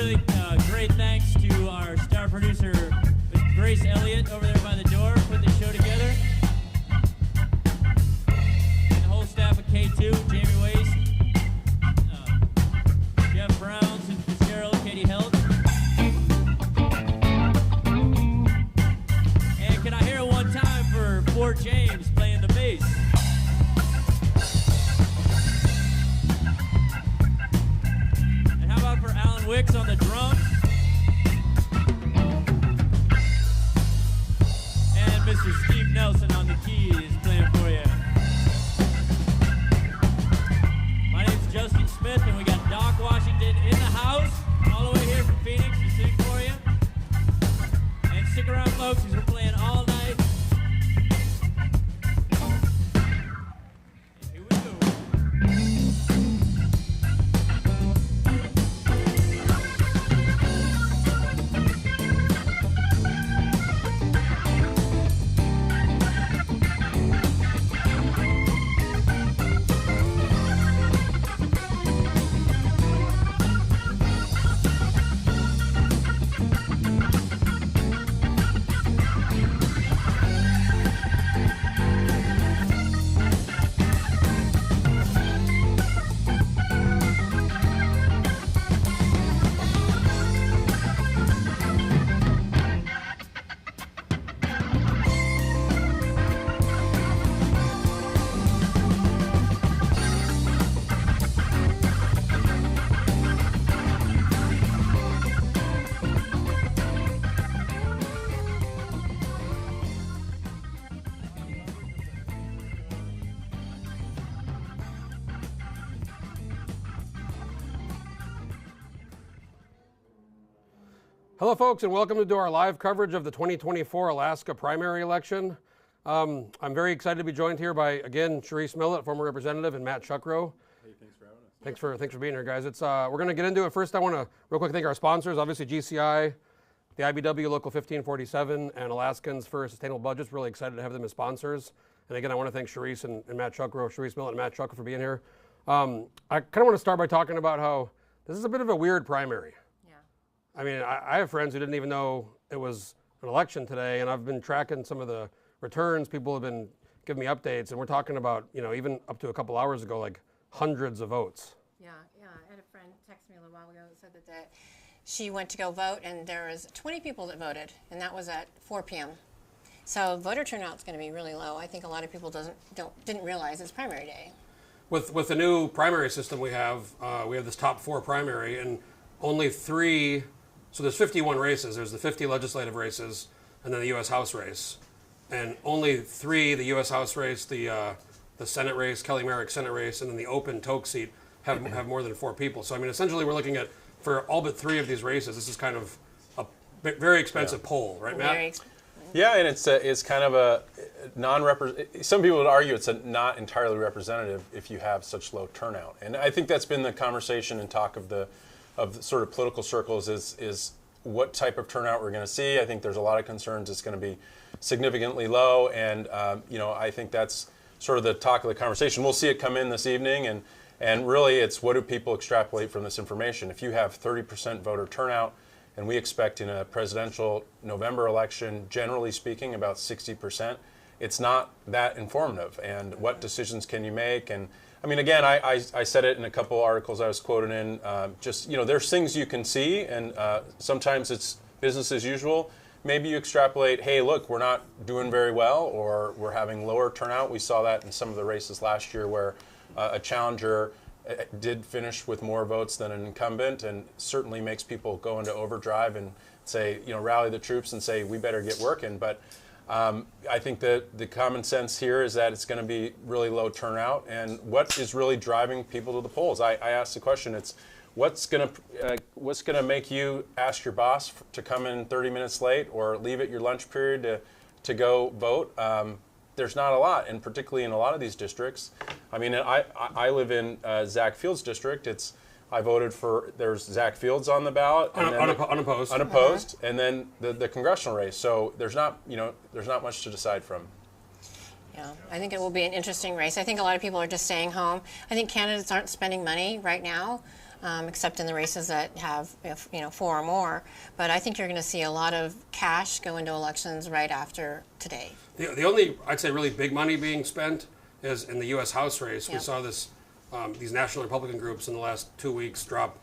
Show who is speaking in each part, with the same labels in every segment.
Speaker 1: really great thanks to our star producer, Grace Elliott, over there by the door, putting the show together. And the whole staff of K2, Jamie Waste, Jeff Brown, Susan Fitzgerald, Katie Helt. And can I hear it one time for Fort James playing the bass? And how about for Alan Wicks on the drums? And Mr. Steve Nelson on the keys playing for you. My name's Justin Smith, and we got Doc Washington in the house, all the way here from Phoenix to sing for you. And stick around, folks, because we're playing all night. And here we go.
Speaker 2: Hello, folks, and welcome to our live coverage of the 2024 Alaska primary election. I'm very excited to be joined here by, again, Charisse Millett, former representative, and Matt Shuckerow.
Speaker 3: Hey, thanks for having us.
Speaker 2: Thanks for being here, guys. We're going to get into it. First, I want to real quick thank our sponsors, obviously GCI, the IBW Local 1547, and Alaskans for Sustainable Budgets. Really excited to have them as sponsors. And again, I want to thank Charisse and Matt Shuckerow, Charisse Millett and Matt Shuckerow for being here. I kind of want to start by talking about how this is a bit of a weird primary. I mean, I have friends who didn't even know it was an election today, and I've been tracking some of the returns. People have been giving me updates, and we're talking about, even up to a couple hours ago, like hundreds of votes.
Speaker 4: Yeah. I had a friend text me a little while ago that said that she went to go vote, and there was 20 people that voted, and that was at 4 p.m. So voter turnout's going to be really low. I think a lot of people didn't realize it's primary day.
Speaker 2: With the new primary system we have this top four primary, and only three. So there's 51 races. There's the 50 legislative races, and then the U.S. House race. And only three, the U.S. House race, the Senate race, Kelly Merrick's Senate race, and then the open Toke seat have more than 4 people. So, I mean, essentially we're looking at, for all but 3 of these races, this is kind of a very expensive poll, right, Matt?
Speaker 3: Yeah, and it's kind of a non-representative. Some people would argue it's not entirely representative if you have such low turnout. And I think that's been the conversation and talk of the sort of political circles is what type of turnout we're going to see. I think there's a lot of concerns it's going to be significantly low, and I think that's sort of the talk of the conversation. We'll see it come in this evening, and really it's what do people extrapolate from this information. If you have 30% voter turnout, and we expect in a presidential November election, generally speaking, about 60%, it's not that informative. And what decisions can you make? And I mean, again, I said it in a couple articles I was quoted in. There's things you can see, and sometimes it's business as usual. Maybe you extrapolate, hey, look, we're not doing very well, or we're having lower turnout. We saw that in some of the races last year where a challenger did finish with more votes than an incumbent, and certainly makes people go into overdrive and say, rally the troops and say, we better get working. But I think that the common sense here is that it's going to be really low turnout. And what is really driving people to the polls? I asked the question. It's what's going to make you ask your boss to come in 30 minutes late or leave at your lunch period to go vote? There's not a lot, and particularly in a lot of these districts. I mean, I live in Zach Field's district. I voted for, there's Zach Fields on the ballot.
Speaker 2: Unopposed.
Speaker 3: Unopposed, and then the congressional race. So there's not much to decide from.
Speaker 4: Yeah, I think it will be an interesting race. I think a lot of people are just staying home. I think candidates aren't spending money right now. except in the races that have 4 or more. But I think you're going to see a lot of cash go into elections right after today.
Speaker 2: The only, I'd say, really big money being spent is in the U.S. House race. We
Speaker 4: Yep.
Speaker 2: saw this, these national Republican groups in the last 2 weeks drop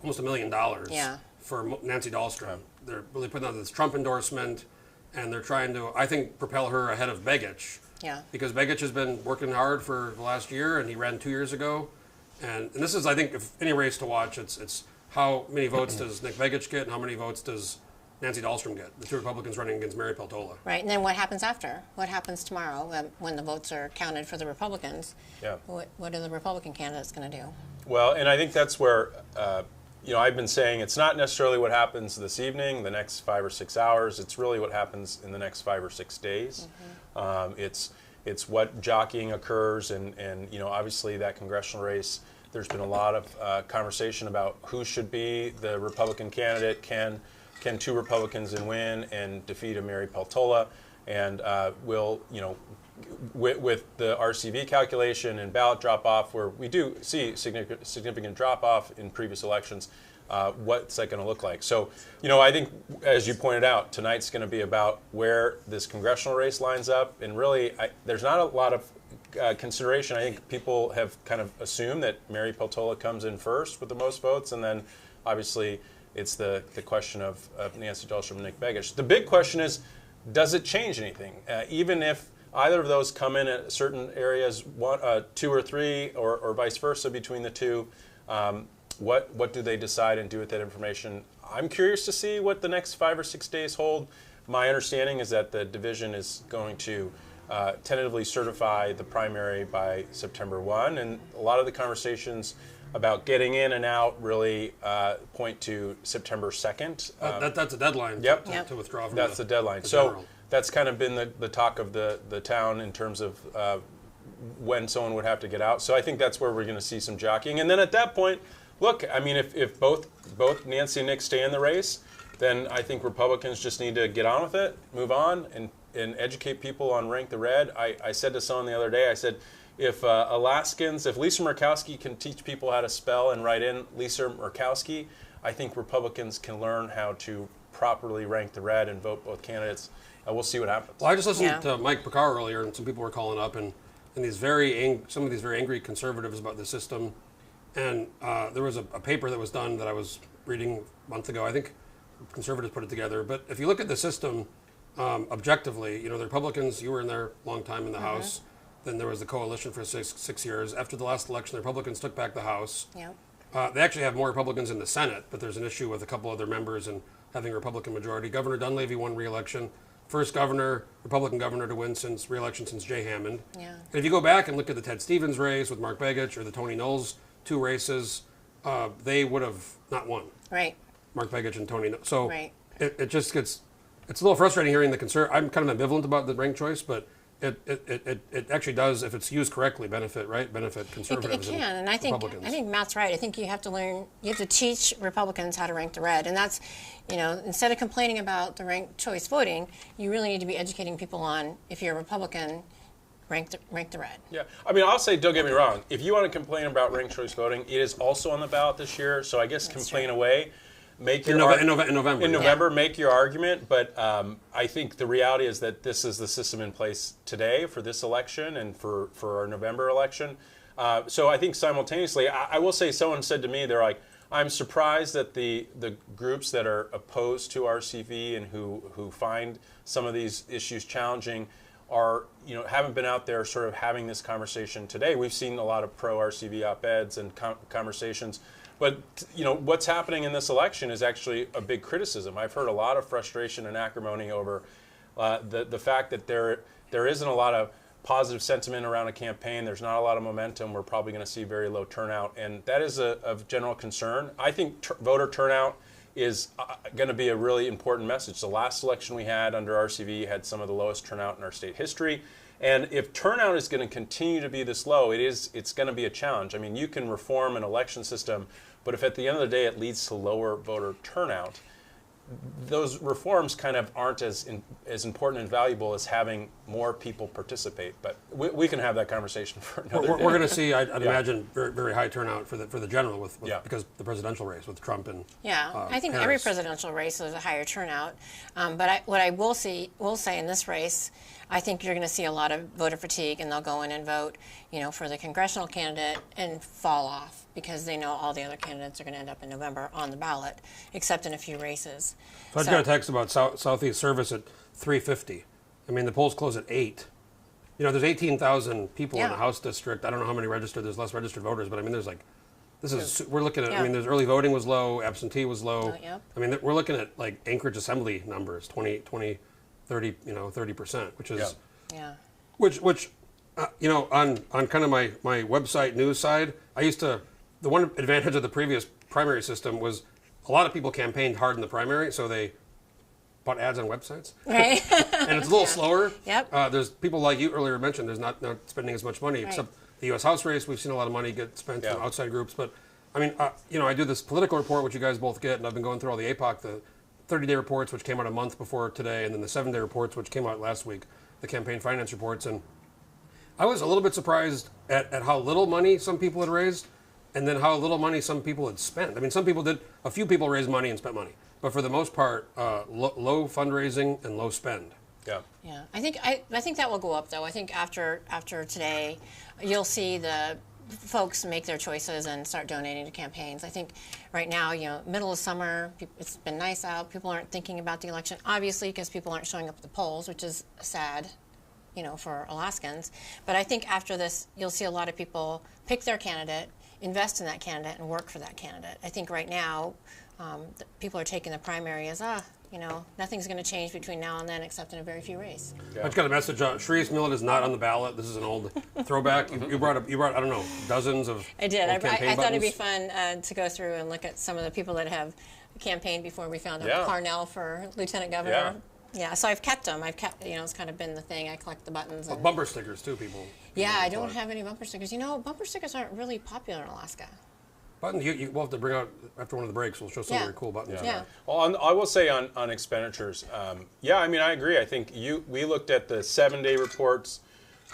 Speaker 2: almost $1 million
Speaker 4: Yeah.
Speaker 2: for Nancy Dahlstrom. They're really putting out this Trump endorsement, and they're trying to, I think, propel her ahead of Begich.
Speaker 4: Yeah.
Speaker 2: Because Begich has been working hard for the last year, and he ran 2 years ago. And this is, I think, if any race to watch, it's how many votes does Nick Begich get and how many votes does Nancy Dahlstrom get, the 2 Republicans running against Mary Peltola.
Speaker 4: Right, and then what happens after? What happens tomorrow when the votes are counted for the Republicans?
Speaker 3: Yeah.
Speaker 4: What are the Republican candidates going to do?
Speaker 3: Well, and I think that's where, I've been saying it's not necessarily what happens this evening, the next 5 or 6 hours. It's really what happens in the next 5 or 6 days. It's what jockeying occurs, and obviously that congressional race. There's been a lot of conversation about who should be the Republican candidate. Can 2 Republicans win and defeat a Mary Peltola? And with the RCV calculation and ballot drop-off, where we do see significant drop-off in previous elections, what's that going to look like? So, I think, as you pointed out, tonight's going to be about where this congressional race lines up. And really, there's not a lot of consideration. I think people have kind of assumed that Mary Peltola comes in first with the most votes, and then obviously it's the question of Nancy Dahlstrom and Nick Begich. The big question is, does it change anything? Even if either of those come in at certain areas, 2 or 3, or vice versa between the 2, what do they decide and do with that information? I'm curious to see what the next 5 or 6 days hold. My understanding is that the division is going to tentatively certify the primary by September 1, and a lot of the conversations about getting in and out really point to September 2nd.
Speaker 2: That's a deadline to withdraw from
Speaker 3: That's the deadline.
Speaker 2: the
Speaker 3: So
Speaker 2: general.
Speaker 3: that's kind of been the talk of the town in terms of when someone would have to get out. So I think that's where we're going to see some jockeying. And then at that point, look, I mean, if both Nancy and Nick stay in the race, then I think Republicans just need to get on with it, move on, and educate people on Rank the Red. I said to someone the other day, I said, if Lisa Murkowski can teach people how to spell and write in Lisa Murkowski, I think Republicans can learn how to properly rank the red and vote both candidates. We'll see what happens.
Speaker 2: Well, I just listened to Mike Picard earlier, and some people were calling up, and some of these very angry conservatives about the system. And there was a paper that was done that I was reading a month ago. I think conservatives put it together. But if you look at the system objectively, the Republicans, you were in there a long time in the House. Then there was the coalition for six years. After the last election, the Republicans took back the House.
Speaker 4: Yeah.
Speaker 2: They actually have more Republicans in the Senate, but there's an issue with a couple other members and having a Republican majority. Governor Dunleavy won re-election. First Republican governor to win since re-election since Jay Hammond.
Speaker 4: Yeah.
Speaker 2: And if you go back and look at the Ted Stevens race with Mark Begich or the Tony Knowles 2 races, they would have not won.
Speaker 4: Right.
Speaker 2: Mark Begich and Tony Knowles. So
Speaker 4: Right.
Speaker 2: it just gets, it's a little frustrating hearing the I'm kind of ambivalent about the ranked choice, but it actually does, if it's used correctly, benefit conservatives
Speaker 4: It can, and I think Matt's right. I think you have to teach Republicans how to rank the red, and that's, instead of complaining about the ranked choice voting, you really need to be educating people on, if you're a Republican, rank the red.
Speaker 3: Yeah, I mean, I'll say, don't get me wrong. If you want to complain about ranked choice voting, it is also on the ballot this year. So I guess complain away. Make your
Speaker 2: in November.
Speaker 3: In November, make your argument. But I think the reality is that this is the system in place today for this election and for our November election. So I think simultaneously, I will say, someone said to me, they're like, I'm surprised that the groups that are opposed to RCV and who find some of these issues challenging haven't been out there sort of having this conversation today. We've seen a lot of pro-RCV op-eds and conversations. But what's happening in this election is actually a big criticism. I've heard a lot of frustration and acrimony over the fact that there isn't a lot of positive sentiment around a campaign. There's not a lot of momentum. We're probably going to see very low turnout, and that is of general concern. I think voter turnout is going to be a really important message. The last election we had under RCV had some of the lowest turnout in our state history. And if turnout is going to continue to be this low, it's going to be a challenge. I mean, you can reform an election system, but if at the end of the day it leads to lower voter turnout, those reforms kind of aren't as important and valuable as having more people participate. But we can have that conversation for another day.
Speaker 2: We're going to see, I'd imagine, very, very high turnout for the general because the presidential race with Trump and
Speaker 4: I think
Speaker 2: Harris.
Speaker 4: every presidential race is a higher turnout. But what I will say in this race, I think you're going to see a lot of voter fatigue, and they'll go in and vote, for the congressional candidate and fall off because they know all the other candidates are going to end up in November on the ballot, except in a few races.
Speaker 2: So I just got a text about Southeast Service at 3:50. I mean, the polls close at 8. There's 18,000 people in the House district. I don't know how many registered. There's less registered voters, but I mean, we're looking at. I mean, there's early voting was low, absentee was low. I mean, we're looking at like Anchorage Assembly numbers, 20, 30, 30%, which is, which, on kind of my website news side, the one advantage of the previous primary system was a lot of people campaigned hard in the primary, so they bought ads on websites.
Speaker 4: Right.
Speaker 2: And it's a little slower.
Speaker 4: Yep.
Speaker 2: There's people like you earlier mentioned, there's not spending as much money, except the U.S. House race, we've seen a lot of money get spent from outside groups. But, I mean, I do this political report, which you guys both get, and I've been going through all the APOC, the 30-day reports, which came out a month before today, and then the 7-day reports, which came out last week, the campaign finance reports. And I was a little bit surprised at how little money some people had raised, and then how little money some people had spent. I mean, a few people raised money and spent money, but for the most part, low fundraising and low spend.
Speaker 3: Yeah.
Speaker 4: Yeah. I think that will go up, though. I think after today, you'll see the folks make their choices and start donating to campaigns. I think right now, middle of summer, it's been nice out. People aren't thinking about the election, obviously, because people aren't showing up at the polls, which is sad, for Alaskans. But I think after this, you'll see a lot of people pick their candidate, invest in that candidate, and work for that candidate. I think right now, people are taking the primary as, nothing's going to change between now and then except in a very few races.
Speaker 2: I just got a message. Charisse, Millett is not on the ballot. This is an old throwback. You brought I don't know, dozens of.
Speaker 4: I did. I thought
Speaker 2: buttons.
Speaker 4: it'd be fun to go through and look at some of the people that have campaigned before we found out Parnell for lieutenant governor. Yeah, so I've kept them. It's kind of been the thing. I collect the buttons. And,
Speaker 2: bumper stickers too, people.
Speaker 4: Yeah, I don't have any bumper stickers. Bumper stickers aren't really popular in Alaska.
Speaker 2: Buttons, we'll have to bring out after one of the breaks. We'll show some of your cool buttons.
Speaker 4: Yeah.
Speaker 3: Well, I will say on expenditures, I mean, I agree. I think we looked at the 7-day reports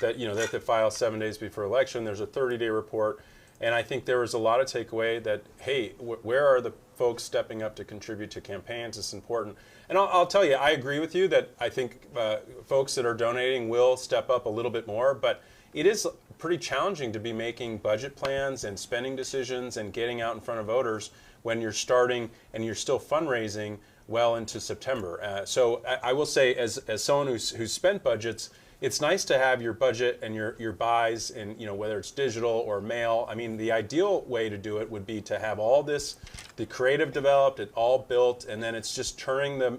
Speaker 3: that they file 7 days before election. There's a 30-day report, and I think there was a lot of takeaway that, hey, where are the folks stepping up to contribute to campaigns? It's important. And I'll tell you, I agree with you that I think folks that are donating will step up a little bit more, but it is pretty challenging to be making budget plans and spending decisions and getting out in front of voters when you're starting and you're still fundraising well into September. So I will say, as someone who's spent budgets, it's nice to have your budget and your buys, and whether it's digital or mail. I mean, the ideal way to do it would be to have all the creative developed, it all built, and then it's just turning the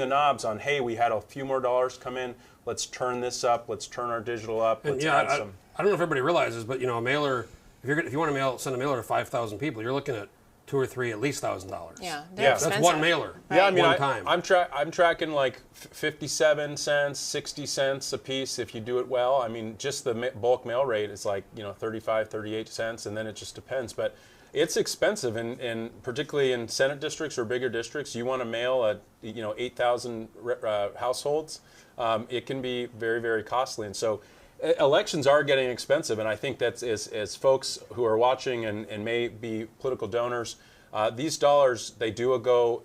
Speaker 3: knobs on. Hey, we had a few more dollars come in. Let's turn this up. Let's turn our digital up. Let's add some.
Speaker 2: I don't know if everybody realizes, but a mailer. If you want to send a mailer to 5,000 people, you're looking at 2 or 3 at least $1,000.
Speaker 4: Yeah,
Speaker 2: that's one mailer.
Speaker 4: Right.
Speaker 3: Yeah, I mean,
Speaker 2: one time.
Speaker 3: I'm tracking like 57 cents, 60 cents a piece if you do it well. I mean, just the bulk mail rate is like 35, 38 cents, and then it just depends. But it's expensive, and particularly in Senate districts or bigger districts, you want to mail 8,000 households. It can be very, very costly, and so elections are getting expensive. And I think that's as folks who are watching and may be political donors, these dollars, they do go.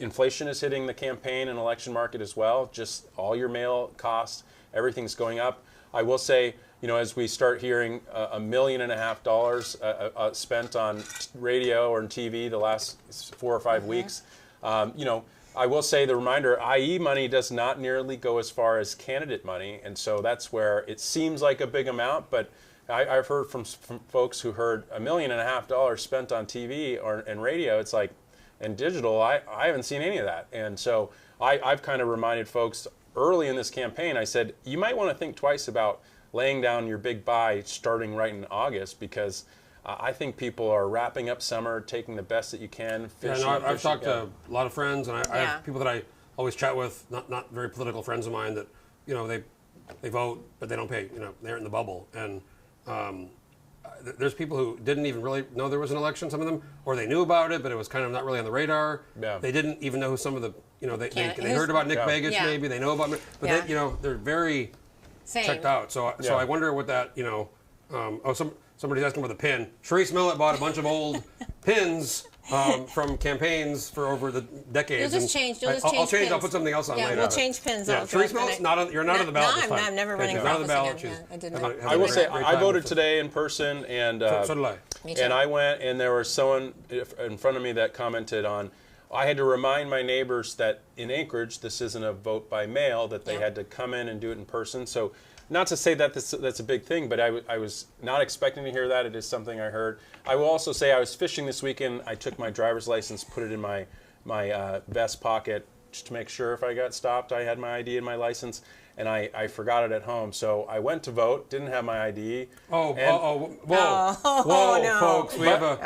Speaker 3: Inflation is hitting the campaign and election market as well. Just all your mail costs, everything's going up. I will say, as we start hearing $1.5 million spent on radio or on TV the last 4 or 5 weeks, I will say the reminder, IE money does not nearly go as far as candidate money, and so that's where it seems like a big amount, but I've heard from folks who heard $1.5 million spent on TV and radio. It's like, and digital, I haven't seen any of that. And so I've kind of reminded folks early in this campaign, I said, you might want to think twice about laying down your big buy starting right in August, because I think people are wrapping up summer, taking the best that you can.
Speaker 2: I've talked to a lot of friends, and I have people that I always chat with, not very political friends of mine, that they vote, but they don't pay. They're in the bubble, and there's people who didn't even really know there was an election, some of them, or they knew about it, but it was kind of not really on the radar.
Speaker 3: Yeah.
Speaker 2: They didn't even know who some of the, they heard about Nick Begich maybe, they know about, but they, they're very checked out. So I wonder what that, somebody's asking about the pin. Charisse Millett bought a bunch of old pins from campaigns for over the decades.
Speaker 4: You'll just change pins.
Speaker 2: I'll put something else on later.
Speaker 4: Yeah, we'll change pins.
Speaker 2: Yeah, Charisse Millett's you're not on the ballot this time.
Speaker 4: I'm never running for office again. I didn't.
Speaker 3: I will say, I voted today in person, and
Speaker 2: so did I.
Speaker 4: Me too.
Speaker 3: And I went, and there was someone in front of me that commented on, I had to remind my neighbors that in Anchorage, this isn't a vote by mail, that they had to come in and do it in person. So not to say that that's a big thing, but I was not expecting to hear that. It is something I heard. I will also say I was fishing this weekend. I took my driver's license, put it in my vest pocket just to make sure if I got stopped, I had my ID and my license, and I forgot it at home. So I went to vote, didn't have my ID.
Speaker 2: Whoa,
Speaker 4: no.
Speaker 2: folks, we have a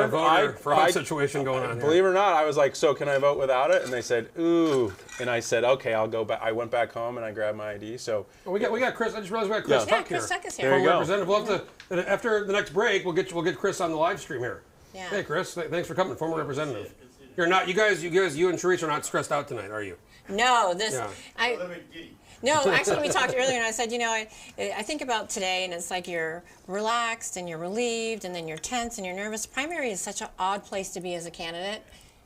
Speaker 2: voter fraud situation going on here.
Speaker 3: Believe it or not, I was like, so can I vote without it? And they said, ooh. And I said, okay, I'll go back. I went back home and I grabbed my ID. So
Speaker 2: we got Chris. I just realized we got Chris Tuck here.
Speaker 4: Chris Tuck is here.
Speaker 3: There you go.
Speaker 2: Representative. We'll have to, after the next break, we'll get Chris on the live stream here.
Speaker 4: Yeah.
Speaker 2: Hey, Chris, thanks for coming, former representative. You're not, you and Charisse are not stressed out tonight, are you?
Speaker 4: No, No, actually, we talked earlier, and I said, I think about today, and it's like you're relaxed and you're relieved, and then you're tense and you're nervous. Primary is such an odd place to be as a candidate,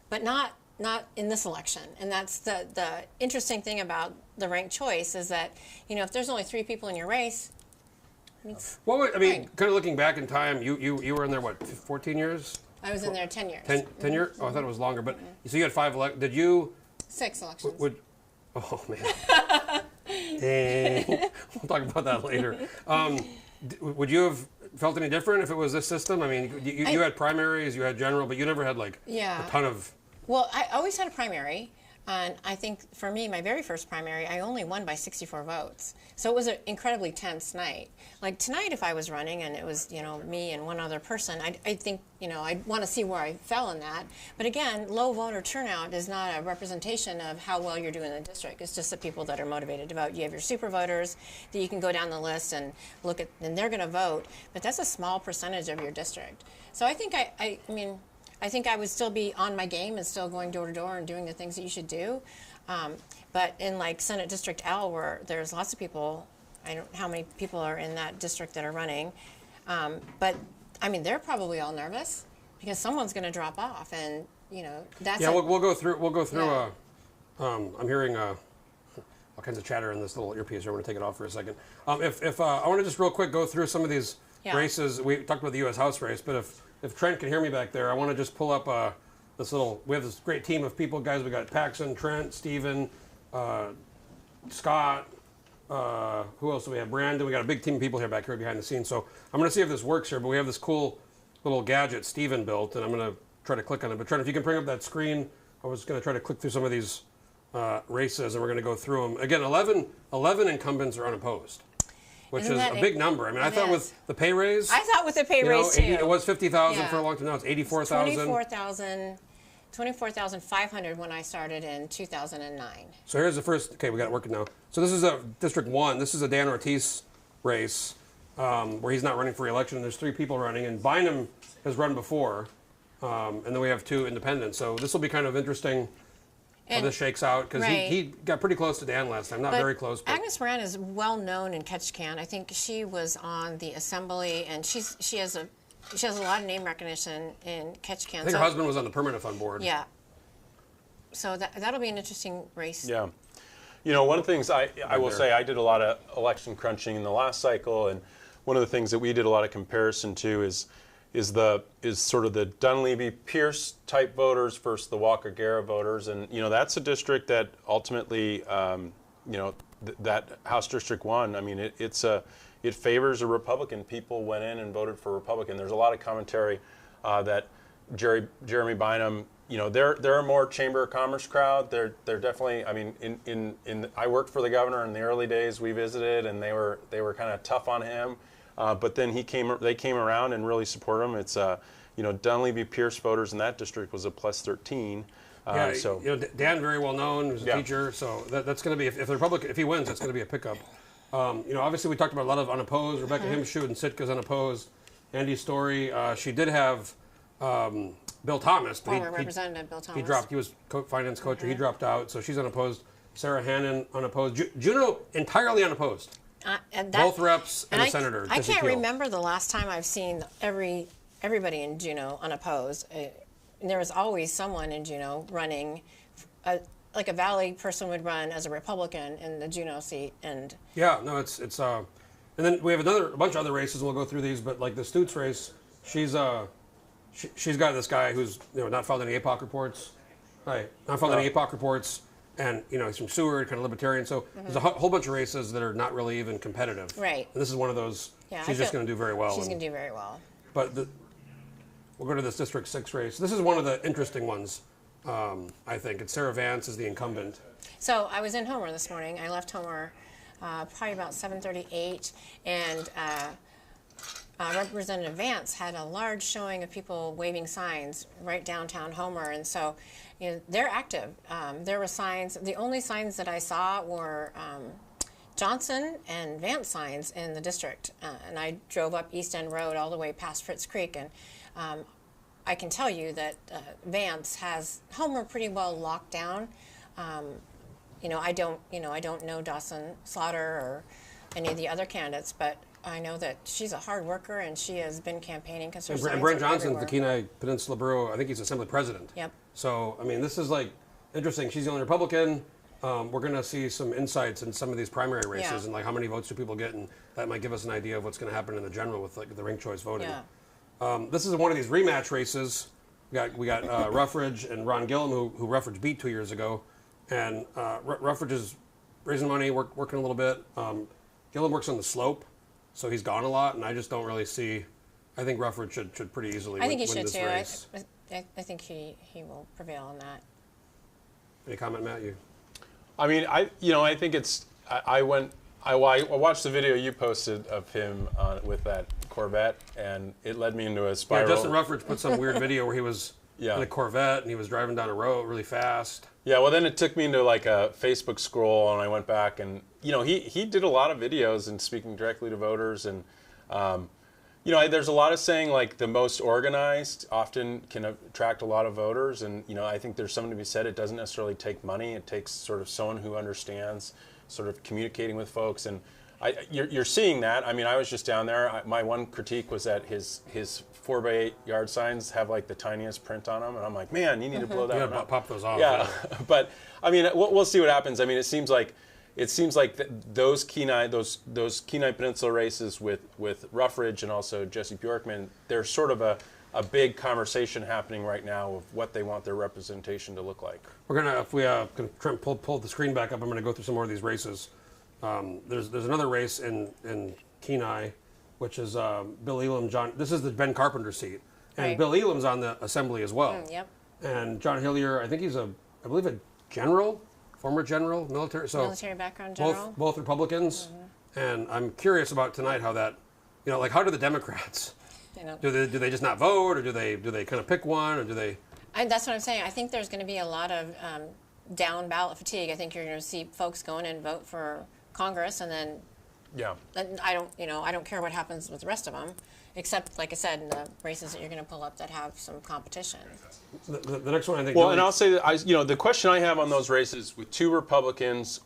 Speaker 4: but not in this election. And that's the interesting thing about the ranked choice is that, if there's only 3 people in your race,
Speaker 2: kind of looking back in time, you were in there, 14 years?
Speaker 4: I was in there 10 years.
Speaker 2: 10 years? Oh, I thought it was longer. But so you had 5 did you?
Speaker 4: 6 elections.
Speaker 2: Oh, man. Dang. We'll talk about that later. Would you have felt any different if it was this system? I mean, you had primaries, you had general, but you never had a ton of...
Speaker 4: Well, I always had a primary. And I think for me, my very first primary, I only won by 64 votes. So it was an incredibly tense night. Like tonight, if I was running and it was, me and one other person, I think, I'd want to see where I fell in that. But again, low voter turnout is not a representation of how well you're doing in the district. It's just the people that are motivated to vote. You have your super voters that you can go down the list and look at, and they're going to vote. But that's a small percentage of your district. So I think I think I would still be on my game and still going door to door and doing the things that you should do. But in Senate District L, where there's lots of people, I don't know how many people are in that district that are running. But they're probably all nervous because someone's going to drop off, and that's.
Speaker 2: Yeah, we'll go through. Yeah. I'm hearing all kinds of chatter in this little earpiece. I'm going to take it off for a second. If I want to just real quick go through some of these races. We talked about the U.S. House race, but if Trent can hear me back there, I want to just pull up we have this great team of people, guys. We got Paxson, Trent, Steven, Scott, who else do we have? Brandon. We got a big team of people here back here behind the scenes. So I'm going to see if this works here, but we have this cool little gadget Steven built, and I'm going to try to click on it. But Trent, if you can bring up that screen, I was going to try to click through some of these races, and we're going to go through them. Again, 11 incumbents are unopposed, which is a big number. I thought with the pay raise.
Speaker 4: I thought with the pay raise too.
Speaker 2: It was 50,000 for a long time. Now it's 84,000.
Speaker 4: 24,500 when I started in 2009.
Speaker 2: So here's the first. Okay, we got it working now. So this is a District 1. This is a Dan Ortiz race where he's not running for re-election. There's 3 people running, and Bynum has run before, and then we have 2 independents. So this will be kind of interesting. How this shakes out, because he got pretty close to Dan last time. Not very close. But
Speaker 4: Agnes Moran is well known in Ketchikan. I think she was on the assembly, and she has a lot of name recognition in Ketchikan.
Speaker 2: I think her husband was on the permanent fund board.
Speaker 4: Yeah. So that'll be an interesting race.
Speaker 3: Yeah. One of the things I will say, I did a lot of election crunching in the last cycle, and one of the things that we did a lot of comparison to is sort of the Dunleavy-Pierce type voters versus the Walker-Guerra voters, and that's a district that ultimately, that House District 1. It favors a Republican. People went in and voted for Republican. There's a lot of commentary that Jeremy Bynum. They're a more Chamber of Commerce crowd. They're definitely. I worked for the governor in the early days. We visited, and they were kind of tough on him. But then they came around and really support him. It's Dunleavy-Pierce voters in that district was a plus 13.
Speaker 2: Dan very well known as a teacher, so that's going to be if he wins, that's going to be a pickup. Obviously we talked about a lot of unopposed. Rebecca Himshoot and Sitka's unopposed. Andy Story. She did have Bill Thomas. But
Speaker 4: Former Representative Bill Thomas.
Speaker 2: He dropped. He was finance co-chair. He dropped out, so she's unopposed. Sarah Hannon unopposed. Juneau entirely unopposed. Both reps and a senator.
Speaker 4: I can't remember the last time I've seen everybody in Juneau unopposed. There was always someone in Juneau running, like a Valley person would run as a Republican in the Juneau seat, and
Speaker 2: yeah, no, it's and then we have a bunch of other races. We'll go through these, but like the Stutes race, she's got this guy who's not filed any APOC reports, right? Not filed any APOC reports. And, he's from Seward, kind of libertarian. So there's a whole bunch of races that are not really even competitive.
Speaker 4: Right.
Speaker 2: And this is one of those. Yeah, she's just going to do very well.
Speaker 4: She's going to do very well.
Speaker 2: But we'll go to this District 6 race. This is one of the interesting ones, I think. It's Sarah Vance is the incumbent.
Speaker 4: So I was in Homer this morning. I left Homer probably about 7:38. And Representative Vance had a large showing of people waving signs right downtown Homer. And so they're active. There were signs. The only signs that I saw were Johnson and Vance signs in the district. And I drove up East End Road all the way past Fritz Creek. And I can tell you that Vance has Homer pretty well locked down. I don't know Dawson Slaughter or any of the other candidates, but I know that she's a hard worker and she has been campaigning because her signs
Speaker 2: And Brent
Speaker 4: are
Speaker 2: Johnson's
Speaker 4: everywhere.
Speaker 2: the Kenai Peninsula Borough. I think he's Assembly President.
Speaker 4: Yep.
Speaker 2: So, this is interesting. She's the only Republican. We're going to see some insights in some of these primary races and how many votes do people get, and that might give us an idea of what's going to happen in the general with the ranked choice voting.
Speaker 4: Yeah.
Speaker 2: This is one of these rematch races. We got Ruffridge and Ron Gillum, who Ruffridge beat 2 years ago, and Ruffridge is raising money, working a little bit. Gillum works on the slope, so he's gone a lot, and I just don't really see. I think Ruffridge should pretty easily win this race.
Speaker 4: I think he will prevail on that.
Speaker 2: Any comment, Matt? You?
Speaker 3: I think it's. I watched the video you posted of him with that Corvette, and it led me into a spiral.
Speaker 2: Yeah, Justin Ruffridge put some weird video where he was in a Corvette and he was driving down a road really fast.
Speaker 3: Yeah, well, then it took me into like a Facebook scroll, and I went back, and he did a lot of videos and speaking directly to voters, and there's a lot of saying like the most organized often can attract a lot of voters, and I think there's something to be said. It doesn't necessarily take money; it takes sort of someone who understands sort of communicating with folks, and you're seeing that. I was just down there. My one critique was that his 4x8 yard signs have like the tiniest print on them, and I'm like, man, you need to blow that one up.
Speaker 2: Pop those off.
Speaker 3: Yeah, but we'll see what happens. It seems like those Kenai Peninsula races with Ruffridge and also Jesse Bjorkman, there's sort of a big conversation happening right now of what they want their representation to look like.
Speaker 2: We're gonna, if we can try and pull the screen back up, I'm gonna go through some more of these races. There's another race in Kenai, which is Bill Elam, this is the Ben Carpenter seat. And
Speaker 4: Right.
Speaker 2: Bill Elam's on the assembly as well.
Speaker 4: Yep.
Speaker 2: And John Hillier, I think he's I believe a general, former general, military. So
Speaker 4: Military background general.
Speaker 2: both Republicans. And I'm curious about tonight how that, how do the Democrats, do they just not vote, or do they kind of pick one, or do they?
Speaker 4: That's what I'm saying. I think there's going to be a lot of down ballot fatigue. I think you're going to see folks go in and vote for Congress, and then I don't care what happens with the rest of them, except, like I said, in the races that you're going to pull up that have some competition.
Speaker 2: The next one, I think.
Speaker 3: Well, and I'll say that the question I have on those races with two Republicans,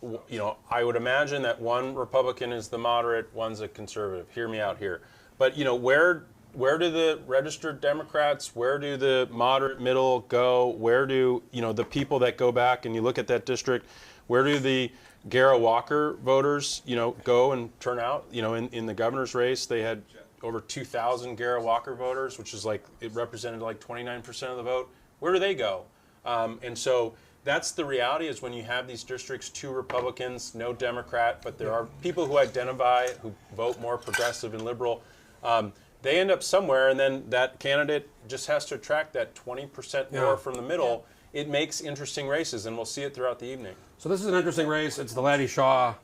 Speaker 3: I would imagine that one Republican is the moderate, one's a conservative. Hear me out here. But where do the registered Democrats, where do the moderate middle go? Where do the people that go back and you look at that district, where do the Gara Walker voters, go and turn out? In the governor's race, they had over 2,000 Gara Walker voters, which is it represented 29% of the vote. Where do they go? And so that's the reality, is when you have these districts, two Republicans, no Democrat, but there are people who identify, who vote more progressive and liberal. They end up somewhere, and then that candidate just has to attract that 20% more from the middle. Yeah. It makes interesting races, and we'll see it throughout the evening.
Speaker 2: So this is an interesting race. It's the Laddie Shaw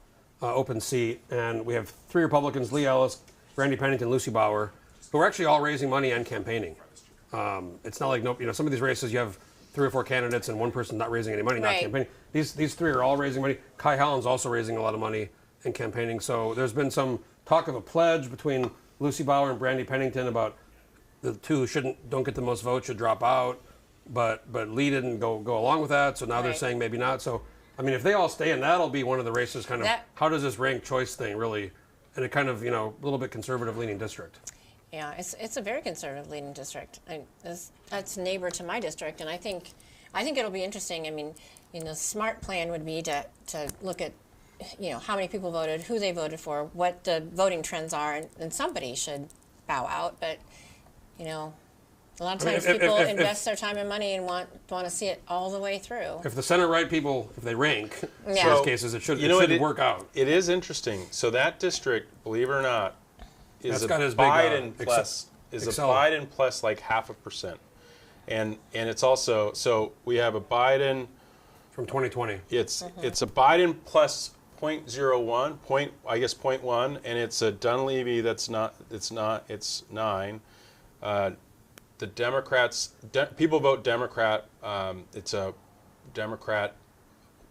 Speaker 2: open seat, and we have three Republicans: Lee Ellis, Randy Pennington, Lucy Bauer, who are actually all raising money and campaigning. It's not like some of these races you have 3 or 4 candidates and one person not raising any money, not campaigning. These three are all raising money. Kai Hallen's also raising a lot of money and campaigning. So there's been some talk of a pledge between Lucy Bauer and Brandy Pennington about the two who don't get the most votes should drop out, but Lee didn't go along with that, so now they're
Speaker 4: Right.
Speaker 2: saying maybe not. So, I mean, if they all stay in, that'll be one of the races kind of, how does this ranked choice thing really, and a kind of, a little bit conservative leaning district?
Speaker 4: Yeah, it's a very conservative leading district. That's neighbor to my district, and I think it'll be interesting. I mean, the smart plan would be to look at, how many people voted, who they voted for, what the voting trends are, and somebody should bow out. But, a lot of times people invest their time and money and want to see it all the way through.
Speaker 2: If the center-right people, if they rank, in
Speaker 4: Yeah.
Speaker 2: those cases, it shouldn't work out.
Speaker 3: It is interesting. So that district, believe it or not, is
Speaker 2: That's
Speaker 3: a
Speaker 2: got his big,
Speaker 3: Biden plus
Speaker 2: Excel.
Speaker 3: Biden plus like 0.5%, and it's also, so we have a Biden
Speaker 2: From 2020.
Speaker 3: it's a Biden plus 0.01 0.1, and it's a Dunleavy it's 9. The Democrats, people vote Democrat. It's a Democrat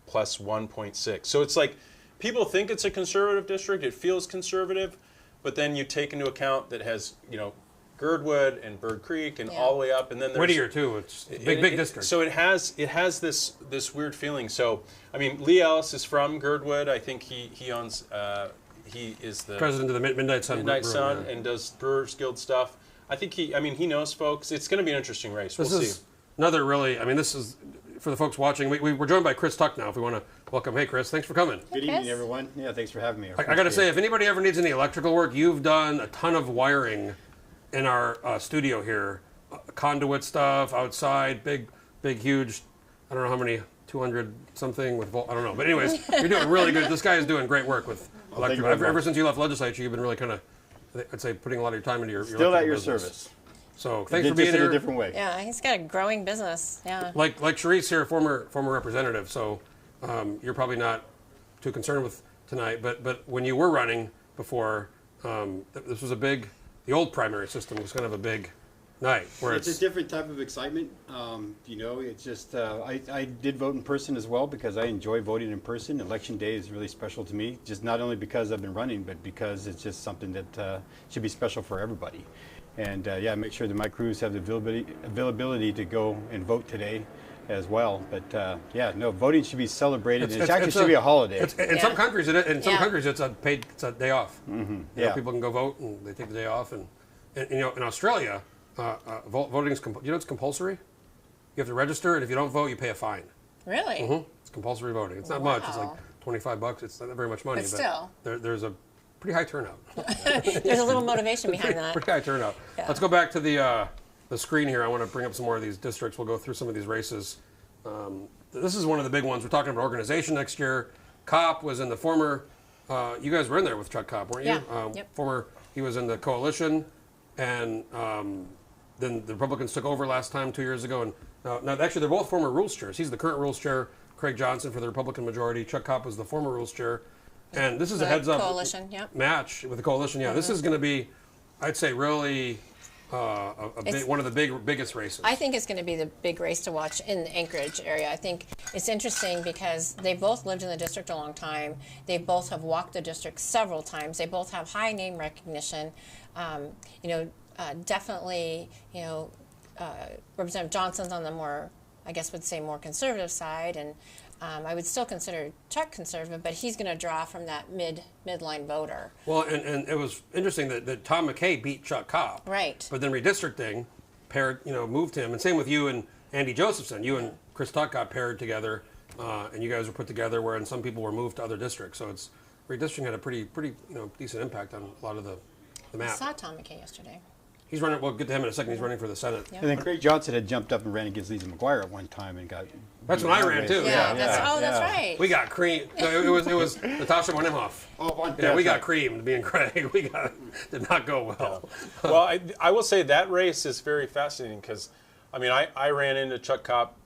Speaker 3: plus 1.6. So it's like people think it's a conservative district. It feels conservative, but then you take into account that it has Girdwood and Bird Creek and all the way up, and then there's
Speaker 2: Whittier too. It's a big district.
Speaker 3: So it has this weird feeling. So I mean, Lee Ellis is from Girdwood. I think he owns he is the
Speaker 2: president of the Midnight Sun.
Speaker 3: Midnight
Speaker 2: Brewery,
Speaker 3: Sun
Speaker 2: yeah.
Speaker 3: and does Brewers Guild stuff. I think he knows folks. It's going to be an interesting race. We'll see.
Speaker 2: Another really, this is, for the folks watching, we're joined by Chris Tuck now, if we want to welcome. Hey, Chris, thanks for coming.
Speaker 5: Good evening, everyone. Yeah, thanks for having me.
Speaker 2: I got to say, if anybody ever needs any electrical work, you've done a ton of wiring in our studio here. Conduit stuff, outside, big, huge, I don't know how many, 200 something with I don't know. But anyways, you're doing really good. This guy is doing great work with electrical. Ever since you left legislature, you've been really kind of, I'd say, putting a lot of your time into your
Speaker 5: Still at your
Speaker 2: business.
Speaker 5: service.
Speaker 2: So thanks for being
Speaker 5: just
Speaker 2: here.
Speaker 5: in a different way.
Speaker 4: Yeah, he's got a growing business. Yeah.
Speaker 2: Like Charisse here, former representative. So you're probably not too concerned with tonight. But when you were running before, this was the old primary system was kind of a big night. Where
Speaker 5: It's a different type of excitement. It's just, I did vote in person as well because I enjoy voting in person. Election day is really special to me, just not only because I've been running, but because it's just something that should be special for everybody. And make sure that my crews have the availability to go and vote today as well. But voting should be celebrated. It actually should be a holiday.
Speaker 2: In some countries, it's a day off.
Speaker 5: Mm-hmm.
Speaker 2: People can go vote and they take the day off. And in Australia, voting is it's compulsory. You have to register, and if you don't vote, you pay a fine.
Speaker 4: Really?
Speaker 2: It's compulsory voting. It's not much. It's like $25. It's not very much money,
Speaker 4: But still.
Speaker 2: there's a pretty high turnout.
Speaker 4: There's a little motivation behind that.
Speaker 2: Pretty high turnout.
Speaker 4: Yeah.
Speaker 2: Let's go back to the screen here. I want to bring up some more of these districts. We'll go through some of these races. This is one of the big ones. We're talking about organization next year. Kopp was in the former. You guys were in there with Chuck Kopp, weren't you?
Speaker 4: Yep.
Speaker 2: He was in the coalition, and then the Republicans took over last time 2 years ago. And now actually, they're both former rules chairs. He's the current rules chair. Craig Johnson for the Republican majority. Chuck Kopp was the former rules chair. And this is a heads-up match with the coalition. Yeah, This is going to be, I'd say, really one of the biggest races.
Speaker 4: I think it's going to be the big race to watch in the Anchorage area. I think it's interesting because they both lived in the district a long time. They both have walked the district several times. They both have high name recognition. Definitely, Representative Johnson's on the more, I guess would say, more conservative side, and I would still consider Chuck conservative, but he's going to draw from that midline voter.
Speaker 2: Well, and it was interesting that Tom McKay beat Chuck Kopp.
Speaker 4: Right.
Speaker 2: But then redistricting moved him, and same with you and Andy Josephson. You and Chris Tuck got paired together, and you guys were put together, whereas some people were moved to other districts. So redistricting had a pretty decent impact on a lot of the map.
Speaker 4: I saw Tom McKay yesterday.
Speaker 2: He's running. We'll get to him in a second. He's running for the Senate.
Speaker 4: Yep.
Speaker 5: And then Craig Johnson had jumped up and ran against Lisa McGuire at one time and got.
Speaker 2: That's when I ran too.
Speaker 4: That's right.
Speaker 2: We got creamed. It was Natasha von Imhoff. We got creamed. Me and Craig. Did not go well.
Speaker 3: Yeah. Well, I will say that race is very fascinating because, I ran into Chuck Kopp,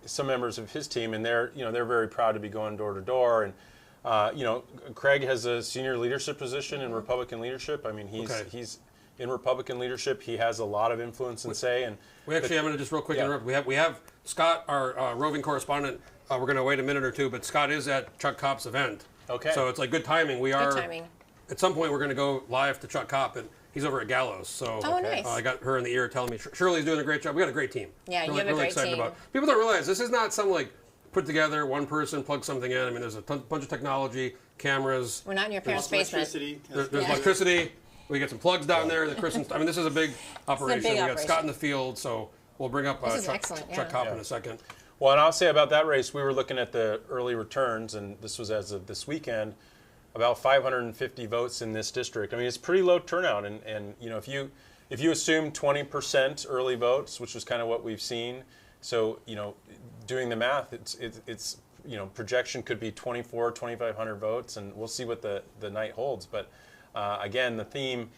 Speaker 3: some members of his team, and they're very proud to be going door to door. And Craig has a senior leadership position in Republican leadership. He's in Republican leadership. He has a lot of influence and say. And
Speaker 2: I'm going to just real quick interrupt. We have Scott, our roving correspondent. We're going to wait a minute or two, but Scott is at Chuck Kopp's event.
Speaker 3: Okay.
Speaker 2: So it's like good timing. We are.
Speaker 4: Good timing.
Speaker 2: At some point, we're going to go live to Chuck Kopp, and He's over at Gallows, so
Speaker 4: Oh, nice.
Speaker 2: I got her in the ear telling me Shirley's doing a great job. We got a great team.
Speaker 4: Yeah, you
Speaker 2: really,
Speaker 4: have a
Speaker 2: really
Speaker 4: great
Speaker 2: excited
Speaker 4: team.
Speaker 2: about. People don't realize this is not some like put together one person plug something in. I mean, there's a bunch of technology, cameras.
Speaker 4: We're not in your parents' basement.
Speaker 5: Electricity.
Speaker 2: There's electricity. We get some plugs down there. The Christian. I mean, this is a big operation.
Speaker 4: big
Speaker 2: We got
Speaker 4: operation.
Speaker 2: Scott in the field, so we'll bring up
Speaker 4: This is
Speaker 2: Chuck,
Speaker 4: excellent, yeah.
Speaker 2: Chuck Kopp in
Speaker 3: Yeah.
Speaker 2: a second.
Speaker 3: Well, and I'll say about that race, we were looking at the early returns, and this was as of this weekend, about 550 votes in this district. I mean, it's pretty low turnout, and you know, if you assume 20% early votes, which is kind of what we've seen, so you know, doing the math, it's you know, projection could be 2,500 votes, and we'll see what the night holds. But again, the theme,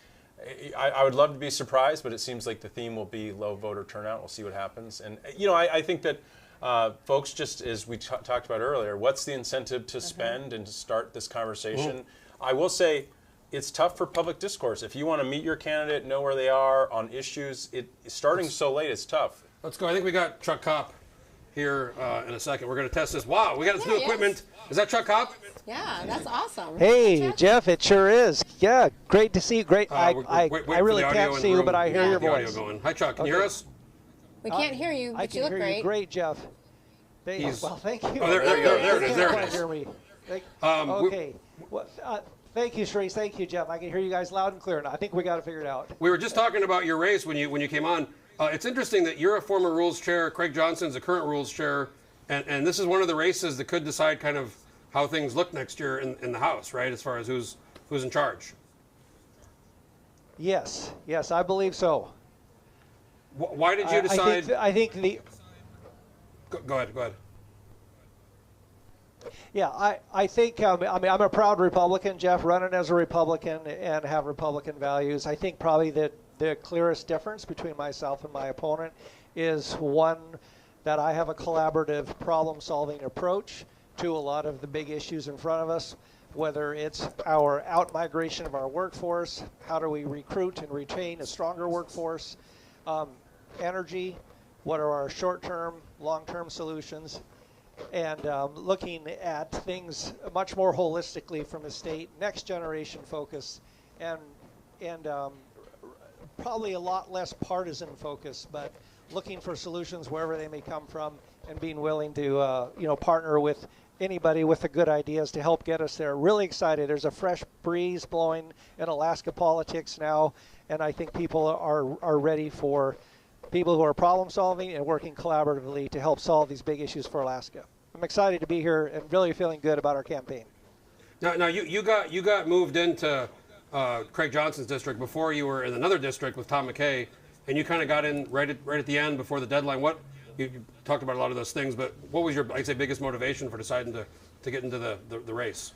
Speaker 3: I would love to be surprised, but it seems like the theme will be low voter turnout. We'll see what happens. And you know, I think that folks, just as we talked about earlier, what's the incentive to spend and to start this conversation? I will say it's tough for public discourse. If you want to meet your candidate, know where they are on issues, starting so late is tough.
Speaker 2: Let's go. I think we got Chuck Kopp here in a second. We're going to test this. Wow, we got this new
Speaker 4: yes.
Speaker 2: equipment. Is that Chuck Kopp?
Speaker 4: Yeah, that's awesome.
Speaker 6: Hey, Jeff, it sure is. Yeah, great to see you. Great. I
Speaker 2: Wait
Speaker 6: I
Speaker 2: for
Speaker 6: really
Speaker 2: the audio
Speaker 6: can't
Speaker 2: in
Speaker 6: see
Speaker 2: the
Speaker 6: you,
Speaker 2: room.
Speaker 6: but I hear
Speaker 2: Get
Speaker 6: your
Speaker 2: the audio
Speaker 6: voice.
Speaker 2: going. Hi, Chuck. Can you hear us?
Speaker 4: We can't hear you,
Speaker 6: I
Speaker 4: but
Speaker 6: can
Speaker 4: you look
Speaker 6: hear
Speaker 4: great.
Speaker 6: you great, Jeff.
Speaker 2: He's-
Speaker 6: Well, thank you.
Speaker 2: Oh, there you go. There it is. There it
Speaker 6: Can't
Speaker 2: is.
Speaker 6: hear me.
Speaker 2: We-
Speaker 6: Okay. Well, thank you, Charisse. Thank you, Jeff. I can hear you guys loud and clear now. I think we got it figured out.
Speaker 2: We were just talking about your race when you came on. It's interesting that you're a former rules chair. Craig Johnson's the current rules chair, and this is one of the races that could decide kind of how things look next year in the House, right? As far as who's in charge.
Speaker 6: Yes, I believe so.
Speaker 2: Why did you decide?
Speaker 6: I think the
Speaker 2: Go ahead.
Speaker 6: Yeah, I think, I mean, I'm a proud Republican, Jeff, running as a Republican and have Republican values. I think probably the clearest difference between myself and my opponent is one, that I have a collaborative problem-solving approach to a lot of the big issues in front of us, whether it's our out-migration of our workforce, how do we recruit and retain a stronger workforce, energy, what are our short-term, long-term solutions, and looking at things much more holistically from a state, next generation focus, and probably a lot less partisan focus, but looking for solutions wherever they may come from, and being willing to partner with anybody with the good ideas to help get us there. Really excited. There's a fresh breeze blowing in Alaska politics now, and I think people are ready for people who are problem solving and working collaboratively to help solve these big issues for Alaska. I'm excited to be here and really feeling good about our campaign.
Speaker 2: Now you got moved into Craig Johnson's district before you were in another district with Tom McKay, and you kind of got in right at the end before the deadline. What you talked about a lot of those things, but what was your, I'd say, biggest motivation for deciding to get into the race?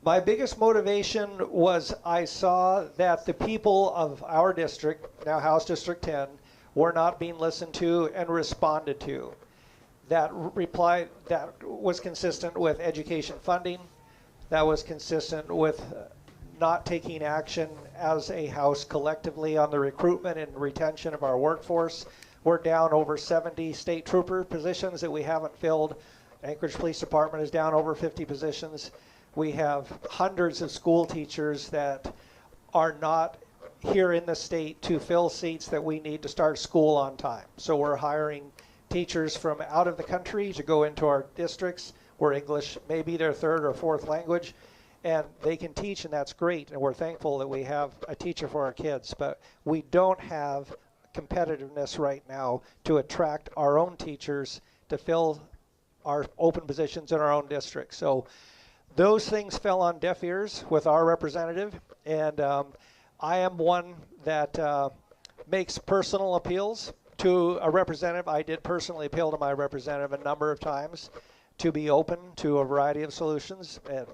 Speaker 6: My biggest motivation was I saw that the people of our district, now House District 10, were not being listened to and responded to. That was consistent with education funding, that was consistent with not taking action as a House collectively on the recruitment and retention of our workforce. We're down over 70 state trooper positions that we haven't filled. Anchorage Police Department is down over 50 positions. We have hundreds of school teachers that are not here in the state to fill seats that we need to start school on time. So we're hiring teachers from out of the country to go into our districts where English may be their third or fourth language, and they can teach, and that's great, and we're thankful that we have a teacher for our kids, but we don't have competitiveness right now to attract our own teachers to fill our open positions in our own district. So those things fell on deaf ears with our representative, and I am one that makes personal appeals to a representative. I did personally appeal to my representative a number of times to be open to a variety of solutions, and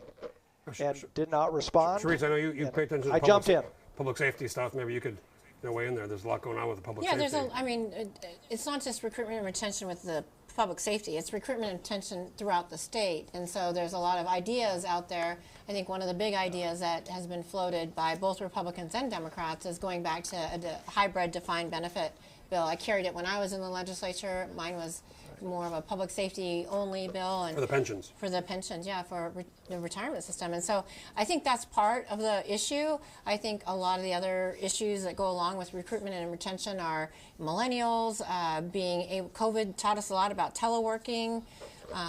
Speaker 6: did not respond.
Speaker 2: Charisse, I know you pay attention to
Speaker 6: I jumped in.
Speaker 2: public safety stuff. Maybe you could weigh in there. There's a lot going on with the public safety.
Speaker 4: Yeah, it's not just recruitment and retention with the public safety. It's recruitment and retention throughout the state. And so there's a lot of ideas out there. I think one of the big ideas that has been floated by both Republicans and Democrats is going back to a hybrid defined benefit bill. I carried it when I was in the legislature. Mine was more of a public safety only bill, and
Speaker 2: For the pensions.
Speaker 4: for the pensions, yeah, for the retirement system. And so I think that's part of the issue. I think a lot of the other issues that go along with recruitment and retention are millennials, COVID taught us a lot about teleworking.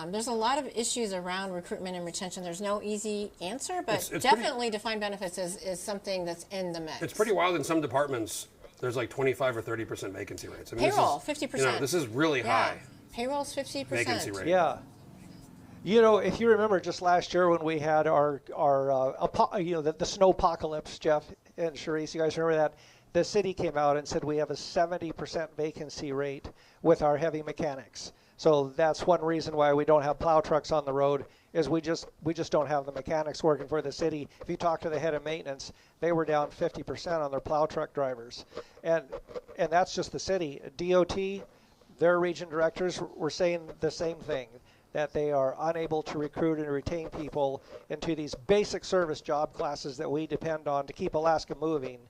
Speaker 4: There's a lot of issues around recruitment and retention. There's no easy answer, but
Speaker 2: It's
Speaker 4: definitely defined benefits is something that's in the mix.
Speaker 2: It's pretty wild in some departments. There's like 25 or 30% vacancy rates. I mean,
Speaker 4: Payroll,
Speaker 2: this is,
Speaker 4: 50%.
Speaker 2: You know, this is really high
Speaker 4: Payroll's 50%.
Speaker 2: vacancy rate.
Speaker 6: Yeah. You know, if you remember just last year when we had our the snow apocalypse, Jeff and Charisse, you guys remember that? The city came out and said we have a 70% vacancy rate with our heavy mechanics. So that's one reason why we don't have plow trucks on the road, is we just don't have the mechanics working for the city. If you talk to the head of maintenance, they were down 50% on their plow truck drivers. And that's just the city. DOT, their region directors were saying the same thing, that they are unable to recruit and retain people into these basic service job classes that we depend on to keep Alaska moving.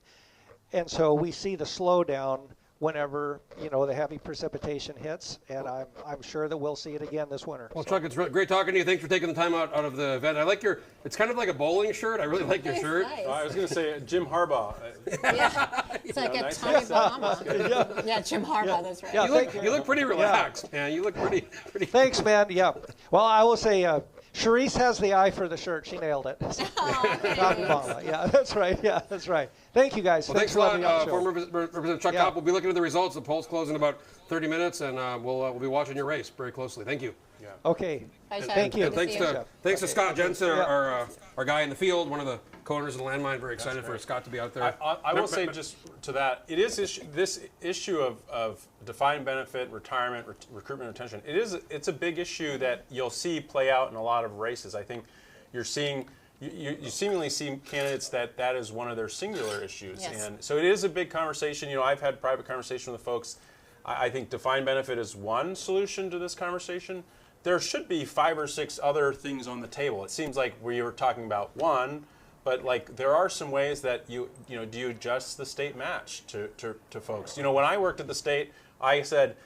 Speaker 6: And so we see the slowdown whenever, you know, the heavy precipitation hits, and I'm sure that we'll see it again this winter.
Speaker 2: Well, Chuck, it's great talking to you. Thanks for taking the time out of the event. I like it's kind of like a bowling shirt. I really like your shirt.
Speaker 4: Nice.
Speaker 3: I was going to say Jim Harbaugh.
Speaker 4: Yeah. It's like a
Speaker 3: nice
Speaker 4: Tommy
Speaker 3: set.
Speaker 4: Bahama. Yeah, Jim Harbaugh, that's right.
Speaker 6: Yeah.
Speaker 2: You look pretty relaxed, man. You look pretty.
Speaker 6: Thanks, man. Yeah. Well, I will say, Charisse has the eye for the shirt. She nailed it. Tommy Bahama. Yeah, that's right. Yeah, that's right. Thank you, guys.
Speaker 2: Well, thanks a lot,
Speaker 6: for having me on
Speaker 2: former
Speaker 6: the show.
Speaker 2: Representative Chuck Kopp. We'll be looking at the results. The polls close in about 30 minutes, and we'll be watching your race very closely. Thank you.
Speaker 3: Yeah.
Speaker 6: Okay.
Speaker 4: Bye, Chuck.
Speaker 6: Thank you.
Speaker 2: And thanks to Scott Jensen, our guy in the field, one of the co-owners of the landmine. Very excited for Scott to be out there.
Speaker 3: I will say just to that, it is this issue of defined benefit, retirement, recruitment, retention. It's a big issue that you'll see play out in a lot of races. I think you're seeing. You seemingly see candidates that is one of their singular issues,
Speaker 4: Yes.
Speaker 3: and so it is a big conversation. You know, I've had private conversation with folks. I think defined benefit is one solution to this conversation. There should be 5 or 6 other things on the table. It seems like we were talking about one, but like there are some ways that do you adjust the state match to folks? You know, when I worked at the state, I said,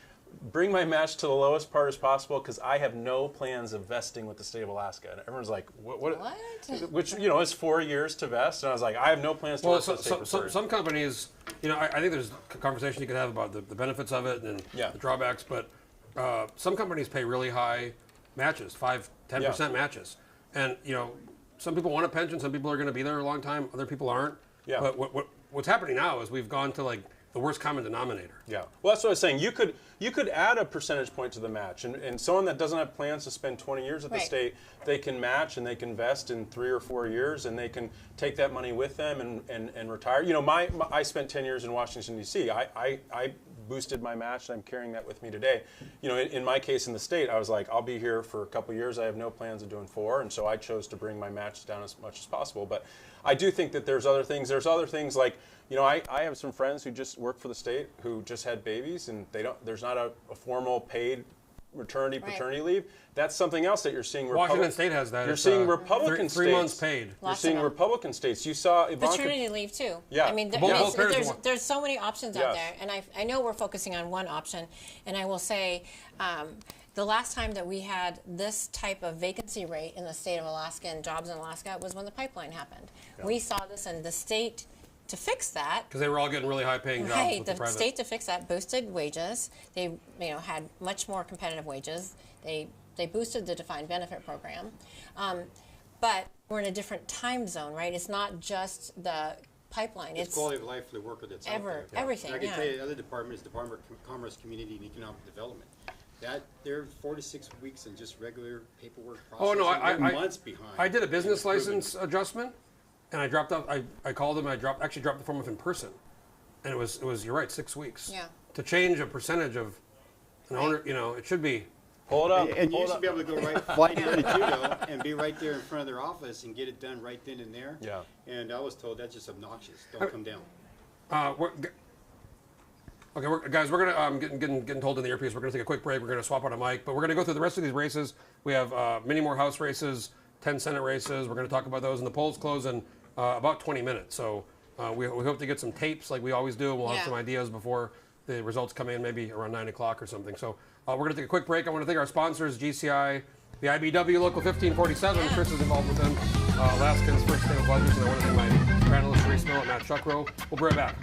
Speaker 3: bring my match to the lowest part as possible because I have no plans of vesting with the state of Alaska. And everyone's like, what? Which, you know, is 4 years to vest. And I was like, I have no plans to
Speaker 2: Well,
Speaker 3: vest with the state for 30.
Speaker 2: some companies, you know, I think there's a conversation you could have about the benefits of it and the drawbacks, but some companies pay really high matches, 5-10% matches. And, you know, some people want a pension, some people are going to be there a long time, other people aren't.
Speaker 3: Yeah.
Speaker 2: But what's happening now is we've gone to like the worst common denominator.
Speaker 3: Yeah. Well, that's what I was saying. You could add a percentage point to the match, and someone that doesn't have plans to spend 20 years at the state, they can match and they can vest in 3 or 4 years, and they can take that money with them and retire. You know, I spent 10 years in Washington D.C. I boosted my match, and I'm carrying that with me today. You know, in my case in the state, I was like, I'll be here for a couple years. I have no plans of doing 4, and so I chose to bring my match down as much as possible. But I do think that there's other things. There's other things like, you know, I have some friends who just work for the state who just had babies, and there's not a formal paid maternity, paternity leave. That's something else that you're seeing.
Speaker 2: Washington State has that.
Speaker 3: You're seeing Republican states.
Speaker 2: 3 months paid.
Speaker 3: You're seeing Republican states. You saw Ivanka.
Speaker 4: Paternity leave too.
Speaker 3: Yeah.
Speaker 4: I mean, there's so many options out there, and I know we're focusing on one option, and I will say, the last time that we had this type of vacancy rate in the state of Alaska and jobs in Alaska was when the pipeline happened. Yeah. We saw this, and the state, to fix that,
Speaker 2: because they were all getting really high-paying jobs.
Speaker 4: Right,
Speaker 2: with
Speaker 4: the
Speaker 2: private.
Speaker 4: state to fix that boosted wages. They, had much more competitive wages. They boosted the defined benefit program, but we're in a different time zone, right? It's not just the pipeline.
Speaker 5: It's quality of life for the worker that's out there.
Speaker 4: Everything.
Speaker 5: And I can tell you, the other department is Department of Commerce, Community, and Economic Development. That they're 4 to 6 weeks in just regular paperwork process.
Speaker 2: Oh no,
Speaker 5: I months behind.
Speaker 2: I did a business license adjustment, and I dropped off. I called them. I dropped the form off in person, and it was you're right, 6 weeks.
Speaker 4: Yeah.
Speaker 2: To change a percentage of an owner, you know, it should be.
Speaker 3: Hold up.
Speaker 5: And you should be able to go fly down to Juneau and be right there in front of their office and get it done right then and there.
Speaker 3: Yeah.
Speaker 5: And I was told that's just obnoxious. Don't come down.
Speaker 2: Guys, we're gonna getting told in the earpiece. We're gonna take a quick break. We're gonna swap out a mic, but we're gonna go through the rest of these races. We have many more House races, 10 Senate races. We're gonna talk about those, and the polls close in about 20 minutes. So we hope to get some tapes like we always do. And we'll have some ideas before the results come in maybe around 9 o'clock or something. So we're going to take a quick break. I want to thank our sponsors, GCI, the IBW Local 1547. Chris is involved with them. Alaskans First Sustainable Budgets. And I want to thank my panelists, Charisse, Millett, Matt Shuckerow. We'll be right back.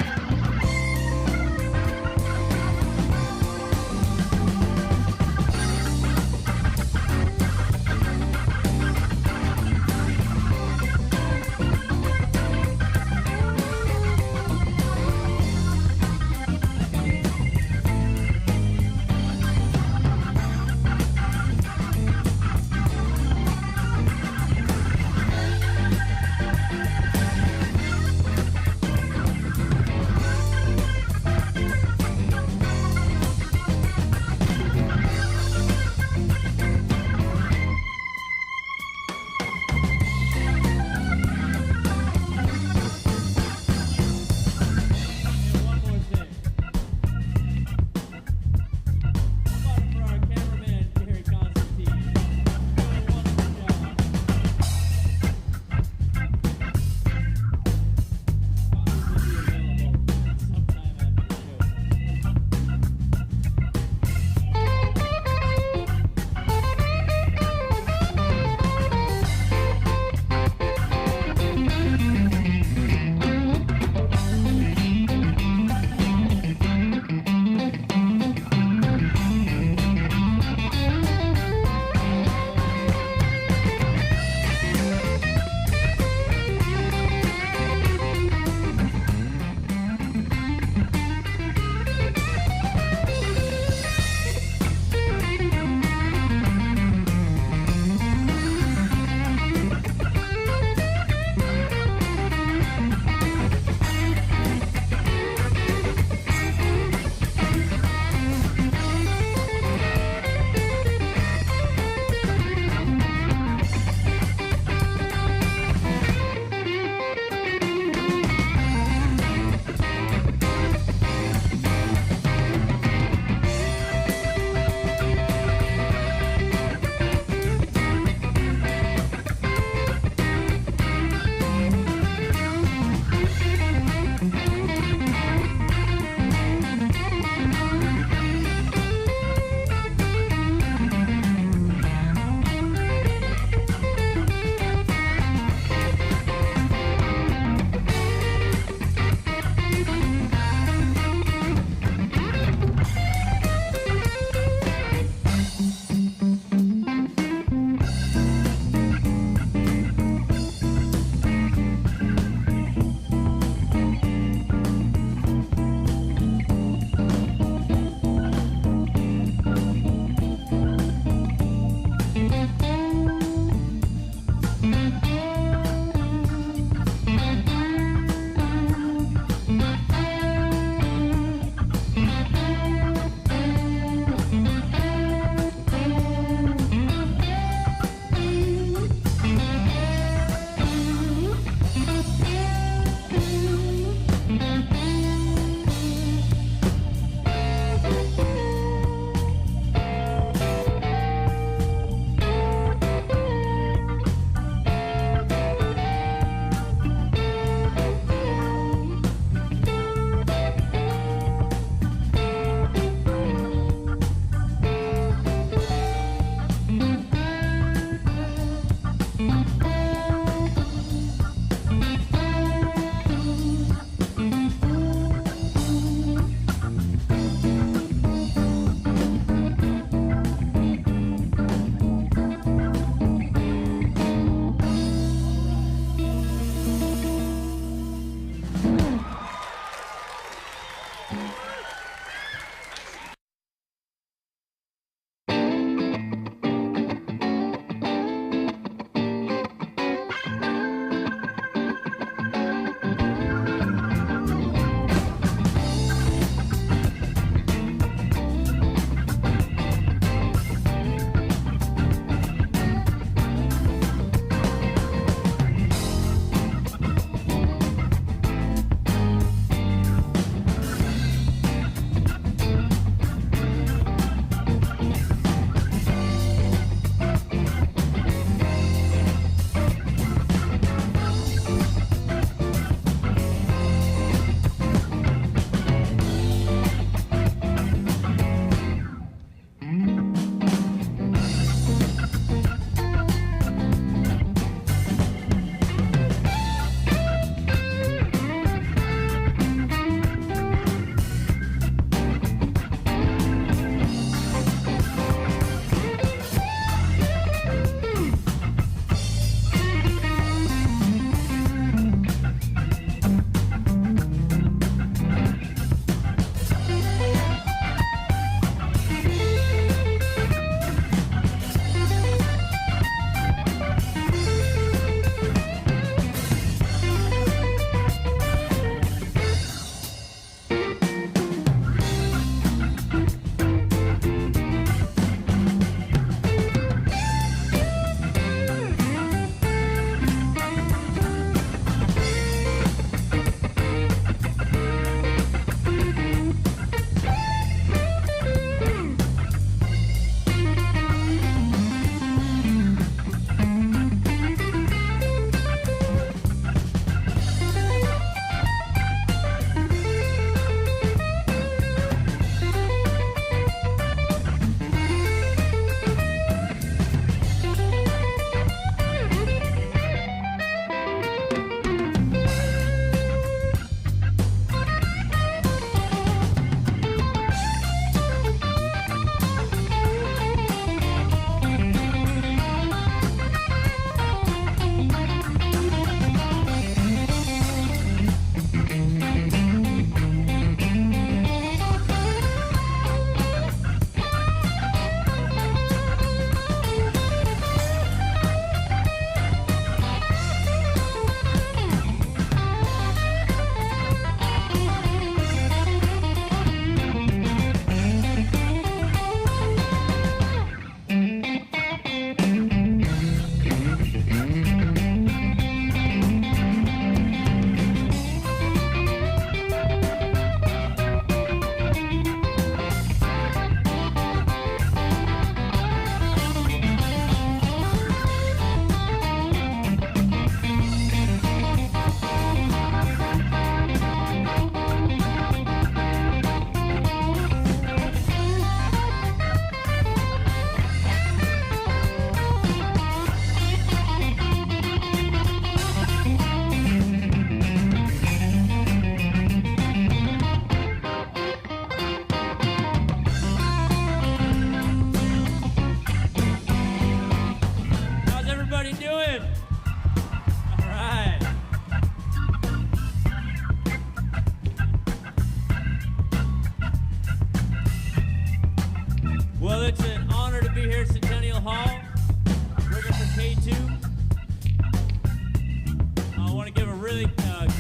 Speaker 1: really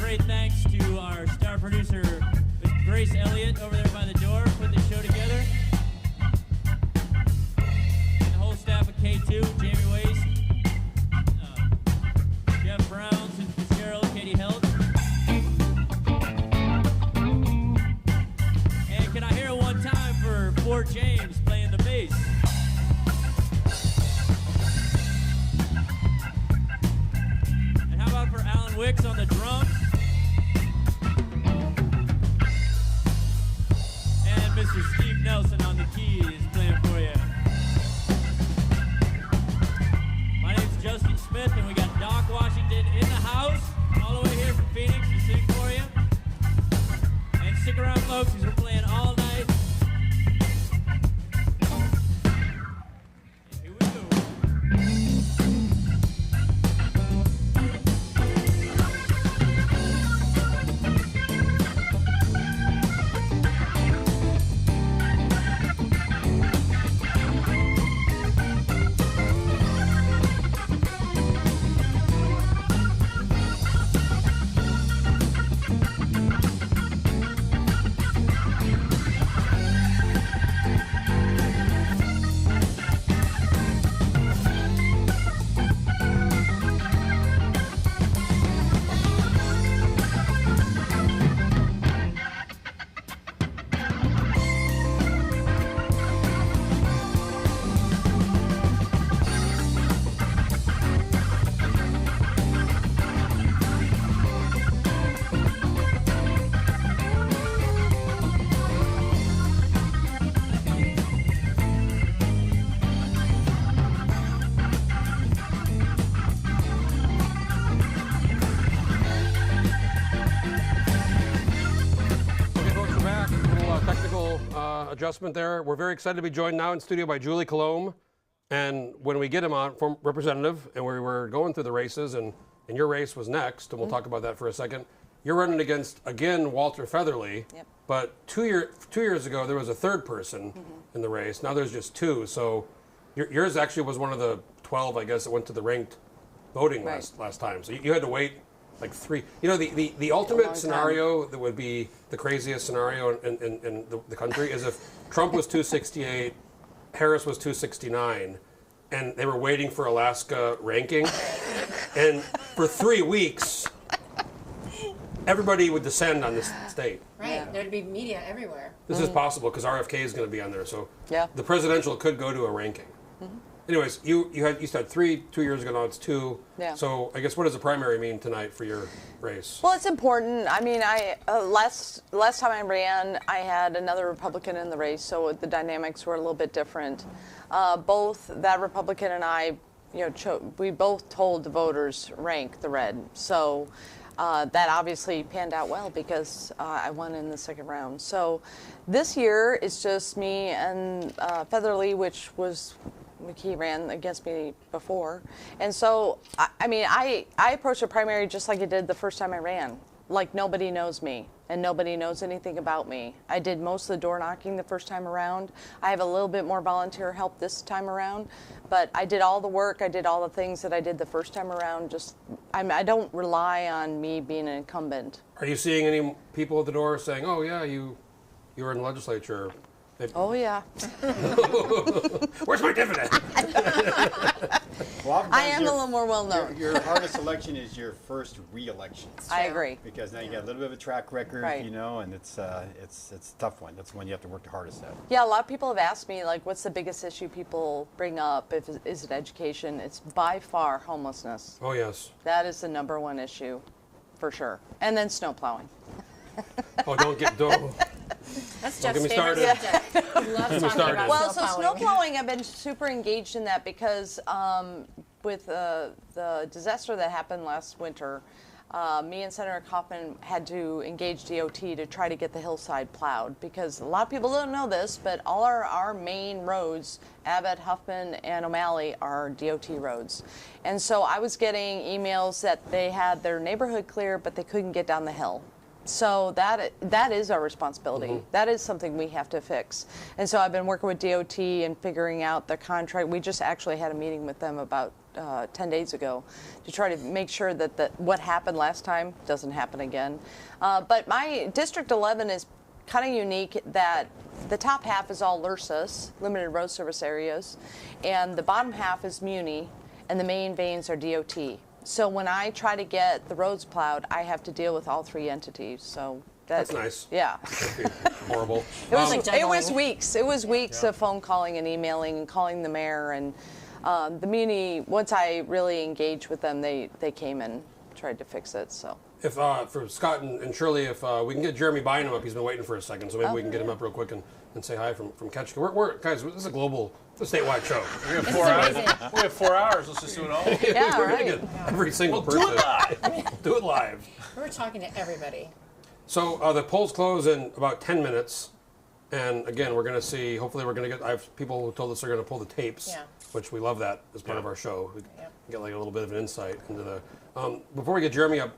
Speaker 1: great thanks to our star producer, Grace Elliott, over there by the door, putting the show together. And the whole staff of K2, Jamie Waste, Jeff Brown, Susan Fitzgerald, Katie Helt. And can I hear it one time for Fort James playing the bass? And how about for Alan Wicks on the drums? And Mr. Steve Nelson on the keys playing for you. My name's Justin Smith, and we got Doc Washington in the house, all the way here from Phoenix to sing for you. And stick around, folks, because we're playing all night. Here we go.
Speaker 2: Adjustment there. We're very excited to be joined now in studio by Julie Colomb. And when we get him on, from representative, and we were going through the races, and your race was next, and we'll talk about that for a second. You're running against, again, Walter Featherly.
Speaker 7: Yep.
Speaker 2: But two years ago, there was a third person in the race. Now there's just two. So yours actually was one of the 12, I guess, that went to the ranked voting
Speaker 7: Right.
Speaker 2: last time. So you had to wait like three. You know, the ultimate scenario that would be the craziest scenario in the country is if Trump was 268, Harris was 269, and they were waiting for Alaska ranking. And for 3 weeks, everybody would descend on this state.
Speaker 4: Right,
Speaker 7: Yeah.
Speaker 4: there'd be media everywhere.
Speaker 2: This is possible because RFK is going to be on there. So
Speaker 7: Yeah.
Speaker 2: the presidential could go to a ranking. Anyways, you said 3 2 years ago. Now it's 2.
Speaker 7: Yeah.
Speaker 2: So I guess what does the primary mean tonight for your race?
Speaker 7: Well, it's important. I mean, last time I ran, I had another Republican in the race, so the dynamics were a little bit different. Both that Republican and I, we both told the voters rank the red. So that obviously panned out well because I won in the second round. So this year it's just me and Featherly, which was. He ran against me before. And so, I approached a primary just like I did the first time I ran. Like nobody knows me and nobody knows anything about me. I did most of the door knocking the first time around. I have a little bit more volunteer help this time around, but I did all the work. I did all the things that I did the first time around. I don't rely on me being an incumbent.
Speaker 2: Are you seeing any people at the door saying, "Oh yeah, you were in the legislature"?
Speaker 7: Oh yeah.
Speaker 2: Where's my dividend?
Speaker 5: Well,
Speaker 7: I am a little more well known.
Speaker 5: Your hardest election is your first re-election.
Speaker 7: I agree.
Speaker 5: Because now you got a little bit of a track record,
Speaker 7: Right.
Speaker 5: and it's a tough one. That's the one you have to work the hardest at.
Speaker 7: Yeah, a lot of people have asked me, like, what's the biggest issue people bring up? Is it education? It's by far homelessness.
Speaker 2: Oh yes.
Speaker 7: That is the number one issue, for sure. And then snow plowing.
Speaker 2: Oh, don't.
Speaker 4: That's
Speaker 2: Don't get
Speaker 4: Jeff's
Speaker 2: me
Speaker 4: favorite
Speaker 2: started.
Speaker 4: subject. He loves talking
Speaker 2: started.
Speaker 4: about
Speaker 7: Well,
Speaker 4: snow
Speaker 7: so
Speaker 4: plowing.
Speaker 7: snow plowing, I've been super engaged in that because with the disaster that happened last winter, me and Senator Kaufman had to engage DOT to try to get the hillside plowed because a lot of people don't know this, but all our main roads, Abbott, Huffman, and O'Malley, are DOT roads. And so I was getting emails that they had their neighborhood clear, but they couldn't get down the hill. So that is our responsibility. That is something we have to fix. And so I've been working with DOT and figuring out the contract. We just actually had a meeting with them about 10 days ago to try to make sure that what happened last time doesn't happen again. But my District 11 is kind of unique that the top half is all LRSAs, limited road service areas, and the bottom half is Muni, and the main veins are DOT. So when I try to get the roads plowed, I have to deal with all three entities. So
Speaker 2: that's nice.
Speaker 7: Yeah.
Speaker 2: Horrible.
Speaker 7: It was weeks. It was weeks of phone calling and emailing and calling the mayor, and the Muni. Once I really engaged with them, they came and tried to fix it. So.
Speaker 2: If for Scott and Shirley, if we can get Jeremy Bynum up, he's been waiting for a second, so maybe we can get him up real quick and say hi from Ketchikan. We're guys, this is a global, it's a statewide show.
Speaker 3: We have 4 hours. We have 4 hours. Let's just do it all.
Speaker 7: Yeah,
Speaker 2: we're
Speaker 7: right.
Speaker 2: gonna get every single person.
Speaker 3: Do it live.
Speaker 2: Do it live.
Speaker 4: We're talking to everybody.
Speaker 2: So the polls close in about 10 minutes, and again, we're going to see. Hopefully, we're going to get. I have people who told us they're going to pull the tapes, which we love that as part of our show. We get like a little bit of an insight into the. Before we get Jeremy up.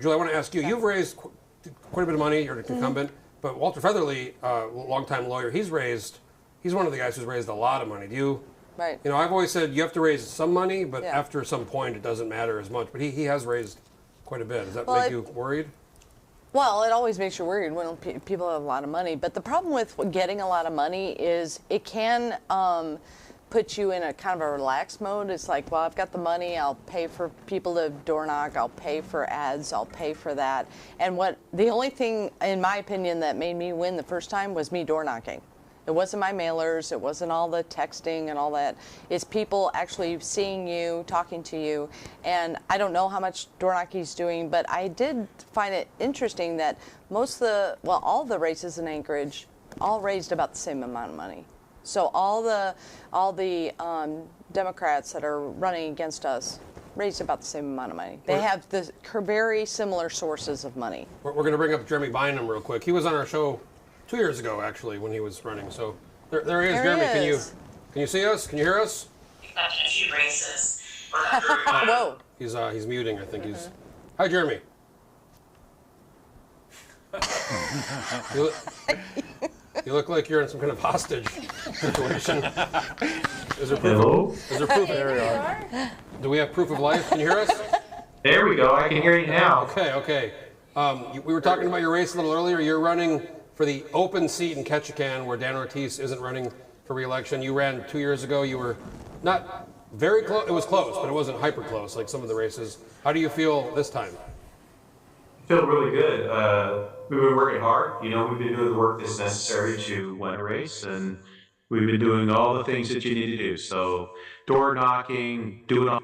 Speaker 2: Julie, I want to ask you, you've raised quite a bit of money, you're an incumbent, but Walter Featherly, longtime lawyer, he's one of the guys who's raised a lot of money. Do you,
Speaker 7: Right.
Speaker 2: You know, I've always said you have to raise some money, but after some point it doesn't matter as much, but he has raised quite a bit. Does that make you worried?
Speaker 7: Well, it always makes you worried when people have a lot of money, but the problem with getting a lot of money is it can put you in a kind of a relaxed mode. It's like, well, I've got the money, I'll pay for people to door knock, I'll pay for ads, I'll pay for that. And the only thing, in my opinion, that made me win the first time was me door knocking. It wasn't my mailers, it wasn't all the texting and all that. It's people actually seeing you, talking to you. And I don't know how much door knocking's doing, but I did find it interesting that all the races in Anchorage all raised about the same amount of money. So all the Democrats that are running against us raised about the same amount of money. They have the very similar sources of money.
Speaker 2: We're going to bring up Jeremy Bynum real quick. He was on our show 2 years ago, actually, when he was running. So there he is. Jeremy, can you see us? Can you hear us?
Speaker 8: Except in 2 races.
Speaker 7: Whoa.
Speaker 2: He's muting. I think he's. Hi, Jeremy. You look like you're in some kind of hostage situation. Is there proof?
Speaker 8: Hello?
Speaker 2: Is there proof? There we are. Do we have proof of life? Can you hear us?
Speaker 8: There we go. I can hear you now.
Speaker 2: Okay. We were talking about your race a little earlier. You're running for the open seat in Ketchikan, where Dan Ortiz isn't running for re-election. You ran 2 years ago. You were not very close. It was close, but it wasn't hyper close like some of the races. How do you feel this time?
Speaker 8: I feel really good. We've been working hard. You know, we've been doing the work that's necessary to win a race, and we've been doing all the things that you need to do. So door knocking, doing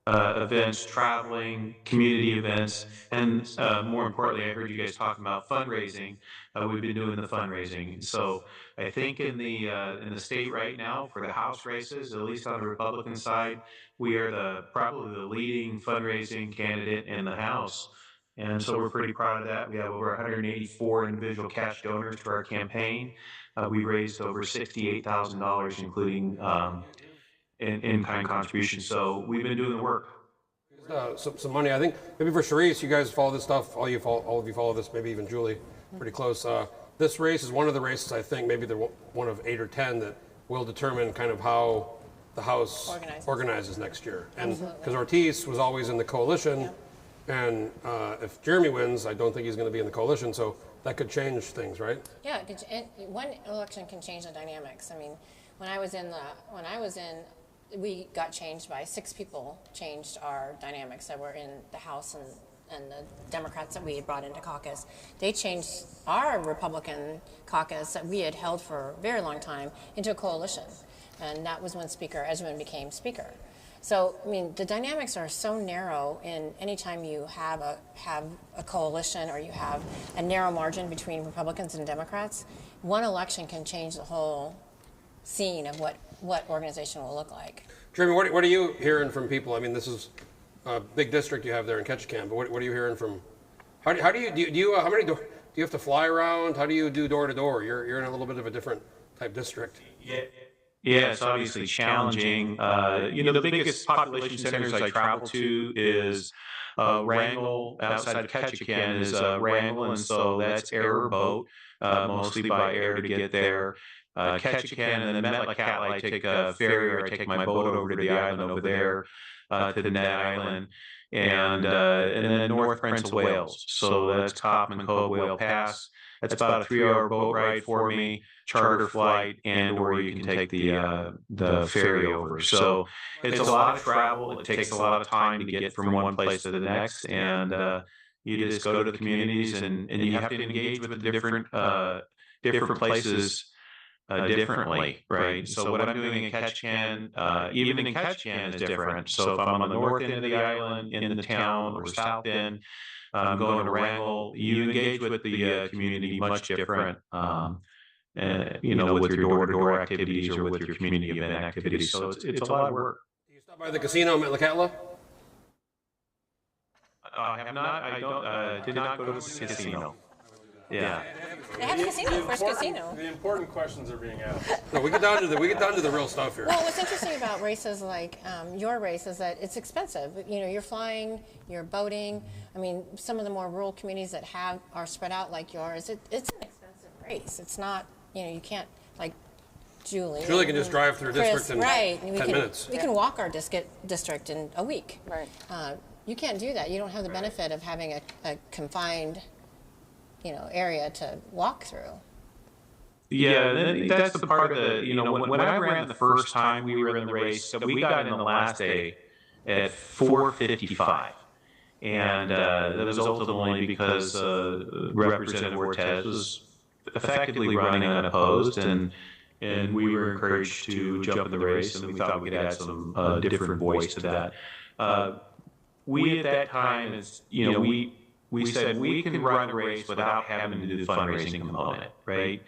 Speaker 8: events, traveling, community events, and more importantly, I heard you guys talking about fundraising. We've been doing the fundraising. So I think in the state right now for the House races, at least on the Republican side, we are probably the leading fundraising candidate in the House. And so we're pretty proud of that. We have over 184 individual cash donors to our campaign. We raised over $68,000, including in-kind contributions. So we've been doing the work.
Speaker 2: Some money. I think maybe for Charisse, you guys follow this stuff. All of you follow this. Maybe even Julie, pretty close. This race is one of the races. I think maybe they're one of 8 or 10 that will determine kind of how the House organizes next year. And because Ortiz was always in the coalition. And if Jeremy wins, I don't think he's going to be in the coalition, so that could change things, right?
Speaker 4: Yeah, one election can change the dynamics. I mean, we got changed by 6 people. Changed our dynamics that were in the House and the Democrats that we had brought into caucus. They changed our Republican caucus that we had held for a very long time into a coalition, and that was when Speaker Edgman became Speaker. So, I mean, the dynamics are so narrow in any time you have a coalition or you have a narrow margin between Republicans and Democrats. One election can change the whole scene of what organization will look like.
Speaker 2: Jeremy, what are you hearing from people? I mean, this is a big district you have there in Ketchikan, but what are you hearing from? How do you have to fly around? How do you do door to door? You're in a little bit of a different type district.
Speaker 8: Yeah, it's obviously challenging. The biggest population centers I travel to is Wrangell, outside of Ketchikan is Wrangell, and so that's air or boat, mostly by air to get there. Ketchikan, and then Metlakatla, I take a ferry or I take my boat over to the island over there, to the Ned Island, and then North Prince of Wales. So that's Kaufman Cove, Whale Pass. That's about a 3-hour boat ride for me, charter flight, and or you can take the ferry over. So it's a lot of travel. It takes a lot of time to get from one place to the next, and you just go to the communities and you have to engage with the different places differently, right? So what I'm doing in Ketchikan, even in Ketchikan is different. So if I'm on the north end of the island, in the town, or south end, going to Wrangell, you engage with the community much different, with your door-to-door activities or with your community event activities. So it's a lot of work.
Speaker 2: Do you stop by the casino in Metlakatla?
Speaker 8: I have not. I don't. Did not go to the casino. Yeah.
Speaker 4: They have a casino, first casino.
Speaker 3: The important questions are being asked.
Speaker 2: No, we get down to the real stuff here.
Speaker 4: Well, what's interesting about races like your race is that it's expensive. You know, you're flying, you're boating. I mean, some of the more rural communities that are spread out like yours, it's an expensive race. It's not, you can't, like Julie.
Speaker 2: Julie can just drive through
Speaker 4: Chris,
Speaker 2: district in
Speaker 4: right.
Speaker 2: 10 minutes.
Speaker 4: We can walk our district in a week.
Speaker 7: Right.
Speaker 4: You can't do that. You don't have the benefit of having a confined area to walk through.
Speaker 8: Yeah, that's the part of the, when I ran the first time we were in the race, so we got in the last day at 4:55. And that was ultimately because Representative Ortez was effectively running unopposed, and we were encouraged to jump in the race, and we thought we could add some different voice to that. We at that time, we said we can run a race without having to do the fundraising component, right?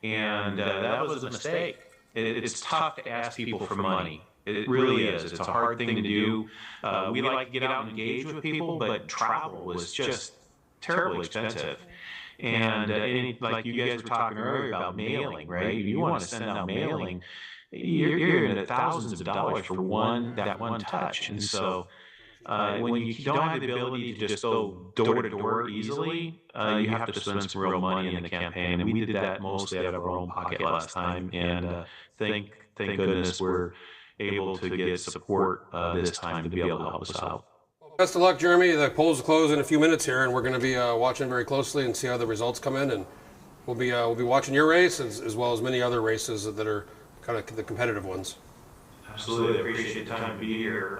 Speaker 8: And that was a mistake. It's tough to ask people for money. It really is. It's a hard thing to do. We like to get out and engage with people, but travel was just terribly expensive. And like you guys were talking earlier about mailing, right? You want to send out mailing, you're in thousands of dollars for that one touch. And so when you don't have the ability to just go door to door easily, you have to spend some real money in the campaign. And we did that mostly out of our own pocket last time. And thank goodness we're able to get support this time to be able to help us out.
Speaker 2: Best of luck, Jeremy. The polls close in a few minutes here, and we're going to be watching very closely and see how the results come in. And we'll be watching your race as well as many other races that are kind of the competitive ones.
Speaker 8: Absolutely, I appreciate the time to be here.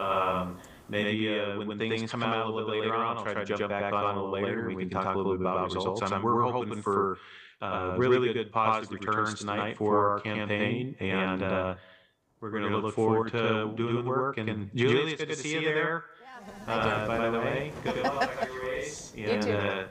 Speaker 8: Maybe when things come out a little bit later on, I'll try to jump back on a little later and we can talk a little bit about results. We're hoping for really good positive returns tonight for our campaign, and we're going to look forward to doing the work. And Julie, it's good to see you there. By the way, good luck on your race. And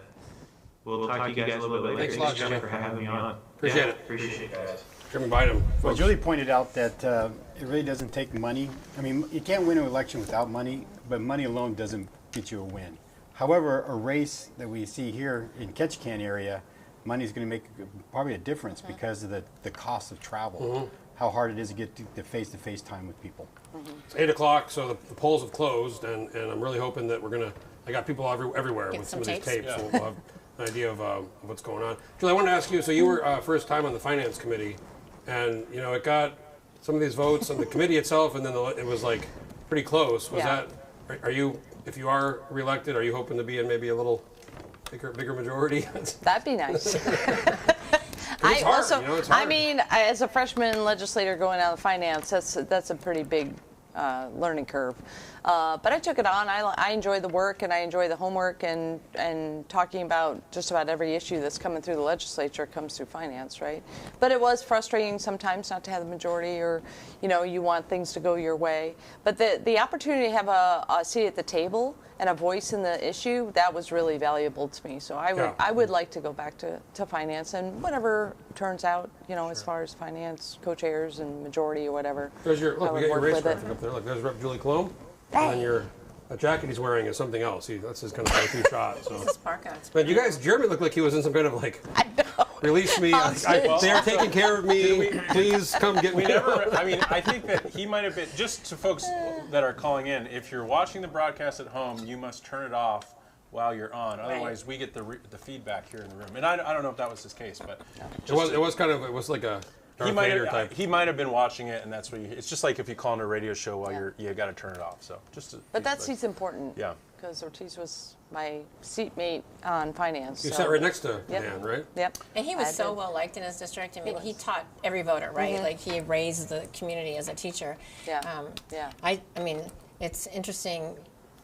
Speaker 8: we'll talk to you guys a little bit later.
Speaker 2: Thanks a lot, Jeremy,
Speaker 8: for having me on.
Speaker 2: Appreciate it.
Speaker 8: Appreciate it, guys.
Speaker 2: Jeremy Bynum.
Speaker 5: Well, Julie pointed out that it really doesn't take money. I mean, you can't win an election without money, but money alone doesn't get you a win. However, a race that we see here in Ketchikan area, money is going to make probably a difference because of the cost of travel, how hard it is to get the face-to-face time with people.
Speaker 2: It's 8 o'clock, so the polls have closed, and I'm really hoping that I got people everywhere
Speaker 4: Get
Speaker 2: with
Speaker 4: some
Speaker 2: some of these
Speaker 4: tapes.
Speaker 2: tapes, so we'll have an idea of what's going on. Julie, I wanted to ask you, so you were first time on the Finance Committee, and it got some of these votes on the committee itself, and then it was like pretty close. Was
Speaker 7: Yeah.
Speaker 2: that, are you, if you are reelected, are you hoping to be in maybe a little bigger majority?
Speaker 7: That'd be nice.
Speaker 2: It's hard, it's hard.
Speaker 7: I mean, as a freshman legislator going out of finance, that's a pretty big learning curve. But I took it on. I enjoy the work and I enjoy the homework and talking about just about every issue that's coming through the legislature comes through finance, right? But it was frustrating sometimes not to have the majority, or you want things to go your way. But the opportunity to have a seat at the table and a voice in the issue, that was really valuable to me. So I would like to go back to finance, and whatever turns out, as far as finance, co-chairs and majority or whatever.
Speaker 2: There's we got your race
Speaker 7: with it.
Speaker 2: graphic up there. Look, there's Rep. Julie Clome. And that jacket he's wearing is something else. That's his kind of go-to shot. So.
Speaker 4: This is parka.
Speaker 2: But you guys, Jeremy looked like he was in some kind of release me. They are taking care of me. Please come get me.
Speaker 3: I think that he might have been, just to folks that are calling in, if you're watching the broadcast at home, you must turn it off while you're on. Otherwise, we get the feedback here in the room. And I don't know if that was his case, but
Speaker 2: it was like a Darth Vader type.
Speaker 3: He might have been watching it, and that's what it's just like if you call on a radio show while you got to turn it off. So
Speaker 7: But that seat's important.
Speaker 3: Yeah.
Speaker 7: Because Ortiz was my seatmate on finance.
Speaker 2: You
Speaker 7: so.
Speaker 2: sat right next to
Speaker 7: Yep.
Speaker 2: Dan, right?
Speaker 7: Yep.
Speaker 4: And he was so well liked in his district. I mean, he taught every voter, right? Like he raised the community as a teacher.
Speaker 7: Yeah. Yeah.
Speaker 4: I mean, it's interesting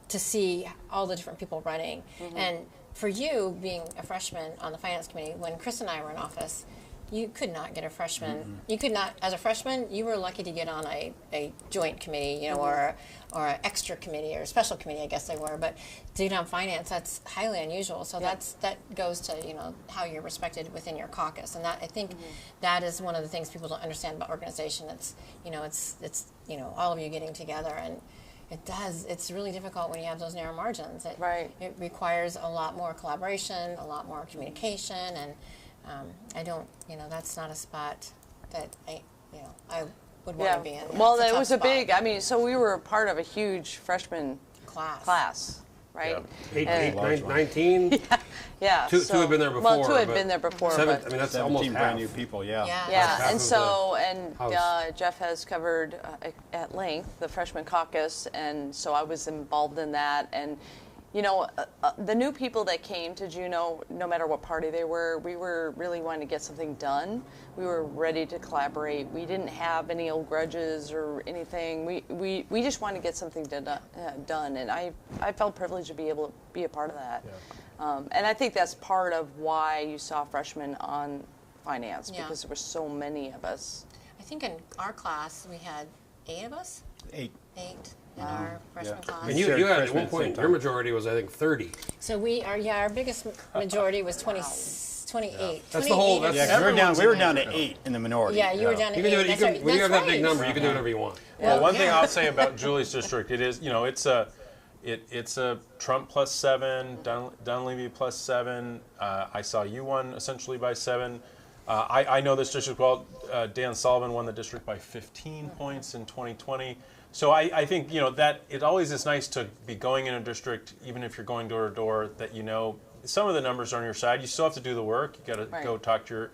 Speaker 4: to see all the different people running. And for you, being a freshman on the finance committee, when Chris and I were in office, you could not get a freshman. You could not, as a freshman, you were lucky to get on a joint committee, you know, or an extra committee or a special committee, I guess they were. But to get on finance, that's highly unusual. So that goes to, you know, how you're respected within your caucus. And that, I think that is one of the things people don't understand about organization. It's, you know, it's you know, all of you getting together, and it's really difficult when you have those narrow margins. It requires a lot more collaboration, a lot more communication, and I don't, you know, that's not a spot that I would want to be in.
Speaker 7: Well,
Speaker 4: It's a
Speaker 7: it
Speaker 4: tough
Speaker 7: was a
Speaker 4: spot.
Speaker 7: big, I mean, so we were part of a huge freshman
Speaker 4: class,
Speaker 7: right?
Speaker 2: Yeah. 19?
Speaker 7: Yeah.
Speaker 2: Two had been there
Speaker 7: Well,
Speaker 2: before.
Speaker 7: two had
Speaker 2: but
Speaker 7: been there before.
Speaker 2: seven,
Speaker 7: but
Speaker 2: I mean, that's
Speaker 5: 17
Speaker 2: almost
Speaker 5: brand
Speaker 2: half.
Speaker 5: new people, yeah.
Speaker 4: Yeah.
Speaker 7: Yeah,
Speaker 2: half
Speaker 7: and
Speaker 2: of
Speaker 7: so,
Speaker 2: the
Speaker 7: and
Speaker 2: house.
Speaker 7: Jeff has covered at length the freshman caucus, and so I was involved in that. And, you know, the new people that came to Juneau, no matter what party they were, we were really wanting to get something done. We were ready to collaborate. We didn't have any old grudges or anything. We just wanted to get something done, and I felt privileged to be able to be a part of that. Yeah. And I think that's part of why you saw freshmen on finance, because there were so many of us.
Speaker 4: I think in our class we had 8 of us.
Speaker 5: 8.
Speaker 4: 8 in our freshman class.
Speaker 2: And you
Speaker 5: Shared
Speaker 2: had at
Speaker 5: freshmen
Speaker 2: one
Speaker 5: at the same
Speaker 2: point,
Speaker 5: time.
Speaker 2: your majority was, I think, 30.
Speaker 4: So our biggest majority was 28.
Speaker 2: That's the whole, that's
Speaker 5: Yeah, 'cause we were down to 8 in the minority.
Speaker 4: Yeah, you were down to
Speaker 2: You can do
Speaker 4: 8.
Speaker 2: it. You
Speaker 4: That's
Speaker 2: can,
Speaker 4: right.
Speaker 2: when you have
Speaker 4: That's
Speaker 2: that big
Speaker 4: right.
Speaker 2: number, you can do whatever you want.
Speaker 3: Well, one thing
Speaker 4: yeah.
Speaker 3: I'll say about Julie's district, it is, you know, it's a Trump plus 7, Dunleavy plus 7. I saw you won essentially by 7. I know this district well. Dan Sullivan won the district by 15 points in 2020. So I think, you know, that it always is nice to be going in a district, even if you're going door to door, that you know some of the numbers are on your side. You still have to do the work. You got to go talk to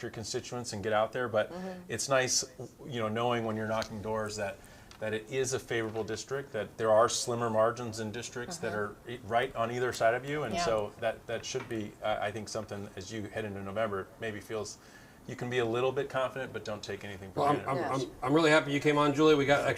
Speaker 3: your constituents and get out there. But it's nice, you know, knowing when you're knocking doors that it is a favorable district, that there are slimmer margins in districts that are right on either side of you, and so that should be, I think, something as you head into November maybe feels you can be a little bit confident, but don't take anything for
Speaker 2: Well,
Speaker 3: granted.
Speaker 2: I'm really happy you came on, Julie. We got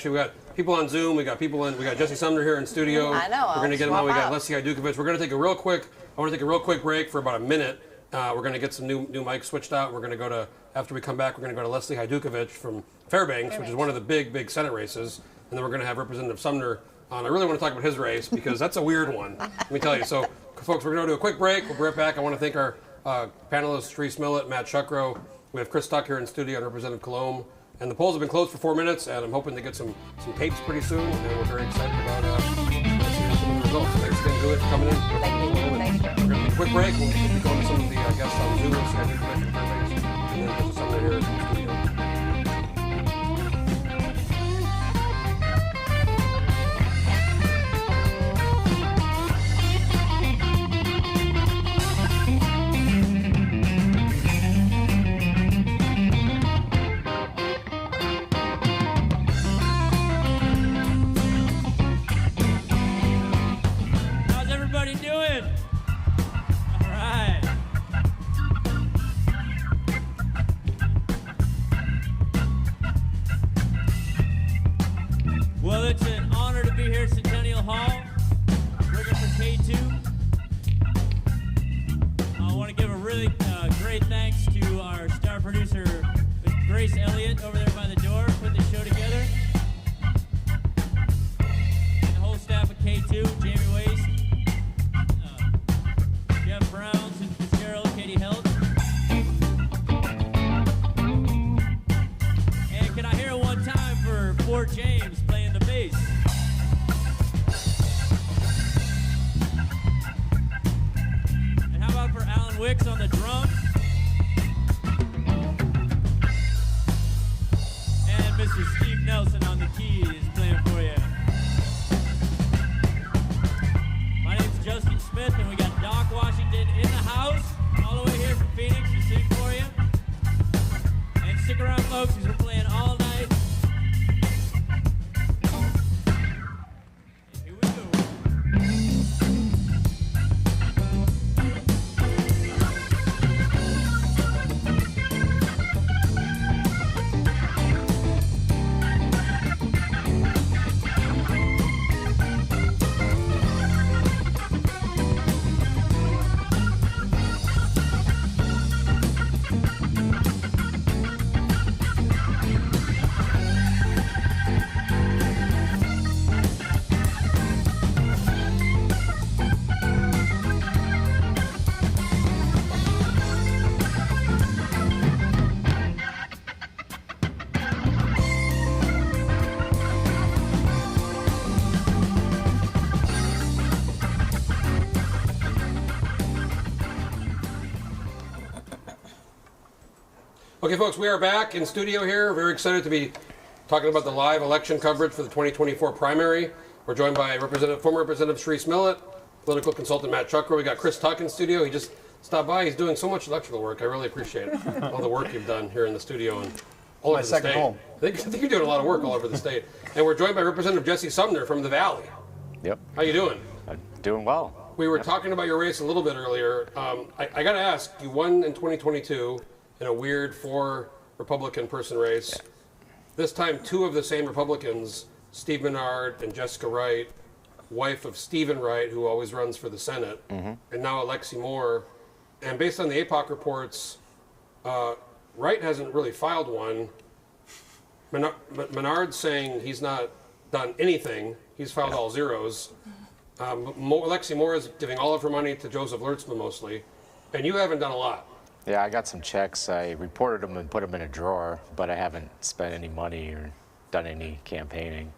Speaker 2: people on Zoom. We got Jesse Sumner here in studio.
Speaker 7: I know.
Speaker 2: We're going to get him on. We
Speaker 7: Swap
Speaker 2: got
Speaker 7: out.
Speaker 2: Leslie Idukovich. We're going to take a real quick break for about a minute. We're going to get some new mics switched out. We're going to go to, after we come back, we're going to go to Leslie Idukovich from Fairbanks, which is one of the big Senate races. And then we're going to have Representative Sumner on. I really want to talk about his race because that's a weird one. Let me tell you. So, folks, we're going to do a quick break. We'll be right back. I want to thank our panelists, Charisse, Millett, Matt Shuckerow. We have Chris Tuck here in studio and Representative Colomb. And the polls have been closed for 4 minutes, and I'm hoping to get some tapes pretty soon. And we're very excited about seeing some of the results. Thanks again, Julie, for coming in.
Speaker 7: Thank you.
Speaker 2: We're going to take a quick break. We'll be going to some of the guests on Zoom, and then Sumner here in the studio.
Speaker 1: How's everybody doing? All right. Well, it's an honor to be here at Centennial Hall, working for K2. I want to give a really great thanks to our star producer, Grace Elliott, over there by the door, putting the show together. And the whole staff of K2, Jamie Waste, Jeff Brown, Susan Fitzgerald, Katie Helt. And can I hear it one time for Fort James playing the bass? And how about for Alan Wicks on the drums? And Mr. Steve Nelson on the keys playing for you. My name's Justin Smith, and we got Doc Washington in the house, all the way here from Phoenix to sing for you.
Speaker 2: Okay, folks, we are back in studio here. Very excited to be talking about the live election coverage for the 2024 primary. We're joined by former Representative Charisse Millett, political consultant Matt Shuckerow. We got Chris Tuck in studio. He just stopped by. He's doing so much electrical work. I really appreciate it. All the work you've done here in the studio and all over the state.
Speaker 9: Home.
Speaker 2: I think you're doing a lot of work all over the state. And we're joined by Representative Jesse Sumner from the Valley.
Speaker 9: Yep.
Speaker 2: How you doing?
Speaker 9: I'm doing well.
Speaker 2: We were talking about your race a little bit earlier. I got to ask, you won in 2022 in a weird 4 Republican person race.
Speaker 9: Yeah.
Speaker 2: This time, 2 of the same Republicans, Steve Menard and Jessica Wright, wife of Stephen Wright, who always runs for the Senate, and now Alexi Moore. And based on the APOC reports, Wright hasn't really filed one. Menard's saying he's not done anything. He's filed all zeros. Alexi Moore is giving all of her money to Joseph Lertzman mostly. And you haven't done a lot.
Speaker 9: Yeah, I got some checks. I reported them and put them in a drawer, but I haven't spent any money or done any campaigning.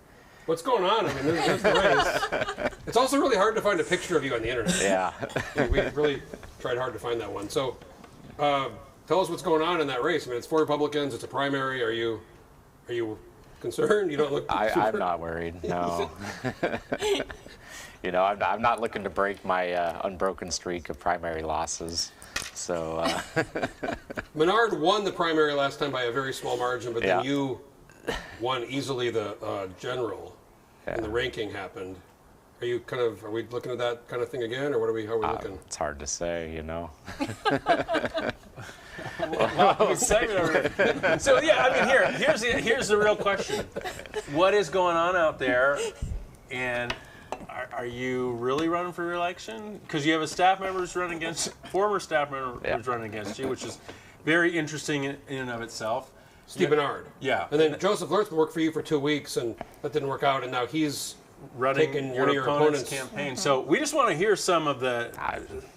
Speaker 2: What's going on? I mean, there's the race. It's also really hard to find a picture of you on the internet.
Speaker 9: Yeah.
Speaker 2: We really tried hard to find that one. So tell us what's going on in that race. I mean, it's 4 Republicans. It's a primary. Are you concerned? You don't look
Speaker 9: I'm not worried, no. You know, I'm not looking to break my unbroken streak of primary losses. So
Speaker 2: Menard won the primary last time by a very small margin, but then you won easily the general, and the ranking happened. Are we looking at that kind of thing again, or how are we looking?
Speaker 9: It's hard to say, you know.
Speaker 3: So yeah, I mean, here's the real question: what is going on out there, and are you really running for re-election? Because you have a staff member who's running against former staff member who's running against you, which is very interesting in and of itself.
Speaker 2: Steve Menard.
Speaker 3: Yeah.
Speaker 2: And then Joseph Lertzman worked for you for 2 weeks, and that didn't work out, and now he's
Speaker 3: running
Speaker 2: taking
Speaker 3: your
Speaker 2: one of your opponent's
Speaker 3: campaign. So we just want to hear some of the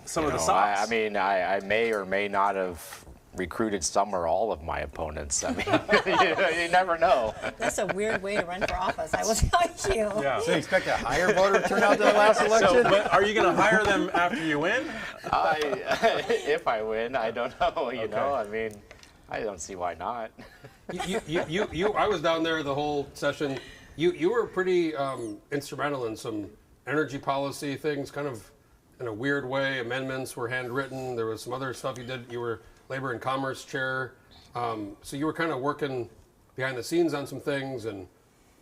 Speaker 3: sauce.
Speaker 9: I mean, I may or may not have recruited some or all of my opponents. I mean, you never know.
Speaker 4: That's a weird way to run for office, I will tell you.
Speaker 3: Yeah.
Speaker 5: So you expect a higher voter turnout than the last election?
Speaker 3: But are you going to hire them after you win?
Speaker 9: If I win, I don't know. You know, I mean, I don't see why not.
Speaker 2: I was down there the whole session. You were pretty instrumental in some energy policy things, kind of in a weird way. Amendments were handwritten. There was some other stuff you did. You were Labor and Commerce Chair. So you were kind of working behind the scenes on some things and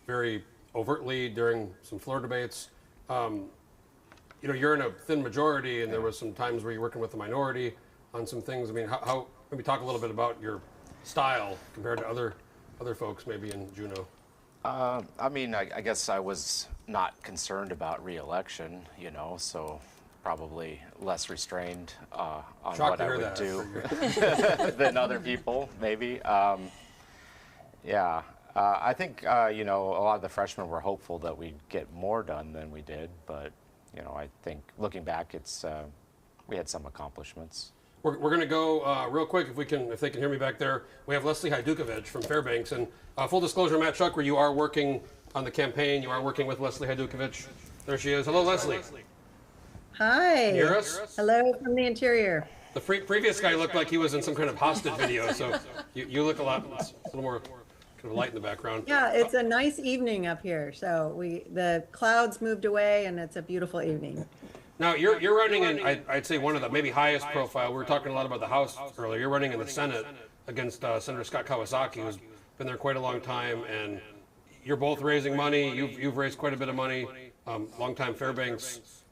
Speaker 2: very overtly during some floor debates. You're in a thin majority, and there was some times where you're working with the minority on some things. I mean, how maybe talk a little bit about your style compared to other folks maybe in Juneau.
Speaker 9: I mean, I guess I was not concerned about re-election, you know, so probably less restrained on what I would do than other people, maybe. I think, a lot of the freshmen were hopeful that we'd get more done than we did, but, I think looking back, we had some accomplishments.
Speaker 2: We're going to go real quick if they can hear me back there. We have Leslie Hajdukovic from Fairbanks, and full disclosure, Matt Shuckerow, you are working on the campaign. You are working with Leslie Hajdukovic. There she is. Hello, Leslie.
Speaker 10: Hi.
Speaker 2: Can you hear us?
Speaker 10: Hello from the interior.
Speaker 2: The previous guy looked like he was in some kind of hostage video, so you look a little more kind of light in the background.
Speaker 10: Yeah, it's a nice evening up here. So the clouds moved away, and it's a beautiful evening.
Speaker 2: Now, you're running in, I'd say, one of the maybe highest profile. We were talking a lot about the House earlier. You're running in the Senate against Senator Scott Kawasaki, who's been there quite a long time, and you're both raising money. You've raised quite a bit of money. Longtime Fairbanks,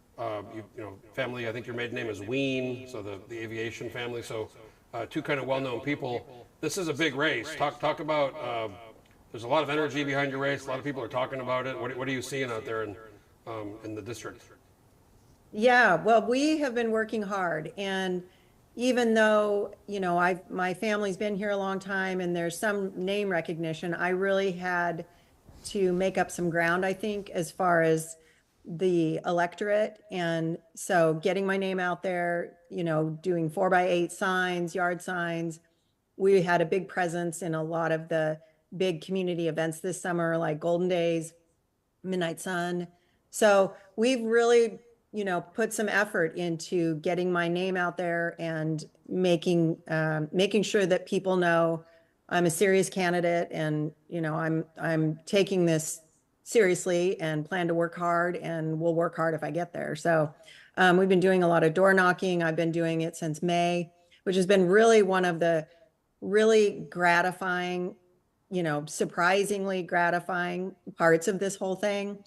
Speaker 2: family. I think your maiden name is Ween, so the aviation family. So, 2 kind of well-known people. This is a big race. Talk about. There's a lot of energy behind your race. A lot of people are talking about it. What are you seeing out there in the district?
Speaker 10: Yeah, well, we have been working hard, and even though my family's been here a long time and there's some name recognition, I really had to make up some ground, I think, as far as the electorate. And so getting my name out there, doing 4x8 signs, yard signs. We had a big presence in a lot of the big community events this summer, like Golden Days, Midnight Sun. So we've really put some effort into getting my name out there and making sure that people know I'm a serious candidate, and I'm taking this seriously and plan to work hard, and will work hard if I get there. So we've been doing a lot of door knocking. I've been doing it since May, which has been really one of the really gratifying, surprisingly gratifying parts of this whole thing,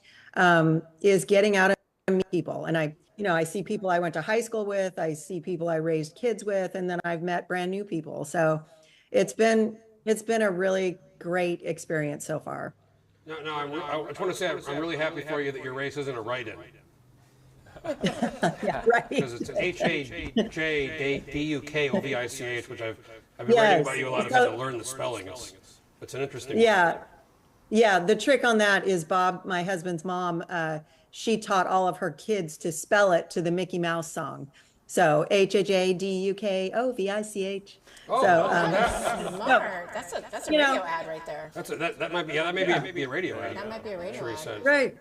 Speaker 10: is getting out and meet people. And I see people I went to high school with, I see people I raised kids with, and then I've met brand new people. So it's been a really great experience so far.
Speaker 2: No, I just want to say I'm really happy for you that your race isn't a write-in.
Speaker 10: Yeah, right.
Speaker 2: Because it's an HAJDUKOVICH, which I've been writing about you a lot. I've had to learn the spelling. It's an interesting one.
Speaker 10: Yeah. The trick on that is Bob, my husband's mom, she taught all of her kids to spell it to the Mickey Mouse song. So HAJDUKOVICH.
Speaker 2: Oh,
Speaker 4: Smart. That's a radio ad right there.
Speaker 2: That might be a radio ad.
Speaker 4: That might be a radio ad.
Speaker 2: Said.
Speaker 10: Right.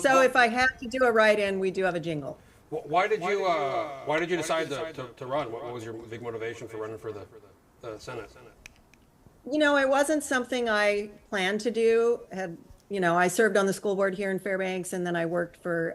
Speaker 10: So if I have to do a write-in, we do have a jingle.
Speaker 2: Why did you decide to run? What was your big motivation for running for the Senate?
Speaker 10: It wasn't something I planned to do. I served on the school board here in Fairbanks, and then I worked for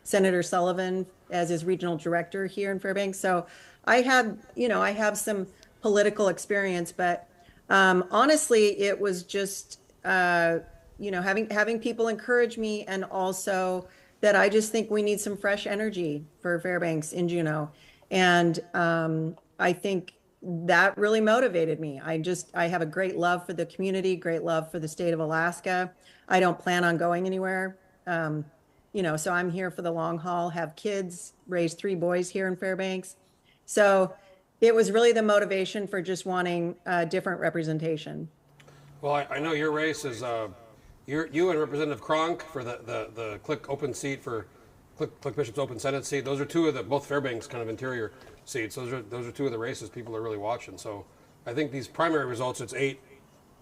Speaker 10: Senator Sullivan as his regional director here in Fairbanks. So I have some political experience, but honestly, it was just, having people encourage me, and also that I just think we need some fresh energy for Fairbanks in Juneau. And I think that really motivated me. I have a great love for the community, great love for the state of Alaska. I don't plan on going anywhere. So I'm here for the long haul, have kids, raise 3 boys here in Fairbanks. So it was really the motivation for just wanting different representation.
Speaker 2: Well, I know your race is you and Representative Cronk for the Click open seat for Click Bishop's open Senate seat. Those are two of both Fairbanks kind of interior seats. Those are two of the races people are really watching. So I think these primary results, it's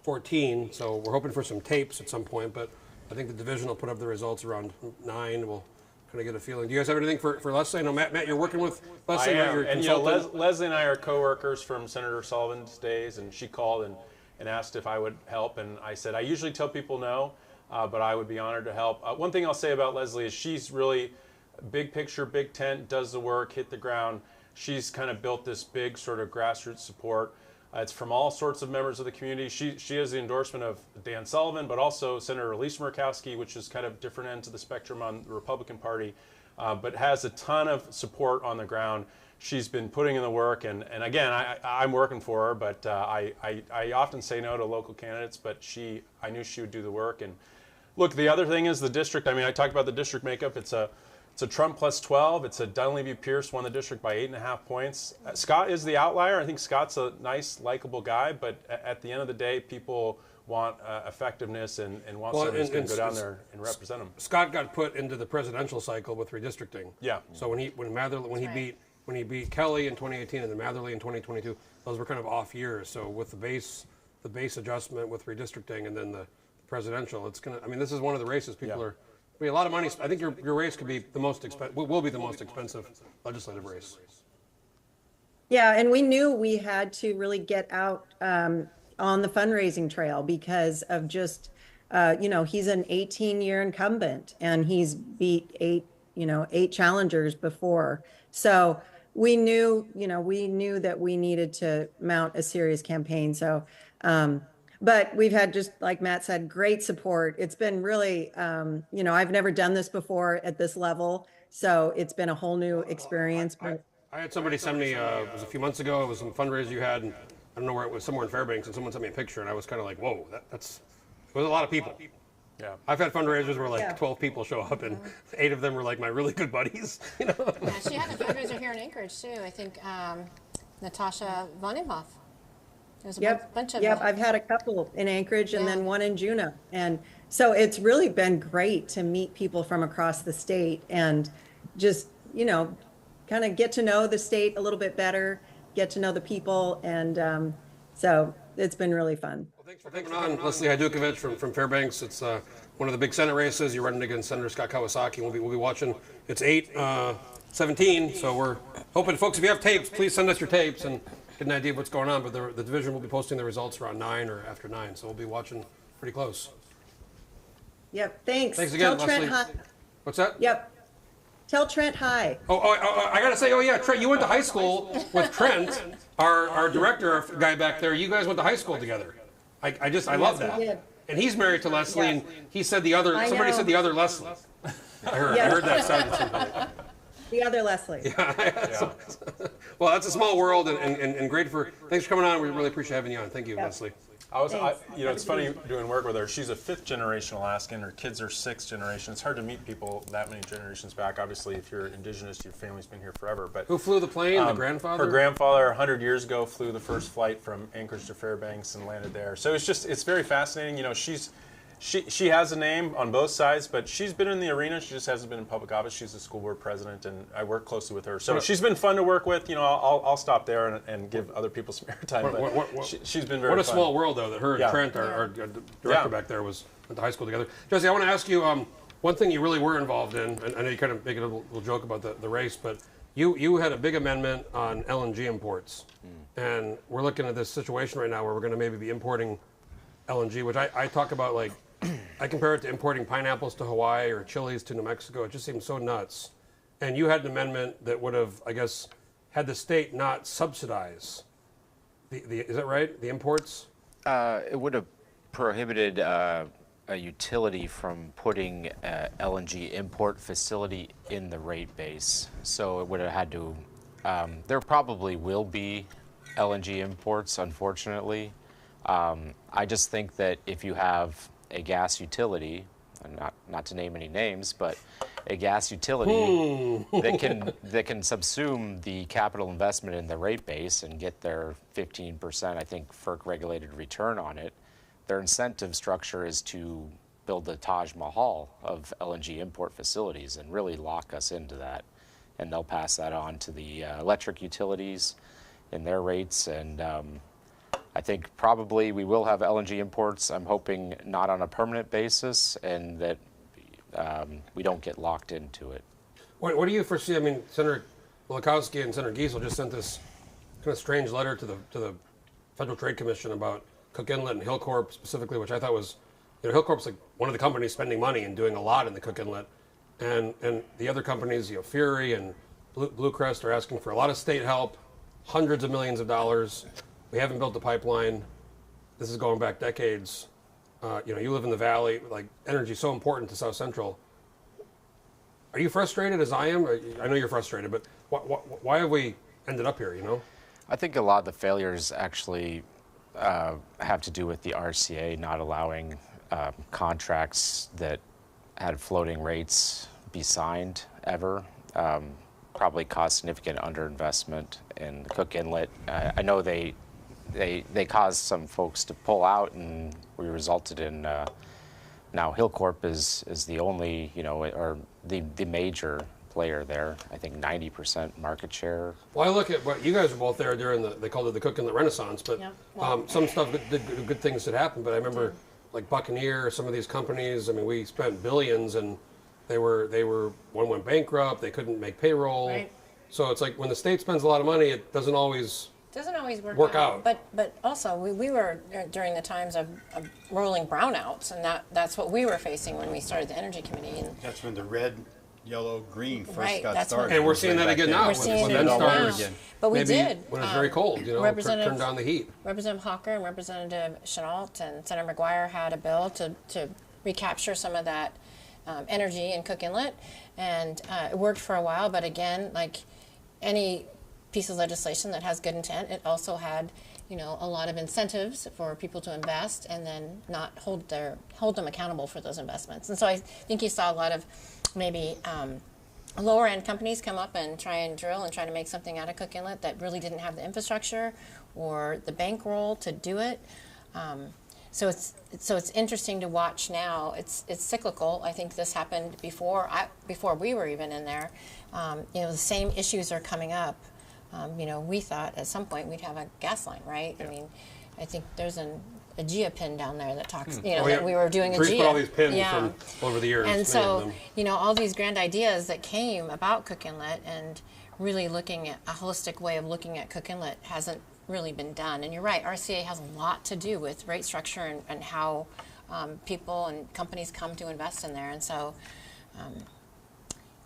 Speaker 2: 8-14. So we're hoping for some tapes at some point, but I think the division will put up the results around 9. We'll kind of get a feeling. Do you guys have anything for Leslie? I know Matt, you're working with Leslie.
Speaker 3: I am.
Speaker 2: Your
Speaker 3: and
Speaker 2: consultant.
Speaker 3: Leslie and I are coworkers from Senator Sullivan's days, and she called and asked if I would help, and I said I usually tell people no, but I would be honored to help. One thing I'll say about Leslie is she's really big picture, big tent, does the work, hit the ground. She's kind of built this big sort of grassroots support. It's from all sorts of members of the community. She has the endorsement of Dan Sullivan, but also Senator Lisa Murkowski, which is kind of different ends of the spectrum on the Republican Party, but has a ton of support on the ground. She's been putting in the work, and again, I'm working for her, but I often say no to local candidates, but I knew she would do the work. And look, the other thing is the district. I mean, I talked about the district makeup. It's a Trump plus 12. It's a Dunleavy Pierce won the district by 8.5 points. Scott is the outlier. I think Scott's a nice, likable guy, but at the end of the day, people want effectiveness and want somebody who's going to go down there and represent them.
Speaker 2: Scott got put into the presidential cycle with redistricting.
Speaker 3: Yeah.
Speaker 2: So when he beat Kelly in 2018 and then Matherly in 2022, those were kind of off years. So with the base adjustment with redistricting and then the presidential, it's gonna. I mean, this is one of the races people are. I mean, a lot of money. I think your race could be the most will be the most expensive legislative race.
Speaker 10: Yeah, and we knew we had to really get out on the fundraising trail because of just, he's an 18-year incumbent and he's beat 8 challengers before. So we knew that we needed to mount a serious campaign. So, but we've had, just like Matt said, great support. It's been really, I've never done this before at this level, so it's been a whole new experience.
Speaker 2: I had somebody send me, it was a few months ago, it was some fundraiser you had, and I don't know where it was, somewhere in Fairbanks, and someone sent me a picture, and I was kind of like, whoa, it was a lot of people.
Speaker 3: Yeah.
Speaker 2: I've had fundraisers where like 12 people show up, and 8 of them were like my really good buddies.
Speaker 4: Yeah, she had a fundraiser here in Anchorage too. I think Natasha Vonimhoff. There's a bunch of them.
Speaker 10: I've had a couple in Anchorage and then one in Juneau. And so it's really been great to meet people from across the state and just, kind of get to know the state a little bit better, get to know the people. And so it's been really fun.
Speaker 2: Well, thanks for coming on, Leslie Hajdukowicz from Fairbanks. It's one of the big Senate races. You're running against Senator Scott Kawasaki. We'll be watching. It's 8-17, so we're hoping, folks, if you have tapes, please send us your tapes and get an idea of what's going on. But the division will be posting the results around 9 or after 9, so we'll be watching pretty close.
Speaker 10: Yep, thanks.
Speaker 2: Thanks again,
Speaker 10: Tell Trent
Speaker 2: Leslie.
Speaker 10: hi.
Speaker 2: What's that?
Speaker 10: Yep. Tell Trent hi.
Speaker 2: I gotta say, Trent, you went to high school with Trent, our director, our guy back there. You guys went to high school together. I love that.
Speaker 10: we did.
Speaker 2: And he's married to Leslie, and he said the other.
Speaker 10: I
Speaker 2: Somebody
Speaker 10: know.
Speaker 2: said the other Leslie. I heard that sounded something.
Speaker 10: The other Leslie.
Speaker 2: Well, that's a small world, and great thanks for coming on. We really appreciate having you on. Thank you, Leslie.
Speaker 3: It's funny doing work with her. She's a 5th generation Alaskan. Her kids are 6th generation. It's hard to meet people that many generations back. Obviously, if you're indigenous, your family's been here forever. But
Speaker 2: who flew the plane? The grandfather?
Speaker 3: Her grandfather, 100 years ago, flew the first flight from Anchorage to Fairbanks and landed there. So it's very fascinating. You know, she has a name on both sides, but she's been in the arena. She just hasn't been in public office. She's the school board president, and I work closely with her. So she's been fun to work with. You know, I'll stop there and give other people some airtime. She's been very fun.
Speaker 2: What a small world, though, that her and Trent, our director back there, went to high school together. Jesse, I want to ask you one thing you really were involved in. And I know you kind of make a little joke about the race, but you had a big amendment on LNG imports. And we're looking at this situation right now where we're going to maybe be importing LNG, which I talk about, like, I compare it to importing pineapples to Hawaii or chilies to New Mexico. It just seems so nuts. And you had an amendment that would have, I guess, had the state not subsidize is that right? The imports?
Speaker 9: It would have prohibited a utility from putting a LNG import facility in the rate base. So it would have had to, there probably will be LNG imports, unfortunately. I just think that if you have a gas utility, and not to name any names, but a gas utility that can subsume the capital investment in the rate base and get their 15%, I think, FERC regulated return on it, their incentive structure is to build the Taj Mahal of LNG import facilities and really lock us into that. And they'll pass that on to the electric utilities in their rates. And I think probably we will have LNG imports. I'm hoping not on a permanent basis, and that we don't get locked into it.
Speaker 2: What do you foresee? I mean, Senator Milikowski and Senator Giesel just sent this kind of strange letter to the Federal Trade Commission about Cook Inlet and Hillcorp specifically, which I thought was, Hillcorp's like one of the companies spending money and doing a lot in the Cook Inlet, and the other companies, Fury and Blue Crest, are asking for a lot of state help, hundreds of millions of dollars. We haven't built the pipeline. This is going back decades. You live in the valley. Like, energy is so important to South Central. Are you frustrated as I am? I know you're frustrated, but why have we ended up here?
Speaker 9: I think a lot of the failures actually have to do with the RCA not allowing contracts that had floating rates be signed ever. Probably caused significant underinvestment in the Cook Inlet. I know they caused some folks to pull out, and we resulted in now Hillcorp is the only, or the major player there. I think 90% market share.
Speaker 2: Well, I look at what you guys were both there during they called it the Cook Inlet Renaissance, but some stuff good things that happened. But I remember like Buccaneer, some of these companies. I mean, we spent billions, and one went bankrupt. They couldn't make payroll.
Speaker 4: Right.
Speaker 2: So it's like when the state spends a lot of money, it doesn't always work out.
Speaker 4: But also we were during the times of rolling brownouts, and that's what we were facing when we started the Energy Committee. And
Speaker 5: that's when the red, yellow, green first
Speaker 4: Right,
Speaker 5: got
Speaker 4: that's
Speaker 5: started.
Speaker 2: And we're seeing that again now.
Speaker 4: We're seeing
Speaker 2: when
Speaker 4: it
Speaker 2: that
Speaker 4: now.
Speaker 2: starts,
Speaker 4: But we
Speaker 2: maybe
Speaker 4: did.
Speaker 2: when it's very cold, turn down the heat.
Speaker 4: Representative Hawker and Representative Chenault and Senator McGuire had a bill to recapture some of that energy in Cook Inlet, and it worked for a while. But again, like any piece of legislation that has good intent, it also had, a lot of incentives for people to invest, and then not hold them accountable for those investments. And so I think you saw a lot of maybe lower end companies come up and try and drill and try to make something out of Cook Inlet that really didn't have the infrastructure or the bankroll to do it. So it's interesting to watch now. It's cyclical. I think this happened before we were even in there. The same issues are coming up. We thought at some point we'd have a gas line, right? Yeah. I mean, I think there's a Gia pin down there that talks,
Speaker 2: Oh,
Speaker 4: that we were doing a
Speaker 2: Charisse
Speaker 4: Gia.
Speaker 2: put all these pins
Speaker 4: Yeah.
Speaker 2: from all over the years.
Speaker 4: And
Speaker 2: many of
Speaker 4: so,
Speaker 2: them.
Speaker 4: all these grand ideas that came about Cook Inlet and really looking at a holistic way of looking at Cook Inlet hasn't really been done. And you're right, RCA has a lot to do with rate structure and how people and companies come to invest in there. And so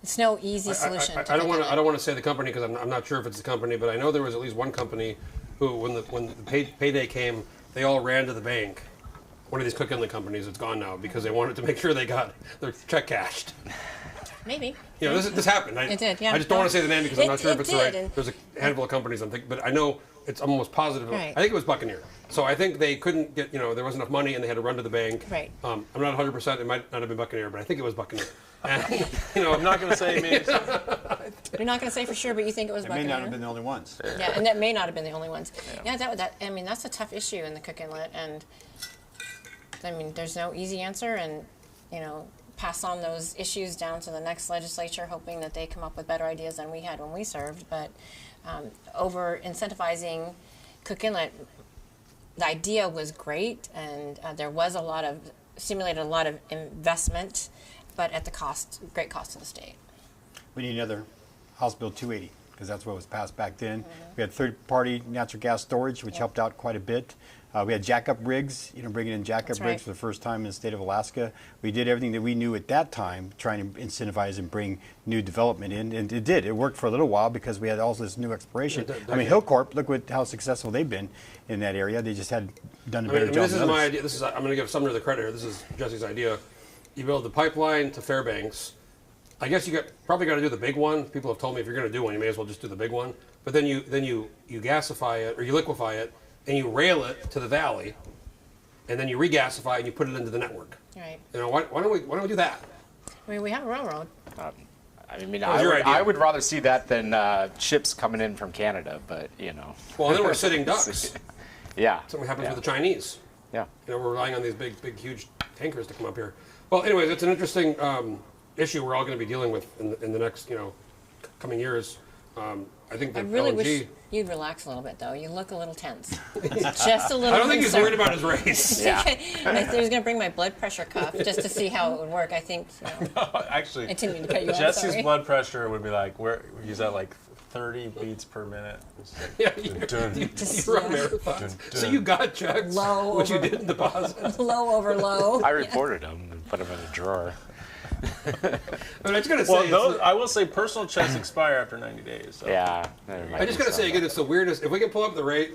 Speaker 4: it's no easy solution.
Speaker 2: I don't want to say the company because I'm not sure if it's the company, but I know there was at least one company who, when the payday came, they all ran to the bank. One of these Cook Inlet companies, it's gone now because they wanted to make sure they got their check cashed.
Speaker 4: Maybe.
Speaker 2: This happened.
Speaker 4: It did, yeah.
Speaker 2: I just don't want to say the name because I'm not sure if it's the right.
Speaker 4: did.
Speaker 2: There's a handful of companies I'm thinking, but I know it's almost positive.
Speaker 4: Right.
Speaker 2: I think it was Buccaneer. So I think they couldn't get, there wasn't enough money and they had to run to the bank.
Speaker 4: Right.
Speaker 2: I'm not 100%. It might not have been Buccaneer, but I think it was Buccaneer. And,
Speaker 3: I'm not going to say maybe.
Speaker 4: You're not going to say for sure, but you think it was
Speaker 5: They
Speaker 4: Buccaneer.
Speaker 5: may not have been the only ones.
Speaker 4: Yeah, and that may not have been the only ones. Yeah, that's a tough issue in the Cook Inlet, and there's no easy answer, and pass on those issues down to the next legislature, hoping that they come up with better ideas than we had when we served. But over incentivizing Cook Inlet, the idea was great, and there was stimulated a lot of investment, but at the great cost to the state.
Speaker 5: We need another House Bill 280 because that's what was passed back then. We had third-party natural gas storage, which helped out quite a bit. We had jack-up rigs, bringing in jack-up rigs for the first time in the state of Alaska. We did everything that we knew at that time, trying to incentivize and bring new development in, and it did. It worked for a little while because we had all this new exploration. Hillcorp, look how successful they've been in that area. They just had done a better job.
Speaker 2: This is my idea. I'm going to give Sumner the credit here. This is Jesse's idea. You build the pipeline to Fairbanks. I guess probably got to do the big one. People have told me if you're going to do one, you may as well just do the big one. But then you gasify it or you liquefy it. And you rail it to the valley, and then you regasify it and you put it into the network.
Speaker 4: Right.
Speaker 2: Why don't we do that?
Speaker 4: We have a railroad.
Speaker 9: I would rather see that than ships coming in from Canada, but
Speaker 2: Well, then we're sitting ducks.
Speaker 9: Yeah.
Speaker 2: Something happens with the Chinese.
Speaker 9: Yeah.
Speaker 2: We're relying on these big, huge tankers to come up here. Well, anyways, it's an interesting issue we're all going to be dealing with in the next coming years. I think that
Speaker 4: I really
Speaker 2: LNG,
Speaker 4: wish you'd relax a little bit, though. You look a little tense. Just a little.
Speaker 2: I don't think he's worried about his race.
Speaker 4: Yeah. I was going to bring my blood pressure cuff just to see how it would work. I think.
Speaker 3: No, actually,
Speaker 4: I didn't mean to cut you off.
Speaker 3: Jesse's blood pressure would be like, he's at like 30 beats per minute.
Speaker 2: Yeah, you run marathons. So you got checks, which you didn't deposit.
Speaker 4: Low over low.
Speaker 9: I reported them and put them in a drawer.
Speaker 2: I'm just gonna say.
Speaker 3: I will say personal checks expire after 90 days. So.
Speaker 9: Yeah.
Speaker 2: I just gotta say again, it's the weirdest. If we can pull up the rate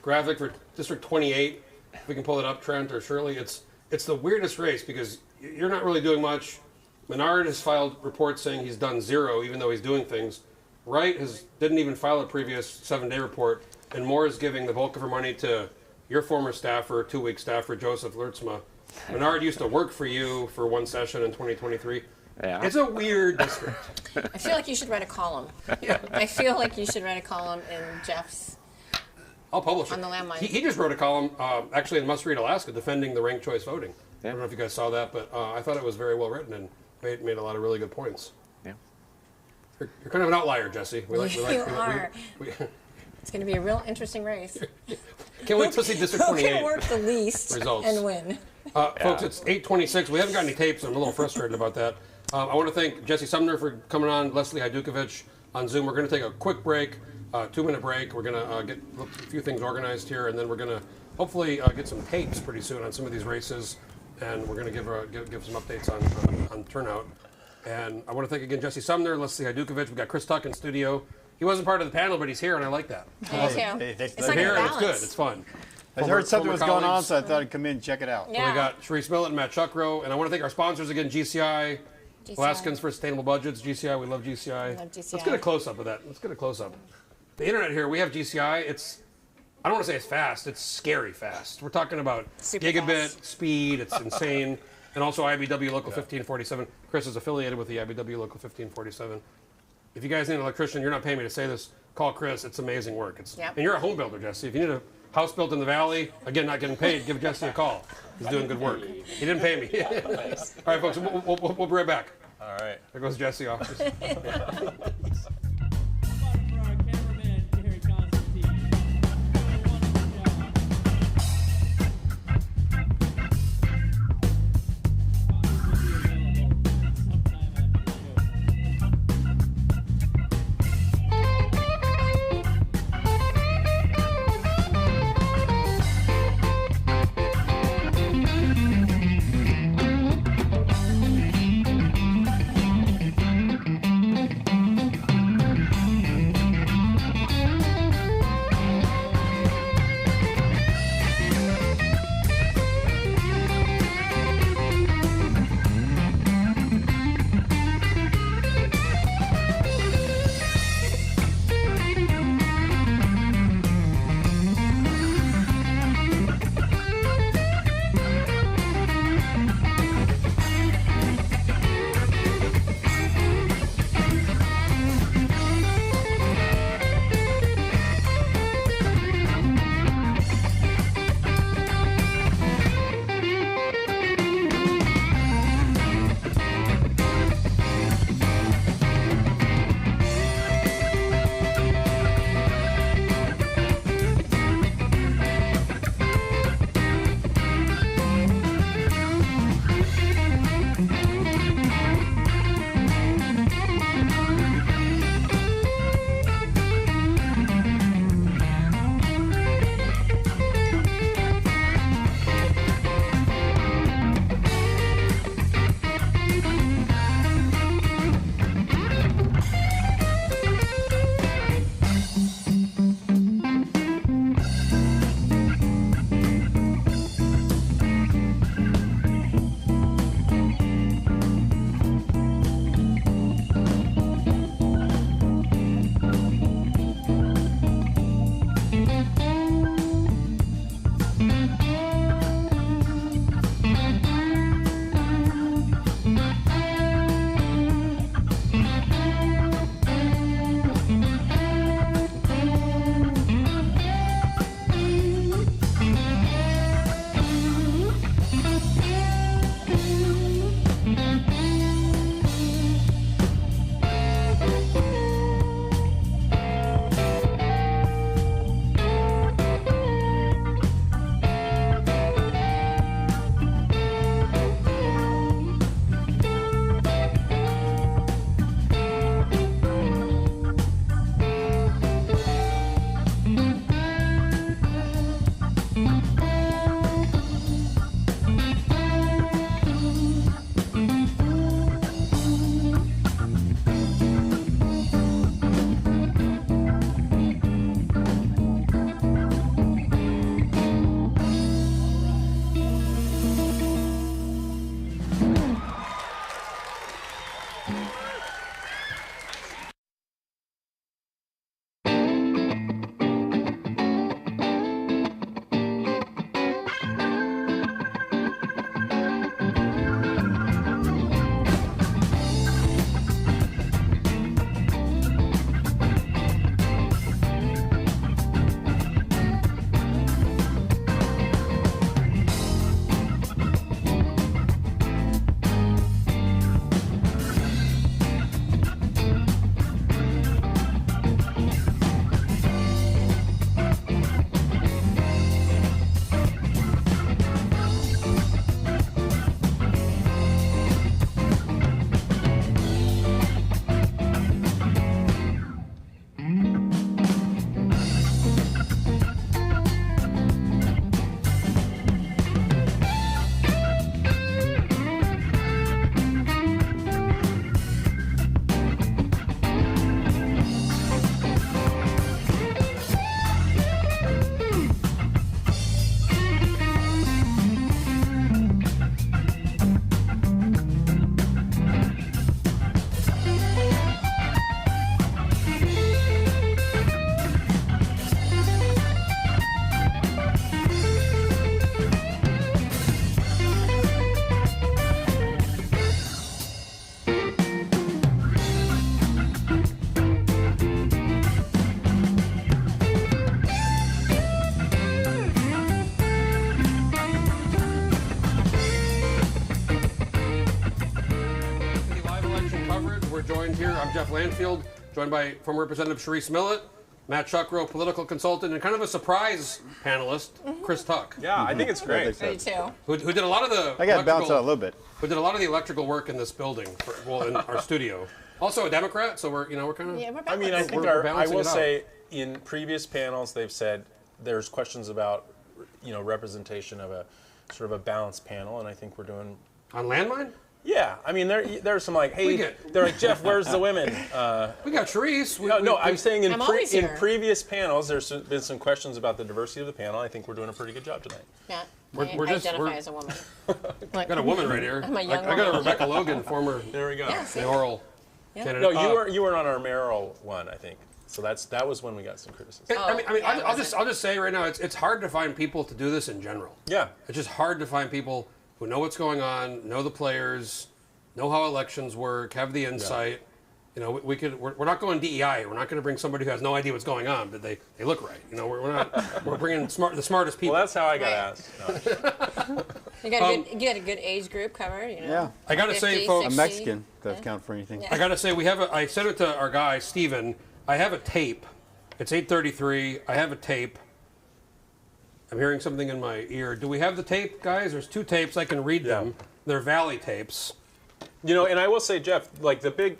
Speaker 2: graphic for District 28, if we can pull it up, Trent or Shirley, it's the weirdest race because you're not really doing much. Menard has filed reports saying he's done zero, even though he's doing things. Wright didn't even file a previous 7-day report, and Moore is giving the bulk of her money to your former staffer, 2-week staffer, Joseph Lertzma. Menard used to work for you for one session in 2023.
Speaker 9: Yeah.
Speaker 2: It's a weird district.
Speaker 4: I feel like you should write a column.
Speaker 2: Yeah.
Speaker 4: I feel like you should write a column in Jeff's.
Speaker 2: I'll publish it.
Speaker 4: On the landmine.
Speaker 2: He just wrote a column, actually in Must Read Alaska, defending the ranked choice voting.
Speaker 9: Yeah.
Speaker 2: I don't know if you guys saw that, but I thought it was very well written and made a lot of really good points.
Speaker 9: Yeah.
Speaker 2: You're kind of an outlier, Jesse.
Speaker 4: You are. It's going to be a real interesting race.
Speaker 2: Can't wait to see District 28
Speaker 4: Who can work the least
Speaker 2: results.
Speaker 4: and win?
Speaker 2: Folks, it's 8:26. We haven't got any tapes, and I'm a little frustrated about that. I want to thank Jesse Sumner for coming on, Leslie Hajdukovic on Zoom. We're going to take a quick break, 2-minute break. We're going to get a few things organized here, and then we're going to hopefully get some tapes pretty soon on some of these races, and we're going to give some updates on turnout. And I want to thank again Jesse Sumner, Leslie Hajdukovic. We've got Chris Tuck in studio. He wasn't part of the panel, but he's here, and I like that.
Speaker 4: Me too. It's like
Speaker 2: here,
Speaker 4: a
Speaker 2: and it's good.
Speaker 4: balance.
Speaker 2: It's fun.
Speaker 5: I heard something was going on,
Speaker 2: colleagues.
Speaker 5: so I thought I'd come in and check it out.
Speaker 4: Yeah.
Speaker 2: So we got Charisse Millett and Matt Shuckerow, and I want to thank our sponsors again, GCI, Alaskans for Sustainable Budgets, GCI. We love GCI. Let's get a close-up of that. Let's get a close-up. The internet here, we have GCI. I don't want to say it's fast. It's scary fast. We're talking about
Speaker 4: Super
Speaker 2: gigabit
Speaker 4: fast.
Speaker 2: speed. It's insane. And also IBW Local 1547. Chris is affiliated with the IBW Local 1547. If you guys need an electrician, you're not paying me to say this, call Chris. It's amazing work.
Speaker 4: Yep.
Speaker 2: And you're a home builder, Jesse. If you need a house built in the valley, again, not getting paid, give Jesse a call. He's doing good work. He didn't pay me. All right, folks, we'll be right back.
Speaker 3: All right.
Speaker 2: There goes Jesse off.
Speaker 1: For our cameraman, Terry Constantine. Doing a wonderful job.
Speaker 2: I'm Jeff Landfield, joined by former Representative Charisse Millett, Matt Shuckerow, political consultant, and kind of a surprise panelist, Chris Tuck.
Speaker 3: Yeah, I think it's great.
Speaker 4: Me too.
Speaker 2: Who did a lot of the
Speaker 5: I got to bounce out a little bit.
Speaker 2: Who did a lot of the electrical work in this building, in our studio. Also a Democrat, so we're kind of.
Speaker 4: Yeah, we're
Speaker 3: I mean, I think
Speaker 2: We're
Speaker 3: I
Speaker 2: balancing
Speaker 3: will
Speaker 2: it out.
Speaker 3: say in previous panels they've said there's questions about representation of a sort of a balanced panel, and I think we're doing.
Speaker 2: On landmine?
Speaker 3: Yeah, I mean there's some like, hey, they're like, Jeff, where's the women?
Speaker 2: We got Charisse.
Speaker 3: No, I'm saying in
Speaker 4: always here.
Speaker 3: previous panels there's been some questions about the diversity of the panel. I think we're doing a pretty good job tonight.
Speaker 4: Yeah.
Speaker 2: We're
Speaker 4: I
Speaker 2: just-
Speaker 4: identify
Speaker 2: we're-
Speaker 4: as a woman.
Speaker 2: I got a woman right here.
Speaker 4: I'm a young
Speaker 2: I got a
Speaker 4: woman.
Speaker 2: Rebecca Logan, former
Speaker 3: There we go.
Speaker 2: mayoral candidate.
Speaker 3: No, you weren't on our mayoral one, I think. So that was when we got some criticism.
Speaker 2: I'll just say right now, it's hard to find people to do this in general.
Speaker 3: Yeah.
Speaker 2: It's just hard to find people who know what's going on, know the players, know how elections work, have the insight. You know, we're not going DEI. We're not going to bring somebody who has no idea what's going on, but they look right. You know, we're bringing the smartest people.
Speaker 3: Well, that's how I got asked. No.
Speaker 4: You got a good age group covered.
Speaker 5: Yeah.
Speaker 2: I got to say,
Speaker 4: 50,
Speaker 2: folks,
Speaker 5: I'm Mexican. Doesn't count for anything.
Speaker 2: I got to say, I sent it to our guy, Steven. I have a tape. It's 8:33. I have a tape. I'm hearing something in my ear. Do we have the tape, guys? There's 2 tapes. I can read them. They're Valley tapes.
Speaker 3: And I will say, Jeff, like the big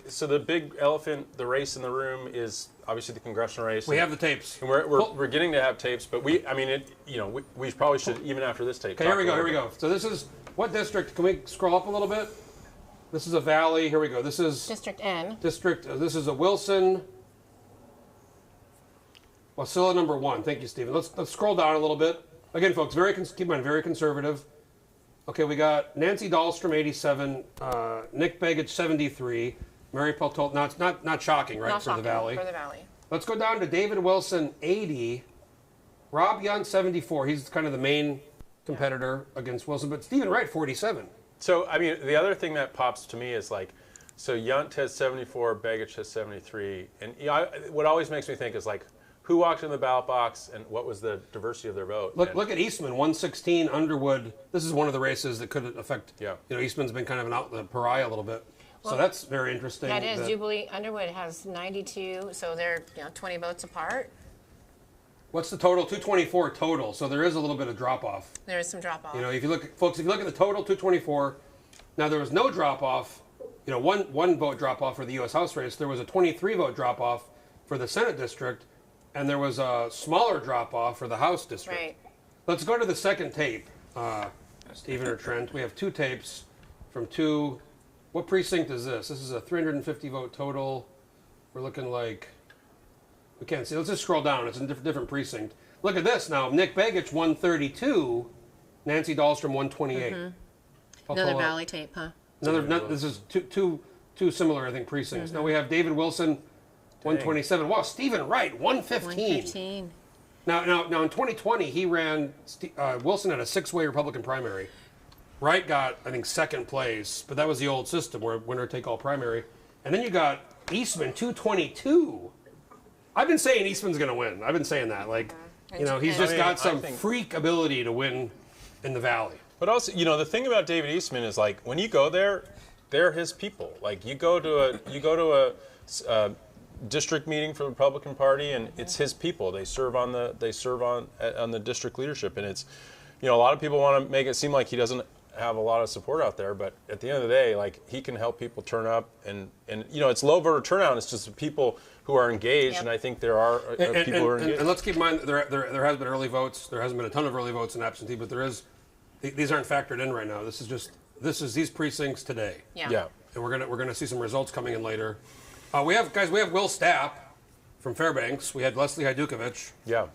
Speaker 3: elephant, the race in the room is obviously the congressional race.
Speaker 2: We have the tapes.
Speaker 3: And we're getting to have tapes, but we probably should, even after this tape.
Speaker 2: Okay, here we go. So this is, what district? Can we scroll up a little bit? This is a Valley. Here we go. This is
Speaker 4: District N.
Speaker 2: This is a Wilson. Wasilla number 1. Thank you, Stephen. Let's scroll down a little bit. Again, folks, keep in mind, very conservative. Okay, we got Nancy Dahlstrom, 87, Nick Begich, 73, Mary Peltola. Now, it's not shocking, right,
Speaker 4: Not
Speaker 2: for
Speaker 4: shocking,
Speaker 2: the Valley.
Speaker 4: For the Valley.
Speaker 2: Let's go down to David Wilson, 80, Rob Yunt, 74. He's kind of the main competitor against Wilson, but Stephen Wright, 47.
Speaker 3: So, I mean, the other thing that pops to me is like, so Yunt has 74, Begich has 73, and what always makes me think is like, who walked in the ballot box and what was the diversity of their vote?
Speaker 2: Look at Eastman, 116, Underwood. This is one of the races that could affect.
Speaker 3: Yeah.
Speaker 2: Eastman's been kind of the pariah a little bit, so that's very interesting.
Speaker 4: That is. Jubilee Underwood has 92, so they're 20 votes apart.
Speaker 2: What's the total? 224 total. So there is a little bit of drop off.
Speaker 4: There is some drop off.
Speaker 2: If you look at the total, 224. Now there was no drop off. One vote drop off for the U.S. House race. There was a 23 vote drop off for the Senate district. And there was a smaller drop-off for the House district.
Speaker 4: Right.
Speaker 2: Let's go to the second tape, Stephen or Trent. We have 2 tapes from 2. What precinct is this? This is a 350-vote total. We're looking like, we can't see. Let's just scroll down. It's a different precinct. Look at this now. Nick Begich, 132. Nancy Dahlstrom, 128.
Speaker 4: Another Valley tape, huh?
Speaker 2: This is two similar, I think, precincts. Now we have David Wilson, 127. Wow, Stephen Wright, 115.
Speaker 4: 115.
Speaker 2: Now in 2020, he ran, Wilson had a 6-way Republican primary. Wright got, I think, 2nd place, but that was the old system where winner-take-all primary. And then you got Eastman, 222. I've been saying Eastman's going to win. I've been saying that. He's just got some freak ability to win in the Valley.
Speaker 3: But also, the thing about David Eastman is like when you go there, they're his people. Like you go to a district meeting for the Republican Party, and it's his people. They serve on the district leadership, and it's, a lot of people want to make it seem like he doesn't have a lot of support out there, but at the end of the day, like he can help people turn up, and it's low voter turnout. It's just the people who are engaged, and I think there are people who are engaged.
Speaker 2: And let's keep in mind there has been early votes. There hasn't been a ton of early votes in absentee, but there is. These aren't factored in right now. This is these precincts today.
Speaker 4: Yeah.
Speaker 2: And we're gonna see some results coming in later. We have Will Stapp from Fairbanks. We had Leslie Hajdukovic.
Speaker 3: Yeah.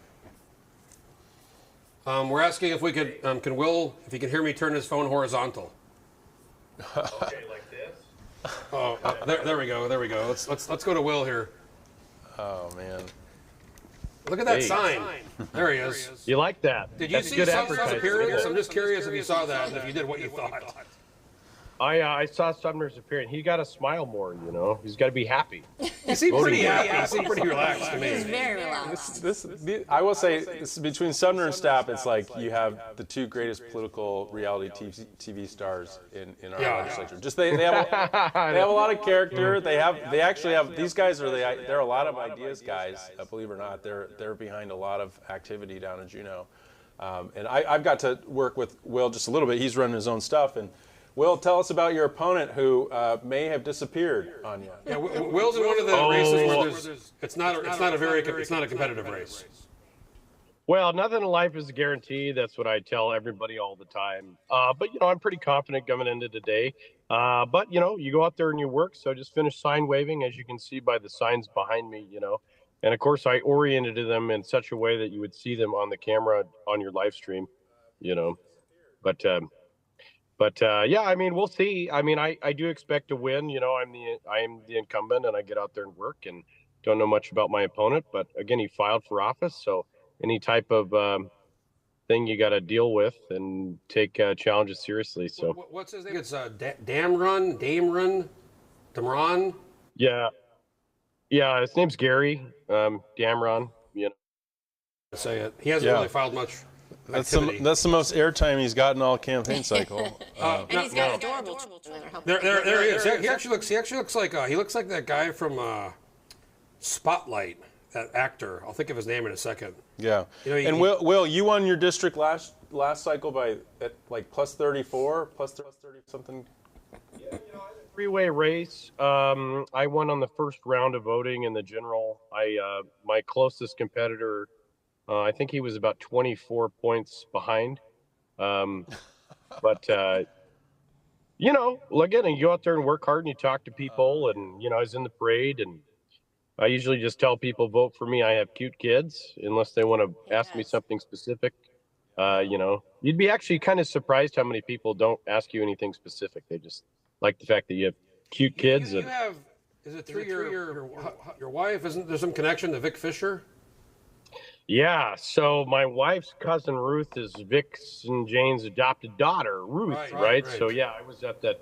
Speaker 2: We're asking if we could, can Will, if he can hear me, turn his phone horizontal.
Speaker 8: Okay, like this?
Speaker 2: Oh, there we go. Let's go to Will here.
Speaker 3: Oh man.
Speaker 2: Look at that sign. There he is.
Speaker 11: You like that?
Speaker 2: Did you see South's appearance? I'm just curious if you saw that and if you did what you thought.
Speaker 11: I saw Sumner's appearance. He got to smile more, you know. He's got to be happy.
Speaker 2: He seemed pretty happy. He seemed pretty relaxed to me.
Speaker 4: He's very relaxed.
Speaker 3: I will say, between Sumner and Stapp, it's like you have the two greatest political reality TV stars in our legislature. Just they have a lot of character. They actually have these guys they're a lot of ideas guys. Believe it or not, they're behind a lot of activity down in Juneau. And I've got to work with Will just a little bit. He's running his own stuff. And Will, tell us about your opponent who may have disappeared on you.
Speaker 2: Yeah, Will's in one of the races where it's not a competitive race.
Speaker 11: Well, nothing in life is a guarantee. That's what I tell everybody all the time. But you know, I'm pretty confident coming into today. But you know, you go out there and you work. So I just finished sign waving, as you can see by the signs behind me. You know. And of course, I oriented them in such a way that you would see them on the camera on your live stream, you know. But yeah, I mean, we'll see. I mean, I do expect to win. You know, I am the incumbent, and I get out there and work, and don't know much about my opponent. But again, he filed for office, so any type of thing you got to deal with and take challenges seriously. So
Speaker 2: what's his name? It's Damron.
Speaker 11: Yeah, his name's Gary Damron. You know,
Speaker 2: say it. He hasn't really filed much.
Speaker 3: That's the most airtime he's gotten all campaign cycle.
Speaker 4: And he's got adorable children that are helping.
Speaker 2: There he is. He actually looks like that guy from Spotlight, that actor. I'll think of his name in a second.
Speaker 3: Yeah.
Speaker 2: You know,
Speaker 3: and Will, you won your district last cycle at like plus 34, plus 30 something.
Speaker 11: Yeah, you know, three-way race. I won on the first round of voting in the general. My closest competitor, I think he was about 24 points behind. But you know, again, you go out there and work hard and you talk to people, and you know, I was in the parade, and I usually just tell people vote for me. I have cute kids, unless they want to ask me something specific. You know, you'd be actually kind of surprised how many people don't ask you anything specific. They just like the fact that you have cute kids.
Speaker 2: You have, is it through your wife? Isn't there some connection to Vic Fisher?
Speaker 11: Yeah, so my wife's cousin Ruth is Vic's and Jane's adopted daughter, Ruth, right? So yeah, I was at that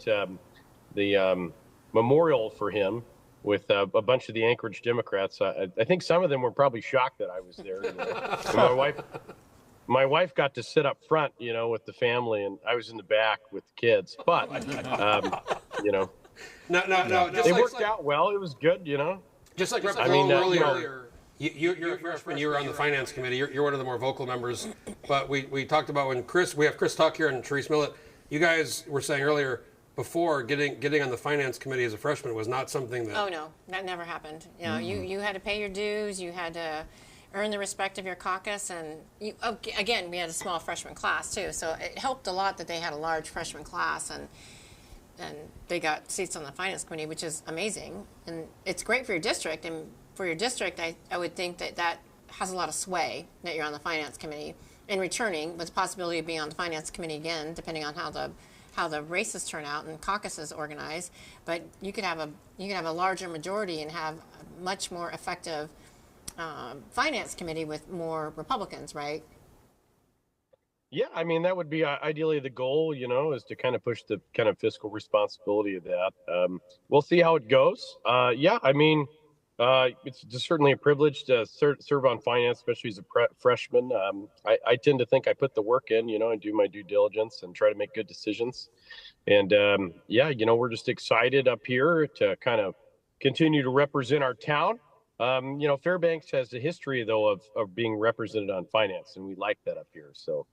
Speaker 11: the memorial for him with a bunch of the Anchorage Democrats. I think some of them were probably shocked that I was there. You know? And my wife got to sit up front, you know, with the family, and I was in the back with the kids. But you know,
Speaker 2: no,
Speaker 11: it worked out well. It was good, you know.
Speaker 2: Just like earlier. You're a freshman. You were on the finance committee. You're one of the more vocal members. But we talked about when we have Chris Tuck here and Charisse Millett. You guys were saying earlier before getting on the finance committee as a freshman was not something that.
Speaker 4: Oh no, that never happened. You know, you had to pay your dues. You had to earn the respect of your caucus, and again, we had a small freshman class too. So it helped a lot that they had a large freshman class, and they got seats on the finance committee, which is amazing, and it's great for your district. And for your district, I would think that has a lot of sway that you're on the finance committee and returning with the possibility of being on the finance committee again, depending on how the races turn out and caucuses organize. But you could have a larger majority and have a much more effective finance committee with more Republicans, right?
Speaker 11: Yeah, I mean, that would be ideally the goal, you know, is to kind of push the kind of fiscal responsibility of that. We'll see how it goes. Yeah, I mean, it's just certainly a privilege to serve on finance, especially as a freshman. I tend to think I put the work in, you know, and do my due diligence and try to make good decisions. And yeah, you know, we're just excited up here to kind of continue to represent our town. You know, Fairbanks has a history, though, of being represented on finance, and we like that up here. So.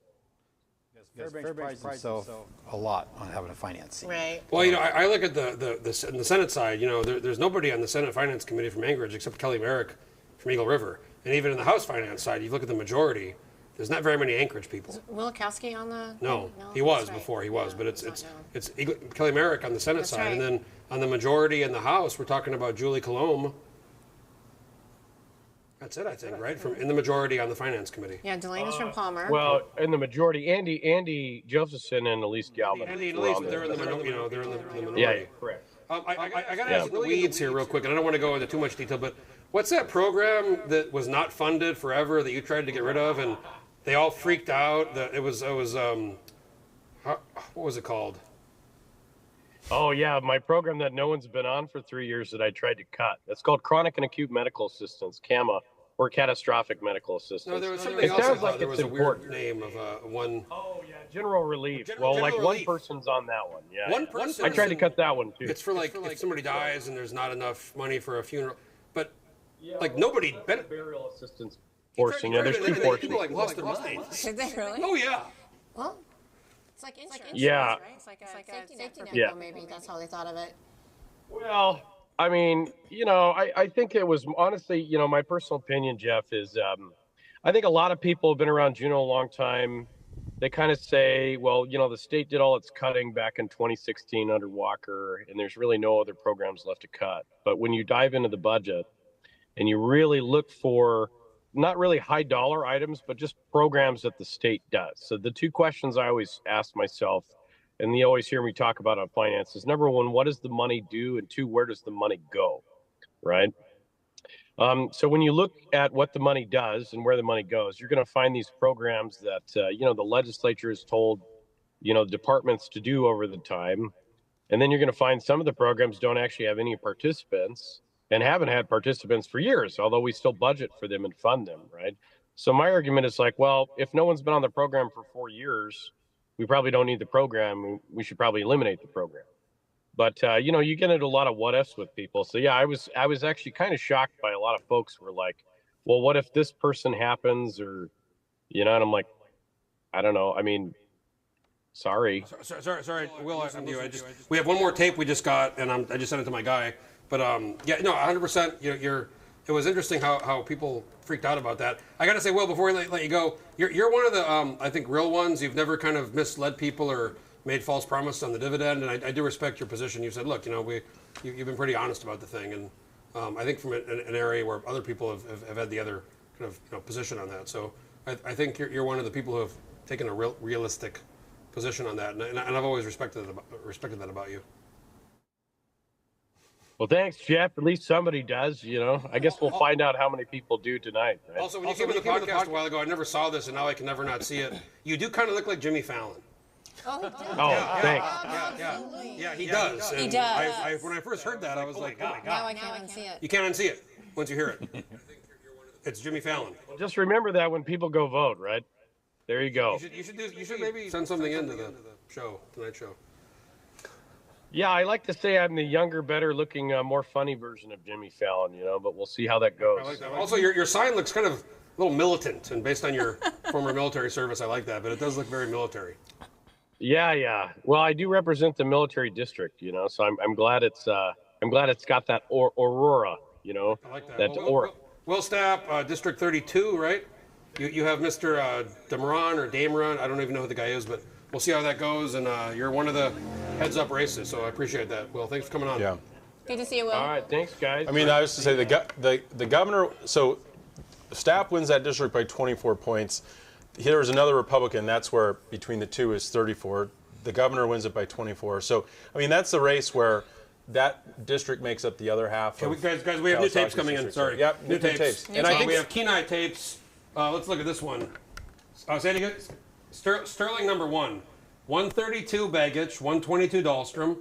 Speaker 5: Fairbanks prides himself a lot on having a finance seat.
Speaker 4: Right.
Speaker 2: Well, you know, I look at the Senate side. You know, there's nobody on the Senate Finance Committee from Anchorage except Kelly Merrick from Eagle River, and even in the House Finance side, you look at the majority. There's not very many Anchorage people.
Speaker 4: Is Willikowski on the?
Speaker 2: No, he was before. He was, but it's Kelly Merrick on the Senate side, and then on the majority in the House, we're talking about Julie Colomb. That's it, I think, right? From in the majority on the finance committee.
Speaker 4: Yeah, Delaney's from Palmer.
Speaker 11: Well, in the majority, Andy Josephson and Elise Galvin.
Speaker 2: Andy and Elise, but they're in the minority.
Speaker 11: Yeah, correct.
Speaker 2: I got to ask the weeds here real quick, and I don't want to go into too much detail, but what's that program that was not funded forever that you tried to get rid of, and they all freaked out? It was what was it called?
Speaker 11: Oh yeah, my program that no one's been on for 3 years that I tried to cut. That's called Chronic and Acute Medical Assistance, CAMA, or Catastrophic Medical Assistance.
Speaker 2: No, there was something
Speaker 11: it
Speaker 2: else.
Speaker 11: sounds like
Speaker 2: there was
Speaker 11: important.
Speaker 2: a weird name of one.
Speaker 11: Oh yeah, General Relief.
Speaker 2: General
Speaker 11: like
Speaker 2: Relief.
Speaker 11: one person's on that one. Yeah.
Speaker 2: One person.
Speaker 11: I tried to cut that one too.
Speaker 2: It's for like if somebody dies and there's not enough money for a funeral, but like nobody.
Speaker 11: Burial assistance portion. Yeah, there's two portions.
Speaker 2: People like lost their minds.
Speaker 4: Did they really?
Speaker 2: Oh yeah.
Speaker 4: Well, it's like insurance.
Speaker 11: Yeah.
Speaker 4: Right? It's like a safety net for people, maybe. That's how they thought of it.
Speaker 11: Well, I mean, I think it was honestly, my personal opinion, Jeff, is I think a lot of people have been around Juneau a long time. They kind of say, well, the state did all its cutting back in 2016 under Walker, and there's really no other programs left to cut. But when you dive into the budget and you really look for not really high dollar items, but just programs that the state does. So the two questions I always ask myself, and you always hear me talk about on finances, number one, what does the money do? And two, where does the money go? Right? So when you look at what the money does and where the money goes, you're going to find these programs that, the legislature has told, departments to do over the time. And then you're going to find some of the programs don't actually have any participants and haven't had participants for years, although we still budget for them and fund them, right? So my argument is like, well, if no one's been on the program for 4 years, we probably don't need the program. We should probably eliminate the program. But, you get into a lot of what ifs with people. So, yeah, I was actually kind of shocked by a lot of folks who were like, well, what if this person happens or, and I'm like, I don't know. I mean, sorry.
Speaker 2: Sorry, Will, we have one more tape we just got, and I just sent it to my guy. But, 100%, it was interesting how people freaked out about that. I got to say, Will, before we let you go, you're one of the, I think, real ones. You've never kind of misled people or made false promises on the dividend, and I do respect your position. You said, look, you've been pretty honest about the thing, and I think from an area where other people have had the other kind of position on that. So I think you're one of the people who have taken a realistic position on that, and I've always respected that about you.
Speaker 11: Well, thanks, Jeff. At least somebody does, I guess we'll find out how many people do tonight. Right?
Speaker 2: Also, when you came on the podcast a while ago, I never saw this, and now I can never not see it. You do kind of look like Jimmy Fallon.
Speaker 4: Oh, he does.
Speaker 11: Oh, thanks.
Speaker 2: Yeah, he does.
Speaker 4: He does.
Speaker 2: When I first heard that, I was like, oh my God.
Speaker 4: Now I can't unsee it.
Speaker 2: You can't unsee it once you hear it. It's Jimmy Fallon.
Speaker 11: Well, just remember that when people go vote, right? There you go.
Speaker 2: You should maybe send something into the show, tonight's show.
Speaker 11: Yeah, I like to say I'm the younger, better looking, more funny version of Jimmy Fallon, but we'll see how that goes.
Speaker 2: I like that. Also, your sign looks kind of a little militant, and based on your former military service, I like that, but it does look very military.
Speaker 11: Yeah. Well, I do represent the military district, so I'm glad it's got that aurora,
Speaker 2: I like that.
Speaker 11: That aura.
Speaker 2: Will Stapp, District 32, right? You have Mr. Dameron or Dameron. I don't even know who the guy is, but we'll see how that goes. And you're one of the heads-up races, so I appreciate that. Will, thanks for coming on.
Speaker 3: Yeah.
Speaker 4: Good to see you, Will.
Speaker 11: All right, thanks, guys.
Speaker 3: I mean, I was to say the governor. So Stapp wins that district by 24 points. There's another Republican. That's where between the two is 34. The governor wins it by 24. So I mean, that's the race where that district makes up the other half.
Speaker 2: Guys, we have new tapes coming in. Sorry.
Speaker 3: Yep, new tapes.
Speaker 2: And I think we have Kenai tapes. Let's look at this one. Say it again. Sterling number 1, 132 Baggage, 122 Dahlstrom.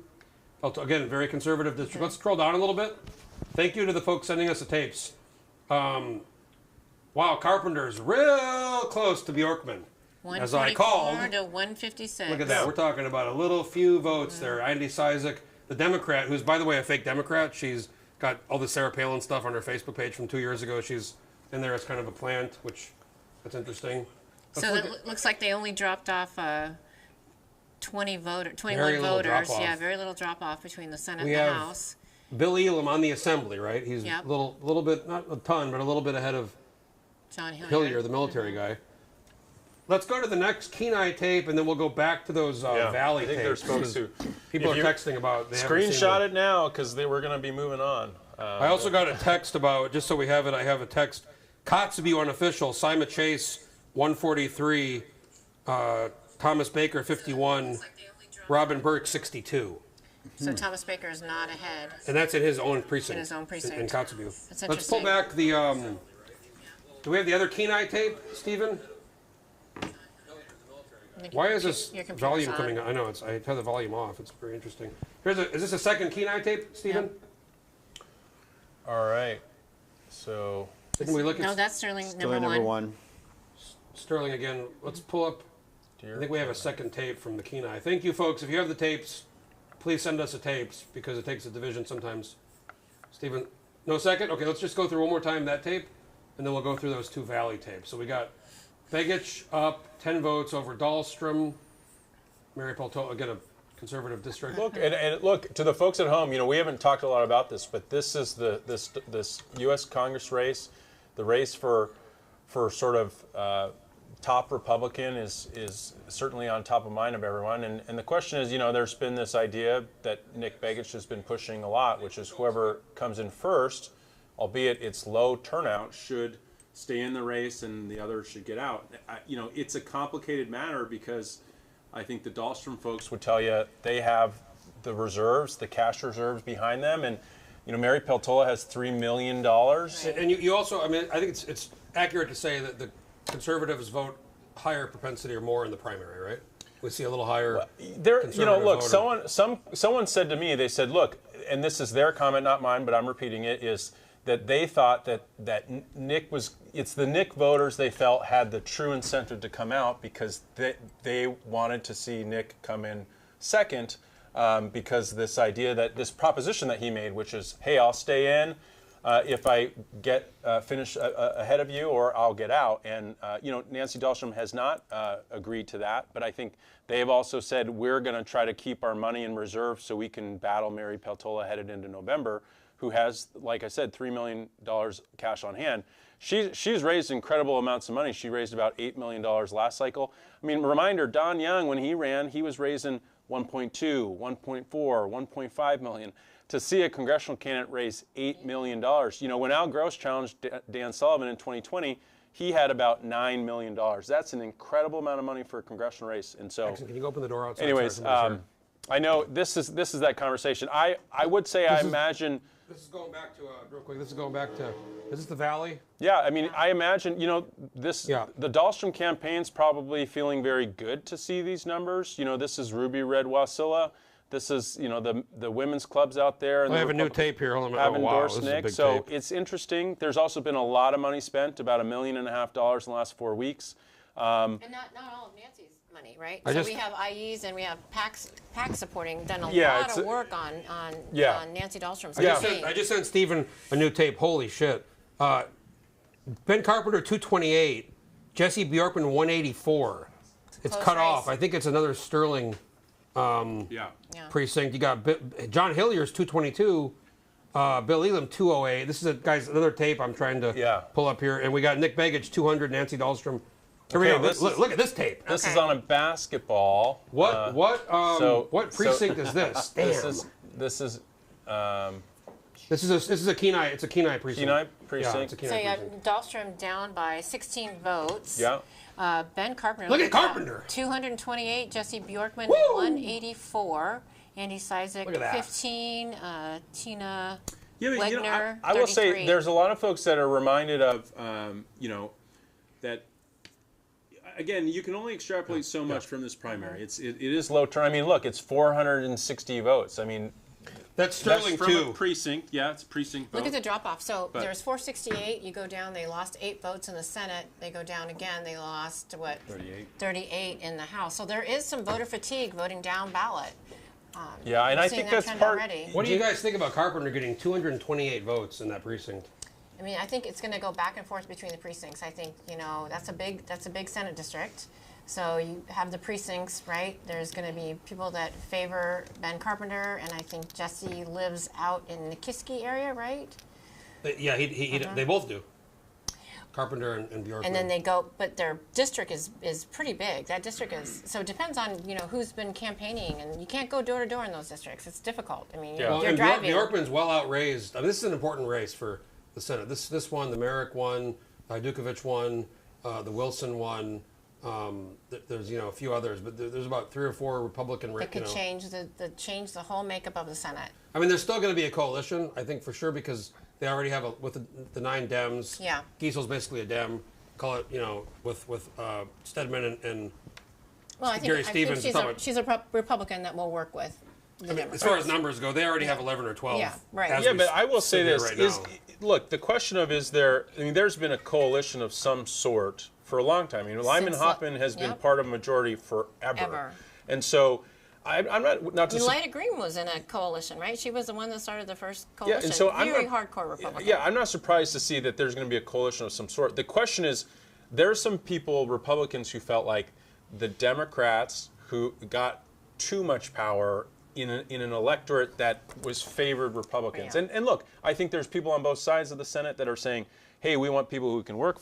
Speaker 2: Again, very conservative district. Let's scroll down a little bit. Thank you to the folks sending us the tapes. Wow, Carpenter's real close to Bjorkman. As I called.
Speaker 4: 124 to 156.
Speaker 2: Look at that. We're talking about a little few votes there. Andy Cizik, the Democrat, who's, by the way, a fake Democrat. She's got all the Sarah Palin stuff on her Facebook page from 2 years ago. She's in there as kind of a plant, that's interesting.
Speaker 4: So it looks like they only dropped off 21 voters. Yeah, very little drop-off between the Senate and the House.
Speaker 2: Bill Elam on the Assembly, right? He's a little bit, not a ton, but a little bit ahead of
Speaker 4: John
Speaker 2: Hillier, the military guy. Let's go to the next Kenai tape, and then we'll go back to those Valley tapes. I think
Speaker 3: there's folks who
Speaker 2: people are texting about.
Speaker 3: Screenshot it now because we're going to be moving on.
Speaker 2: I also got a text about, just so we have it, I have a text. Kotzebue unofficial, Simon Chase 143, Thomas Baker 51, Robin Burke 62.
Speaker 4: So Thomas Baker is not ahead.
Speaker 2: And that's in his own precinct.
Speaker 4: In his own precinct.
Speaker 2: In Kotzebue.
Speaker 4: That's interesting.
Speaker 2: Let's pull back the. Do we have the other Kenai tape, Stephen? Why is this
Speaker 4: your computer's
Speaker 2: volume
Speaker 4: on.
Speaker 2: coming on? I know, I had the volume off. It's very interesting. Is this a second Kenai tape, Stephen?
Speaker 4: Yep.
Speaker 3: All right. So.
Speaker 2: Didn't we look at
Speaker 4: No, that's Sterling
Speaker 5: Sterling
Speaker 4: number one.
Speaker 2: Sterling again? Let's pull up. I think we have a second tape from the Kenai. Thank you, folks. If you have the tapes, please send us the tapes because it takes a division sometimes. Stephen, no second? Okay, let's just go through one more time that tape, and then we'll go through those two Valley tapes. So we got Begich up 10 votes over Dahlstrom. Mary Peltola, again, a conservative district.
Speaker 3: Look, and look, to the folks at home, we haven't talked a lot about this, but this is this U.S. Congress race, the race for sort of top Republican is certainly on top of mind of everyone. And the question is, there's been this idea that Nick Begich has been pushing a lot, which is whoever comes in first, albeit it's low turnout, should stay in the race and the others should get out. It's a complicated matter because I think the Dahlstrom folks would tell you they have the reserves, the cash reserves behind them. And, Mary Peltola has $3 million.
Speaker 2: And you also, I think it's accurate to say that the conservatives vote higher propensity or more in the primary, right? We see a little higher.
Speaker 3: Look, someone said to me, they said, look, and this is their comment, not mine, but I'm repeating it, is that they thought that Nick it's the Nick voters they felt had the true incentive to come out because they wanted to see Nick come in second because this proposition that he made, which is, hey, I'll stay in if I get finish ahead of you or I'll get out. And, Nancy Dahlstrom has not agreed to that, but I think they have also said we're going to try to keep our money in reserve so we can battle Mary Peltola headed into November, who has, like I said, $3 million cash on hand. She's raised incredible amounts of money. She raised about $8 million last cycle. I mean, reminder, Don Young, when he ran, he was raising 1.2, 1.4, 1.5 million. To see a congressional candidate raise $8 million. When Al Gross challenged Dan Sullivan in 2020, he had about $9 million. That's an incredible amount of money for a congressional race. And so,
Speaker 2: Excellent. Can you open the door outside?
Speaker 3: Anyways, I know this is that conversation. I would say I imagine.
Speaker 2: This is going back to real quick. Is this the Valley?
Speaker 3: Yeah, I mean, I imagine the Dahlstrom campaign's probably feeling very good to see these numbers. This is Ruby Red Wasilla. This is the women's clubs out there. And
Speaker 2: I have a new tape here. Hold on.
Speaker 3: Have endorsed
Speaker 2: this
Speaker 3: Nick,
Speaker 2: is a big
Speaker 3: so
Speaker 2: tape.
Speaker 3: it's interesting. There's also been a lot of money spent, about $1.5 million in the last 4 weeks.
Speaker 4: And not all of Nancy's money, right? We have IEs and we have PACs supporting, done a lot of work on Nancy Dahlstrom's campaign.
Speaker 2: I just sent Stephen a new tape. Holy shit. Ben Carpenter, 228. Jesse Bjorkman, 184. It's cut off. I think it's another Sterling precinct. You got John Hillier's 222. Bill Elam, 208. This is another tape I'm trying to pull up here. And we got Nick Begich, 200. Nancy Dahlstrom. Look at this tape.
Speaker 3: This is on a basketball.
Speaker 2: What precinct is this? Damn. This is a Kenai. It's a Kenai precinct.
Speaker 3: Kenai precinct.
Speaker 2: Yeah, it's a Kenai precinct.
Speaker 4: Dahlstrom down by 16 votes.
Speaker 3: Yeah.
Speaker 4: Ben Carpenter.
Speaker 2: Look at Carpenter.
Speaker 4: 228. Jesse Bjorkman, 184. Andy Cizik, 15. Tina Wegner,
Speaker 3: I will say there's a lot of folks that are reminded of, that. Again, you can only extrapolate so much from this primary. It is low turn. I mean, look, it's 460 votes. I mean,
Speaker 2: that's Sterling
Speaker 3: from
Speaker 2: too.
Speaker 3: A precinct. Yeah, it's precinct vote.
Speaker 4: Look at the drop off. So there's 468. You go down. They lost 8 votes in the Senate. They go down again. They lost 38 in the House. So there is some voter fatigue voting down ballot.
Speaker 3: And I think that's part.
Speaker 4: Already.
Speaker 2: What do you guys think about Carpenter getting 228 votes in that precinct?
Speaker 4: I mean, I think it's going to go back and forth between the precincts. I think that's a big Senate district. So you have the precincts, right? There's going to be people that favor Ben Carpenter, and I think Jesse lives out in the Kiski area, right?
Speaker 2: Yeah, they both do. Carpenter and Bjorkman.
Speaker 4: And then they go, but their district is pretty big. That district is, so it depends on who's been campaigning, and you can't go door to door in those districts. It's difficult. I mean, you're driving.
Speaker 2: Bjorkman's well outraised. I mean, this is an important race for the Senate. This one, the Merrick one, Dukovich one, the Wilson one. There's a few others, but there's about 3 or 4 Republican.
Speaker 4: It could change the whole makeup of the Senate.
Speaker 2: I mean, there's still going to be a coalition, I think, for sure, because they already have with the 9 Dems.
Speaker 4: Yeah.
Speaker 2: Giesel's basically a Dem. Call it with Stedman and
Speaker 4: Well, I
Speaker 2: Gary
Speaker 4: think
Speaker 2: Stevens.
Speaker 4: she's a Republican that will work with the Democrats.
Speaker 2: As far as numbers go, they already have 11 or 12.
Speaker 4: Yeah, right.
Speaker 3: Yeah, but I will say this:
Speaker 2: right
Speaker 3: look, the question of is there? I mean, there's been a coalition of some sort for a long time. I mean, Lyman Hoffman has been part of a majority forever, and so. I'm not to
Speaker 4: Lida Green was in a coalition, right? She was the one that started the first coalition.
Speaker 3: Yeah, and so
Speaker 4: Very hardcore Republican.
Speaker 3: Yeah, I'm not surprised to see that there's going to be a coalition of some sort. The question is, there's some people, Republicans, who felt like the Democrats who got too much power in an electorate that was favored Republicans.
Speaker 4: Yeah.
Speaker 3: And look, I think there's people on both sides of the Senate that are saying, hey, we want people who we can work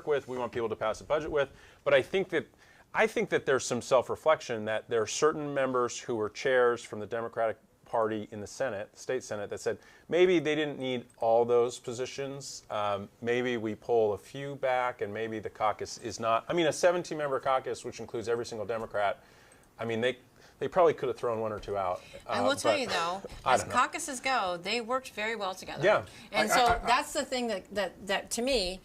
Speaker 3: with, we want people to pass a budget with. But I think that there's some self-reflection that there are certain members who were chairs from the Democratic Party in the Senate, the state Senate, that said maybe they didn't need all those positions. Maybe we pull a few back, and maybe the caucus is not. I mean, a 17-member caucus, which includes every single Democrat. I mean, they probably could have thrown one or two out.
Speaker 4: I will tell you though, as caucuses go, they worked very well together.
Speaker 3: Yeah,
Speaker 4: and that's the thing that to me.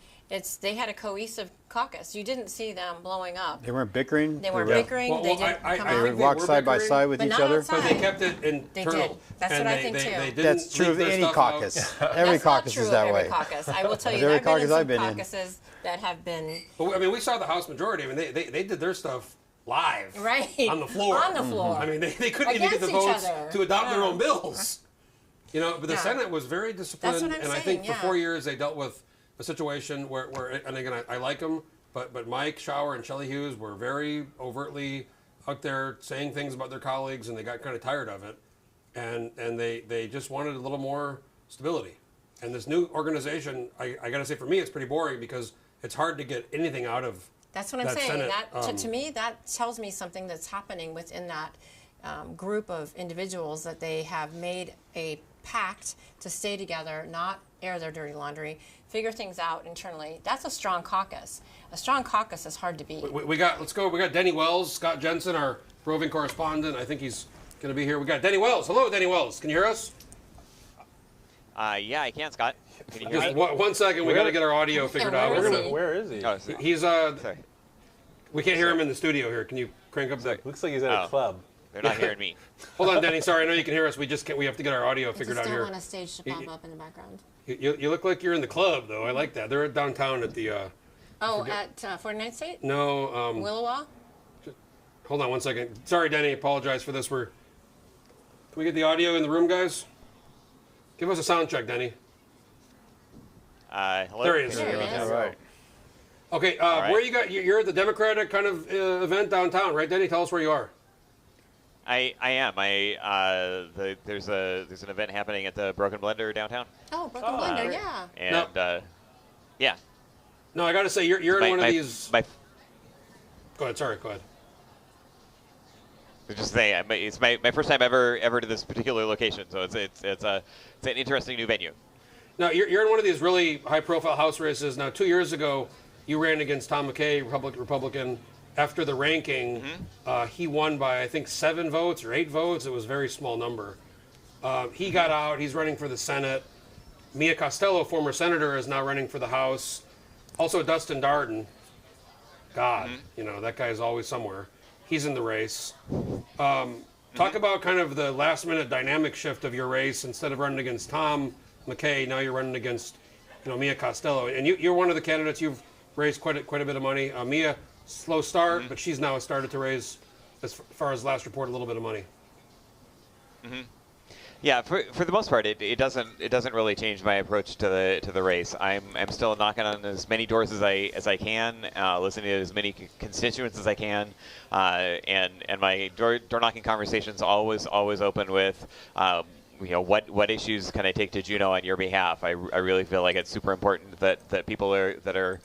Speaker 4: They had a cohesive caucus. You didn't see them blowing up.
Speaker 5: They weren't bickering.
Speaker 4: They weren't bickering. They didn't come out.
Speaker 5: They would walk side by side with each other.
Speaker 2: But they kept it internal.
Speaker 4: They did. That's what I think too.
Speaker 2: They didn't
Speaker 5: That's true of any caucus. Every caucus is that way.
Speaker 4: Every caucus. I will tell you, there have been some caucuses that have been.
Speaker 2: But I mean, we saw the House majority. I mean, they did their stuff live,
Speaker 4: right,
Speaker 2: on the floor.
Speaker 4: On the floor.
Speaker 2: I mean, they couldn't even get the votes to adopt their own bills. You know, but the Senate was very disciplined,
Speaker 4: That's what I'm
Speaker 2: and
Speaker 4: saying,
Speaker 2: I think for 4 years they dealt with a situation where and again, I like them, but Mike Shower and Shelley Hughes were very overtly out there saying things about their colleagues, and they got kind of tired of it, and they just wanted a little more stability. And this new organization, I got to say, for me, it's pretty boring because it's hard to get anything out of.
Speaker 4: That's what I'm saying.
Speaker 2: Senate,
Speaker 4: to me, that tells me something that's happening within that group of individuals, that they have made a pact to stay together, not air their dirty laundry, figure things out internally. That's a strong caucus. A strong caucus is hard to beat.
Speaker 2: We got Denny Wells, Scott Jensen, our roving correspondent. I think he's going to be here. We got Denny Wells. Hello, Denny Wells. Can you hear us?
Speaker 12: Yeah, I can, Scott. Can you hear
Speaker 2: Just
Speaker 12: me?
Speaker 2: 1 second. We got to get our audio figured out.
Speaker 3: Where is he?
Speaker 12: Oh,
Speaker 2: He's
Speaker 12: sorry.
Speaker 2: We can't hear him in the studio here. Can you crank up the?
Speaker 3: Looks like he's at a club.
Speaker 12: They're not hearing me.
Speaker 2: Hold on, Denny. Sorry, I know you can hear us. We have to get our audio figured out here.
Speaker 4: I just don't want a stage to pop up in the background.
Speaker 2: You look like you're in the club, though. I like that. They're downtown at the.
Speaker 4: At 49th State?
Speaker 2: No.
Speaker 4: Willowa?
Speaker 2: Hold on 1 second. Sorry, Denny. Apologize for this. Can we get the audio in the room, guys? Give us a sound check, Denny.
Speaker 12: Hello?
Speaker 2: There he is.
Speaker 4: There he is.
Speaker 5: All right.
Speaker 2: Okay, where you got? You're at the Democratic kind of event downtown, right, Denny? Tell us where you are.
Speaker 12: I am. There's an event happening at the Broken Blender downtown.
Speaker 4: Oh, Broken Blender, yeah.
Speaker 12: And yeah.
Speaker 2: No, I got to say you're in one of these.
Speaker 12: Go
Speaker 2: ahead. Sorry. Go ahead.
Speaker 12: Just saying, it's my first time ever to this particular location, so it's an interesting new venue.
Speaker 2: Now you're in one of these really high-profile House races. Now 2 years ago, you ran against Tom McKay, Republican. After the ranking, he won by, I think, 7 votes or 8 votes. It was a very small number. He got out. He's running for the Senate. Mia Costello, former senator, is now running for the House. Also, Dustin Darden. God, that guy is always somewhere. He's in the race. Talk about kind of the last-minute dynamic shift of your race. Instead of running against Tom McKay, now you're running against, Mia Costello. And you're one of the candidates. You've raised quite a bit of money. Mia, slow start, but she's now started to raise, as far as last report, a little bit of money.
Speaker 12: Yeah, for the most part, it doesn't really change my approach to the race. I'm still knocking on as many doors as I can, listening to as many constituents as I can, and my door knocking conversations always open with. What issues can I take to Juneau on your behalf? I really feel like it's super important that people that are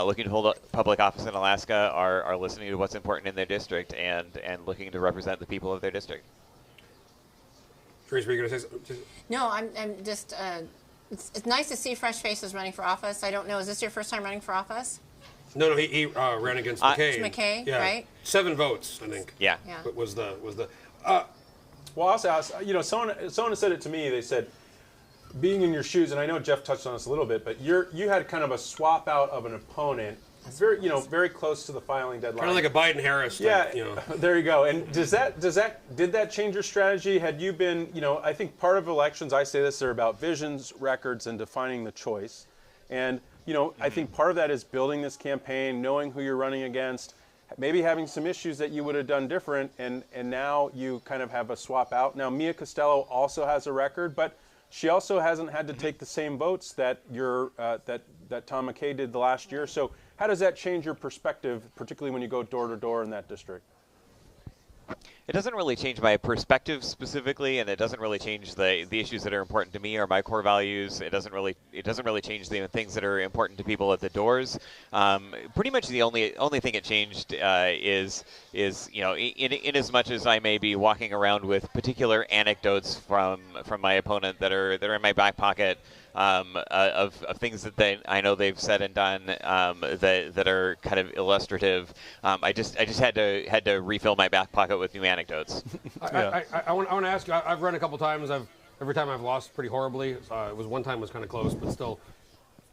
Speaker 12: looking to hold public office in Alaska are listening to what's important in their district and looking to represent the people of their district.
Speaker 2: Charisse, were you going to say something?
Speaker 4: No, I'm just. It's nice to see fresh faces running for office. I don't know. Is this your first time running for office?
Speaker 2: No, he ran against McKay.
Speaker 4: McKay,
Speaker 2: yeah,
Speaker 4: right?
Speaker 2: 7 votes, I think.
Speaker 12: Yeah.
Speaker 2: Was the.
Speaker 3: Well, also, someone said it to me. They said, being in your shoes, and I know Jeff touched on this a little bit, but you had kind of a swap out of an opponent very close to the filing deadline.
Speaker 2: Kind of like a Biden-Harris.
Speaker 3: Yeah,
Speaker 2: you know.
Speaker 3: There you go. And did that change your strategy? Had you been, I think part of elections, I say this, they're about visions, records, and defining the choice. And I think part of that is building this campaign, knowing who you're running against, maybe having some issues that you would have done different, and now you kind of have a swap out. Now Mia Costello also has a record, but she also hasn't had to take the same votes that that Tom McKay did the last year. So how does that change your perspective, particularly when you go door to door in that district?
Speaker 12: It doesn't really change my perspective specifically, and it doesn't really change the issues that are important to me or my core values. It doesn't really change the things that are important to people at the doors. Pretty much the only thing it changed is in as much as I may be walking around with particular anecdotes from my opponent that are in my back pocket. Of things that I know they've said and done that are kind of illustrative. I just had to refill my back pocket with new anecdotes.
Speaker 2: I want to ask you. I've run a couple times. Every time I've lost pretty horribly. It was one time was kind of close, but still.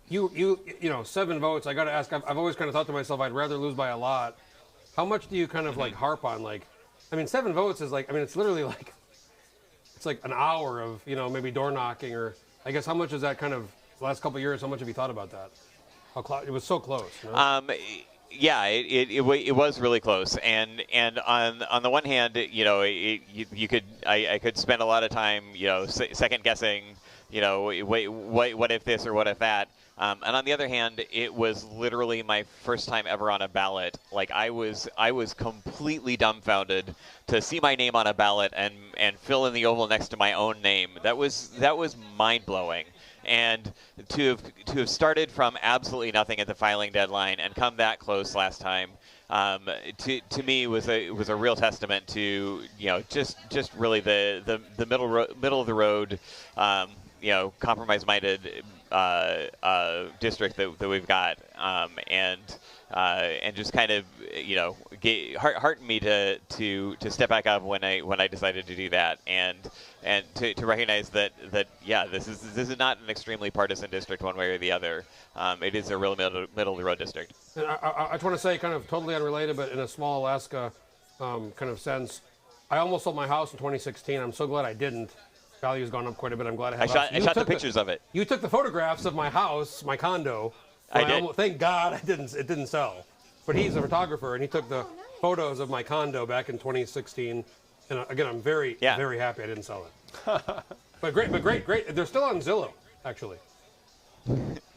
Speaker 2: You 7 votes. I got to ask. I've always kind of thought to myself, I'd rather lose by a lot. How much do you kind of like harp on? 7 votes is it's literally it's like an hour of maybe door knocking or. I guess how much is that kind of the last couple of years? How much have you thought about that? It was so close.
Speaker 12: Yeah, it was really close, and on the one hand, I could spend a lot of time second guessing, what if this or what if that. And on the other hand, it was literally my first time ever on a ballot. I was completely dumbfounded to see my name on a ballot and fill in the oval next to my own name. That was mind-blowing. And to have started from absolutely nothing at the filing deadline and come that close last time, to me was a real testament to just really the middle of the road, compromise-minded district that we've got, and just kind of heartened me to step back up when I decided to do that, and to recognize that this is not an extremely partisan district one way or the other. It is a real middle of the road district.
Speaker 2: And I just want to say, kind of totally unrelated, but in a small Alaska kind of sense, I almost sold my house in 2016. I'm so glad I didn't. Value's gone up quite a bit. I'm glad I have.
Speaker 12: I shot the pictures of it.
Speaker 2: You took the photographs of my house, my condo.
Speaker 12: I did.
Speaker 2: Thank God it didn't sell. But he's a photographer, and he took the photos of my condo back in 2016. And again, I'm very happy I didn't sell it. But great. They're still on Zillow, actually.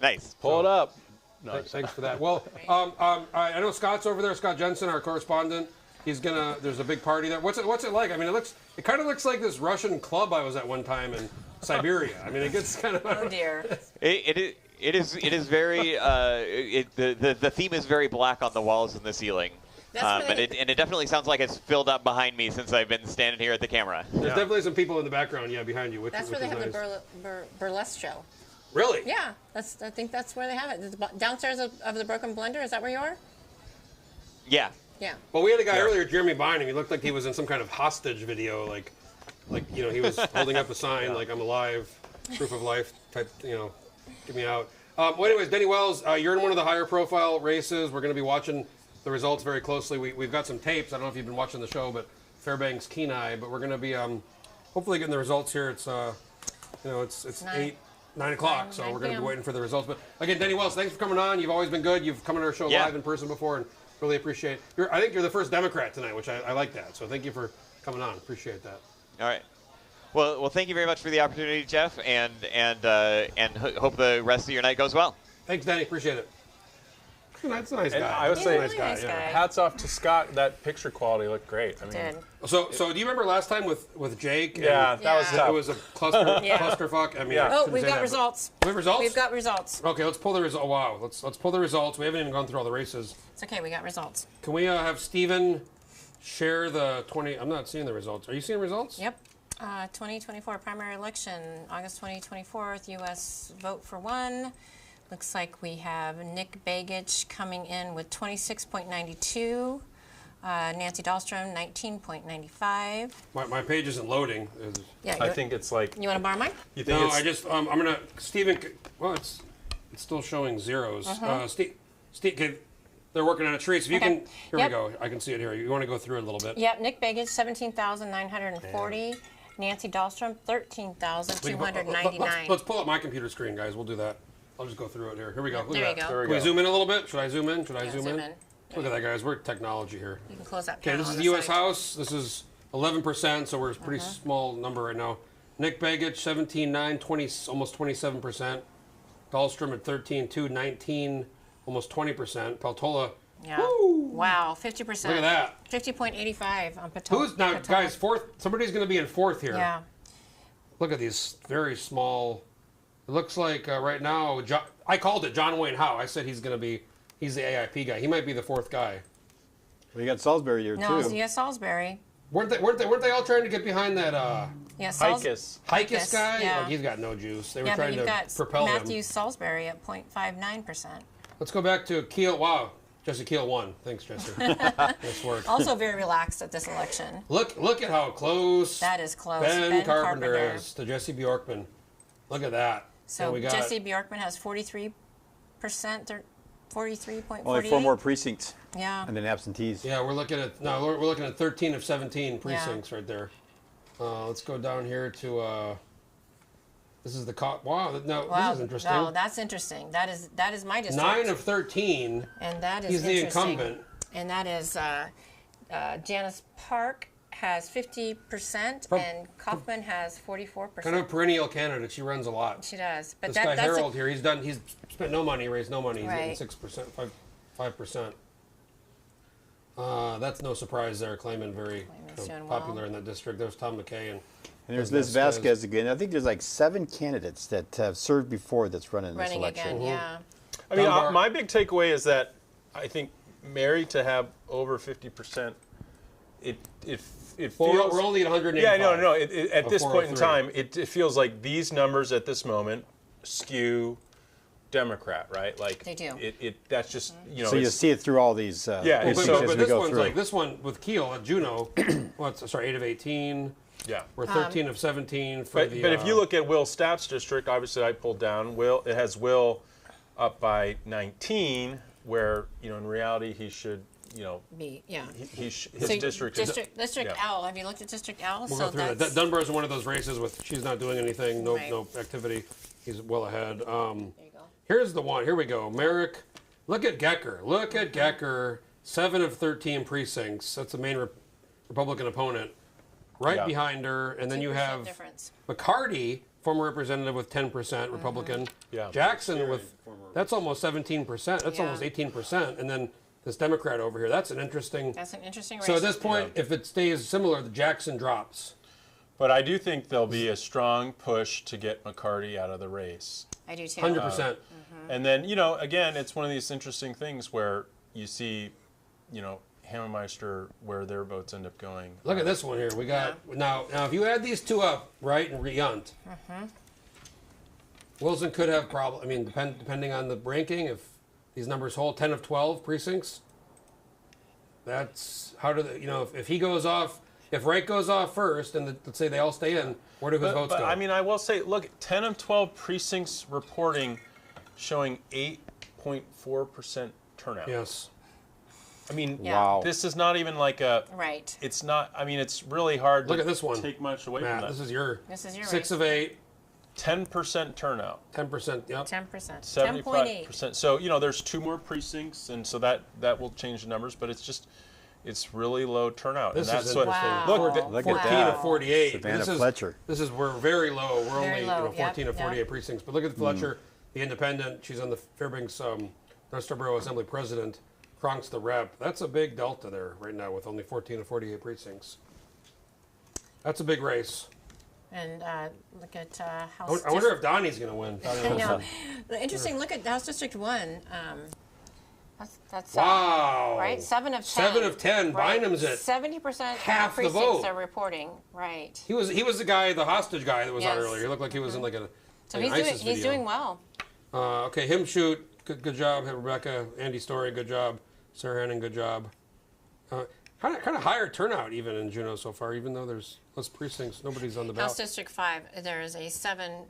Speaker 12: Nice.
Speaker 3: Pull it up.
Speaker 2: No, thanks for that. Well, I know Scott's over there. Scott Jensen, our correspondent. There's a big party there. What's it like? It kind of looks like this Russian club I was at one time in Siberia. It gets kind of.
Speaker 4: Oh dear.
Speaker 12: It is very. The theme is very black on the walls and the ceiling. And it definitely sounds like it's filled up behind me since I've been standing here at the camera.
Speaker 2: There's definitely some people in the background, behind you.
Speaker 4: That's where they have the burlesque show.
Speaker 2: Really?
Speaker 4: Yeah, I think that's where they have it. Downstairs of the Broken Blender. Is that where you are?
Speaker 12: Yeah.
Speaker 4: Yeah.
Speaker 2: Well, we had a guy earlier, Jeremy Bynum. He looked like he was in some kind of hostage video, like he was holding up a sign, like I'm alive, proof of life type, get me out. Well, anyways, Denny Wells, you're in one of the higher profile races. We're going to be watching the results very closely. We've got some tapes. I don't know if you've been watching the show, but Fairbanks, Kenai. But we're going to be hopefully getting the results here. It's it's 9 o'clock, so we're going to be waiting for the results. But again, Denny Wells, thanks for coming on. You've always been good. You've come on our show live in person before, and really appreciate it. I think you're the first Democrat tonight, which I like that. So thank you for coming on. Appreciate that.
Speaker 12: All right. Well, thank you very much for the opportunity, Jeff, and hope the rest of your night goes well.
Speaker 2: Thanks, Danny. Appreciate it. That's a nice guy.
Speaker 3: I would say,
Speaker 4: nice guy.
Speaker 3: Hats off to Scott. That picture quality looked great.
Speaker 2: So do you remember last time with Jake?
Speaker 3: Yeah, that was tough.
Speaker 2: It was a clusterfuck.
Speaker 4: We've got results.
Speaker 2: We have results?
Speaker 4: We've got results.
Speaker 2: Okay, let's pull the results. Oh, wow, let's pull the results. We haven't even gone through all the races.
Speaker 4: It's okay. We got results.
Speaker 2: Can we have Stephen share the 20? I'm not seeing the results. Are you seeing results?
Speaker 4: Yep. 2024 primary election, August 2024, U.S. vote for one. Looks like we have Nick Begich coming in with 26.92. Nancy Dahlstrom, 19.95.
Speaker 2: My page isn't loading.
Speaker 3: Yeah, I think it's like.
Speaker 4: You want to borrow mine?
Speaker 3: You think
Speaker 2: no, I just I'm gonna Stephen. Well, it's still showing zeros.
Speaker 4: Uh-huh.
Speaker 2: Steve, They're working on it. Charisse, if you
Speaker 4: Okay.
Speaker 2: can, here we go. I can see it here. You want to go through it a little bit?
Speaker 4: Yep, Nick Begich, 17,940. Nancy Dahlstrom,
Speaker 2: Let's
Speaker 4: 13,299.
Speaker 2: pull up my computer screen, guys. We'll do that. I'll just go through it here. Here we go. Look
Speaker 4: There
Speaker 2: at
Speaker 4: you
Speaker 2: that.
Speaker 4: go.
Speaker 3: There we
Speaker 2: Can we
Speaker 3: go.
Speaker 2: zoom in a little bit? Should I zoom in? Should I
Speaker 4: Yeah,
Speaker 2: zoom in? Look at that, guys. We're technology here.
Speaker 4: You can close that
Speaker 2: Okay,
Speaker 4: panel
Speaker 2: this is
Speaker 4: on
Speaker 2: the
Speaker 4: the
Speaker 2: U.S.
Speaker 4: side.
Speaker 2: House. This is 11%, so we're a pretty small number right now. Nick Begich, 17.9, 20, almost 27%. Dahlstrom at 13.2, 19, almost 20%. Peltola,
Speaker 4: Yeah. Wow, 50%.
Speaker 2: look at that.
Speaker 4: 50.85 on Patola.
Speaker 2: Who's now, guys? Fourth. Somebody's going to be in fourth here.
Speaker 4: Yeah.
Speaker 2: Look at these very small. It looks like right now. I called it John Wayne Howe. I said he's going to be. He's the AIP guy. He might be the fourth guy.
Speaker 5: Well, you got Salisbury here
Speaker 4: No,
Speaker 5: too.
Speaker 4: yeah, Salisbury.
Speaker 2: Weren't they all trying to get behind that
Speaker 4: Yeah,
Speaker 3: Hikis.
Speaker 2: guy?
Speaker 4: Yeah.
Speaker 2: Like, he's got no juice. They were
Speaker 4: Yeah, but
Speaker 2: trying
Speaker 4: you've
Speaker 2: to
Speaker 4: got
Speaker 2: propel
Speaker 4: Matthew
Speaker 2: him.
Speaker 4: Salisbury at 0.59%.
Speaker 2: Let's go back to Keel. Wow, Jesse Keel won. Thanks, Jesse. Nice work.
Speaker 4: Also very relaxed at this election.
Speaker 2: Look at how close
Speaker 4: That is close.
Speaker 2: Ben Carpenter is to Jesse Bjorkman. Look at that.
Speaker 4: So
Speaker 2: And we got
Speaker 4: Jesse Bjorkman has 43%, 43.48.
Speaker 5: Only 4 more precincts.
Speaker 4: Yeah.
Speaker 5: And then absentees.
Speaker 2: Yeah, we're looking at 13 of 17 precincts right there. Let's go down here to this is the wow. No,
Speaker 4: Wow.
Speaker 2: this is interesting.
Speaker 4: Oh, that's interesting. That is my district.
Speaker 2: 9 of 13.
Speaker 4: And that is
Speaker 2: He's the
Speaker 4: interesting.
Speaker 2: incumbent.
Speaker 4: And that is Janice Park has 50% and Kaufman has 44%.
Speaker 2: Kind of a perennial candidate. She runs a lot.
Speaker 4: She does. But
Speaker 2: This guy
Speaker 4: that's
Speaker 2: Harold here, he's spent no money, raised no money. He's
Speaker 4: Right.
Speaker 2: getting 6%, 5%. That's no surprise there. Clayman very
Speaker 4: doing
Speaker 2: popular
Speaker 4: well.
Speaker 2: in that district. There's Tom McKay and
Speaker 5: there's Liz Vasquez again. I think there's like 7 candidates that have served before that's running this election.
Speaker 4: Again, yeah.
Speaker 3: I mean, my big takeaway is that I think Mary to have over 50%, it feels.
Speaker 2: Well, we're only at 185.
Speaker 3: Yeah, no. At this point in
Speaker 2: 403.
Speaker 3: time, it feels like these numbers at this moment skew Democrat, right? Like
Speaker 4: they do.
Speaker 3: That's just
Speaker 5: So you see it through all these.
Speaker 3: Yeah,
Speaker 2: But
Speaker 5: as
Speaker 2: this
Speaker 5: we go
Speaker 2: one's
Speaker 5: through.
Speaker 2: like this one with Keel at Juneau. 8 of 18.
Speaker 3: Yeah.
Speaker 2: We're 13 of 17 for
Speaker 3: But if you look at Will Stapp's district, obviously I pulled down It has Will up by 19, where in reality he should
Speaker 4: B, yeah.
Speaker 3: his
Speaker 4: So
Speaker 3: district
Speaker 4: District L. Have you looked at District L?
Speaker 2: We'll go through that. Dunbar's in one of those races with she's not doing anything, no
Speaker 4: Right.
Speaker 2: no activity. He's well ahead.
Speaker 4: There you go.
Speaker 2: Here's the one. Here we go. Merrick. Look at Gecker. Look at Gecker. 7 of 13 precincts. That's the main Republican opponent. Right behind her, and then you
Speaker 4: 2%
Speaker 2: have
Speaker 4: difference.
Speaker 2: McCarty, former representative with 10% Republican.
Speaker 3: Yeah.
Speaker 2: Jackson with that's almost 17%. That's
Speaker 4: Yeah.
Speaker 2: almost 18%, and then this Democrat over here. That's an interesting.
Speaker 4: That's an interesting race.
Speaker 2: So at this point, if it stays similar, the Jackson drops.
Speaker 3: But I do think there'll be a strong push to get McCarty out of the race.
Speaker 4: I do too.
Speaker 2: 100%.
Speaker 3: And then, again, it's one of these interesting things where you see, Hammermeister, where their votes end up going.
Speaker 2: Look at this one here. We got now if you add these two up, right, and Yunt, Wilson could have problem. I mean, depending on the ranking, if these numbers hold, 10 of 12 precincts. That's how do they, if he goes off, if Wright goes off first, and let's say they all stay in, where do his votes go?
Speaker 3: I mean, I will say, look, 10 of 12 precincts reporting showing 8.4% turnout.
Speaker 2: Yes.
Speaker 3: I mean,
Speaker 5: Wow.
Speaker 3: This is not even like a.
Speaker 4: Right.
Speaker 3: It's not. I mean, it's really hard
Speaker 2: Look
Speaker 3: to
Speaker 2: at this one.
Speaker 3: take much away
Speaker 2: Matt,
Speaker 3: from that.
Speaker 2: this is your
Speaker 4: This is your
Speaker 2: 6
Speaker 4: race.
Speaker 2: of 8,
Speaker 3: 10% turnout.
Speaker 2: 10%. Yep.
Speaker 4: 10%.
Speaker 3: 75%.
Speaker 4: 10.8.
Speaker 3: So there's 2 more precincts, and so that will change the numbers. But it's really low turnout.
Speaker 2: This
Speaker 3: and
Speaker 2: is
Speaker 3: that's what.
Speaker 2: interesting.
Speaker 4: Wow.
Speaker 5: Look
Speaker 2: 14
Speaker 5: at that.
Speaker 2: of 48.
Speaker 5: Savannah
Speaker 2: this is,
Speaker 5: Fletcher.
Speaker 2: This is we're very low. We're
Speaker 4: Very
Speaker 2: only
Speaker 4: low.
Speaker 2: 14
Speaker 4: Yep,
Speaker 2: of 48
Speaker 4: yep.
Speaker 2: precincts. But look at Fletcher, the independent. She's on the Fairbanks North Borough Assembly president. Kronk's the rep. That's a big delta there right now with only 14 of 48 precincts. That's a big race.
Speaker 4: And look at House.
Speaker 2: I wonder if Donnie's going to win.
Speaker 4: I know. Interesting. Look at House District 1. That's
Speaker 2: Wow.
Speaker 4: right. 7 of 10.
Speaker 2: 7 of 10.
Speaker 4: Right.
Speaker 2: Bynum's at
Speaker 4: 70%
Speaker 2: half the
Speaker 4: precincts
Speaker 2: vote.
Speaker 4: are reporting. Right.
Speaker 2: He was the guy, the hostage guy that was on
Speaker 4: Yes.
Speaker 2: earlier. He looked like he was in like an
Speaker 4: So
Speaker 2: like an ISIS
Speaker 4: he's
Speaker 2: video.
Speaker 4: doing well.
Speaker 2: Okay, him shoot. Good job, Rebecca. Andy Story, good job. Sarah Henning, good job. Kind of higher turnout even in Juneau so far, even though there's less precincts. Nobody's on the ballot.
Speaker 4: House District 5, there is a 7%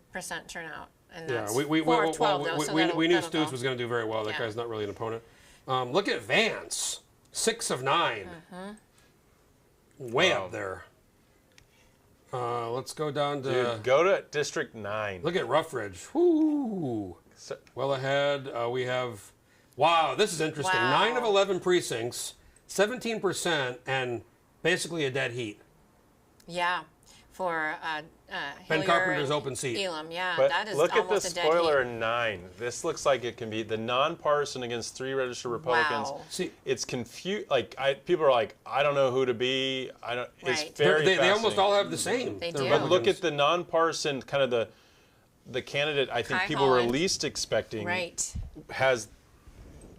Speaker 4: turnout. And
Speaker 2: Yeah,
Speaker 4: that's
Speaker 2: we
Speaker 4: 4 of 12, though, so
Speaker 2: we knew
Speaker 4: that'll
Speaker 2: Stoots
Speaker 4: go.
Speaker 2: was going to do very well. That
Speaker 4: Yeah.
Speaker 2: guy's not really an opponent. Look at Vance, 6 of 9. Way up there. Let's go down to...
Speaker 3: Dude, go to District 9.
Speaker 2: Look at Ruffridge. Woo! Well ahead. We have... Wow, this is interesting.
Speaker 4: Wow.
Speaker 2: 9 of 11 precincts, 17%, and basically a dead heat.
Speaker 4: Yeah, for
Speaker 2: Ben
Speaker 4: Hillier
Speaker 2: Carpenter's
Speaker 4: and
Speaker 2: open seat.
Speaker 4: Elam, yeah,
Speaker 3: But
Speaker 4: that is
Speaker 3: look at the
Speaker 4: almost a dead
Speaker 3: spoiler
Speaker 4: heat.
Speaker 3: 9. This looks like it can be the nonpartisan against 3 registered Republicans.
Speaker 4: Wow.
Speaker 2: See,
Speaker 3: it's confused. Like people are like, I don't know who to be. I don't. It's
Speaker 4: Right.
Speaker 3: very.
Speaker 2: they almost
Speaker 3: fascinating.
Speaker 2: all have the same.
Speaker 4: They
Speaker 2: They're
Speaker 4: do.
Speaker 3: But look
Speaker 2: Republicans.
Speaker 3: at the nonpartisan, kind of the candidate. I think
Speaker 4: Kai
Speaker 3: people were
Speaker 4: Holland.
Speaker 3: least expecting.
Speaker 4: Right,
Speaker 3: Has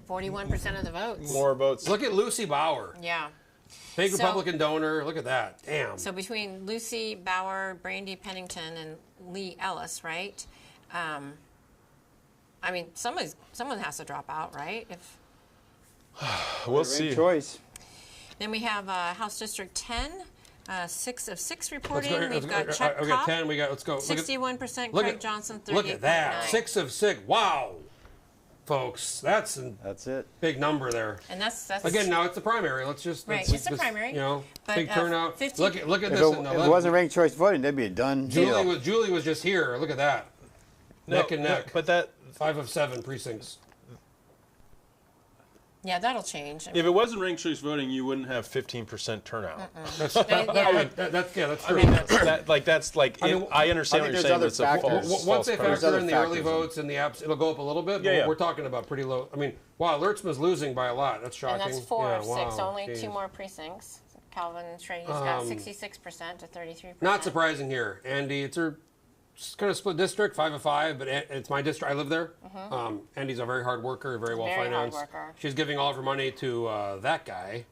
Speaker 4: 41% of the votes.
Speaker 3: more votes.
Speaker 2: Look at Lucy Bauer.
Speaker 4: Yeah.
Speaker 2: Big
Speaker 4: So-
Speaker 2: Republican donor. Look at that. Damn.
Speaker 4: So between Lucy Bauer, Brandy Pennington, and Lee Ellis, right? I mean, someone has to drop out, right? If
Speaker 3: We'll see.
Speaker 5: Choice.
Speaker 4: then we have House District 10, 6 of 6
Speaker 2: Let's
Speaker 4: reporting.
Speaker 2: go,
Speaker 4: We've got Chuck
Speaker 2: we got
Speaker 4: Kopp,
Speaker 2: 10. We got. Let's go. Look at-
Speaker 4: 61%.
Speaker 2: look
Speaker 4: Craig
Speaker 2: at-
Speaker 4: Johnson, 38.9.
Speaker 2: Look at that. 6 of 6. Wow. Folks, that's a
Speaker 5: That's it.
Speaker 2: big number there.
Speaker 4: And that's
Speaker 2: Again, now it's the primary. Let's just
Speaker 4: Right,
Speaker 2: let's
Speaker 4: it's a
Speaker 2: just,
Speaker 4: primary,
Speaker 2: You know,
Speaker 4: but,
Speaker 2: big turnout.
Speaker 4: 50
Speaker 2: Look at
Speaker 5: If
Speaker 2: this.
Speaker 5: it wasn't ranked choice voting, that'd be a done deal.
Speaker 2: Julie was just here. Look at that. Neck and neck.
Speaker 3: But that
Speaker 2: 5 of 7 precincts.
Speaker 4: Yeah, that'll change.
Speaker 3: if it wasn't ranked choice voting, you wouldn't have 15% turnout.
Speaker 2: That's
Speaker 4: yeah.
Speaker 2: that's
Speaker 3: I
Speaker 2: true.
Speaker 3: mean, that's like.
Speaker 2: I mean,
Speaker 3: I understand
Speaker 5: I
Speaker 3: what
Speaker 5: think
Speaker 3: you're
Speaker 5: there's
Speaker 3: saying.
Speaker 5: other
Speaker 3: But it's a
Speaker 5: factors.
Speaker 3: false.
Speaker 2: Once they
Speaker 5: There's
Speaker 2: factor
Speaker 5: other
Speaker 2: in the early
Speaker 5: factors.
Speaker 2: votes and the apps, it'll go up a little bit. But
Speaker 3: Yeah.
Speaker 2: we're talking about pretty low. I mean, wow, Lertzman's losing by a lot. That's shocking.
Speaker 4: And that's 4 of 6,
Speaker 2: wow,
Speaker 4: only
Speaker 2: geez.
Speaker 4: 2 more precincts. Calvin Schrader's got 66% to 33%.
Speaker 2: Not surprising here, Andy. It's kind of split district, 5 of 5, but it's my district. I live there. Andy's a very hard worker, very well
Speaker 4: Very hard
Speaker 2: financed.
Speaker 4: worker.
Speaker 2: She's giving all of her money to that guy,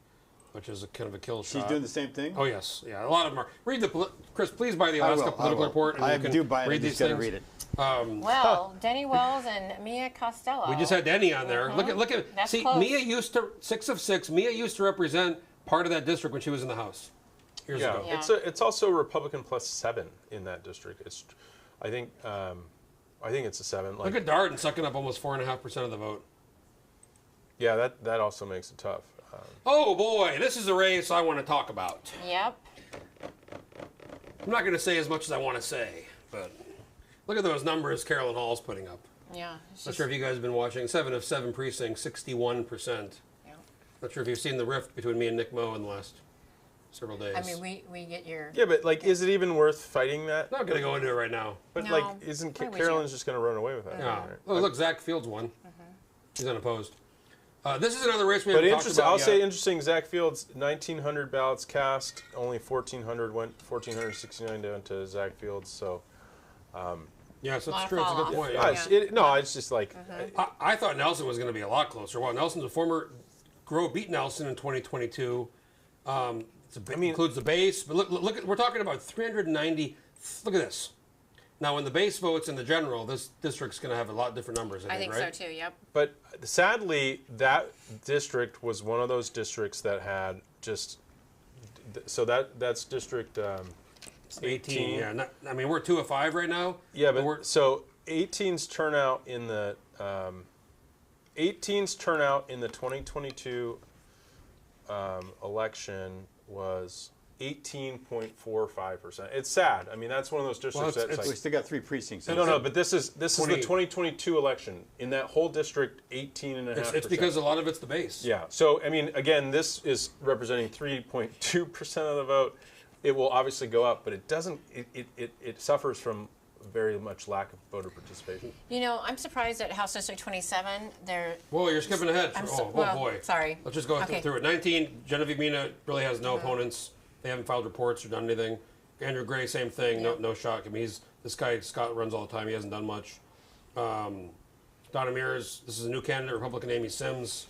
Speaker 2: which is kind of a kill shot.
Speaker 5: She's doing the same thing?
Speaker 2: Oh yes, yeah. A lot of them are. Read the Chris. Please buy the
Speaker 5: I
Speaker 2: Alaska
Speaker 5: will,
Speaker 2: Political Report, and
Speaker 5: I
Speaker 2: you can
Speaker 5: do buy it, I
Speaker 2: read
Speaker 5: just
Speaker 2: these
Speaker 5: gotta
Speaker 2: things.
Speaker 5: read it.
Speaker 4: Well, Denny Wells and Mia Costello.
Speaker 2: We just had Denny on there. Look at.
Speaker 4: That's
Speaker 2: See,
Speaker 4: close.
Speaker 2: Mia used to 6 of 6. Mia used to represent part of that district when she was in the House years
Speaker 3: Yeah,
Speaker 2: ago.
Speaker 4: Yeah.
Speaker 3: it's also Republican plus 7 in that district. I think it's a 7. Like,
Speaker 2: Look at Darden sucking up almost 4.5% of the vote.
Speaker 3: yeah, that also makes it tough.
Speaker 2: Oh boy, this is a race I want to talk about.
Speaker 4: Yep.
Speaker 2: I'm not going to say as much as I want to say, but look at those numbers Carolyn Hall's putting up.
Speaker 4: Yeah.
Speaker 2: Not sure if you guys have been watching. 7 of 7 precincts, 61%.
Speaker 4: Yeah.
Speaker 2: Not sure if you've seen the rift between me and Nick Moe in the last several days.
Speaker 4: I mean, we get your.
Speaker 3: Yeah, but like, is it even worth fighting that?
Speaker 2: Not going to go into it right now.
Speaker 3: But
Speaker 4: No.
Speaker 3: like, isn't
Speaker 4: Why would
Speaker 3: Carolyn's just going to run away with that?
Speaker 2: Yeah.
Speaker 3: Right?
Speaker 2: Oh, look, Zach Fields won. He's unopposed. This is another race we
Speaker 3: But
Speaker 2: haven't talked
Speaker 3: interesting.
Speaker 2: about
Speaker 3: I'll
Speaker 2: yet.
Speaker 3: say interesting. Zach Fields, 1,900 ballots cast, only 1,400 went, 1,469 down to Zach Fields. So,
Speaker 2: Yes,
Speaker 4: Lot
Speaker 2: that's
Speaker 4: of
Speaker 2: true. It's a good
Speaker 4: fall-off.
Speaker 2: point.
Speaker 3: yeah,
Speaker 2: Yeah.
Speaker 3: it's just like
Speaker 2: I thought Nelson was going to be a lot closer. Well, Nelson's a former Grove beat Nelson in 2022. Includes the base, but look at, we're talking about 390. Look at this. Now, when the base votes in the general, this district's going to have a lot different numbers. I think,
Speaker 4: so
Speaker 2: right?
Speaker 4: too. Yep.
Speaker 3: But sadly, that district was one of those districts that had just. So that's district 18.
Speaker 2: Yeah, I mean, we're 2 of 5 right now.
Speaker 3: Yeah, but
Speaker 2: we're,
Speaker 3: so 18's turnout in the 2022 election was 18.45%. It's sad. I mean, that's one of those districts
Speaker 2: Well,
Speaker 3: that's
Speaker 5: We
Speaker 3: like.
Speaker 5: still got 3 precincts.
Speaker 3: No, but this is the
Speaker 2: 20
Speaker 3: 2022 election. In that whole district, 18.5%.
Speaker 2: it's because a lot of it's the base.
Speaker 3: Yeah. So I mean, again, this is representing 3.2% of the vote. It will obviously go up, but it doesn't. It suffers from very much lack of voter participation.
Speaker 4: You know, I'm surprised at House District 27. They're.
Speaker 2: Whoa, you're skipping ahead. Oh boy.
Speaker 4: Sorry.
Speaker 2: Let's just go
Speaker 4: Okay.
Speaker 2: through it. 19, Genevieve Mina really has no opponents. They haven't filed reports or done anything. Andrew Gray, same thing.
Speaker 4: Yeah.
Speaker 2: No shock. I mean, this guy, Scott, runs all the time. He hasn't done much. Donna Mears, this is a new candidate, Republican Amy Sims.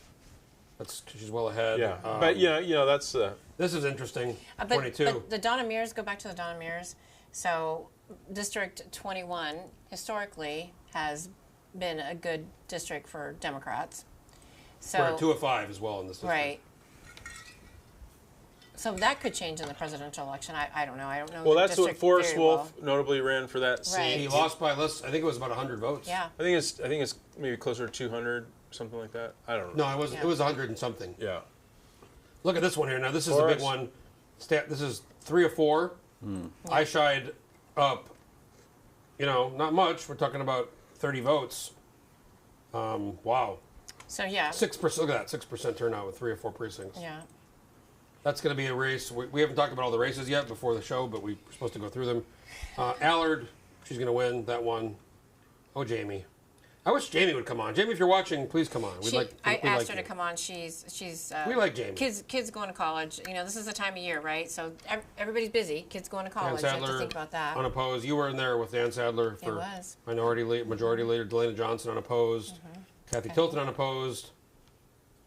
Speaker 2: She's well ahead.
Speaker 3: Yeah. But you know that's.
Speaker 2: This is interesting.
Speaker 4: But
Speaker 2: 22.
Speaker 4: But the Donna Mears, go back to the Donna Mears. So, District 21 historically has been a good district for Democrats. So
Speaker 2: We're at 2 of 5 as well in this district.
Speaker 4: right. So that could change in the presidential election. I don't know. I don't know.
Speaker 3: Well,
Speaker 4: the
Speaker 3: that's what
Speaker 4: district
Speaker 3: Forrest
Speaker 4: very
Speaker 3: Wolf
Speaker 4: well.
Speaker 3: notably ran for that seat.
Speaker 4: Right.
Speaker 2: He lost by less. I think it was about 100 votes.
Speaker 4: Yeah.
Speaker 3: I think it's maybe closer to 200. something like that. I don't know.
Speaker 2: No, it was 100 and something.
Speaker 3: Yeah.
Speaker 2: Look at this one here. Now this is a big one. This is 3 or 4. I shied up. Not much. We're talking about 30 votes. Wow.
Speaker 4: So yeah.
Speaker 2: 6%. Look at that. 6% turnout with 3 or 4 precincts.
Speaker 4: Yeah.
Speaker 2: That's going to be a race. We haven't talked about all the races yet before the show, but we're supposed to go through them. Allard, she's going to win that one. Oh, Jamie. I wish Jamie would come on. Jamie, if you're watching, please come on.
Speaker 4: I asked her to come on. She's.
Speaker 2: We like Jamie.
Speaker 4: Kids going to college. This is the time of year, right? So everybody's busy. Kids going to college. You have to think about that.
Speaker 2: Unopposed. You were in there with Dan Sadler for Majority Leader Delana Johnson unopposed. Kathy Tilton unopposed.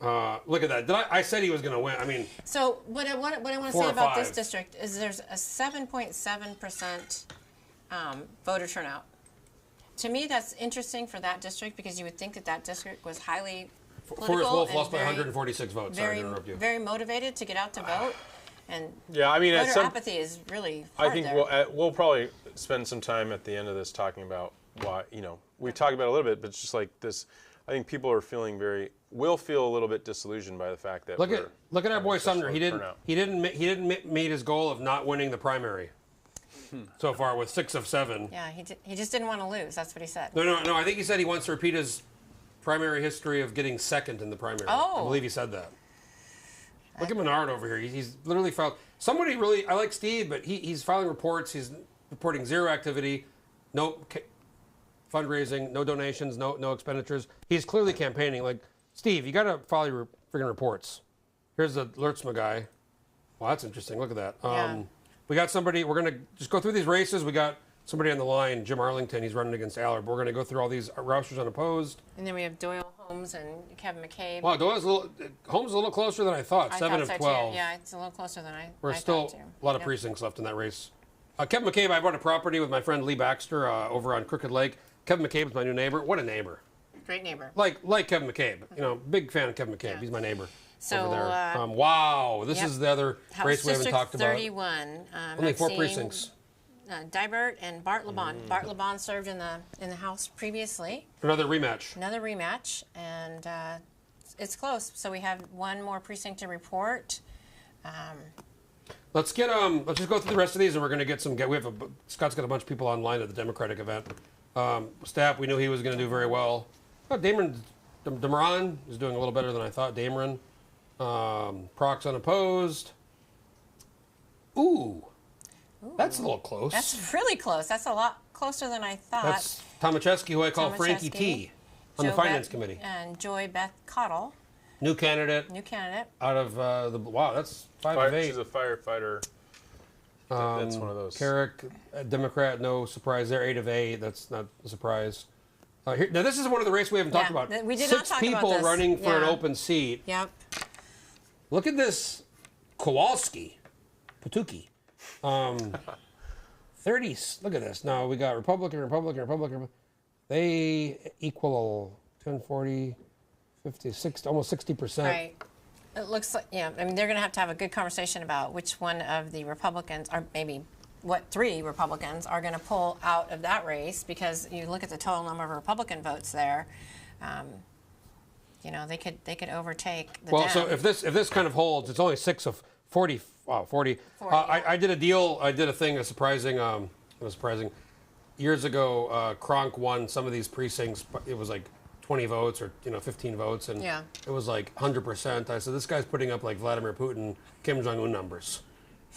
Speaker 2: Look at that. I said he was going to win. I mean.
Speaker 4: So what I want to say about this district is there's a 7.7% voter turnout. To me, that's interesting for that district because you would think that district was highly political.
Speaker 2: Forest Wolf lost by 146 votes. Sorry to interrupt you.
Speaker 4: Very motivated to get out to vote. And
Speaker 3: voter
Speaker 4: apathy is really hard.
Speaker 3: I think we'll probably spend some time at the end of this talking about why, we've talked about it a little bit, but it's just like this. I think people are will feel a little bit disillusioned by the fact that
Speaker 2: look at our boy Sumner. He didn't meet his goal of not winning the primary. So far with 6 of 7.
Speaker 4: Yeah, he just didn't want to lose. That's what he said.
Speaker 2: No. I think he said he wants to repeat his primary history of getting second in the primary.
Speaker 4: Oh.
Speaker 2: I believe he said that. Look at Menard over here. He's literally filed. Somebody really, I like Steve, but he's filing reports. He's reporting 0 activity, no fundraising, no donations, no expenditures. He's clearly campaigning. Like, Steve, you got to file your friggin' reports. Here's the Lertzma guy. Well, that's interesting. Look at that.
Speaker 4: Yeah.
Speaker 2: We got somebody, we're going to just go through these races. We got somebody on the line, Jim Arlington. He's running against Allard. But we're going to go through all these Rousters unopposed.
Speaker 4: And then we have Doyle Holmes and Kevin McCabe.
Speaker 2: Wow, Holmes is a little closer than I thought. 7 of 12.
Speaker 4: Too. Yeah, it's a little closer than I
Speaker 2: We're still a lot of precincts left in that race. Kevin McCabe, I bought a property with my friend Lee Baxter over on Crooked Lake. Kevin McCabe is my new neighbor. What a neighbor.
Speaker 4: Great neighbor.
Speaker 2: Like Kevin McCabe. Big fan of Kevin McCabe. Yeah. He's my neighbor.
Speaker 4: So,
Speaker 2: over there. Wow, this is the other race we haven't talked about.
Speaker 4: 31.
Speaker 2: Only 4 precincts.
Speaker 4: Dybert and Bart LeBon. Bart LeBon served in the House previously.
Speaker 2: Another rematch,
Speaker 4: and it's close. So we have one more precinct to report.
Speaker 2: Let's just go through the rest of these, and we're going to get some. Scott's got a bunch of people online at the Democratic event. Stapp, we knew he was going to do very well. Demeron is doing a little better than I thought. Dameron. Prox unopposed. Ooh, that's a little close.
Speaker 4: That's really close. That's a lot closer than I thought.
Speaker 2: That's Tomaszewski, who I call Frankie T, on the Finance Committee.
Speaker 4: And Joy Beth Cottle.
Speaker 2: New candidate.
Speaker 4: Out
Speaker 2: of that's 5 of 8.
Speaker 3: She's a firefighter. That's one of those.
Speaker 2: Carrick, Democrat, no surprise there. 8 of 8. That's not a surprise. Now this is one of the races we haven't talked about.
Speaker 4: We did
Speaker 2: 6
Speaker 4: not talk about
Speaker 2: people
Speaker 4: this.
Speaker 2: running for an open seat.
Speaker 4: Yep.
Speaker 2: Look at this Kowalski, Patuki. 30. Look at this. Now we got Republican. They equal 10, 40, 50, 60, almost 60%.
Speaker 4: Right. It looks like, they're going to have a good conversation about which one of the Republicans, or maybe what 3 Republicans are going to pull out of that race, because you look at the total number of Republican votes there. They could overtake the Dems.
Speaker 2: So if this kind of holds, it's only 6 of 40. 40. I did a thing, surprising. It was surprising. Years ago, Kronk won some of these precincts. It was like 20 votes or 15 votes, and it was like 100%. I said, this guy's putting up like Vladimir Putin, Kim Jong-un numbers,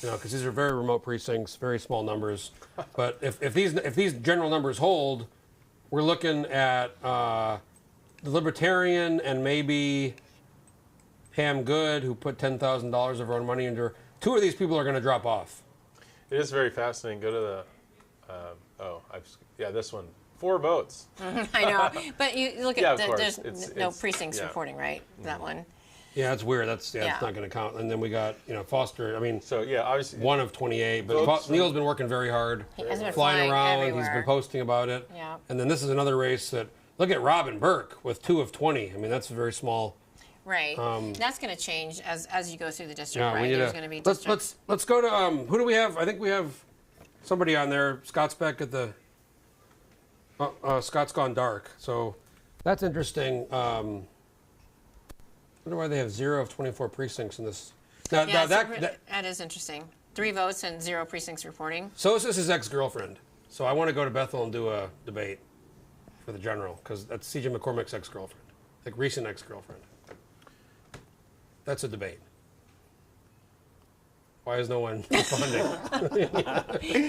Speaker 2: because these are very remote precincts, very small numbers. But if these general numbers hold, we're looking at the Libertarian and maybe Pam Good, who put $10,000 of her own money into her. 2 of these people are going to drop off.
Speaker 3: It is very fascinating. Go to the this one. 4 votes.
Speaker 4: I know, but you look at there's no precincts reporting, right? That one.
Speaker 2: Yeah, that's weird. It's not going to count. And then we got Foster. I mean,
Speaker 3: obviously
Speaker 2: 1 of 28. But Neil's been working very hard, flying around.
Speaker 4: Everywhere.
Speaker 2: He's been posting about it.
Speaker 4: Yeah.
Speaker 2: And then this is another race that look at Robin Burke with 2 of 20. I mean, that's very small.
Speaker 4: Right. That's going to change as you go through the district.
Speaker 2: Yeah,
Speaker 4: right. There's going to be districts.
Speaker 2: Let's go to who do we have? I think we have somebody on there. Scott's back at the. Scott's gone dark, so that's interesting. wonder why they have 0 of 24 precincts in this.
Speaker 4: That is interesting. 3 votes and 0 precincts reporting.
Speaker 2: So is this his ex-girlfriend. So I want to go to Bethel and do a debate for the general, because that's C.J. McCormick's ex-girlfriend, like recent ex-girlfriend. That's a debate. Why is no one responding?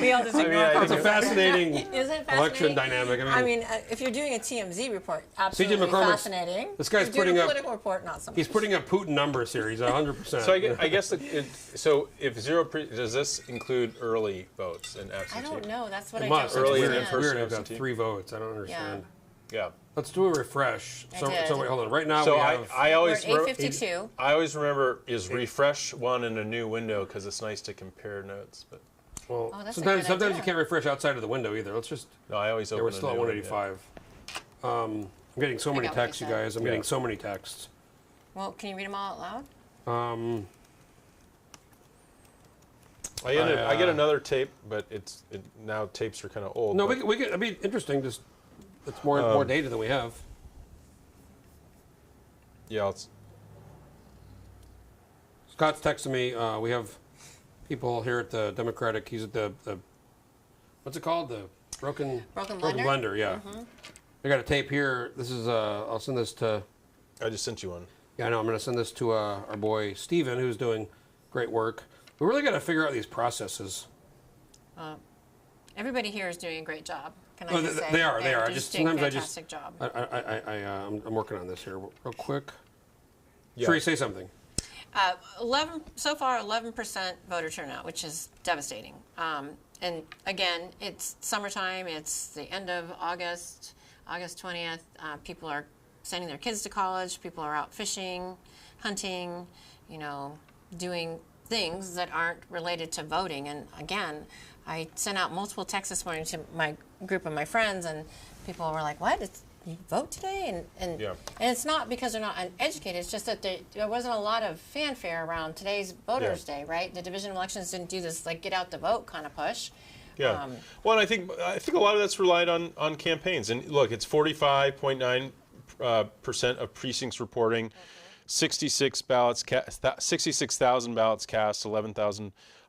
Speaker 4: We all just ignore
Speaker 2: it's a fascinating
Speaker 4: Isn't it
Speaker 2: election
Speaker 4: fascinating?
Speaker 2: dynamic.
Speaker 4: I mean, if you're doing a TMZ report, absolutely
Speaker 2: McCormick's-
Speaker 4: fascinating.
Speaker 2: this guy's
Speaker 4: If you're doing
Speaker 2: putting
Speaker 4: a
Speaker 2: up-
Speaker 4: political report, not so much.
Speaker 2: He's putting up Putin numbers here. He's 100%.
Speaker 3: So I guess so if does this include early votes and absentee?
Speaker 4: I don't know. That's what
Speaker 2: It
Speaker 4: I
Speaker 2: must.
Speaker 4: don't
Speaker 2: It's
Speaker 3: Early
Speaker 2: weird.
Speaker 3: and
Speaker 2: It's
Speaker 3: in-person
Speaker 2: weird. I've got
Speaker 3: absentee.
Speaker 2: 3 votes. I don't understand.
Speaker 3: Yeah.
Speaker 2: Let's do a refresh.
Speaker 4: I
Speaker 2: So
Speaker 4: did.
Speaker 2: wait, hold on. Right now
Speaker 3: So
Speaker 2: we have.
Speaker 3: I always
Speaker 4: We're at 8:52.
Speaker 3: I always remember is refresh one in a new window because it's nice to compare notes. But
Speaker 2: Well,
Speaker 4: Oh, that's a
Speaker 2: sometimes
Speaker 4: good idea.
Speaker 2: you can't refresh outside of the window either. Let's just.
Speaker 3: no, I always
Speaker 2: Yeah,
Speaker 3: open
Speaker 2: we're
Speaker 3: a
Speaker 2: still at
Speaker 3: new one,
Speaker 2: 185. I'm getting so many
Speaker 4: got what you
Speaker 2: texts, you
Speaker 4: said.
Speaker 2: guys. I'm
Speaker 3: Yeah.
Speaker 2: getting so many texts.
Speaker 4: Well, can you read them all out loud?
Speaker 3: I get another tape, but now tapes are kind of old.
Speaker 2: No,
Speaker 3: but-
Speaker 2: we could. It'd be interesting. Just it's more data than we have.
Speaker 3: Yeah,
Speaker 2: Scott's texting me. We have people here at the Democratic. He's at the what's it called? The Broken Blender. Yeah. I got a tape here. This is. I'll send this to.
Speaker 3: I just sent you one.
Speaker 2: Yeah, I know. I'm going to send this to our boy Steven, who's doing great work. We really got to figure out these processes.
Speaker 4: Everybody here is doing a great job. Can I
Speaker 2: Oh,
Speaker 4: just say?
Speaker 2: they are.
Speaker 4: They're
Speaker 2: I
Speaker 4: just
Speaker 2: just
Speaker 4: doing a
Speaker 2: sometimes I just
Speaker 4: fantastic job.
Speaker 2: I'm working on this here real quick.
Speaker 3: Yeah.
Speaker 2: Sheree, say something.
Speaker 4: 11% voter turnout, which is devastating. And again, it's summertime. It's the end of August, August 20th. People are sending their kids to college. People are out fishing, hunting, doing things that aren't related to voting. And again, I sent out multiple texts this morning to my group of my friends, and people were like, "What? You vote today?" And it's not because they're not uneducated. It's just that there wasn't a lot of fanfare around today's Voters' Day, right? The Division of Elections didn't do this get out the vote kind of push.
Speaker 3: Yeah. Well, and I think a lot of that's relied on campaigns. And look, it's 45.9% of precincts reporting, 66,000 ballots cast,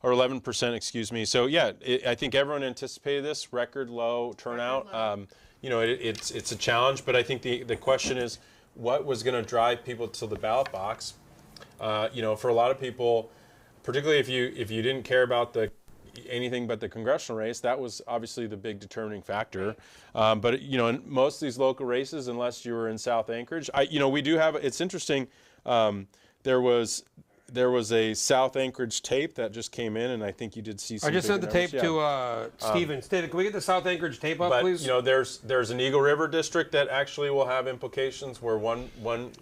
Speaker 3: 11%, excuse me. So yeah, I think everyone anticipated this record low turnout. It's a challenge, but I think the question is, what was going to drive people to the ballot box? For a lot of people, particularly if you didn't care about anything but the congressional race, that was obviously the big determining factor. But in most of these local races, unless you were in South Anchorage, we do have. It's interesting. There was a South Anchorage tape that just came in, and I think you did see some.
Speaker 2: I just sent the
Speaker 3: numbers.
Speaker 2: tape to Steven. Can we get the South Anchorage tape up, please?
Speaker 3: There's an Eagle River district that actually will have implications where one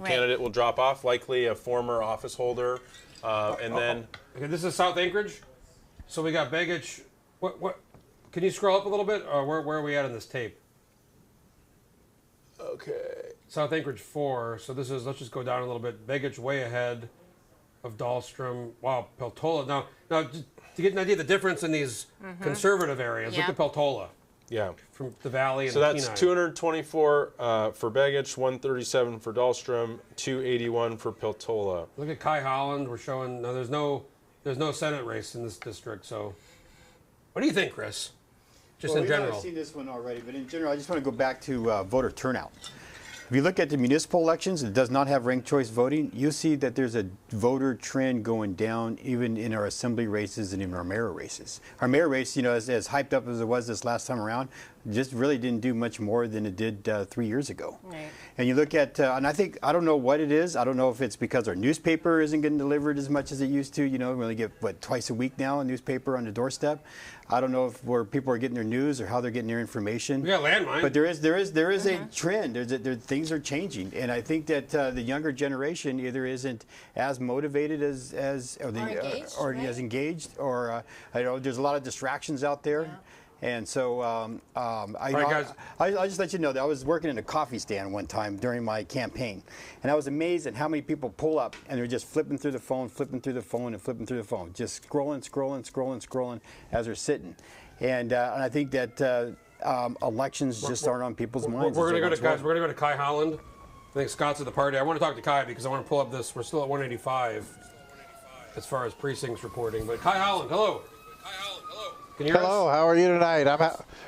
Speaker 3: candidate will drop off, likely a former office holder, and then.
Speaker 2: Okay, this is South Anchorage. So we got Begich. What? Can you scroll up a little bit, or where are we at on this tape?
Speaker 3: Okay.
Speaker 2: South Anchorage 4. So this is. Let's just go down a little bit. Begich way ahead of Dahlstrom. Wow, Peltola. Now, just to get an idea of the difference in these conservative areas, look at Peltola.
Speaker 3: Yeah.
Speaker 2: From the Valley and
Speaker 3: so that's
Speaker 2: Kenai.
Speaker 3: 224 for Begich, 137 for Dahlstrom, 281 for Peltola.
Speaker 2: Look at Kai Holland. We're showing. No, there's no Senate race in this district. So, what do you think, Chris? Just in general.
Speaker 5: I've seen this one already, but in general, I just want to go back to voter turnout. If you look at the municipal elections, it does not have ranked choice voting. You see that there's a voter trend going down even in our assembly races and even our mayor races. Our mayor race, as hyped up as it was this last time around, just really didn't do much more than it did 3 years ago.
Speaker 4: Right.
Speaker 5: And you look at, and I don't know what it is. I don't know if it's because our newspaper isn't getting delivered as much as it used to. We only get, twice a week now, a newspaper on the doorstep. I don't know if where people are getting their news or how they're getting their information.
Speaker 2: We got landmine.
Speaker 5: But there is a trend. Things are changing, and I think that the younger generation either isn't as motivated as as engaged, or there's a lot of distractions out there. Yeah. And so I just let you know that I was working in a coffee stand one time during my campaign, and I was amazed at how many people pull up and they're just flipping through the phone, just scrolling as they're sitting. And I think that elections just aren't on people's minds.
Speaker 2: We're going to go to Kai Holland. think Scott's at the party. I want to talk to Kai because I want to pull up this. We're still at 185 as far as precincts reporting. But Kai Holland, hello. Can you hear us?
Speaker 13: Hello, how are you tonight?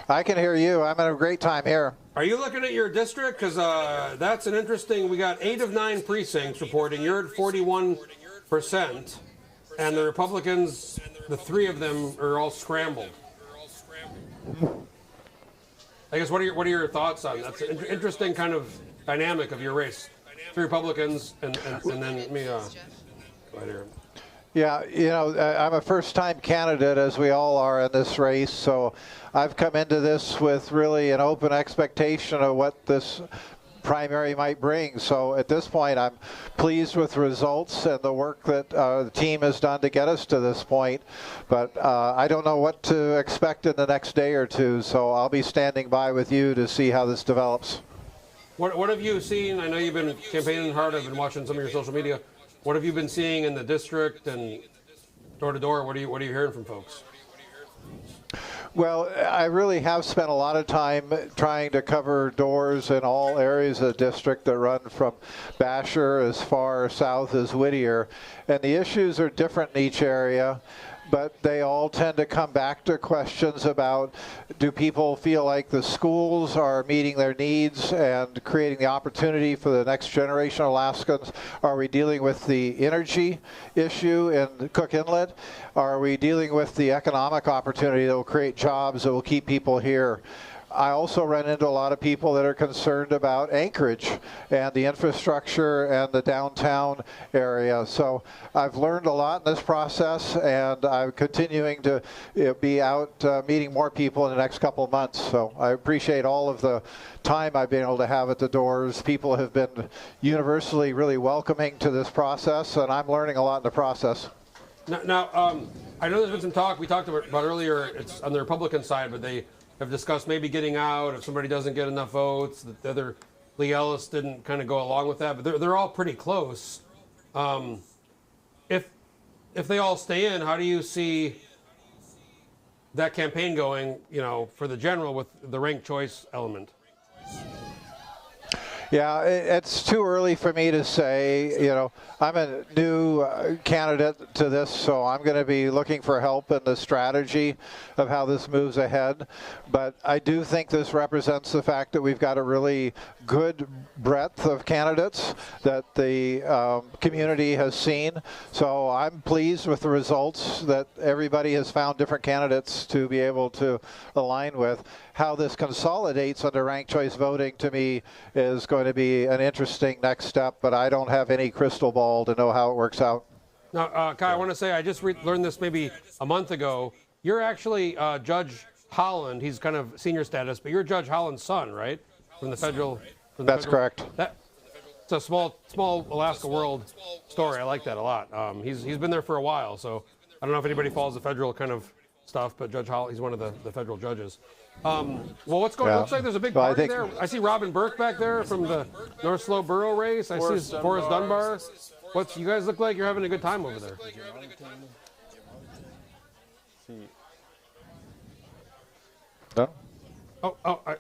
Speaker 13: I can hear you. I'm having a great time here.
Speaker 2: Are you looking at your district? Because that's an interesting, we got 8 of 9 precincts reporting. You're at 41%. And the Republicans, the 3 of them are all scrambled. I guess what are your thoughts on that? That's an interesting kind of dynamic of your race. 3 Republicans and then me right here.
Speaker 13: Yeah, you know, I'm a first-time candidate, as we all are in this race, so I've come into this with really an open expectation of what this primary might bring. So at this point, I'm pleased with the results and the work that the team has done to get us to this point. But I don't know what to expect in the next day or two, so I'll be standing by with you to see how this develops.
Speaker 2: What have you seen? I know you've been campaigning hard. I've been watching some of your social media. What have you been seeing in the district and door to door? What are you hearing from folks?
Speaker 13: Well, I really have spent a lot of time trying to cover doors in all areas of the district that run from Basher as far south as Whittier. And the issues are different in each area, but they all tend to come back to questions about, do people feel like the schools are meeting their needs and creating the opportunity for the next generation of Alaskans? Are we dealing with the energy issue in Cook Inlet? Are we dealing with the economic opportunity that will create jobs that will keep people here? I also run into a lot of people that are concerned about Anchorage and the infrastructure and the downtown area. So I've learned a lot in this process, and I'm continuing to be out meeting more people in the next couple of months. So I appreciate all of the time I've been able to have at the doors. People have been universally really welcoming to this process, and I'm learning a lot in the process.
Speaker 2: Now I know there's been some talk. We talked about earlier, it's on the Republican side, but they have discussed maybe getting out if somebody doesn't get enough votes. The other, Lee Ellis didn't kind of go along with that, but they're all pretty close. If they all stay in, how do you see that campaign going, you know, for the general with the ranked choice element?
Speaker 13: Yeah, it's too early for me to say. You know, I'm a new candidate to this, so I'm going to be looking for help in the strategy of how this moves ahead. But I do think this represents the fact that we've got a really good breadth of candidates that the community has seen. So I'm pleased with the results that everybody has found different candidates to be able to align with. How this consolidates under ranked choice voting, to me, is going to be an interesting next step, but I don't have any crystal ball to know how it works out.
Speaker 2: Now, Kai, I want to say, I just learned this maybe a month ago. You're actually Judge Holland. He's kind of senior status, but you're Judge Holland's son, right? From the federal.
Speaker 13: That's correct.
Speaker 2: It's a small Alaska world story. I like that a lot. He's been there for a while, so I don't know if anybody follows the federal kind of stuff, but Judge Holland, he's one of the federal judges. Well, what's going on? Looks like there's a big party there. I see Robin Burke back there from the North Slope Borough race. I see Forrest Dunbar. You guys look like you're having a good time over there.
Speaker 13: No?
Speaker 2: I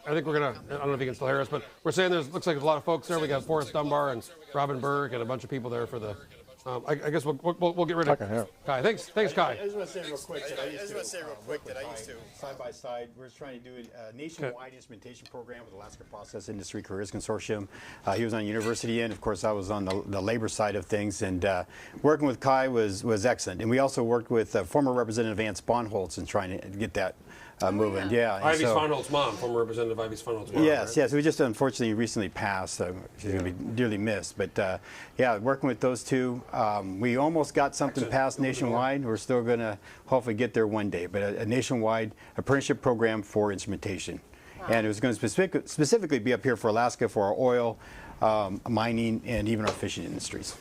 Speaker 2: think we're gonna. I don't know if you can still hear us, but we're saying looks like there's a lot of folks there. We got Forrest Dunbar and Robin Burke and a bunch of people there for the. I guess we'll get rid of Kai. Thanks, Kai.
Speaker 5: I just want to say real quick that I used to side by side. We're trying to do a nationwide instrumentation program with Alaska Process Industry Careers Consortium. He was on university end. Of course, I was on the labor side of things. And working with Kai was excellent. And we also worked with former Representative Vance Bonholtz in trying to get that moving. Yeah.
Speaker 2: Ivy Svanholt's mom, former Representative Ivy Svanholt's mom.
Speaker 5: Yes,
Speaker 2: right?
Speaker 5: yes. We just unfortunately recently passed. So she's going to be dearly missed. But yeah, working with those two, we almost got something passed nationwide. We're still going to hopefully get there one day. But a nationwide apprenticeship program for instrumentation. Wow. And it was going to specifically be up here for Alaska for our oil, mining, and even our fishing industries.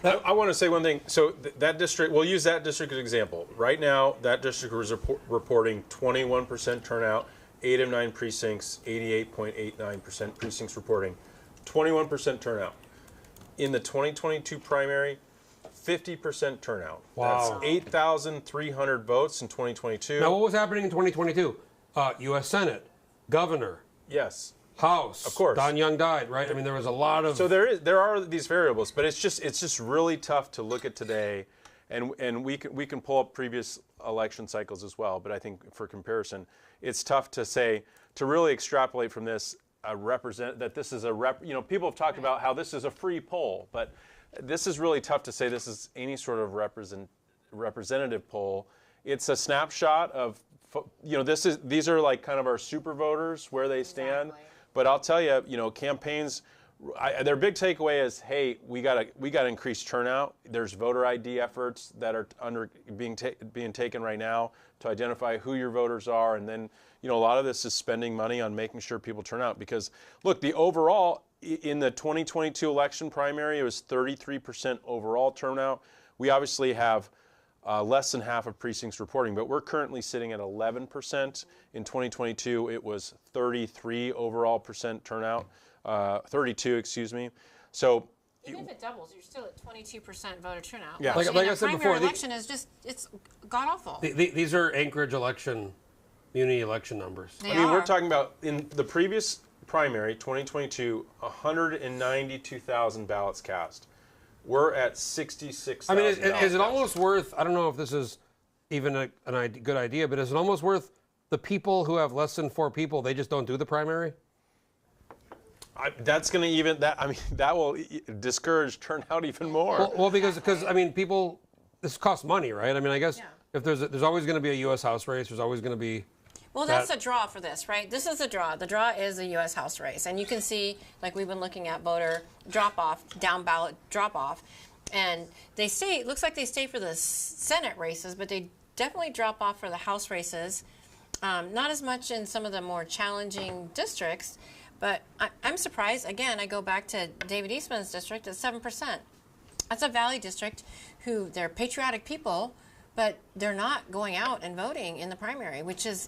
Speaker 3: I want to say one thing. So that district, we'll use that district as an example. Right now, that district was reporting 21% turnout, 8 of 9 precincts, 88.89% precincts reporting, 21% turnout. In the 2022 primary, 50% turnout.
Speaker 2: Wow.
Speaker 3: That's 8,300 votes in 2022.
Speaker 2: Now, what was happening in 2022? U.S. Senate, governor.
Speaker 3: Yes.
Speaker 2: House.
Speaker 3: Of course.
Speaker 2: Don Young died, right? I mean, there was a lot of.
Speaker 3: So there are these variables, but it's just really tough to look at today, and we can pull up previous election cycles as well. But I think for comparison, it's tough to say, to really extrapolate from this that this is people have talked about how this is a free poll, but this is really tough to say this is any sort of representative poll. It's a snapshot of, these are like kind of our super voters where they stand. Exactly. But I'll tell you, campaigns, their big takeaway is, hey, we got to increase turnout. There's voter ID efforts that are being taken right now to identify who your voters are, and then a lot of this is spending money on making sure people turn out. Because look, the overall in the 2022 election primary, it was 33% overall turnout. We obviously have less than half of precincts reporting, but we're currently sitting at 11%. In 2022, it was 33 overall percent turnout, 32, excuse me. So
Speaker 4: even if it doubles, you're still at 22% voter turnout.
Speaker 2: Yeah, like I said before,
Speaker 4: the election is just, it's god awful.
Speaker 2: These are Anchorage community election numbers.
Speaker 3: We're talking about in the previous primary, 2022, 192,000 ballots cast. We're at 66,000.
Speaker 2: I mean, is it almost worth, I don't know if this is even a good idea, but is it almost worth the people who have less than 4 people, they just don't do the primary?
Speaker 3: That will discourage turnout even more.
Speaker 2: Well, because people, this costs money, right? I mean, I guess if there's always going to be a U.S. House race, there's always going to be.
Speaker 4: Well, that's the draw for this, right? This is the draw. The draw is the U.S. House race. And you can see, like we've been looking at voter drop-off, down ballot drop-off. And it looks like they stay for the Senate races, but they definitely drop off for the House races. Not as much in some of the more challenging districts, but I'm surprised. Again, I go back to David Eastman's district at 7%. That's a Valley district who they're patriotic people, but they're not going out and voting in the primary, which is,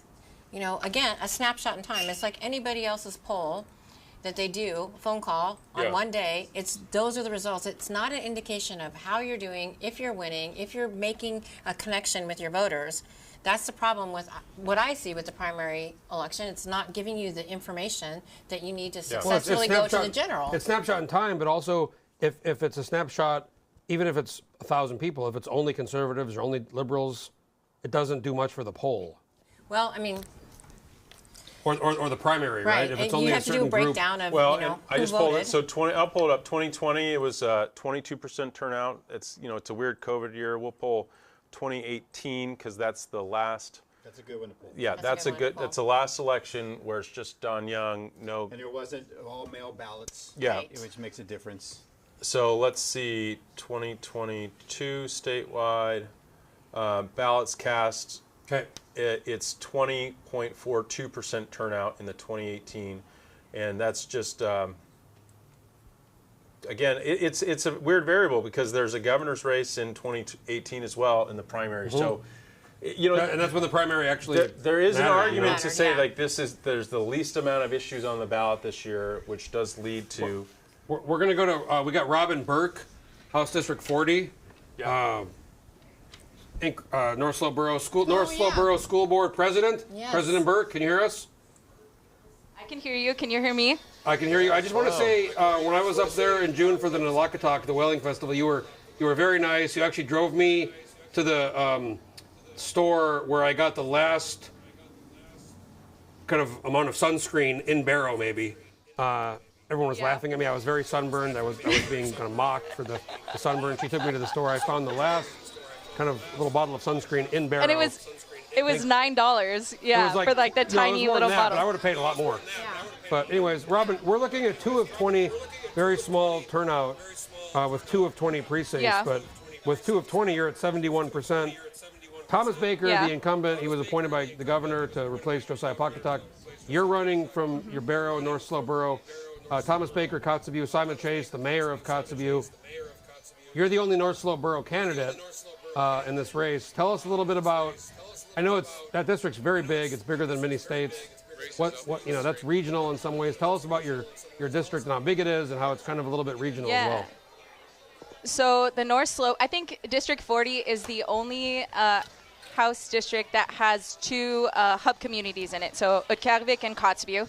Speaker 4: again, a snapshot in time. It's like anybody else's poll that they do, phone call on one day. Those are the results. It's not an indication of how you're doing, if you're winning, if you're making a connection with your voters. That's the problem with what I see with the primary election. It's not giving you the information that you need to successfully go to the general.
Speaker 2: It's snapshot in time, but also if it's a snapshot, even if it's 1,000 people, if it's only conservatives or only liberals, it doesn't do much for the poll.
Speaker 4: Well, I mean,
Speaker 2: or the primary, right? If it's only
Speaker 4: you have to do a breakdown of
Speaker 3: I just pulled it.
Speaker 4: So
Speaker 3: I'll pull it up. 2020, it was 22% turnout. It's it's a weird COVID year. We'll pull 2018 because that's the last.
Speaker 5: That's a good one to pull.
Speaker 3: Yeah, that's the last election where it's just Don Young. No,
Speaker 5: and it wasn't all mail ballots.
Speaker 3: Yeah,
Speaker 5: which makes a difference.
Speaker 3: So let's see, 2022 statewide ballots cast.
Speaker 2: Okay.
Speaker 3: It's 20.42% turnout in the 2018, and that's just again, it's a weird variable because there's a governor's race in 2018 as well in the primary. Mm-hmm. So,
Speaker 2: and that's when the primary actually.
Speaker 3: There is an argument to say like there's the least amount of issues on the ballot this year, which does lead to.
Speaker 2: We're going to go to. We got Robin Burke, House District 40.
Speaker 3: Yeah.
Speaker 2: North Slope Borough School Board President.
Speaker 4: Yes.
Speaker 2: President Burke, can you hear us?
Speaker 14: I can hear you. Can you hear me?
Speaker 2: I can hear you. I just want to say, when I was up there in June for the Nalakatak, the Whaling Festival, you were very nice. You actually drove me to the store where I got the last kind of amount of sunscreen in Barrow, maybe. Everyone was laughing at me. I was very sunburned. I was being kind of mocked for the sunburn. She took me to the store. I found the last kind of little bottle of sunscreen in Barrow.
Speaker 14: And it was $9, yeah, for like the tiny little bottle.
Speaker 2: But I would have paid a lot more. Yeah. But anyways, Robin, we're looking at 2 of 20, very small turnout with 2 of 20 precincts.
Speaker 14: Yeah.
Speaker 2: But with 2 of 20, you're at 71%. Thomas Baker, the incumbent, he was appointed by the governor to replace Josiah Pocketuck. You're running from your Barrow, North Slope Borough. Thomas Baker, Kotzebue, Simon Chase, the mayor of Kotzebue. You're the only North Slope Borough candidate in this race. Tell us a little bit about. I know that district's very big. It's bigger than many states. What that's regional in some ways. Tell us about your district and how big it is and how it's kind of a little bit regional as well.
Speaker 14: So the North Slope, I think District 40 is the only House district that has 2 hub communities in it. So Utkarvik and Kotzebue.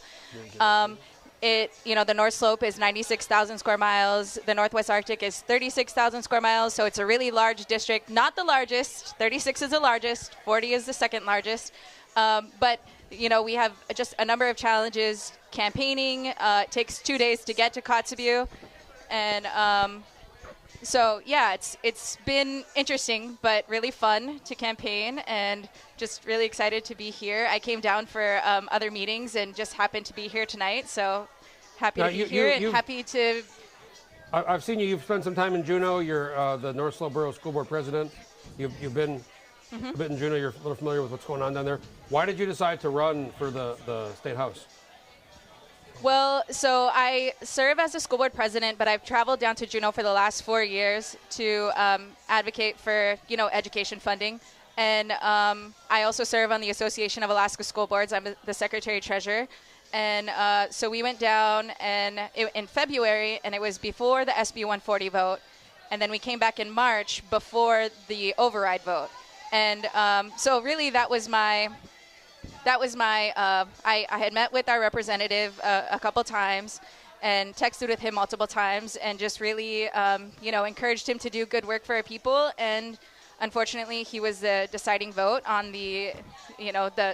Speaker 14: the North Slope is 96,000 square miles. The Northwest Arctic is 36,000 square miles. So it's a really large district. Not the largest. 36 is the largest. 40 is the second largest. But, we have just a number of challenges. Campaigning it takes 2 days to get to Kotzebue. And so, yeah, it's been interesting, but really fun to campaign, and just really excited to be here. I came down for other meetings and just happened to be here tonight, so happy to be here and happy to...
Speaker 2: I've seen you. You've spent some time in Juneau. You're the North Slope Borough School Board President. You've been a bit in Juneau. You're a little familiar with what's going on down there. Why did you decide to run for the State House?
Speaker 14: Well, so I serve as a school board president, but I've traveled down to Juneau for the last 4 years to advocate for, education funding. And I also serve on the Association of Alaska School Boards. I'm the secretary-treasurer. And so we went down in February, and it was before the SB 140 vote. And then we came back in March before the override vote. And so really that was my I had met with our representative a couple times and texted with him multiple times and just really, encouraged him to do good work for our people. And unfortunately, he was the deciding vote on the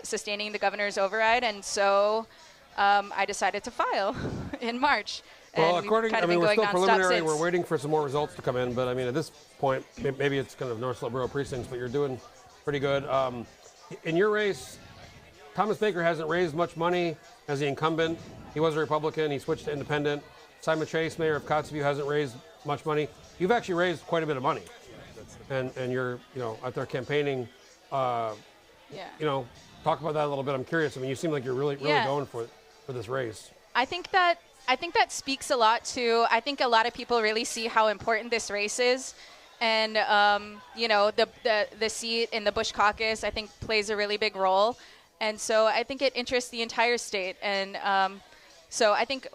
Speaker 14: sustaining the governor's override. And so I decided to file in March.
Speaker 2: Well,
Speaker 14: and
Speaker 2: we're still preliminary. We're waiting for some more results to come in. But, at this point, maybe it's kind of North Slope Borough precincts, but you're doing pretty good. In your race, Thomas Baker hasn't raised much money as the incumbent. He was a Republican. He switched to independent. Simon Chase, mayor of Kotzebue, hasn't raised much money. You've actually raised quite a bit of money, and you're out there campaigning. Talk about that a little bit. I'm curious. You seem like you're really going for this race. I think that speaks a lot to. I think a lot of people really see how important this race is. And the seat in the Bush caucus, I think, plays a really big role. And so I think it interests the entire state. And so I think,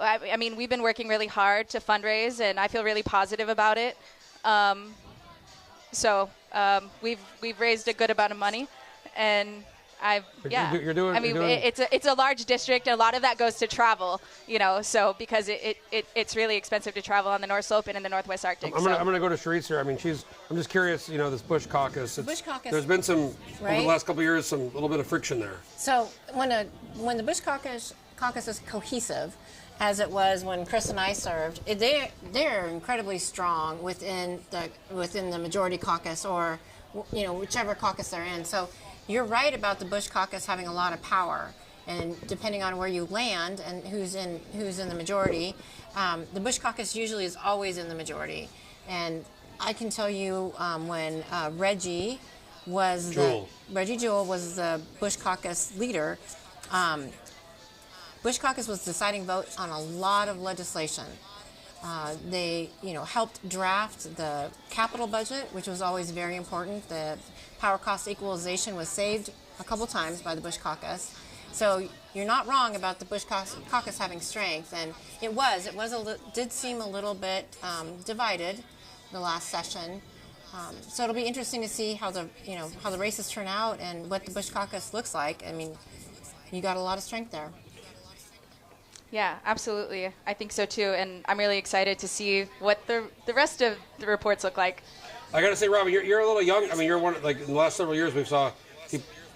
Speaker 2: we've been working really hard to fundraise, and I feel really positive about it. We've raised a good amount of money, and it's a large district. A lot of that goes to travel, so because it's really expensive to travel on the North Slope and in the Northwest Arctic. I'm going to go to Charisse here. I'm just curious, this Bush caucus. There's been some, over the last couple of years, a little bit of friction there.
Speaker 4: So when the Bush caucus is cohesive, as it was when Chris and I served, they're incredibly strong within the majority caucus, or whichever caucus they're in. So you're right about the Bush caucus having a lot of power, and depending on where you land and who's in the majority, the Bush caucus usually is always in the majority. And I can tell you when Reggie Jewell was the Bush caucus leader. Bush caucus was deciding vote on a lot of legislation. They, helped draft the capital budget, which was always very important. The power cost equalization was saved a couple times by the Bush caucus. So you're not wrong about the Bush caucus having strength, and it did seem a little bit divided the last session. So it'll be interesting to see how the races turn out and what the Bush caucus looks like. You got a lot of strength there.
Speaker 14: Yeah, absolutely. I think so too, and I'm really excited to see what the rest of the reports look like.
Speaker 2: I got to say, Robin, you're a little young. You're one in the last several years we've saw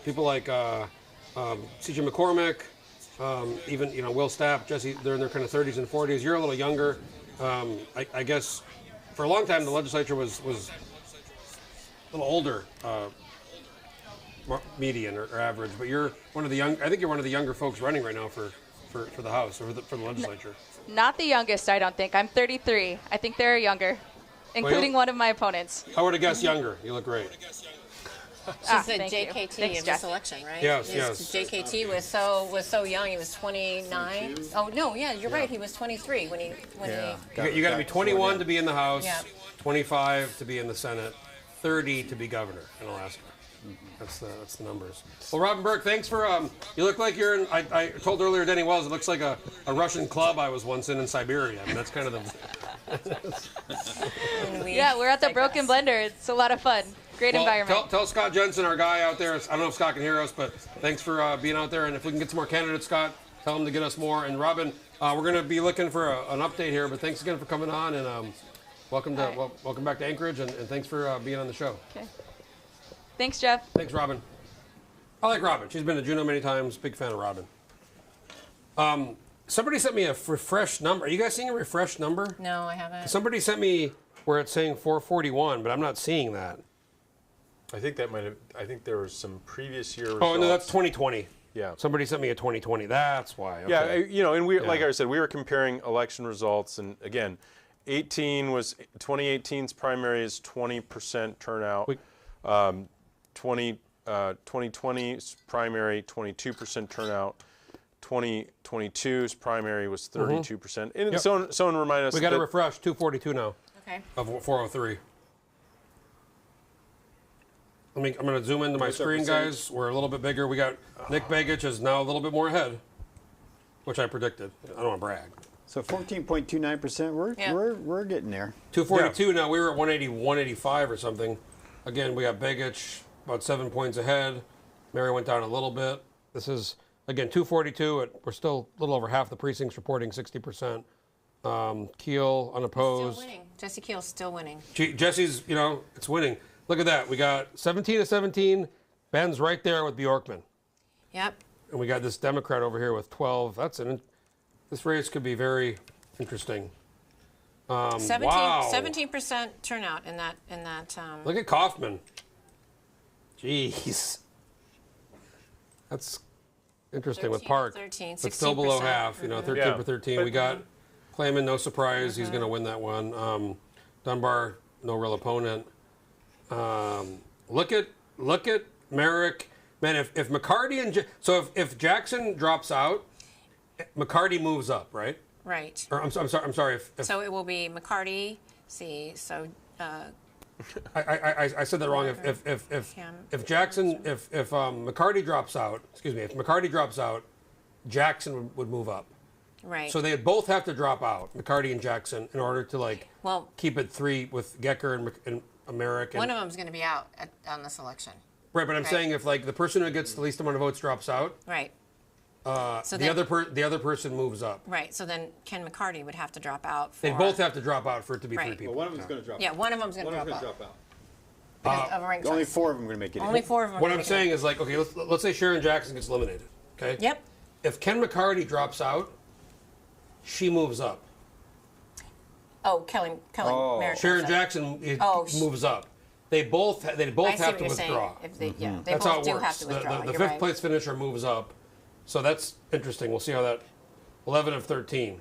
Speaker 2: people like C.J. McCormick, even Will Stapp, Jesse. They're in their kind of 30s and 40s. You're a little younger. I guess for a long time the legislature was a little older, median or average. But you're one of the young. I think you're one of the younger folks running right now for the House or for the legislature.
Speaker 14: Not the youngest, I don't think. I'm 33. I think they're younger, including one of my opponents.
Speaker 2: I would have guessed younger. You look great.
Speaker 4: She's the JKT of this election, right?
Speaker 2: Yes.
Speaker 4: JKT was so young. He was 29. Oh no, yeah, you're right. He was 23 when he.
Speaker 2: You got to be 21 to be in the House, 25 to be in the Senate, 30 to be governor in Alaska. That's the numbers. Well, Robin Burke, thanks for you look like you're in. I told earlier Denny Wells it looks like a Russian club I was once in Siberia. That's kind of the.
Speaker 14: Yeah, we're at the Broken Blender. It's a lot of fun. Great environment.
Speaker 2: Tell Scott Jensen, our guy out there. I don't know if Scott can hear us, but thanks for being out there. And if we can get some more candidates, Scott, Tell them to get us more. And Robin, we're going to be looking for an update here, but thanks again for coming on, and welcome back to Anchorage, and thanks for being on the show.
Speaker 14: Okay. Thanks, Jeff.
Speaker 2: Thanks, Robin. I like Robin. She's been to Juneau many times. Big fan of Robin. Somebody sent me a refreshed number. Are you guys seeing a refreshed number?
Speaker 4: No, I haven't.
Speaker 2: Somebody sent me where it's saying 441, but I'm not seeing that.
Speaker 3: I think that might have. I think there was some previous year.
Speaker 2: Oh no, that's 2020.
Speaker 3: Yeah.
Speaker 2: Somebody sent me a 2020. That's why. Okay.
Speaker 3: Yeah, and like I said, we were comparing election results, and again, 2018's primary is 20% turnout. 2020's primary 22% turnout. 2022's primary was 32%. And someone remind us.
Speaker 2: We got to refresh. 242 now.
Speaker 4: Okay.
Speaker 2: Of 403. I'm going to zoom into my screen, guys. We're a little bit bigger. We got Nick Begich is now a little bit more ahead, which I predicted. I don't want to brag.
Speaker 5: So 14.29%. We're getting there.
Speaker 2: 242 now. We were at 185 or something. Again, we got Begich about 7 points ahead. Mary went down a little bit. This is again 242. We're still a little over half the precincts reporting 60%. Keel unopposed.
Speaker 4: Still winning. Jesse Keel's still winning.
Speaker 2: Jesse's, it's winning. Look at that. We got 17 to 17. Ben's right there with Bjorkman.
Speaker 4: Yep.
Speaker 2: And we got this Democrat over here with 12. This race could be very interesting.
Speaker 4: 17% turnout in that.
Speaker 2: Look at Kaufman. Jeez. That's interesting with Park.
Speaker 4: 13,
Speaker 2: but still below half. 13 for 13. We got Clayman, no surprise. He's going to win that one. Dunbar, no real opponent. Look at Merrick. Man, if McCarty and if Jackson drops out, McCarty moves up, right?
Speaker 4: Right.
Speaker 2: Or I'm sorry. If
Speaker 4: so it will be McCarty. I
Speaker 2: said that wrong. If McCarty drops out, if McCarty drops out, Jackson would move up.
Speaker 4: Right.
Speaker 2: So they both have to drop out, McCarty and Jackson, in order to keep it 3 with Gecker and Merrick.
Speaker 4: One of them's going to be out on this election.
Speaker 2: Right, but I'm saying if the person who gets the least amount of votes drops out,
Speaker 4: right.
Speaker 2: So the other person moves up.
Speaker 4: Right. So then Ken McCarty would have to drop out.
Speaker 2: They both have to drop out for it to be 3 people.
Speaker 5: Well, one of them's going to drop out.
Speaker 4: Yeah, one of them's going to drop out.
Speaker 5: Only 4 of them are going to make it.
Speaker 4: Only 4 of them.
Speaker 2: What I'm saying is let's say Sharon Jackson gets eliminated. Okay.
Speaker 4: Yep.
Speaker 2: If Ken McCarty drops out, she moves up.
Speaker 4: Oh, Kelly. Merrick
Speaker 2: Sharon Jackson moves up. They both have to withdraw.
Speaker 4: They
Speaker 2: That's
Speaker 4: both
Speaker 2: how it
Speaker 4: do
Speaker 2: works.
Speaker 4: have to withdraw.
Speaker 2: The fifth place finisher moves up. So that's interesting. We'll see how that 11 of 13.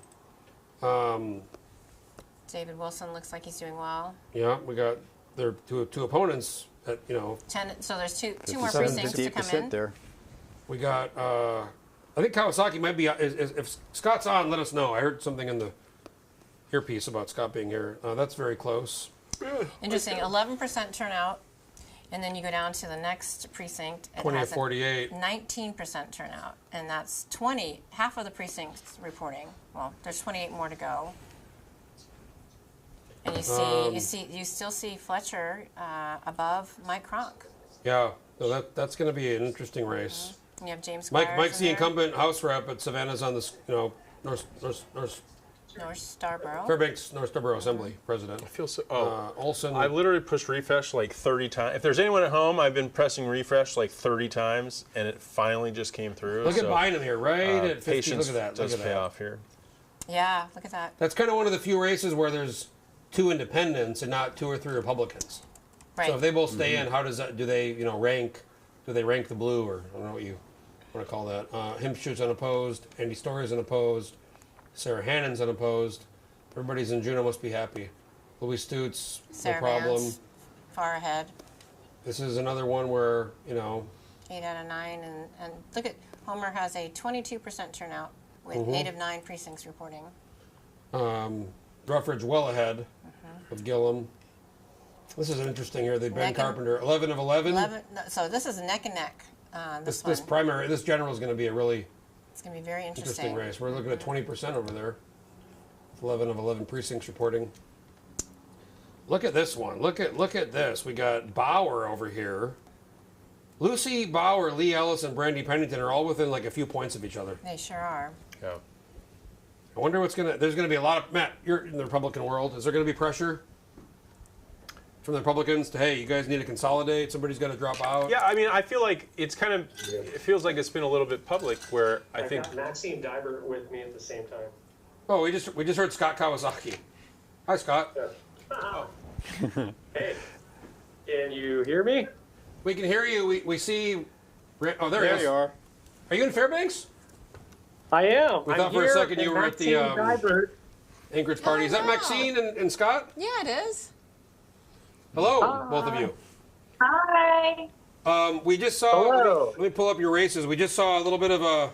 Speaker 4: David Wilson looks like he's doing well.
Speaker 2: Yeah, we got their two opponents at
Speaker 4: 10. So there's two more precincts to come in.
Speaker 5: There.
Speaker 2: We got. I think Kawasaki might be. If Scott's on, let us know. I heard something in the earpiece about Scott being here. That's very close.
Speaker 4: Interesting. 11% turnout. And then you go down to the next precinct.
Speaker 2: 20 to 48.
Speaker 4: 19% turnout. And that's half of the precincts reporting. Well, there's 28 more to go. And you still see Fletcher above Mike Cronk.
Speaker 2: Yeah, so that's going to be an interesting race.
Speaker 4: You have James Squires
Speaker 2: Mike's the incumbent House rep, but Savannah's on the North
Speaker 4: Starborough.
Speaker 2: Fairbanks North Starborough Assembly president.
Speaker 3: I feel so.
Speaker 2: Olson.
Speaker 3: I literally pushed refresh like 30 times. If there's anyone at home, I've been pressing refresh like 30 times, and it finally just came through.
Speaker 2: Look at Biden here, right at 50.
Speaker 3: Patience
Speaker 2: Look at that.
Speaker 3: does pay off here.
Speaker 4: Yeah, look at that.
Speaker 2: That's kind of one of the few races where there's 2 independents and not 2 or 3 Republicans.
Speaker 4: Right.
Speaker 2: So if they both stay in, how does that? Do they rank? Do they rank the blue, or I don't know what you want to call that? Himschu's unopposed. Andy Story's unopposed. Sarah Hannon's unopposed. Everybody's in Juneau must be happy. Louis Stutz,
Speaker 4: Sarah
Speaker 2: no problem.
Speaker 4: Vance, far ahead.
Speaker 2: This is another one where
Speaker 4: 8 out of 9, and look at Homer has a 22% turnout with 8 of 9 precincts reporting.
Speaker 2: Rufford's well ahead with Gillum. This is interesting here. Ben Carpenter, 11 of 11.
Speaker 4: So this is neck and neck. This
Speaker 2: general is going to be a really
Speaker 4: it's going to be very interesting
Speaker 2: race. We're looking at 20% over there. 11 of 11 precincts reporting. Look at this one. Look at this. We got Bauer over here. Lucy Bauer, Lee Ellis, and Brandy Pennington are all within like a few points of each other.
Speaker 4: They sure are.
Speaker 3: Yeah.
Speaker 2: I wonder there's gonna be a lot of, Matt, you're in the Republican world. Is there gonna be pressure from the Republicans to, hey, you guys need to consolidate, somebody's got to drop out?
Speaker 3: Yeah, I mean, I feel like it's kind of, it feels like it's been a little bit public where I think.
Speaker 15: Got Maxine Dybert with me at the same time.
Speaker 2: Oh, we just heard Scott Kawasaki. Hi, Scott.
Speaker 15: Yeah. Oh. Hey, can you hear me?
Speaker 2: We can hear you. We see. Oh, there
Speaker 5: you are.
Speaker 2: Are you in Fairbanks?
Speaker 15: I am.
Speaker 2: We thought for a second you were at the Anchorage party. Is that Maxine and Scott?
Speaker 4: Yeah, it is.
Speaker 2: Hello, both of you.
Speaker 16: Hi.
Speaker 2: We just saw. Let me pull up your races. We just saw a little bit of a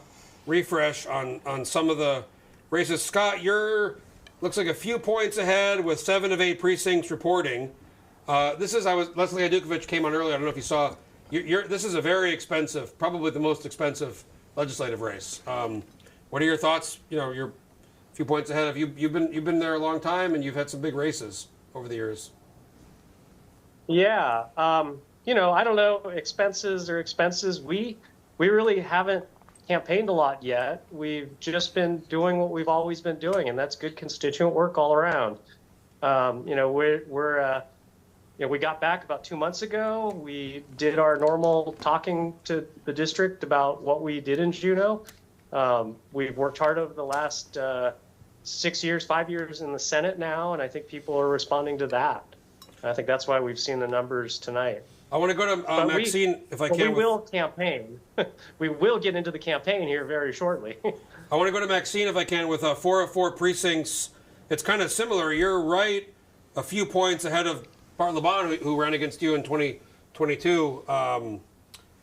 Speaker 2: refresh on some of the races. Scott, looks like a few points ahead with 7 of 8 precincts reporting. Leslie Adukovich came on earlier. I don't know if you saw. This is a very expensive, probably the most expensive legislative race. What are your thoughts? You're a few points ahead of you. You've been there a long time, and you've had some big races over the years.
Speaker 15: Yeah, I don't know. Expenses are expenses. We really haven't campaigned a lot yet. We've just been doing what we've always been doing, and that's good constituent work all around. We got back about 2 months ago. We did our normal talking to the district about what we did in Juneau. We've worked hard over the last 5 years in the Senate now, and I think people are responding to that. I think that's why we've seen the numbers tonight.
Speaker 2: I want to go to Maxine, if I can.
Speaker 15: We will campaign. We will get into the campaign here very shortly.
Speaker 2: I want to go to Maxine, if I can, with 4 of 4 precincts. It's kind of similar. You're right a few points ahead of Bart LeBon, who ran against you in 2022.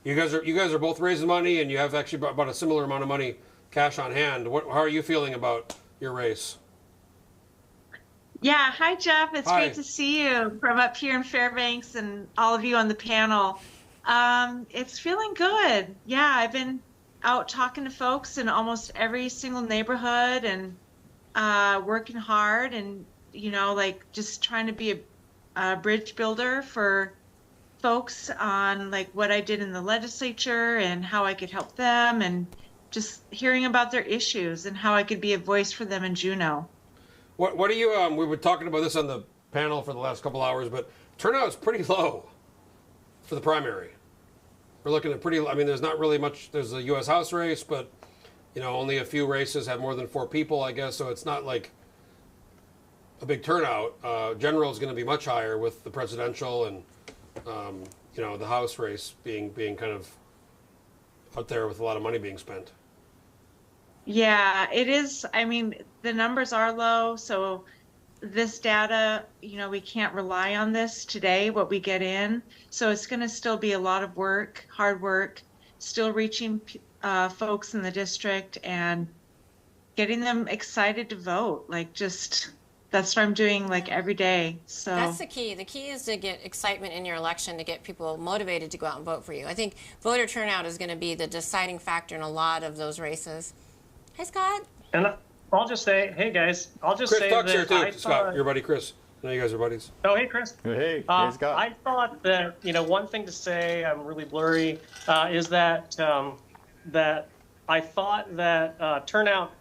Speaker 2: You guys are both raising money, and you have actually about a similar amount of money cash on hand. How are you feeling about your race?
Speaker 16: Yeah, hi Jeff. It's
Speaker 2: Hi.
Speaker 16: great to see you from up here in Fairbanks and all of you on the panel. It's feeling good. Yeah, I've been out talking to folks in almost every single neighborhood and working hard and just trying to be a bridge builder for folks on what I did in the legislature and how I could help them and just hearing about their issues and how I could be a voice for them in Juneau.
Speaker 2: What do you? We were talking about this on the panel for the last couple hours, but turnout is pretty low for the primary. We're looking at pretty. I mean, there's not really much. There's a U.S. House race, but only a few races have more than 4 people, I guess. So it's not like a big turnout. General is going to be much higher with the presidential and the House race being kind of out there with a lot of money being spent.
Speaker 16: Yeah, it is. I mean, the numbers are low, so this data, we can't rely on this today, what we get in. So it's going to still be a lot of work, hard work, still reaching folks in the district and getting them excited to vote. That's what I'm doing every day. So
Speaker 4: that's the key. The key is to get excitement in your election, to get people motivated to go out and vote for you. I think voter turnout is going to be the deciding factor in a lot of those races. Hey, Scott.
Speaker 15: And I'll just say, hey guys,
Speaker 2: Chris Tuck's here too. Scott, your buddy Chris. I know you guys are buddies.
Speaker 15: Oh, hey Chris.
Speaker 5: Hey, Scott.
Speaker 15: I thought that one thing to say, I'm really blurry, is that that I thought that turnout.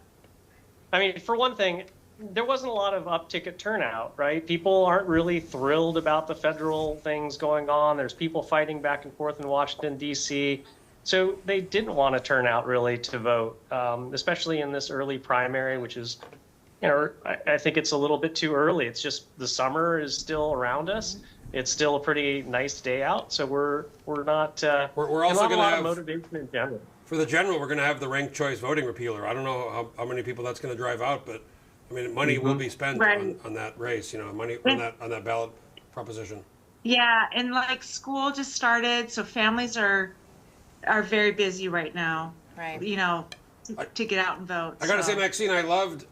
Speaker 15: I mean, for one thing, there wasn't a lot of uptick at turnout, right? People aren't really thrilled about the federal things going on. There's people fighting back and forth in Washington, D.C., so they didn't want to turn out really to vote, especially in this early primary, which is, I think it's a little bit too early. It's just the summer is still around us. It's still a pretty nice day out, so we're not.
Speaker 2: We're also going to have
Speaker 15: motivation in general.
Speaker 2: For the general. We're going to have the ranked choice voting repealer. I don't know how many people that's going to drive out, but I mean, money will be spent on that race. Money on that ballot proposition.
Speaker 16: Yeah, and school just started, so families are very busy right now.
Speaker 4: Right.
Speaker 16: To get out and vote.
Speaker 2: I got to say, Maxine, I loved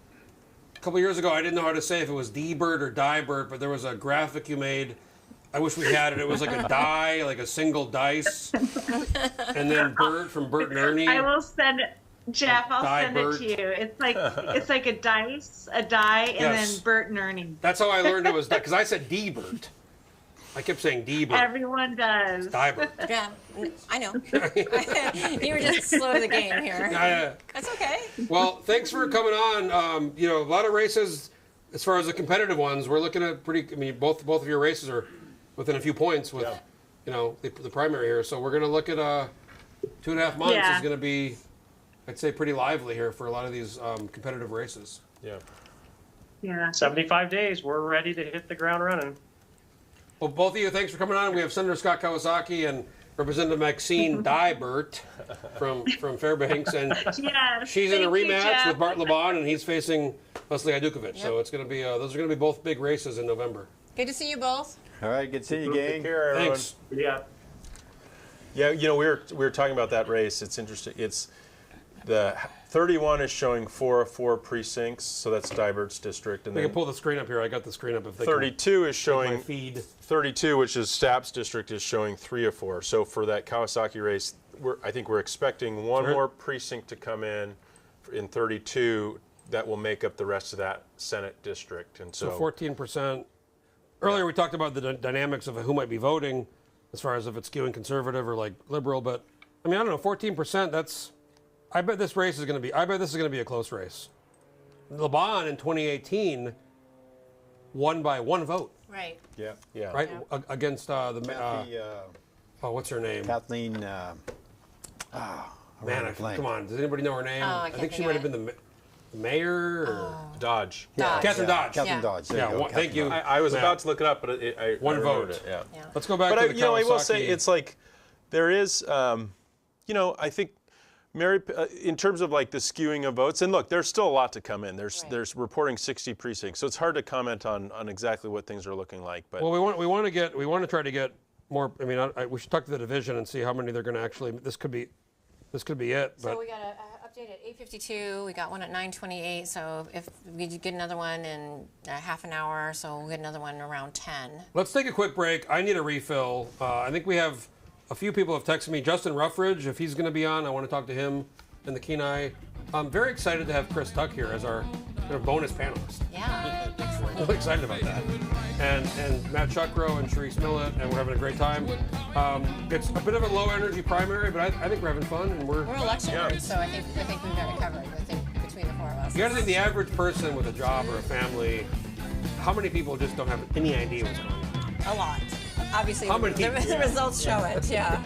Speaker 2: a couple years ago. I didn't know how to say if it was D-Bird or Die-Bird, but there was a graphic you made. I wish we had it. It was like a die, like a single dice, and then Bert from Bert and Ernie.
Speaker 16: I will send it, Jeff. I'll send it to you. It's like a dice, a die, and then Bert and Ernie.
Speaker 2: That's how I learned it was because I said D-Bird. I kept saying Diebert.
Speaker 16: Everyone does.
Speaker 2: Diebert.
Speaker 4: Yeah, I know. You were just slow to the game here.
Speaker 2: Yeah.
Speaker 4: That's okay.
Speaker 2: Well, thanks for coming on. You know, a lot of races, as far as the competitive ones, we're looking at pretty. I mean, both of your races are within a few points with, you know, the primary here. So we're going to look at 2.5 months is going to be, I'd say, pretty lively here for a lot of these competitive races.
Speaker 3: Yeah.
Speaker 16: Yeah.
Speaker 15: 75 days. We're ready to hit the ground running.
Speaker 2: Well, both of you, thanks for coming on. We have Senator Scott Kawasaki and Representative Maxine Diebert from Fairbanks, and she's in a rematch with Bart LeBon, and he's facing Leslie Idukovic. So it's going to be those are going to be both big races in November.
Speaker 4: Good to see you both.
Speaker 5: All right, good to see you, gang.
Speaker 3: Take care, everyone.
Speaker 2: Thanks.
Speaker 15: Yeah.
Speaker 3: Yeah, you know, we were talking about that race. It's interesting. It's the 31 is showing 4 of 4 precincts, so that's Diebert's district. And
Speaker 2: They
Speaker 3: then
Speaker 2: can pull the screen up here. I got the screen up. If they
Speaker 3: 32 is showing
Speaker 2: my feed.
Speaker 3: 32, which is Stapp's district, is showing 3 of 4. So for that Kawasaki race, I think we're expecting one more precinct to come in 32 that will make up the rest of that Senate district. And so
Speaker 2: 14%. Earlier we talked about the dynamics of who might be voting, as far as if it's skewing conservative or like liberal. But I mean, I don't know, 14%. That's. I bet this race is going to be. I bet this is going to be a close race. LeBon in 2018 won by 1 vote.
Speaker 4: Right.
Speaker 3: Yeah.
Speaker 2: Right against
Speaker 5: Kathy,
Speaker 2: what's her name?
Speaker 5: Kathleen.
Speaker 2: Man, come on. Does anybody know her name?
Speaker 4: I
Speaker 2: think she might have been the mayor. Or?
Speaker 3: Dodge.
Speaker 2: Catherine Dodge.
Speaker 5: Catherine Dodge. There you go.
Speaker 2: Thank you.
Speaker 3: I was about to look it up, but I
Speaker 2: 1 vote.
Speaker 3: It, yeah.
Speaker 2: Let's go back to the
Speaker 3: you know, I will say
Speaker 2: Kawasaki.
Speaker 3: it's like there is, you know, I think Mary, in terms of like the skewing of votes, and look, there's still a lot to come in. There's reporting 60 precincts, so it's hard to comment on exactly what things are looking like. But
Speaker 2: well, we want to try to get more. I mean, we should talk to the division and see how many they're going to actually. This could be it.
Speaker 4: So we got an update at 8:52. We got one at 9:28. So if we get another one in half an hour, so we'll get another one around 10.
Speaker 2: Let's take a quick break. I need a refill. I think we have a few people have texted me. Justin Ruffridge, if he's going to be on, I want to talk to him and the Kenai. I'm very excited to have Chris Tuck here as our bonus panelist.
Speaker 4: Yeah.
Speaker 2: I'm really excited about that. And Matt Shuckerow and Charisse Millett, and we're having a great time. It's a bit of a low energy primary, but I think we're having fun, and we're
Speaker 4: election nerds, so I think we've got it covered. I think between the 4 of us.
Speaker 2: You got to think the average person with a job or a family. How many people just don't have any idea what's going on?
Speaker 4: A lot. Obviously,
Speaker 2: How many people?
Speaker 4: the results show it. Yeah.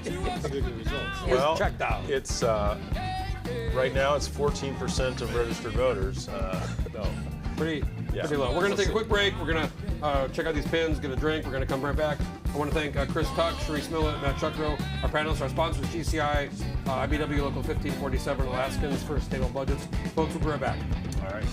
Speaker 3: well,
Speaker 2: checked out.
Speaker 3: It's right now it's 14% of registered voters. No.
Speaker 2: Pretty low. We're going to take a quick break. We're going to check out these pins, get a drink. We're going to come right back. I want to thank Chris Tuck, Charisse Millett, Matt Shuckerow, our panelists, our sponsors, GCI, IBW Local 1547, Alaskans for Sustainable Budgets. Folks, we'll be right back.
Speaker 3: All right.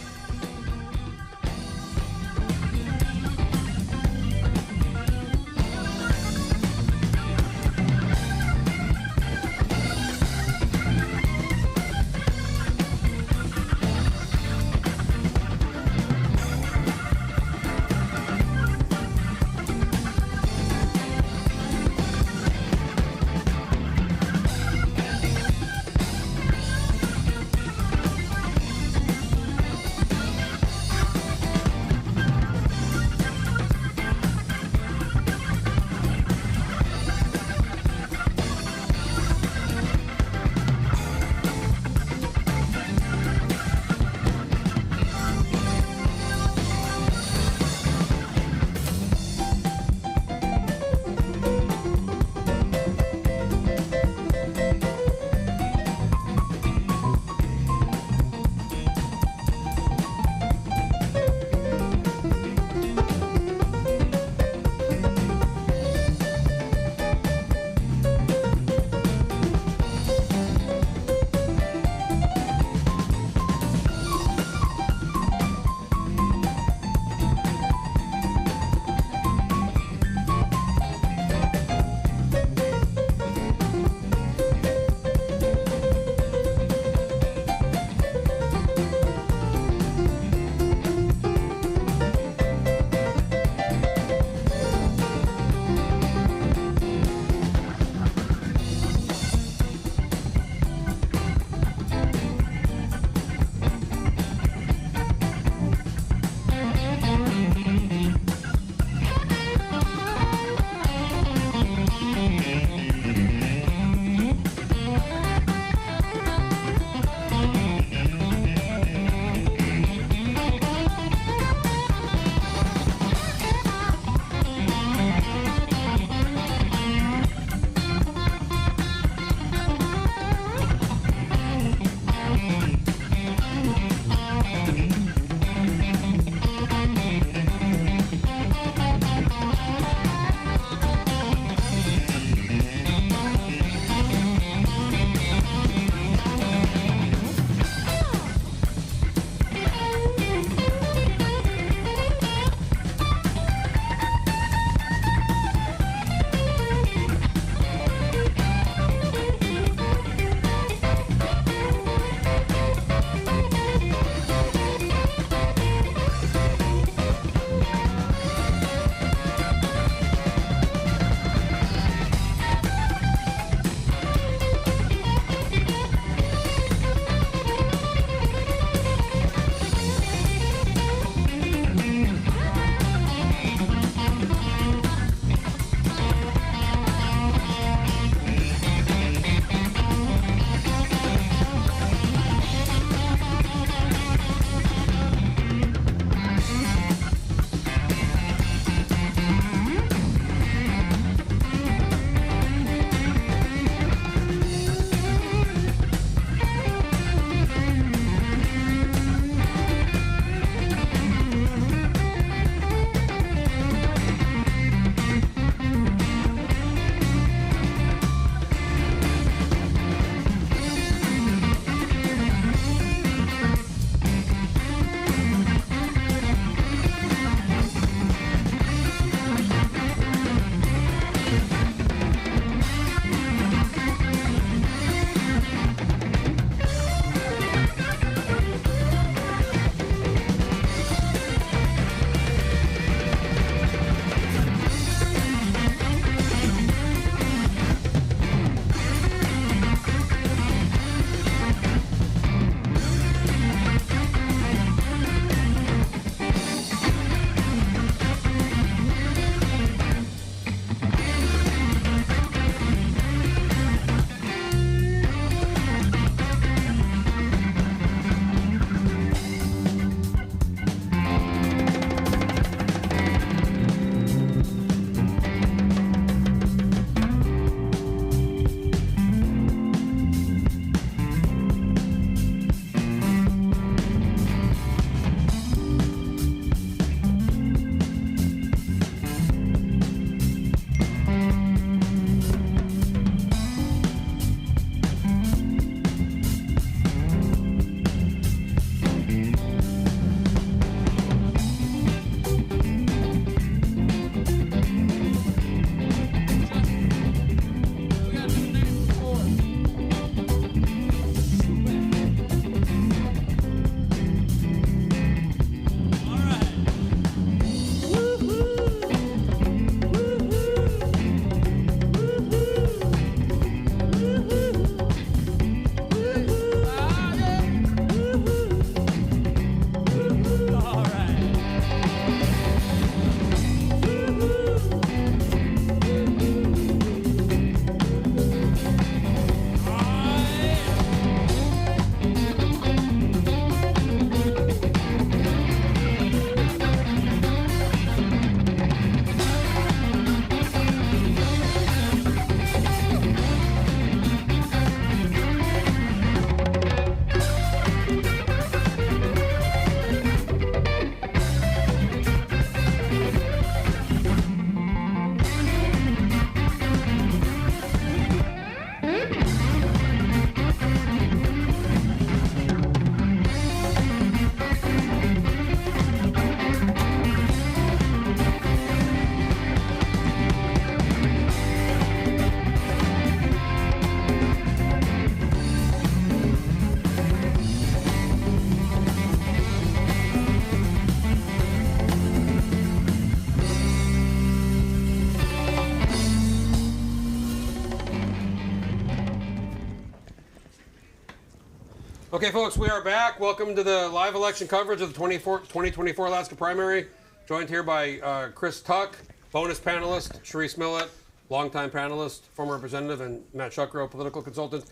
Speaker 2: Okay, folks, we are back. Welcome to the live election coverage of the 2024 Alaska primary. Joined here by Chris Tuck, bonus panelist, Charisse Millett, longtime panelist, former representative, and Matt Shuckerow, political consultant.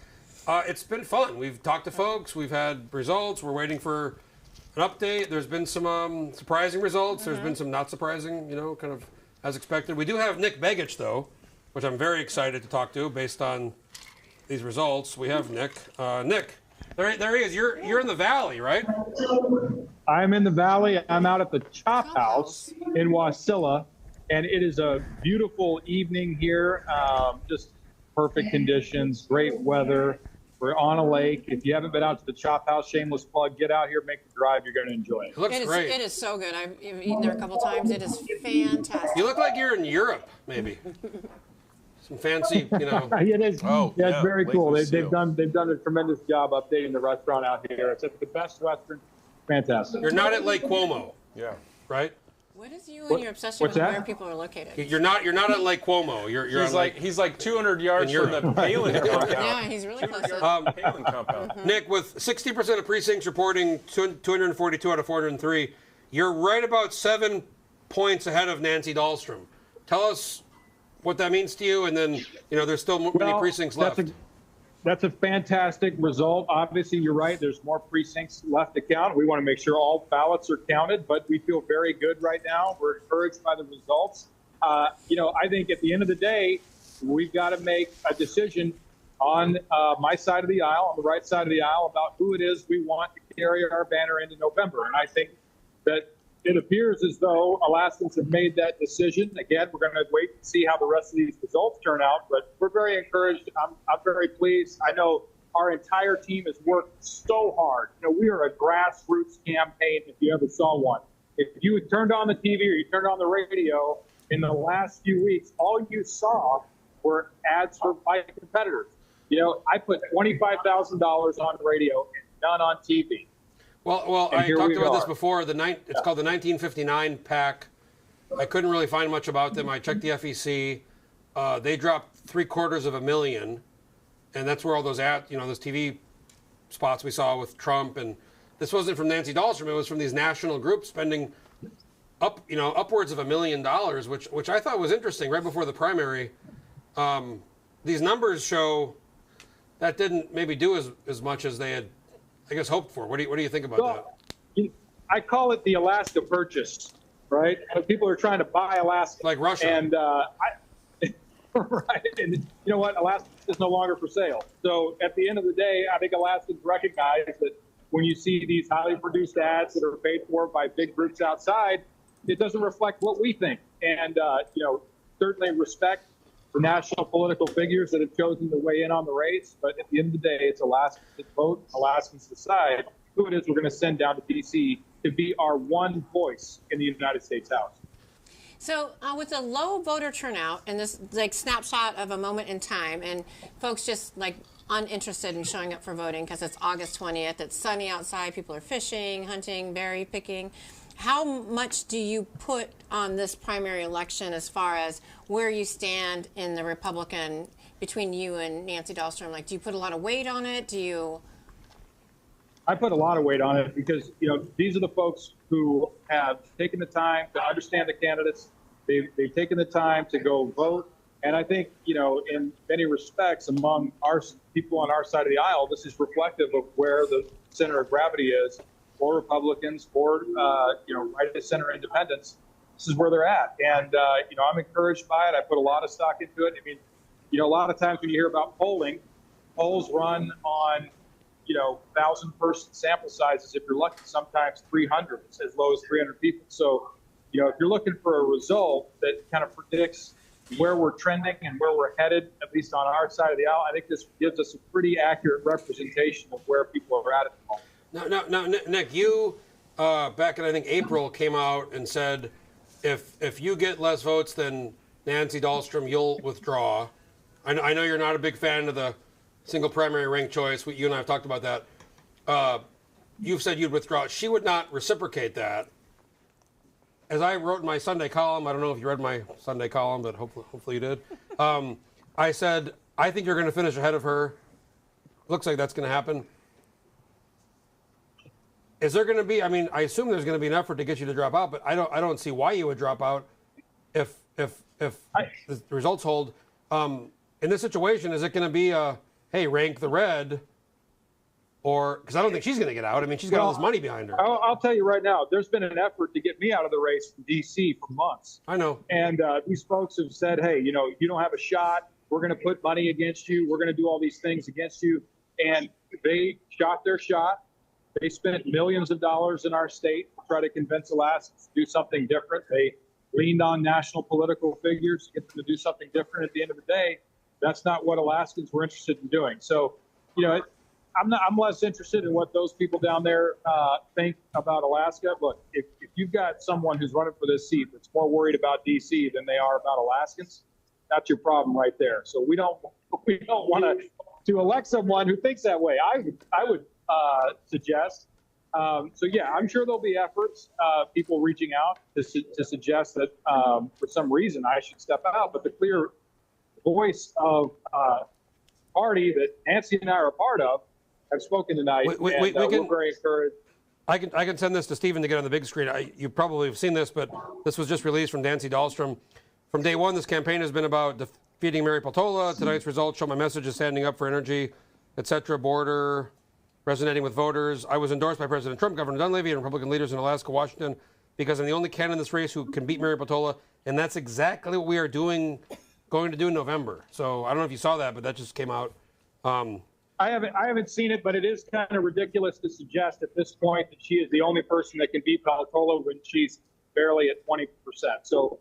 Speaker 2: It's been fun. We've talked to folks. We've had results. We're waiting for an update. There's been some surprising results. There's been some not surprising, kind of as expected. We do have Nick Begich, though, which I'm very excited to talk to based on these results. We have Nick. Nick. There he is. You're in the Valley, right?
Speaker 17: I'm in the Valley. I'm out at the Chop House in Wasilla, and it is a beautiful evening here. Just perfect conditions, great weather. We're on a lake. If you haven't been out to the Chop House, shameless plug, get out here, make the drive. You're going to enjoy it.
Speaker 2: It looks great.
Speaker 4: It is so good. I've eaten there a couple times. It is fantastic.
Speaker 2: You look like you're in Europe, maybe. Some fancy,
Speaker 17: It is.
Speaker 2: Oh,
Speaker 17: yeah, it's very cool. They've done a tremendous job updating the restaurant out here. It's at the Best Western. Fantastic.
Speaker 2: You're not at Lake Cuomo.
Speaker 3: Yeah.
Speaker 2: Right?
Speaker 4: What is you and your obsession with where people are located?
Speaker 2: You're not at Lake Cuomo.
Speaker 3: He's like 200 yards from the Palin compound.
Speaker 4: Yeah, he's really close.
Speaker 3: Palin compound.
Speaker 2: Nick, with 60% of precincts reporting 242 out of 403, you're right about 7 points ahead of Nancy Dahlstrom. Tell us what that means to you, and then there's still many precincts left.
Speaker 17: That's a fantastic result. Obviously, you're right. There's more precincts left to count. We want to make sure all ballots are counted, but we feel very good right now. We're encouraged by the results. I think at the end of the day, we've got to make a decision on my side of the aisle, on the right side of the aisle, about who it is we want to carry our banner into November. And I think that it appears as though Alaskans have made that decision. Again, we're going to wait and see how the rest of these results turn out, but we're very encouraged. I'm very pleased. I know our entire team has worked so hard. We are a grassroots campaign, if you ever saw one. If you had turned on the TV or you turned on the radio in the last few weeks, all you saw were ads for my competitors. I put $25,000 on radio and none on TV.
Speaker 2: Well, I talked about this before. It's called the 1959 PAC. I couldn't really find much about them. I checked the FEC. They dropped $750,000, and that's where all those those TV spots we saw with Trump. And this wasn't from Nancy Dahlstrom. It was from these national groups spending upwards of $1 million, which I thought was interesting. Right before the primary, these numbers show that didn't maybe do as much as they had, I guess, hoped for. What do you think about
Speaker 17: that? I call it the Alaska purchase, right? People are trying to buy Alaska,
Speaker 2: like Russia,
Speaker 17: and right. And you know what? Alaska is no longer for sale. So at the end of the day, I think Alaskans recognize that when you see these highly produced ads that are paid for by big groups outside, it doesn't reflect what we think. And certainly respect the national political figures that have chosen to weigh in on the race. But at the end of the day, it's Alaskans that vote. Alaskans decide who it is we're going to send down to D.C. to be our one voice in the United States House.
Speaker 4: So with a low voter turnout and this snapshot of a moment in time, and folks just uninterested in showing up for voting because it's August 20th, it's sunny outside, people are fishing, hunting, berry picking. How much do you put on this primary election as far as where you stand in the Republican between you and Nancy Dahlstrom? Do you put a lot of weight on it?
Speaker 17: I put a lot of weight on it because, these are the folks who have taken the time to understand the candidates. They've taken the time to go vote. And I think, in many respects, among our people on our side of the aisle, this is reflective of where the center of gravity is for Republicans, for, right of center independents. This is where they're at. And, I'm encouraged by it. I put a lot of stock into it. I mean, a lot of times when you hear about polling, polls run on, 1,000-person sample sizes. If you're lucky, sometimes 300, as low as 300 people. So, if you're looking for a result that kind of predicts where we're trending and where we're headed, at least on our side of the aisle, I think this gives us a pretty accurate representation of where people are at the moment.
Speaker 2: Now, Nick, you back in I think April came out and said if you get less votes than Nancy Dahlstrom, you'll withdraw. I know you're not a big fan of the single primary ranked choice. You and I have talked about that. You've said you'd withdraw. She would not reciprocate that. As I wrote in my Sunday column, I don't know if you read my Sunday column, but hopefully you did. I said, I think you're going to finish ahead of her. Looks like that's going to happen. Is there going to be? I mean, I assume there's going to be an effort to get you to drop out, but I don't see why you would drop out if the results hold. In this situation, is it going to be hey, rank the red? Or, because I don't think she's going to get out. I mean, she's got all this money behind her.
Speaker 17: I'll tell you right now, there's been an effort to get me out of the race from D.C. for months.
Speaker 2: I know.
Speaker 17: And these folks have said, hey, you don't have a shot. We're going to put money against you. We're going to do all these things against you. And they shot their shot. They spent millions of dollars in our state to try to convince Alaskans to do something different. They leaned on national political figures to get them to do something different. At the end of the day, that's not what Alaskans were interested in doing. So, I'm less interested in what those people down there think about Alaska. Look, if you've got someone who's running for this seat that's more worried about D.C. than they are about Alaskans, that's your problem right there. So we don't want to elect someone who thinks that way. I would suggest. So yeah, I'm sure there'll be efforts, people reaching out to suggest that for some reason I should step out. But the clear voice of party that Nancy and I are a part of have spoken tonight, we're very encouraged.
Speaker 2: I can send this to Stephen to get on the big screen. You probably have seen this, but this was just released from Nancy Dahlstrom. From day one, this campaign has been about defeating Mary Peltola. Tonight's results show my message is standing up for energy, etc. Border, resonating with voters. I was endorsed by President Trump, Governor Dunleavy, and Republican leaders in Alaska, Washington, because I'm the only candidate in this race who can beat Mary Peltola, and that's exactly what we are going to do in November. So I don't know if you saw that, but that just came out.
Speaker 17: I haven't seen it, but it is kind of ridiculous to suggest at this point that she is the only person that can beat Peltola when she's barely at 20%. So,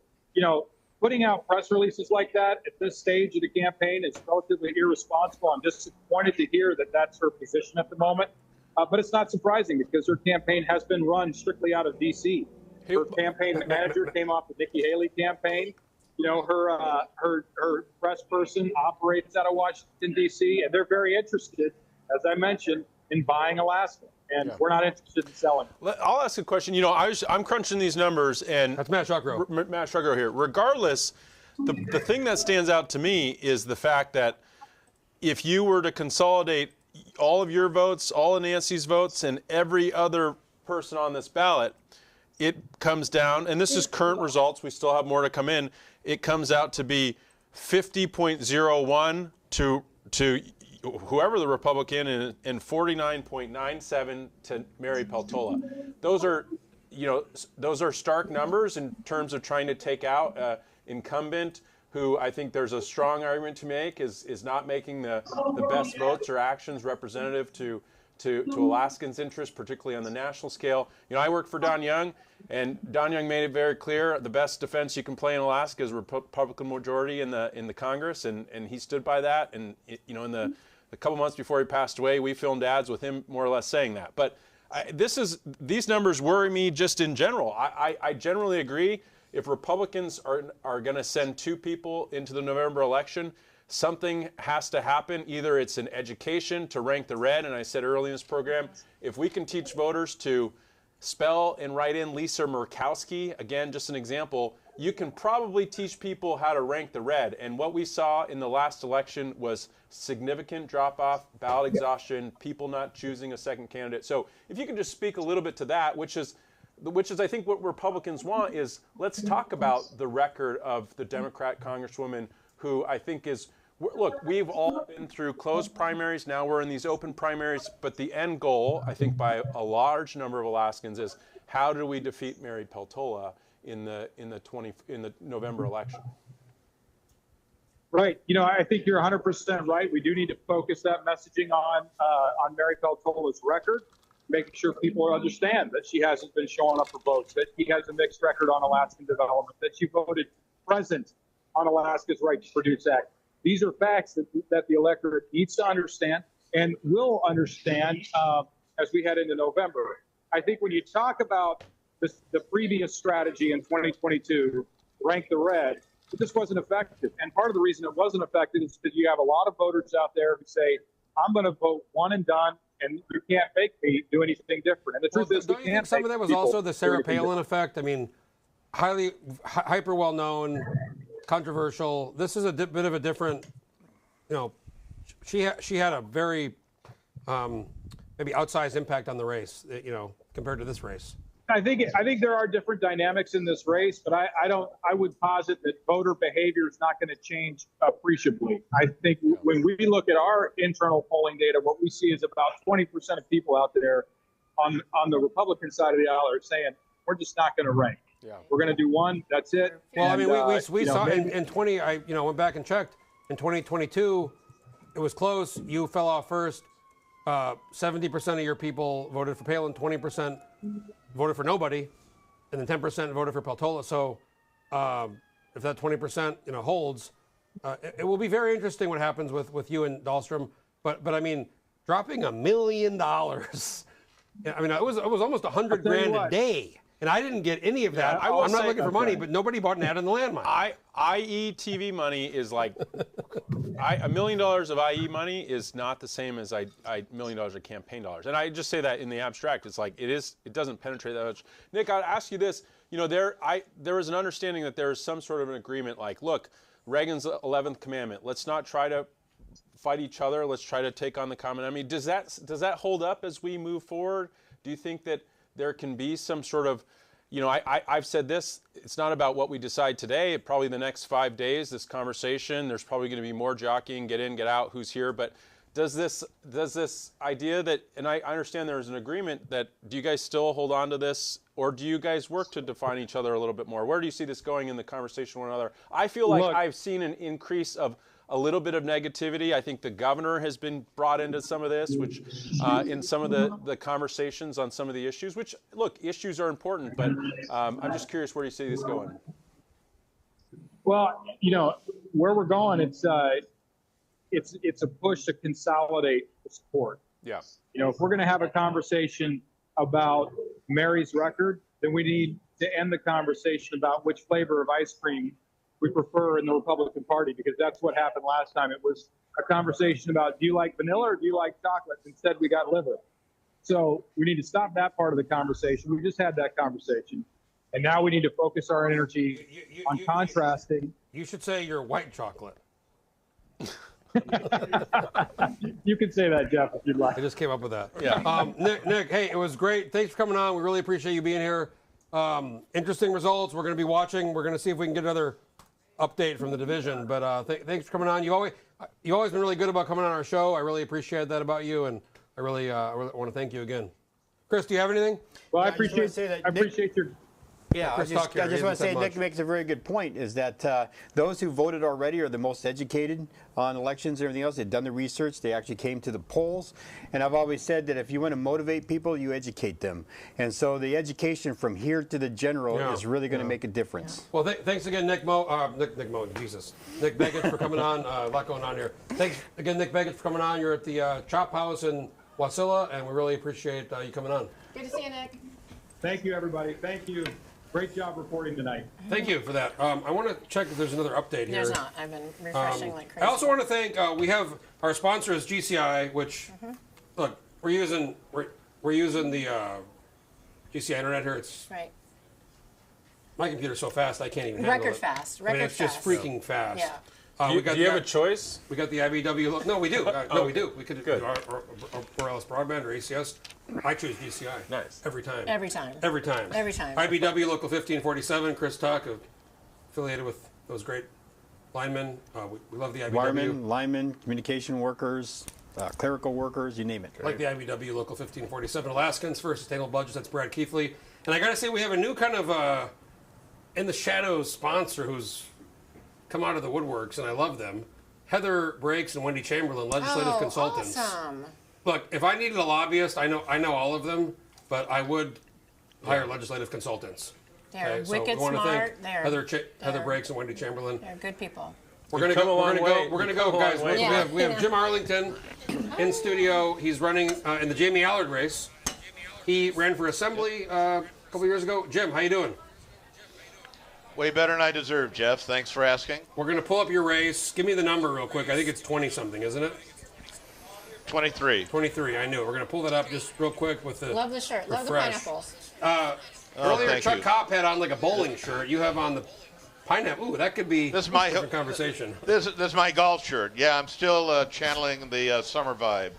Speaker 17: putting out press releases like that at this stage of the campaign is relatively irresponsible. I'm disappointed to hear that that's her position at the moment. But it's not surprising because her campaign has been run strictly out of D.C. Her campaign manager came off the Nikki Haley campaign. Her press person operates out of Washington, D.C., and they're very interested, as I mentioned, in buying Alaska. And we're not interested in selling.
Speaker 3: I'll ask a question. I'm crunching these numbers, and
Speaker 2: that's Matt Shuckerow.
Speaker 3: Matt Shuckerow here. Regardless, the thing that stands out to me is the fact that if you were to consolidate all of your votes, all of Nancy's votes, and every other person on this ballot, it comes down, and this is current results. We still have more to come in. It comes out to be 50.01 to whoever the Republican and 49.97 to Mary Peltola. Those are stark numbers in terms of trying to take out incumbent who I think there's a strong argument to make is not making the best votes or actions representative to Alaskans' interests, particularly on the national scale. I work for Don Young, and Don Young made it very clear the best defense you can play in Alaska is a Republican majority in the Congress, and he stood by that. And in the couple months before he passed away, we filmed ads with him more or less saying that. But these numbers worry me just in general. I generally agree. If Republicans are going to send two people into the November election, something has to happen. Either it's an education to rank the red, and I said early in this program, if we can teach voters to spell and write in Lisa Murkowski, again, just an example, you can probably teach people how to rank the red. And what we saw in the last election was significant drop-off, ballot exhaustion, people not choosing a second candidate. So if you can just speak a little bit to that, which is I think what Republicans want is, let's talk about the record of the Democrat Congresswoman who I think is, look, we've all been through closed primaries. Now we're in these open primaries. But the end goal, I think, by a large number of Alaskans is how do we defeat Mary Peltola in the November election?
Speaker 17: Right. I think you're 100% right. We do need to focus that messaging on Mary Peltola's record, making sure people understand that she hasn't been showing up for votes, that she has a mixed record on Alaskan development, that she voted present on Alaska's Right to Produce Act. These are facts that the electorate needs to understand and will understand as we head into November. I think when you talk about the previous strategy in 2022, rank the red, it just wasn't effective. And part of the reason it wasn't effective is because you have a lot of voters out there who say, I'm going to vote one and done, and you can't make me do anything different. And the truth is,
Speaker 2: don't you think some of that was also the Sarah Palin effect? I mean, hyper well-known, controversial. This is a bit of a different, she had a very maybe outsized impact on the race. compared to this race?
Speaker 17: I think there are different dynamics in this race, but I would posit that voter behavior is not going to change appreciably. I think when we look at our internal polling data, what we see is about 20% of people out there on the Republican side of the aisle are saying, we're just not going to rank.
Speaker 3: Yeah.
Speaker 17: We're going to do one, that's it.
Speaker 2: Well,
Speaker 17: and,
Speaker 2: I mean, we saw
Speaker 17: maybe,
Speaker 2: in 20, I went back and checked. In 2022, it was close. You fell off first. 70% of your people voted for Palin, 20% voted for nobody, and then 10% voted for Peltola. So if that 20% holds, it will be very interesting what happens with you and Dahlstrom. But I mean, dropping $1 million. I mean, it was almost $100 grand a day. And I didn't get any of that.
Speaker 3: Yeah,
Speaker 2: I'm not looking for money, but nobody bought an ad in the landmine.
Speaker 3: IE TV money is like $1 million of IE money is not the same as $1 million of campaign dollars. And I just say that in the abstract. It's like it doesn't penetrate that much. Nick, I'd ask you this. There was an understanding that there is some sort of an agreement. Like, look, Reagan's 11th commandment. Let's not try to fight each other. Let's try to take on the common enemy. Does that hold up as we move forward? Do you think that there can be some sort of, I've said this, it's not about what we decide today. Probably the next 5 days, this conversation, there's probably going to be more jockeying, get in, get out, who's here. But does this idea that, and I understand there's an agreement that, do you guys still hold on to this, or do you guys work to define each other a little bit more? Where do you see this going in the conversation with one another? I feel like I've seen an increase of a little bit of negativity. I think the governor has been brought into some of this, which in some of the conversations on some of the issues, which, look, issues are important, but I'm just curious, where do you see this going?
Speaker 17: Well, where we're going, it's a push to consolidate the support.
Speaker 3: Yeah.
Speaker 17: If we're going to have a conversation about Mary's record, then we need to end the conversation about which flavor of ice cream we prefer in the Republican Party, because that's what happened last time. It was a conversation about, do you like vanilla or do you like chocolate? Instead, we got liver. So we need to stop that part of the conversation. We just had that conversation. And now we need to focus our energy on contrasting.
Speaker 2: You should say you're white chocolate.
Speaker 17: You can say that, Jeff, if you'd like.
Speaker 2: I just came up with that.
Speaker 3: Yeah.
Speaker 2: Nick, hey, it was great. Thanks for coming on. We really appreciate you being here. Interesting results. We're going to be watching. We're going to see if we can get another update from the division. But thanks for coming on. You always been really good about coming on our show. I really appreciate that about you, and I really want to thank you again. Chris, do you have anything?
Speaker 5: Well,
Speaker 2: I
Speaker 5: appreciate your. Yeah, I just want to say Nick makes a very good point, is that those who voted already are the most educated on elections and everything else. They've done the research. They actually came to the polls. And I've always said that if you want to motivate people, you educate them. And so the education from here to the general is really going to make a difference.
Speaker 2: Well, thanks again, Nick Begich, for coming on. A lot going on here. Thanks again, Nick Begich, for coming on. You're at the Chop House in Wasilla, and we really appreciate you coming on.
Speaker 4: Good to see you, Nick.
Speaker 17: Thank you, everybody. Thank you. Great job reporting tonight.
Speaker 2: Thank you for that. I want to check if there's another update here.
Speaker 4: There's not. I've been refreshing like crazy.
Speaker 2: I also want to thank, we have our sponsor is GCI, which, look, we're using the GCI internet here. It's
Speaker 4: right.
Speaker 2: My computer's so fast I can't even handle it.
Speaker 4: Record fast.
Speaker 2: It's just freaking fast.
Speaker 4: Yeah.
Speaker 3: Do you have a choice?
Speaker 2: We got the IBW. No, we do. No, we do. We could do or Borealis Broadband or ACS. I choose GCI.
Speaker 3: Nice.
Speaker 2: Every time.
Speaker 4: Every time.
Speaker 2: Every time.
Speaker 4: Every time.
Speaker 2: IBW Local 1547. Chris Tuck, affiliated with those great linemen. We love the IBW.
Speaker 5: Wiremen, linemen, communication workers, clerical workers, you name it.
Speaker 2: Like the IBW Local 1547. Alaskans for Sustainable Budgets. That's Brad Keithley. And I got to say, we have a new kind of in the shadows sponsor who's come out of the woodworks, and I love them. Heather Brakes and Wendy Chamberlain, legislative consultants.
Speaker 4: Awesome.
Speaker 2: Look, if I needed a lobbyist, I know all of them, but I would hire legislative consultants.
Speaker 4: They're wicked smart.
Speaker 2: Heather Brakes and Wendy Chamberlain.
Speaker 4: They're good people.
Speaker 2: We're gonna go, guys. We have Jim Arlington in studio. He's running in the Jamie Allard race. He ran for assembly a couple years ago. Jim, how you doing?
Speaker 18: Way better than I deserve, Jeff. Thanks for asking.
Speaker 2: We're going to pull up your race. Give me the number real quick. I think it's 20-something, isn't it?
Speaker 18: 23.
Speaker 2: 23, I knew. We're going to pull that up just real quick with the
Speaker 4: Love the shirt. Love the pineapples.
Speaker 2: Earlier, Chuck Kopp had on like a bowling shirt. You have on the pineapple. Ooh, that could be a different conversation.
Speaker 18: This is my golf shirt. Yeah, I'm still channeling the summer vibe.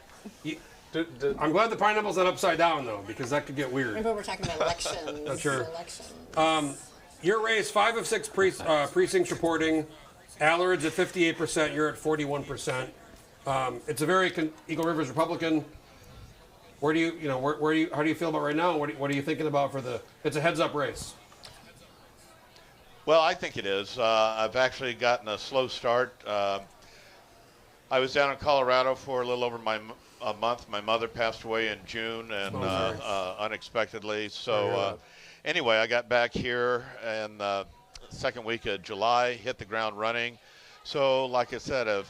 Speaker 2: I'm glad the pineapple's not upside down, though, because that could get weird.
Speaker 4: Remember, we're talking about elections.
Speaker 2: That's sure.
Speaker 4: Elections.
Speaker 2: Your race, 5 of 6 precincts reporting. Allard's at 58%. You're at 41%. It's a very Eagle River's Republican. Where do you, how do you feel about right now? What are you thinking about for it's a heads-up race?
Speaker 18: Well, I think it is. I've actually gotten a slow start. I was down in Colorado for a little over a month. My mother passed away in June, and unexpectedly. So anyway, I got back here in the second week of July, hit the ground running. So like I said,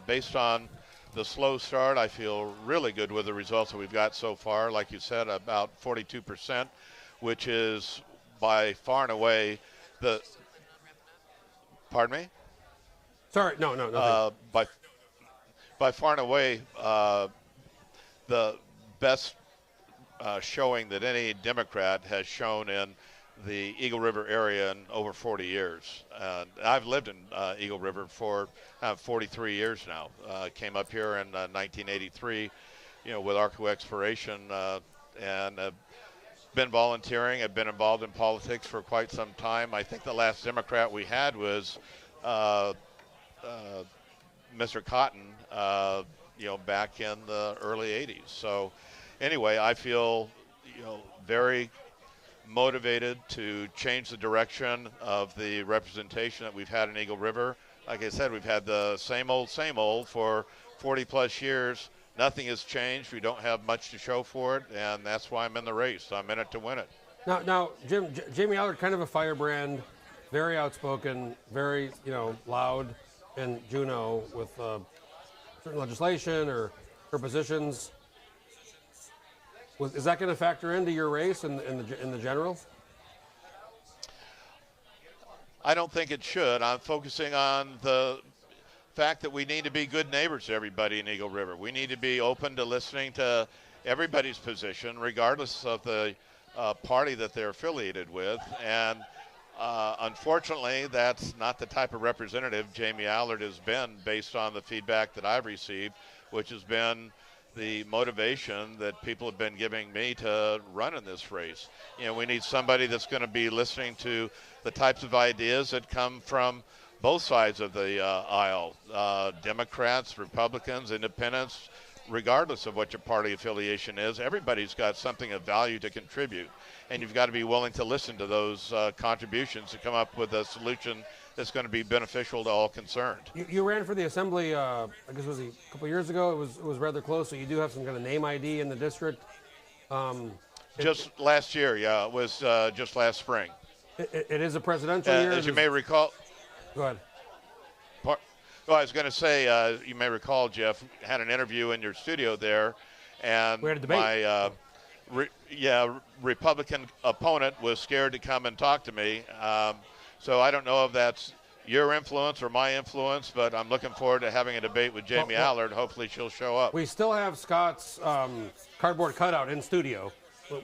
Speaker 18: based on the slow start, I feel really good with the results that we've got so far. Like you said, about 42%, which is by far and away the... Pardon me?
Speaker 2: Sorry, no.
Speaker 18: By far and away, the best showing that any Democrat has shown in the Eagle River area in over 40 years. I've lived in Eagle River for 43 years now. Came up here in 1983, with ARCO expiration, and been volunteering. I've been involved in politics for quite some time. I think the last Democrat we had was Mr. Cotton, back in the early 80s. So anyway, I feel, very motivated to change the direction of the representation that we've had in Eagle River. Like I said, we've had the same old for 40 plus years. Nothing has changed. We don't have much to show for it, and that's why I'm in the race. I'm in it to win it.
Speaker 2: Now, Jamie Allard, kind of a firebrand, very outspoken, very, loud in Juneau with certain legislation or her positions. Is that going to factor into your race in the general?
Speaker 18: I don't think it should. I'm focusing on the fact that we need to be good neighbors to everybody in Eagle River. We need to be open to listening to everybody's position, regardless of the party that they're affiliated with. And unfortunately, that's not the type of representative Jamie Allard has been, based on the feedback that I've received, which has been the motivation that people have been giving me to run in this race. We need somebody that's going to be listening to the types of ideas that come from both sides of the aisle, Democrats, Republicans, Independents, regardless of what your party affiliation is. Everybody's got something of value to contribute, and you've got to be willing to listen to those contributions to come up with a solution that's going to be beneficial to all concerned.
Speaker 2: You ran for the assembly, I guess it was a couple years ago. It was rather close, so you do have some kind of name ID in the district.
Speaker 18: Just last year, yeah, it was just last spring.
Speaker 2: It is a presidential year.
Speaker 18: As you may recall.
Speaker 2: Go ahead.
Speaker 18: Well, I was going to say, you may recall, Jeff, had an interview in your studio there, and
Speaker 2: we had a debate.
Speaker 18: My Republican opponent was scared to come and talk to me. So I don't know if that's your influence or my influence, but I'm looking forward to having a debate with Jamie Allard. Hopefully she'll show up.
Speaker 2: We still have Scott's cardboard cutout in studio.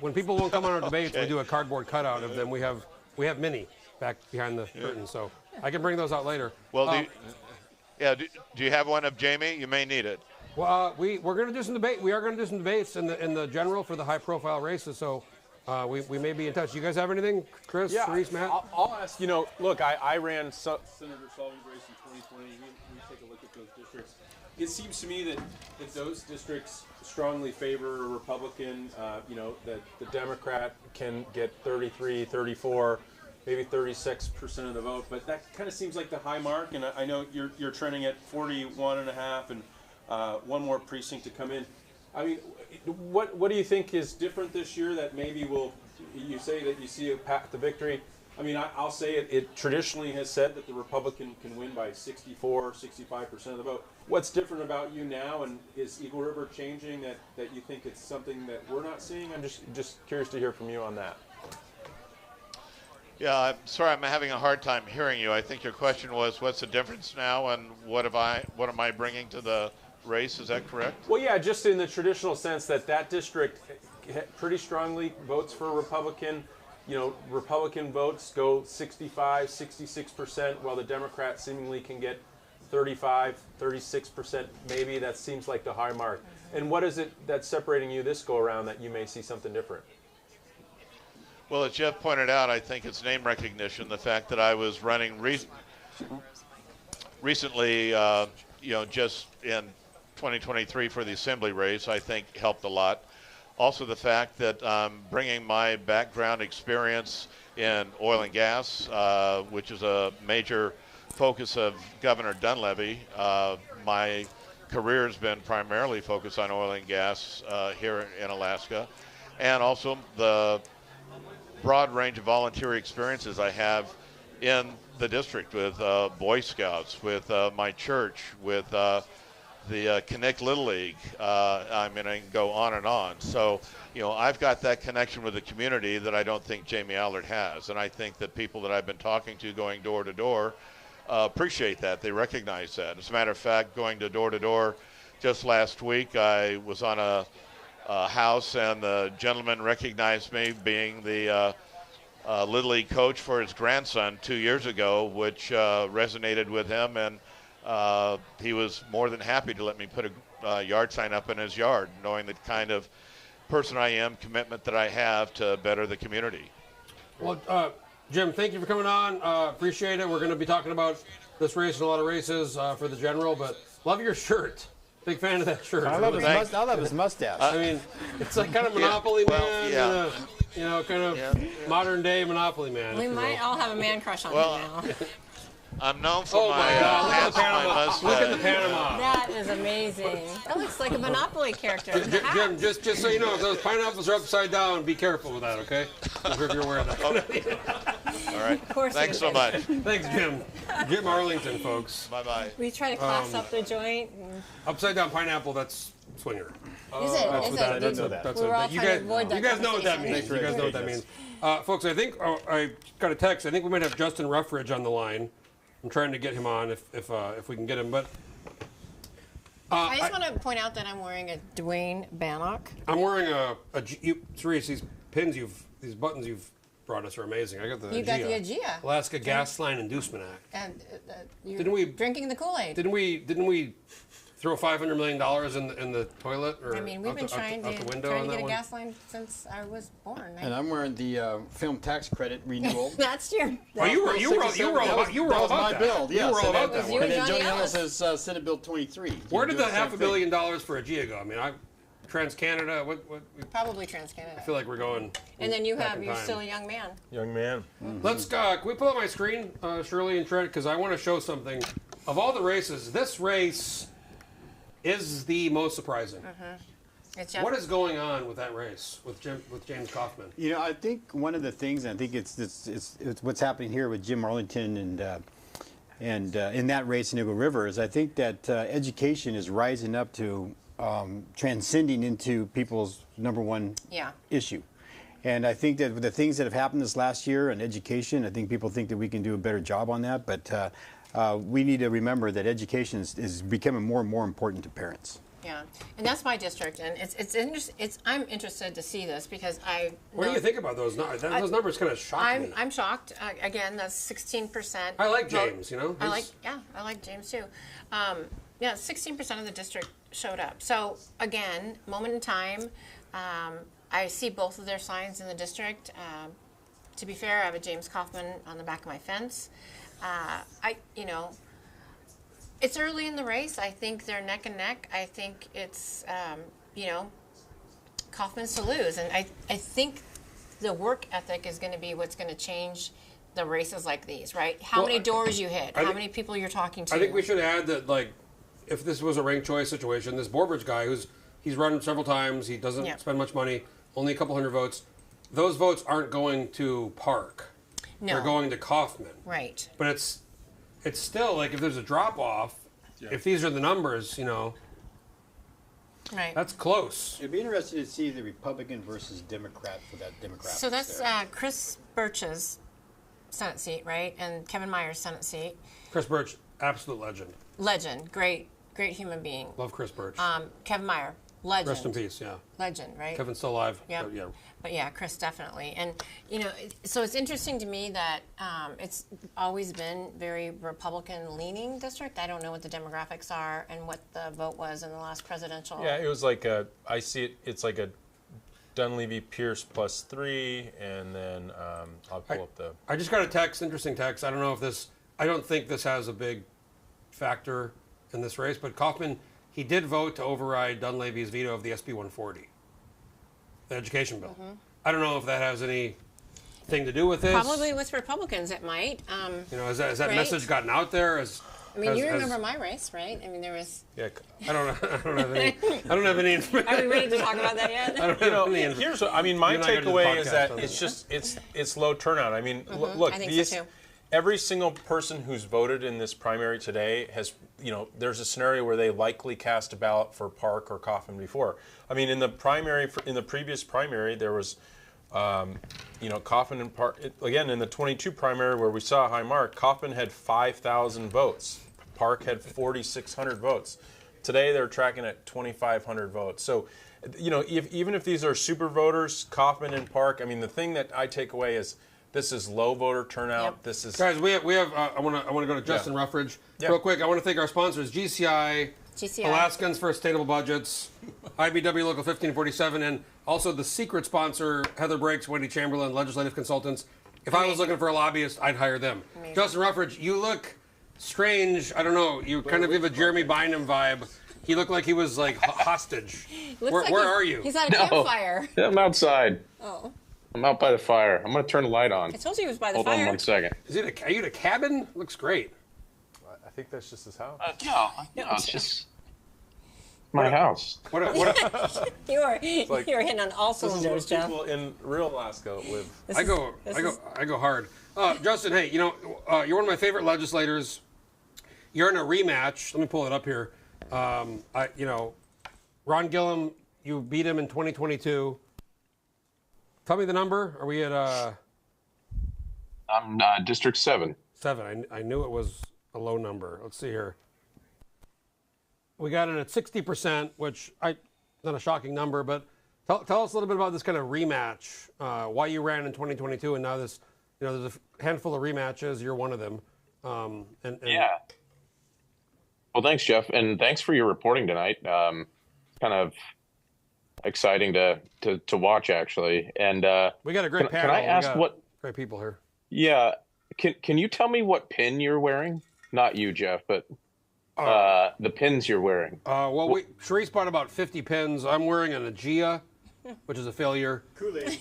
Speaker 2: When people won't come on our debates, we do a cardboard cutout of them. We have Minnie back behind the curtain, so I can bring those out later.
Speaker 18: Well, do you have one of Jamie? You may need it.
Speaker 2: Well, we're going to do some debate. We are going to do some debates in the general for the high-profile races. So we may be in touch. You guys have anything, Chris, Charisse, Matt?
Speaker 3: I'll ask. Look, I ran Senator Sullivan's race in 2020. We take a look at those districts. It seems to me that those districts strongly favor a Republican. That the Democrat can get 33, 34. Maybe 36% of the vote, but that kind of seems like the high mark. And I know you're trending at 41.5, and one more precinct to come in. I mean, what do you think is different this year that maybe you say that you see a path to victory? I mean, I'll say it traditionally has said that the Republican can win by 64, 65% of the vote. What's different about you now, and is Eagle River changing that you think it's something that we're not seeing? I'm just curious to hear from you on that.
Speaker 18: Yeah, I'm sorry, I'm having a hard time hearing you. I think your question was, what's the difference now, and what am I bringing to the race? Is that correct?
Speaker 3: Well, yeah, just in the traditional sense that district pretty strongly votes for Republican. Republican votes go 65, 66%, while the Democrats seemingly can get 35, 36% maybe? That seems like the high mark. And what is it that's separating you this go around that you may see something different?
Speaker 18: Well, as Jeff pointed out, I think it's name recognition. The fact that I was running recently, just in 2023 for the assembly race, I think helped a lot. Also, the fact that bringing my background experience in oil and gas, which is a major focus of Governor Dunleavy. My career has been primarily focused on oil and gas here in Alaska, and also the broad range of volunteer experiences I have in the district with Boy Scouts, with my church, with the Connect Little League. I mean, I can go on and on. So, I've got that connection with the community that I don't think Jamie Allard has. And I think that people that I've been talking to going door to door appreciate that. They recognize that. As a matter of fact, going to door just last week, I was on a house, and the gentleman recognized me being the Little League coach for his grandson 2 years ago, which resonated with him, and he was more than happy to let me put a yard sign up in his yard, knowing the kind of person I am, commitment that I have to better the community.
Speaker 2: Well, Jim, thank you for coming on. Appreciate it. We're going to be talking about this race and a lot of races for the general, but love your shirt. Big fan of that shirt.
Speaker 5: I love his mustache.
Speaker 2: I mean, it's like kind of Monopoly Man, kind of modern day Monopoly Man.
Speaker 4: We might all have a man crush on him now.
Speaker 18: I'm known for my mustache.
Speaker 2: Look at the Panama.
Speaker 4: That is amazing. That looks like a Monopoly character.
Speaker 2: Jim, just so you know, if those pineapples are upside down, be careful with that, okay? If you're wearing that.
Speaker 18: All right.
Speaker 4: Of course.
Speaker 18: Thanks so much.
Speaker 2: Thanks, Jim. Jim Arlington, folks.
Speaker 18: Bye-bye.
Speaker 4: We try to class up the joint.
Speaker 2: Upside down pineapple, that's swinger.
Speaker 4: Is it?
Speaker 2: That's
Speaker 4: Is
Speaker 2: what
Speaker 4: it?
Speaker 2: That's
Speaker 4: We're all
Speaker 2: you
Speaker 4: trying to avoid that
Speaker 2: you guys know what that
Speaker 4: conversation.
Speaker 2: means. You guys know what that means. Folks, I think I got a text. I think we might have Justin Ruffridge on the line. I'm trying to get him on if we can get him, but
Speaker 4: I just want to point out that I'm wearing a Dwayne Bannock.
Speaker 2: I'm wearing Charisse, these pins these buttons you've brought us are amazing. I got the
Speaker 4: You got the AGEA.
Speaker 2: Alaska Gas Line Inducement Act.
Speaker 4: And you're drinking the Kool-Aid.
Speaker 2: Didn't we throw $500 million in the toilet? Or
Speaker 4: I mean, we've been trying to get a gas line since I was born.
Speaker 5: And I'm wearing the film tax credit renewal.
Speaker 4: That's your.
Speaker 2: Oh, you were all about that.
Speaker 5: Build.
Speaker 2: You were all about that one.
Speaker 5: And then Johnny Ellis has Senate Bill 23.
Speaker 2: Where did the $500 million for AGEA go? I mean, Trans-Canada, what?
Speaker 4: Probably Trans-Canada.
Speaker 2: I feel like we're going.
Speaker 4: And then you're still a young man.
Speaker 3: Young man.
Speaker 2: Mm-hmm. Let's, can we pull up my screen, Shirley and Trent, because I want to show something. Of all the races, this race is the most surprising.
Speaker 4: Mm-hmm.
Speaker 2: What is going on with that race with James Kaufman?
Speaker 5: I think one of the things, and I think it's what's happening here with Jim Arlington and in that race in Eagle River is I think that education is rising up to transcending into people's number one issue. And I think that with the things that have happened this last year in education, I think people think that we can do a better job on that. But we need to remember that education is becoming more and more important to parents.
Speaker 4: Yeah, and that's my district, and I'm interested to see this because I.
Speaker 2: What do you think about those numbers? Those numbers kind of shock me.
Speaker 4: I'm shocked. Again, that's 16%.
Speaker 2: I like James.
Speaker 4: I like James too. 16% of the district showed up. So again, moment in time. I see both of their signs in the district. To be fair, I have a James Kaufman on the back of my fence. It's early in the race. I think they're neck and neck. I think it's, Kaufman's to lose. And I think the work ethic is going to be what's going to change the races like these, right? How many doors you hit, how many people you're talking to.
Speaker 2: I think we should add that, if this was a ranked choice situation, this Borbridge guy, he's run several times, he doesn't spend much money, only a couple hundred votes. Those votes aren't going to Park.
Speaker 4: No.
Speaker 2: They're going to Kaufman.
Speaker 4: Right.
Speaker 2: But it's still, if there's a drop-off, if these are the numbers,
Speaker 4: right.
Speaker 2: That's close.
Speaker 5: It'd be interesting to see the Republican versus Democrat for that Democrat.
Speaker 4: So that's Chris Birch's Senate seat, right? And Kevin Meyer's Senate seat.
Speaker 2: Chris Birch, absolute legend.
Speaker 4: Legend. Great human being.
Speaker 2: Love Chris Birch.
Speaker 4: Kevin Meyer, legend.
Speaker 2: Rest in peace, yeah.
Speaker 4: Legend, right?
Speaker 2: Kevin's still alive.
Speaker 4: Yeah. But yeah, Chris definitely. And, so it's interesting to me that it's always been very Republican-leaning district. I don't know what the demographics are and what the vote was in the last presidential.
Speaker 3: Yeah, it was like I see it's like a Dunleavy-Pierce +3, and then I'll pull up the...
Speaker 2: I just got a text, interesting text. I don't think this has a big factor in this race, but Kaufman, he did vote to override Dunleavy's veto of the SB 140, the education bill.
Speaker 4: Mm-hmm.
Speaker 2: I don't know if that has anything to do with this.
Speaker 4: Probably with Republicans, it might.
Speaker 2: Has that
Speaker 4: right?
Speaker 2: message gotten out there?
Speaker 4: You remember my race, right? I mean, there was...
Speaker 2: Yeah, I don't have any information.
Speaker 4: Are we ready to talk about that yet?
Speaker 3: Here's what, my takeaway is that it's low turnout. I mean, look,
Speaker 4: I think so too.
Speaker 3: Every single person who's voted in this primary today has, there's a scenario where they likely cast a ballot for Park or Kaufman before. I mean, in the previous primary, there was, Kaufman and Park. Again, in the 22 primary where we saw a high mark, Kaufman had 5,000 votes. Park had 4,600 votes. Today, they're tracking at 2,500 votes. So, even if these are super voters, Kaufman and Park, the thing that I take away is, this is low voter turnout. Yep. This is
Speaker 2: guys. We have. I want to go to Justin Ruffridge real quick. I want to thank our sponsors: GCI, Alaskans for Sustainable Budgets, IBW Local 1547, and also the secret sponsor Heather Breaks, Wendy Chamberlain, legislative consultants. If I was looking for a lobbyist, I'd hire them. Amazing. Justin Ruffridge, you look strange. I don't know. You kind of give a Jeremy Bynum vibe. He looked like he was like hostage. Where are you?
Speaker 4: He's at a campfire.
Speaker 19: I'm outside.
Speaker 4: Oh.
Speaker 19: I'm out by the fire. I'm going to turn the light on.
Speaker 4: I told you he was by the
Speaker 19: Hold
Speaker 4: fire.
Speaker 19: Hold on 1 second.
Speaker 2: Are you in a cabin? Looks great.
Speaker 3: I think that's just his house.
Speaker 19: It's just my house.
Speaker 4: You are hitting on all cylinders, Jeff.
Speaker 3: People in real Alaska live.
Speaker 2: I go hard. Justin, hey, you're one of my favorite legislators. You're in a rematch. Let me pull it up here. Ron Gillum, you beat him in 2022. Tell me the number. Are we at?
Speaker 19: I'm District 7.
Speaker 2: 7. I knew it was a low number. Let's see here. We got it at 60%, which not a shocking number, but tell us a little bit about this kind of rematch. Why you ran in 2022, and now this, there's a handful of rematches. You're one of them.
Speaker 19: Yeah. Well, thanks, Jeff, and thanks for your reporting tonight. Kind of exciting to watch, actually. And
Speaker 2: we got a great panel.
Speaker 19: Can I ask what
Speaker 2: great people here?
Speaker 19: Yeah, can you tell me what pin you're wearing? Not you, Jeff, but the pins you're wearing.
Speaker 2: Charisse bought about 50 pins. I'm wearing an Aegea, which is a failure.
Speaker 5: Kool-Aid.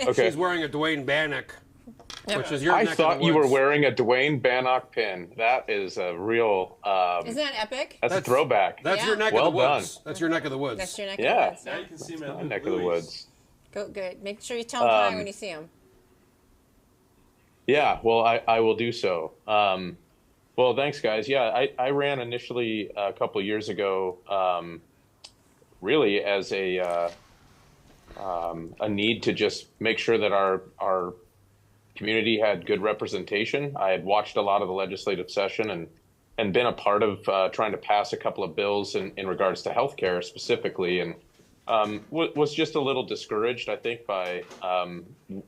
Speaker 19: Okay.
Speaker 2: She's wearing a Dwayne Bannock, which is your.
Speaker 19: I thought you were wearing a Dwayne Bannock pin. That is a real.
Speaker 4: Isn't that epic?
Speaker 19: That's a throwback.
Speaker 2: That's your neck of the woods. That's your neck of the woods.
Speaker 4: That's your neck of the woods.
Speaker 3: Now you can see him
Speaker 19: my neck of the woods.
Speaker 4: Go good. Make sure you tell him hi when you see him.
Speaker 19: Yeah, well, I will do so. Well, thanks, guys. Yeah, I ran initially a couple of years ago, really as a need to just make sure that our community had good representation. I had watched a lot of the legislative session and been a part of trying to pass a couple of bills in regards to healthcare specifically, and was just a little discouraged, I think, by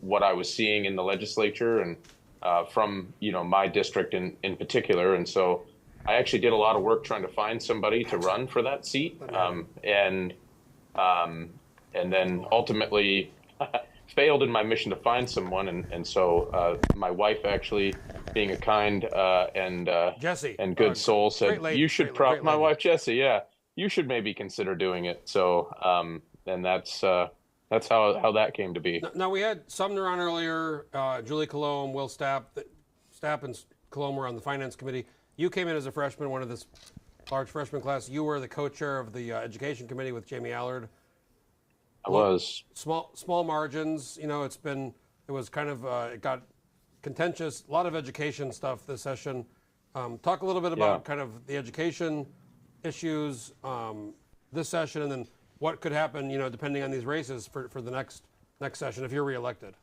Speaker 19: what I was seeing in the legislature and from my district in particular. And so I actually did a lot of work trying to find somebody to run for that seat, and then ultimately failed in my mission to find someone. And so my wife, actually being a kind and good soul, said, you should my wife Jessie, you should maybe consider doing it. So and that's how that came to be.
Speaker 2: Now we had Sumner on earlier, Julie Colomb, Will Stapp and Colomb were on the finance committee. You came in as a freshman, one of this large freshman class. You were the co-chair of the education committee with Jamie Allard.
Speaker 19: I was.
Speaker 2: Small margins. It was kind of, it got contentious. A lot of education stuff this session. Talk a little bit about kind of the education issues this session, and then what could happen, depending on these races for the next session if you're reelected.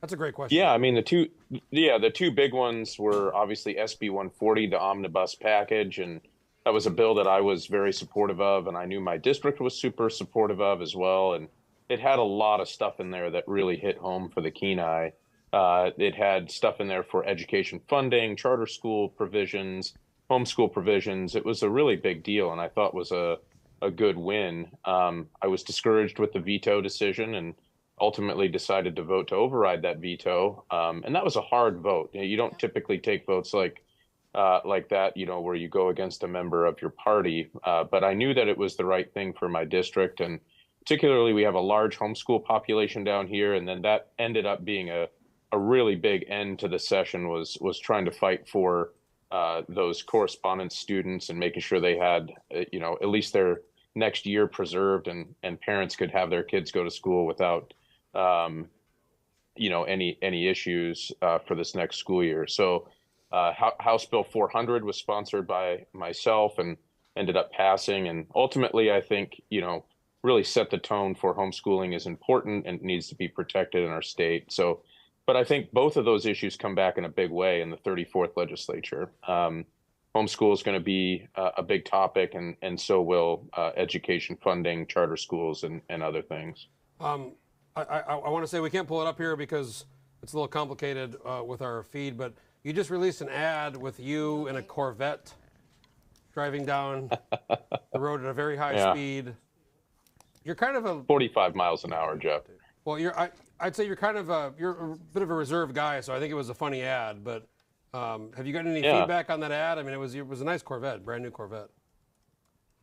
Speaker 2: That's a great question.
Speaker 19: Yeah, I mean the two big ones were obviously SB 140, the omnibus package, and that was a bill that I was very supportive of, and I knew my district was super supportive of as well. And it had a lot of stuff in there that really hit home for the Kenai. It had stuff in there for education funding, charter school provisions, homeschool provisions. It was a really big deal, and I thought was a good win. I was discouraged with the veto decision and ultimately decided to vote to override that veto. And that was a hard vote. You don't typically take votes like that, where you go against a member of your party. But I knew that it was the right thing for my district. And particularly, we have a large homeschool population down here. And then that ended up being a really big end to the session was trying to fight for those correspondence students and making sure they had, at least their next year preserved, and parents could have their kids go to school without, any issues for this next school year. So House Bill 400 was sponsored by myself and ended up passing. And ultimately, I think, really set the tone for homeschooling is important and needs to be protected in our state. So, but I think both of those issues come back in a big way in the 34th legislature. Homeschool is going to be a big topic, and so will education funding, charter schools, and other things.
Speaker 2: I want to say we can't pull it up here because it's a little complicated with our feed, but you just released an ad with you in a Corvette driving down the road at a very high speed. You're kind of a
Speaker 19: 45 miles an hour, Jeff.
Speaker 2: Well, I'd say you're kind of you're a bit of a reserved guy, so I think it was a funny ad. But have you gotten any feedback on that ad? I mean, it was a nice Corvette, brand new Corvette.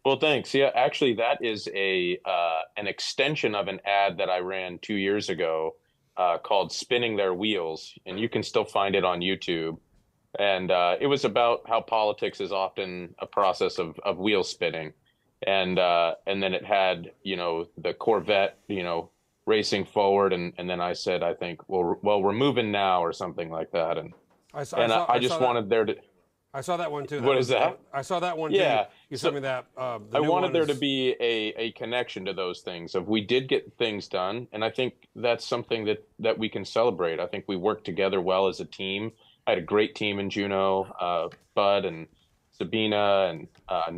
Speaker 19: Well, thanks. Yeah, actually, that is an extension of an ad that I ran 2 years ago called "Spinning Their Wheels," and you can still find it on YouTube. And it was about how politics is often a process of wheel spinning, and then it had the Corvette racing forward, and then I said, I think, well, we're moving now, or something like that, and I wanted there to.
Speaker 2: I saw that one too.
Speaker 19: What is that?
Speaker 2: I saw that one too.
Speaker 19: Yeah.
Speaker 2: You sent me that.
Speaker 19: I wanted there to be a connection to those things. If we did get things done, and I think that's something that we can celebrate. I think we worked together well as a team. I had a great team in Juneau, Bud and Sabina and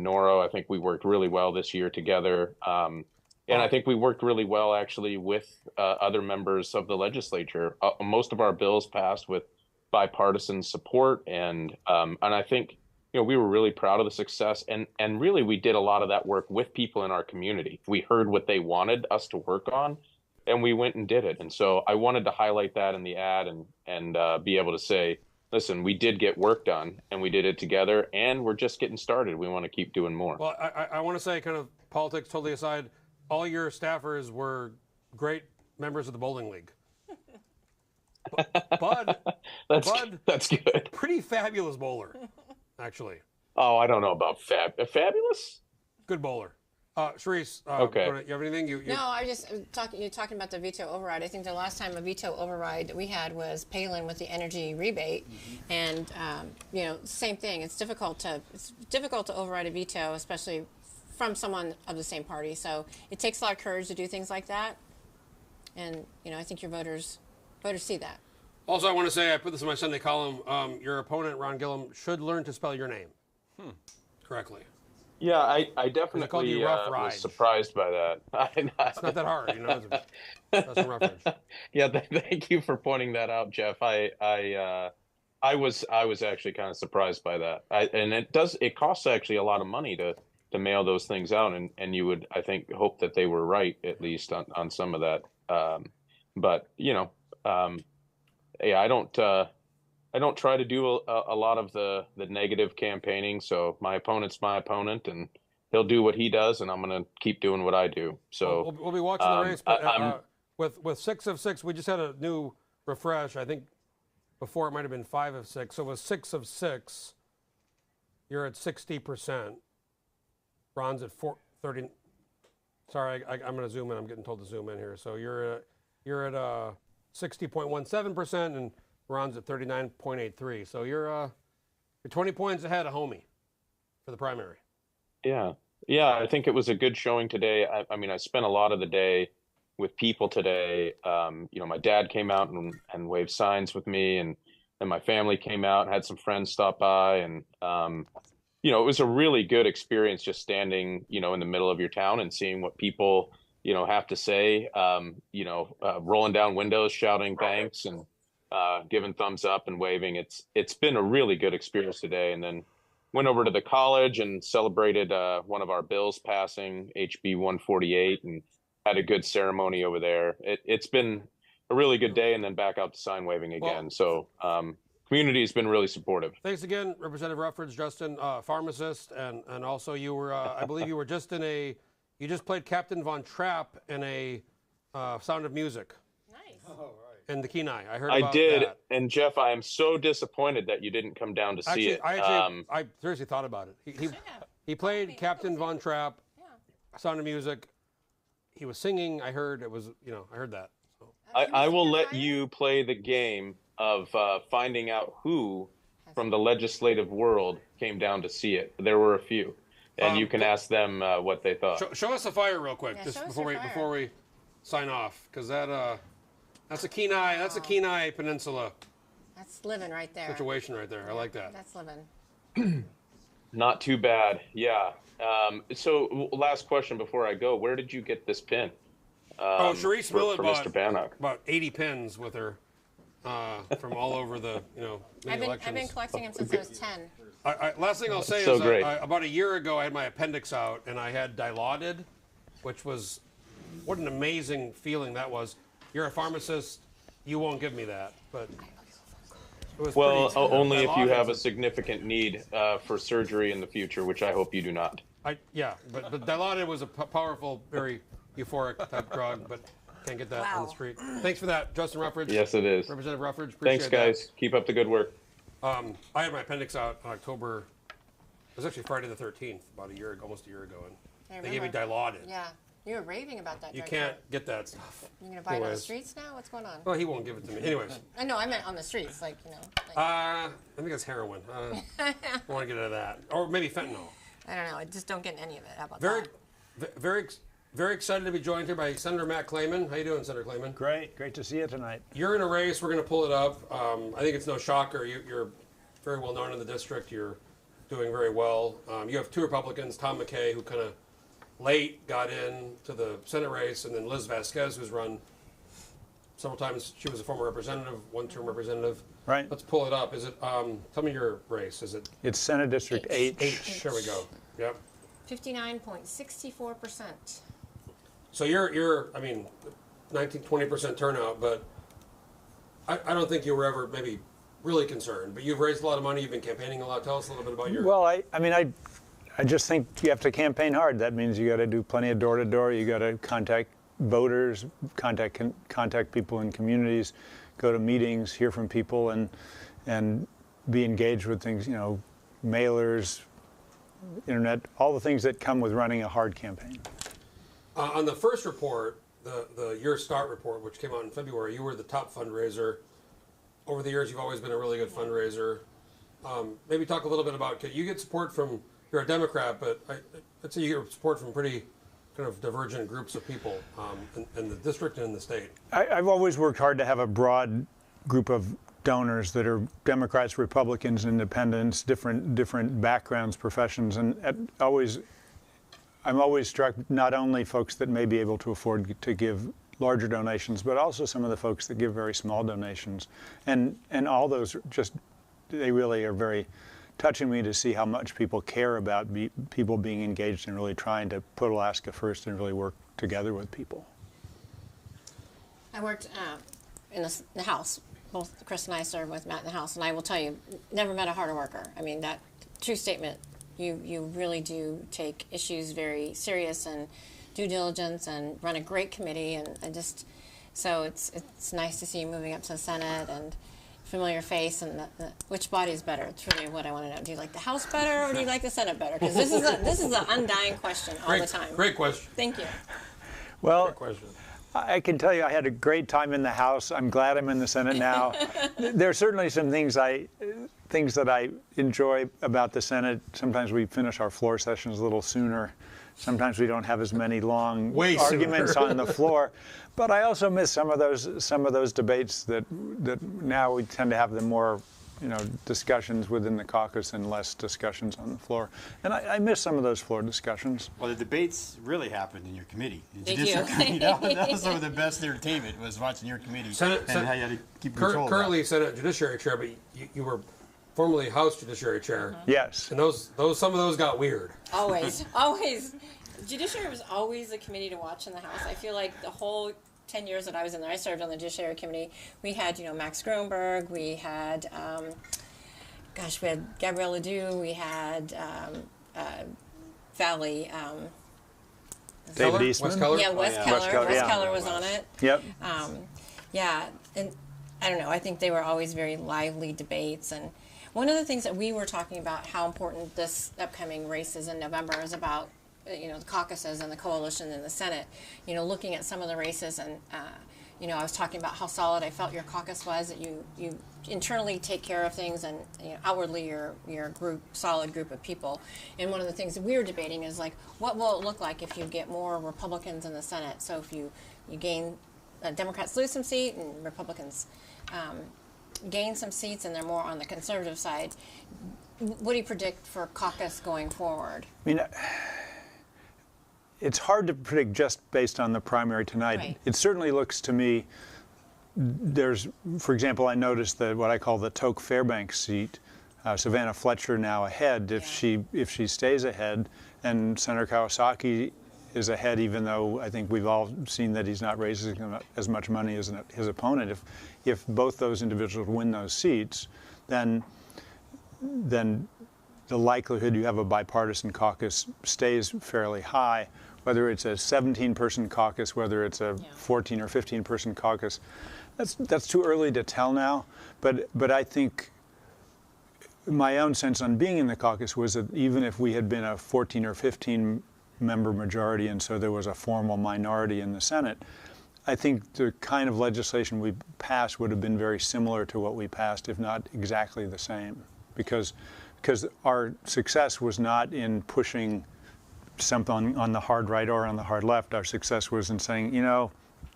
Speaker 19: Noro. I think we worked really well this year together. And I think we worked really well actually with other members of the legislature. Most of our bills passed with bipartisan support, and I think we were really proud of the success, and really we did a lot of that work with people in our community. We heard what they wanted us to work on, and we went and did it. And so I wanted to highlight that in the ad and be able to say, listen, we did get work done, and we did it together, and we're just getting started. We want to keep doing more.
Speaker 2: Well, I want to say, kind of politics totally aside, all your staffers were great members of the bowling league. Bud,
Speaker 19: that's good.
Speaker 2: Pretty fabulous bowler, actually.
Speaker 19: Oh, I don't know about fabulous.
Speaker 2: Good bowler. Charisse,
Speaker 19: okay.
Speaker 2: You have anything?
Speaker 4: No, I just talking about the veto override. I think the last time a veto override we had was Palin with the energy rebate, and same thing. It's difficult to override a veto, especially from someone of the same party. So it takes a lot of courage to do things like that, and I think your voters see that.
Speaker 2: Also, I want to say, I put this in my Sunday column, your opponent, Ron Gillum, should learn to spell your name correctly.
Speaker 19: Yeah, I definitely was surprised by that.
Speaker 2: It's not that hard, That's a reference.
Speaker 19: Yeah, thank you for pointing that out, Jeff. I was actually kind of surprised by that. And it costs actually a lot of money to mail those things out, and you would, I think, hope that they were right, at least on some of that. But I don't try to do a lot of the negative campaigning. So my opponent's my opponent, and he'll do what he does, and I'm going to keep doing what I do. So
Speaker 2: we'll be watching the race. But with 6 of 6, we just had a new refresh. I think before it might have been 5 of 6. So with 6 of 6, you're at 60%. Ron's at 30. Sorry, I'm going to zoom in. I'm getting told to zoom in here. So you're at 60.17%, and Ron's at 39.83. So you're 20 points ahead of homie for the primary.
Speaker 19: Yeah, I think it was a good showing today. I mean, I spent a lot of the day with people today. My dad came out and waved signs with me, and my family came out and had some friends stop by, and you know, it was a really good experience just standing, you know, in the middle of your town and seeing what people, you know, have to say, you know, rolling down windows, shouting thanks and giving thumbs up and waving. It's been a really good experience today. And then went over to the college and celebrated one of our bills passing, HB 148, and had a good ceremony over there. It's been a really good day, and then back out to sign waving again. So community has been really supportive.
Speaker 2: Thanks again, Representative Ruffordge, Justin, pharmacist, and also you were, I believe you were just in a, you just played Captain Von Trapp in a Sound of Music.
Speaker 4: Nice.
Speaker 2: Oh, right. In the Kenai. I heard
Speaker 19: I
Speaker 2: about
Speaker 19: did,
Speaker 2: that.
Speaker 19: and Jeff, I am so disappointed that you didn't come down to see it.
Speaker 2: I seriously thought about it. He played Captain Von Trapp, Sound of Music. He was singing. I heard it was, you know, I heard that. So.
Speaker 19: I will let you play the game of finding out who from the legislative world came down to see it. There were a few, and you can ask them what they thought.
Speaker 2: Show us the fire real quick, just before we sign off, because that's a Kenai. That's a Kenai Peninsula.
Speaker 4: That's living right there.
Speaker 2: Situation right there. I like that.
Speaker 4: That's living.
Speaker 19: Not too bad. Yeah. So last question before I go, where did you get this pin?
Speaker 2: Charisse Millett
Speaker 19: for Mr. Bannock.
Speaker 2: About 80 pins with her from all over the, you know, many elections.
Speaker 4: I've been collecting them since I was 10.
Speaker 2: Last thing I'll say
Speaker 19: so
Speaker 2: is
Speaker 19: great.
Speaker 2: About a year ago, I had my appendix out, and I had dilaudid, which was, what an amazing feeling that was. You're a pharmacist, you won't give me that, but it was
Speaker 19: well,
Speaker 2: pretty,
Speaker 19: only if you have a
Speaker 2: dilaudid.
Speaker 19: significant need for surgery in the future, which I hope you do not.
Speaker 2: Yeah, but dilaudid was a powerful, very euphoric type drug, but can't get that on the street. Thanks for that, Justin Ruffordge.
Speaker 19: Yes, it is.
Speaker 2: Representative Ruffordge, appreciate
Speaker 19: Thanks, guys. Keep up the good work.
Speaker 2: I had my appendix out on October, it was actually Friday the 13th, about a year ago, almost a year ago, and they gave me dilaudid.
Speaker 4: Yeah, you were raving about that.
Speaker 2: You can't get that stuff.
Speaker 4: You're gonna buy it on the streets now? What's going on?
Speaker 2: Well, he won't give it to me. Anyways.
Speaker 4: I know, I meant on the streets, like, you know. Like...
Speaker 2: I think it's heroin. I want to get into that. Or maybe fentanyl.
Speaker 4: I don't know. I just don't get any of it. How about that?
Speaker 2: Very excited to be joined here by Senator Matt Clayman. How you doing, Senator Clayman?
Speaker 20: Great to see you tonight.
Speaker 2: You're in a race. We're going to pull it up. I think it's no shocker. You're very well known in the district. You're doing very well. You have two Republicans, Tom McKay, who kind of late got in to the Senate race, and then Liz Vasquez, who's run several times. She was a former representative, one-term representative.
Speaker 20: Right.
Speaker 2: Let's pull it up. Is it? Tell me your race. Is it?
Speaker 20: It's Senate District 8.
Speaker 2: There we go. Yep.
Speaker 4: 59.64%.
Speaker 2: So you're I mean, 20% turnout, but I don't think you were ever maybe really concerned. But you've raised a lot of money. You've been campaigning a lot. Tell us a little bit about your.
Speaker 20: Well, I just think you have to campaign hard. That means you got to do plenty of door-to-door. You got to contact voters, contact people in communities, go to meetings, hear from people, and be engaged with things. You know, mailers, internet, all the things that come with running a hard campaign.
Speaker 2: On the first report, the Your Start report, which came out in February, you were the top fundraiser. Over the years, you've always been a really good fundraiser. Maybe talk a little bit about, you get support from, you're a Democrat, but I'd say you get support from pretty kind of divergent groups of people in the district and in the state.
Speaker 20: I've always worked hard to have a broad group of donors that are Democrats, Republicans, Independents, different backgrounds, professions, and I'm always struck not only folks that may be able to afford to give larger donations, but also some of the folks that give very small donations, and all those they really are very touching me to see how much people care about people being engaged and really trying to put Alaska first and really work together with people.
Speaker 4: I worked in the House. Both Chris and I served with Matt in the House, and I will tell you, never met a harder worker. I mean, that true statement. You really do take issues very serious and due diligence and run a great committee, and just so it's nice to see you moving up to the Senate and familiar face, and which body is better? It's really what I want to know. Do you like the House better or do you like the Senate better? Because this is an undying question all the time.
Speaker 2: Great question.
Speaker 4: Thank you.
Speaker 20: Well,
Speaker 2: great question.
Speaker 20: I can tell you I had a great time in the House. I'm glad I'm in the Senate now. There are certainly some things that I enjoy about the Senate. Sometimes we finish our floor sessions a little sooner. Sometimes we don't have as many long arguments on the floor. But I also miss some of those debates that now we tend to have them more discussions within the caucus and less discussions on the floor. And I miss some of those floor discussions.
Speaker 5: Well, the debates really happened in your committee.
Speaker 10: They do.
Speaker 5: That was some of the best entertainment, was watching your committee and how you had to keep control.
Speaker 2: Currently Senate Judiciary Chair, but you were formerly House Judiciary Chair.
Speaker 20: Yes.
Speaker 2: And some of those got weird.
Speaker 4: Always. Judiciary was always a committee to watch in the House. I feel like the whole 10 years that I was in there, I served on the Judiciary Committee. We had, Max Grunberg, we had, we had Gabrielle Ledoux, we had Valley.
Speaker 20: David Eastman?
Speaker 2: Wes Keller?
Speaker 4: Yeah, Wes Keller. Wes Keller was on it.
Speaker 20: Yep.
Speaker 4: And I don't know, I think they were always very lively debates. And one of the things that we were talking about, how important this upcoming race is in November, is about the caucuses and the coalition in the Senate. Looking at some of the races, and I was talking about how solid I felt your caucus was, that you internally take care of things, and outwardly you're a solid group of people. And one of the things that we were debating is, like, what will it look like if you get more Republicans in the Senate? So if you gain, Democrats lose some seat and Republicans gain some seats, and they're more on the conservative side. What do you predict for caucus going forward?
Speaker 20: I mean, it's hard to predict just based on the primary tonight.
Speaker 4: Right.
Speaker 20: It certainly looks to me, for example, I noticed that what I call the Toke Fairbanks seat, Savannah Fletcher now ahead. If she stays ahead, and Senator Kawasaki is ahead, even though I think we've all seen that he's not raising as much money as his opponent. If both those individuals win those seats, then the likelihood you have a bipartisan caucus stays fairly high. Whether it's a 17-person caucus, whether it's a 14 or 15-person caucus, that's too early to tell now. But I think my own sense on being in the caucus was that even if we had been a 14 or 15 member majority, and so there was a formal minority in the Senate, I think the kind of legislation we passed would have been very similar to what we passed, if not exactly the same, because our success was not in pushing something on the hard right or on the hard left. Our success was in saying,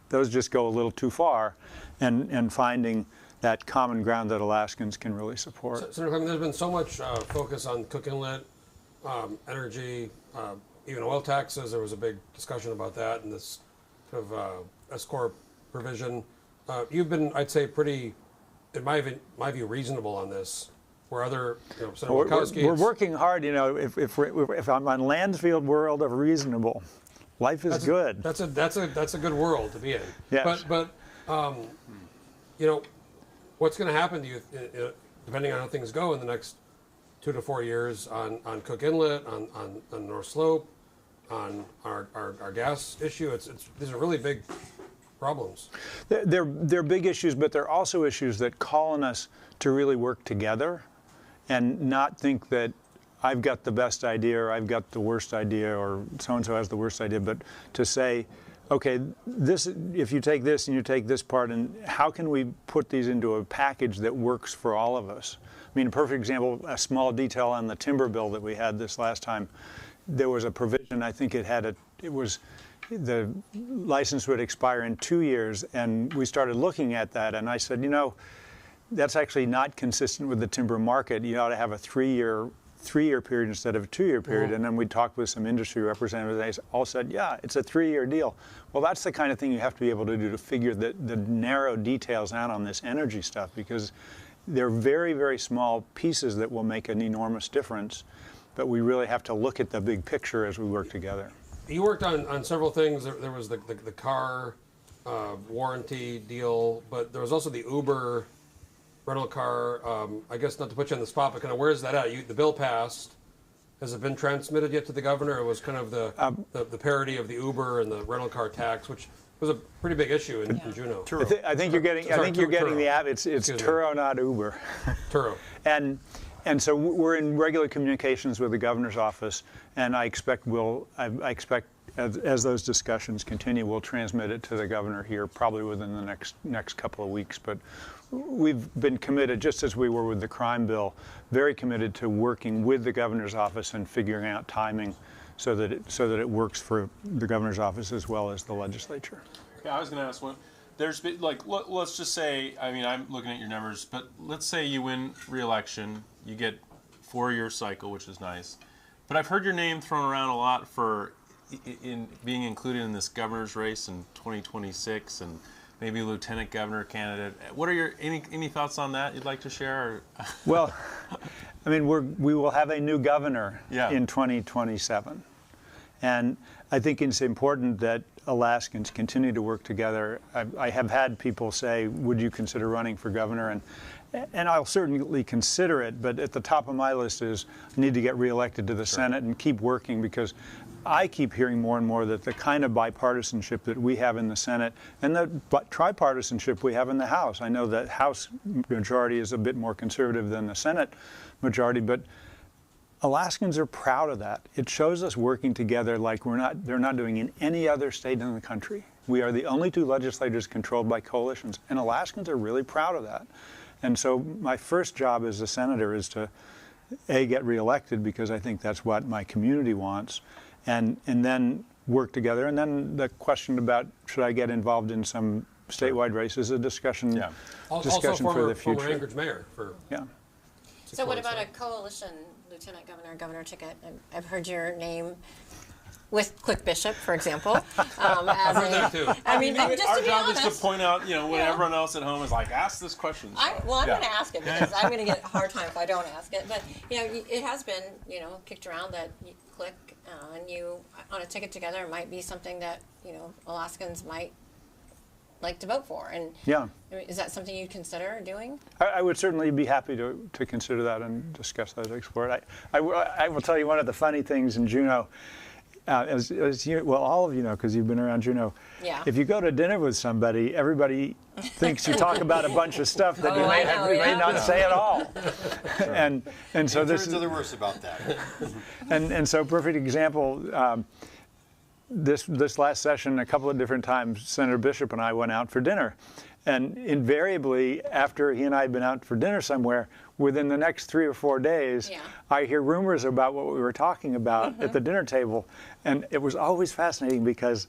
Speaker 20: those just go a little too far, and finding that common ground that Alaskans can really support.
Speaker 2: Senator Clement, there's been so much focus on Cook Inlet, energy, even oil taxes. There was a big discussion about that and this kind of S-corp provision. You've been, I'd say, pretty, in my view, reasonable on this. Where other, Senator Wachowski,
Speaker 20: we're working hard. If I'm on Landfield world of reasonable, life is good.
Speaker 2: That's a good world to be in.
Speaker 20: Yes.
Speaker 2: But what's going to happen to you, depending on how things go in the next 2 to 4 years on Cook Inlet, on North Slope, on our gas issue? These are really big problems.
Speaker 20: They're big issues, but they're also issues that call on us to really work together, and not think that I've got the best idea or I've got the worst idea or so-and-so has the worst idea, but to say, okay, if you take this and you take this part, and how can we put these into a package that works for all of us? I mean, a perfect example, a small detail on the timber bill that we had this last time, there was a provision, I think the license would expire in 2 years, and we started looking at that, and I said, that's actually not consistent with the timber market. You ought to have a three-year period instead of a 2-year period. And then we talked with some industry representatives, and they all said, yeah, it's a 3-year deal. Well, that's the kind of thing you have to be able to do to figure the narrow details out on this energy stuff, because they're very, very small pieces that will make an enormous difference. But we really have to look at the big picture as we work together.
Speaker 2: You worked on several things. There was the car warranty deal, but there was also the Uber rental car. I guess not to put you on the spot, but kind of where's that at? The bill passed. Has it been transmitted yet to the governor? It was kind of the parody of the Uber and the rental car tax, which was a pretty big issue in Juneau.
Speaker 20: I think you're getting the app. It's Turo, not Uber.
Speaker 2: Turo.
Speaker 20: And so we're in regular communications with the governor's office, and I expect as those discussions continue, we'll transmit it to the governor here probably within the next couple of weeks. But we've been committed, just as we were with the crime bill, very committed to working with the governor's office and figuring out timing so that it works for the governor's office as well as the legislature.
Speaker 3: Yeah, I was going to ask one. there's been, like, let's just say, I mean, I'm looking at your numbers, but let's say you win re-election, you get 4-year cycle, which is nice. But I've heard your name thrown around a lot for in being included in this governor's race in 2026 and maybe lieutenant governor candidate. What are your any thoughts on that you'd like to share? Or?
Speaker 20: Well, I mean, we will have a new governor in 2027. And I think it's important that Alaskans continue to work together. I have had people say, would you consider running for governor? And I'll certainly consider it, but at the top of my list is I need to get reelected to the Senate and keep working, because I keep hearing more and more that the kind of bipartisanship that we have in the Senate and the tripartisanship we have in the House. I know that House majority is a bit more conservative than the Senate majority, but Alaskans are proud of that. It shows us working together like they're not doing in any other state in the country. We are the only 2 legislatures controlled by coalitions, and Alaskans are really proud of that. And so my first job as a senator is to, A, get reelected, because I think that's what my community wants, and then work together. And then the question about should I get involved in some statewide race is a discussion, for the future.
Speaker 2: Former Anchorage mayor.
Speaker 4: So what about a coalition lieutenant governor ticket? I've heard your name with Click Bishop, for example.
Speaker 3: I've heard that too.
Speaker 4: I mean, just
Speaker 3: our
Speaker 4: to be
Speaker 3: job
Speaker 4: honest,
Speaker 3: is to point out, when everyone else at home is like, ask this question.
Speaker 4: I'm going to ask it, because I'm going to get a hard time if I don't ask it. But it has been kicked around that Click and you on a ticket together might be something that Alaskans might like to vote for. And is that something you'd consider doing?
Speaker 20: I would certainly be happy to consider that and discuss that, explore it. I will tell you one of the funny things in Juneau. As all of you know, because you've been around Juneau, if you go to dinner with somebody, everybody thinks you talk about a bunch of stuff that you may not say at all. And so this is
Speaker 5: the worst about that.
Speaker 20: and so perfect example. This last session, a couple of different times, Senator Bishop and I went out for dinner. And invariably, after he and I had been out for dinner somewhere, within the next 3 or 4 days, I hear rumors about what we were talking about at the dinner table. And it was always fascinating, because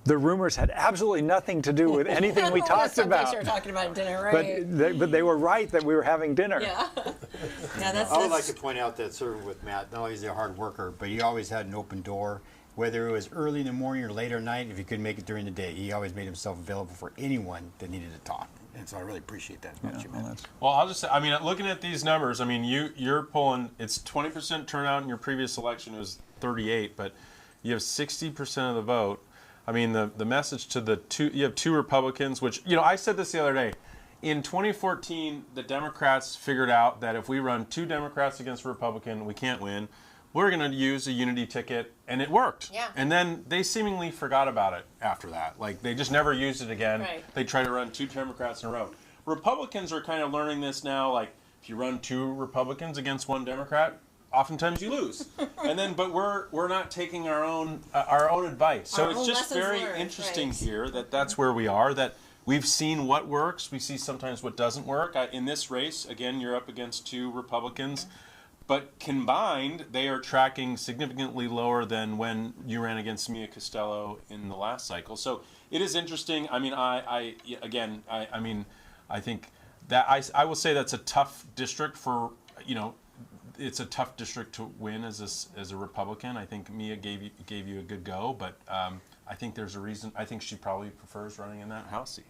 Speaker 20: the rumors had absolutely nothing to do with anything we talked about.
Speaker 4: You were talking about dinner, right?
Speaker 20: But they were right that we were having dinner.
Speaker 5: I would like to point out that serving with Matt, not only is he a hard worker, but he always had an open door. Whether it was early in the morning or late at night, if he couldn't make it during the day, he always made himself available for anyone that needed to talk. And so I really appreciate that about you, man.
Speaker 3: Well, I'll just say, I mean, looking at these numbers, I mean, you're pulling, it's 20% turnout in your previous election. It was 38, but you have 60% of the vote. I mean, the message to you have 2 Republicans, which, I said this the other day. In 2014, the Democrats figured out that if we run 2 Democrats against a Republican, we can't win. We're going to use a unity ticket, and it worked. And then they seemingly forgot about it after that. Like, they just never used it again. They try to run 2 Democrats in a row. Republicans are kind of learning this now. Like, if you run 2 Republicans against 1 Democrat, oftentimes you lose. But we're not taking our own advice. So it's just very interesting here that that's where we are. That we've seen what works. We see sometimes what doesn't work. In this race, again, you're up against 2 Republicans. But combined, they are tracking significantly lower than when you ran against Mia Costello in the last cycle. So it is interesting. I mean, I think that I will say that's a tough district for, it's a tough district to win as a Republican. I think Mia gave you a good go, but I think there's a reason. I think she probably prefers running in that House seat.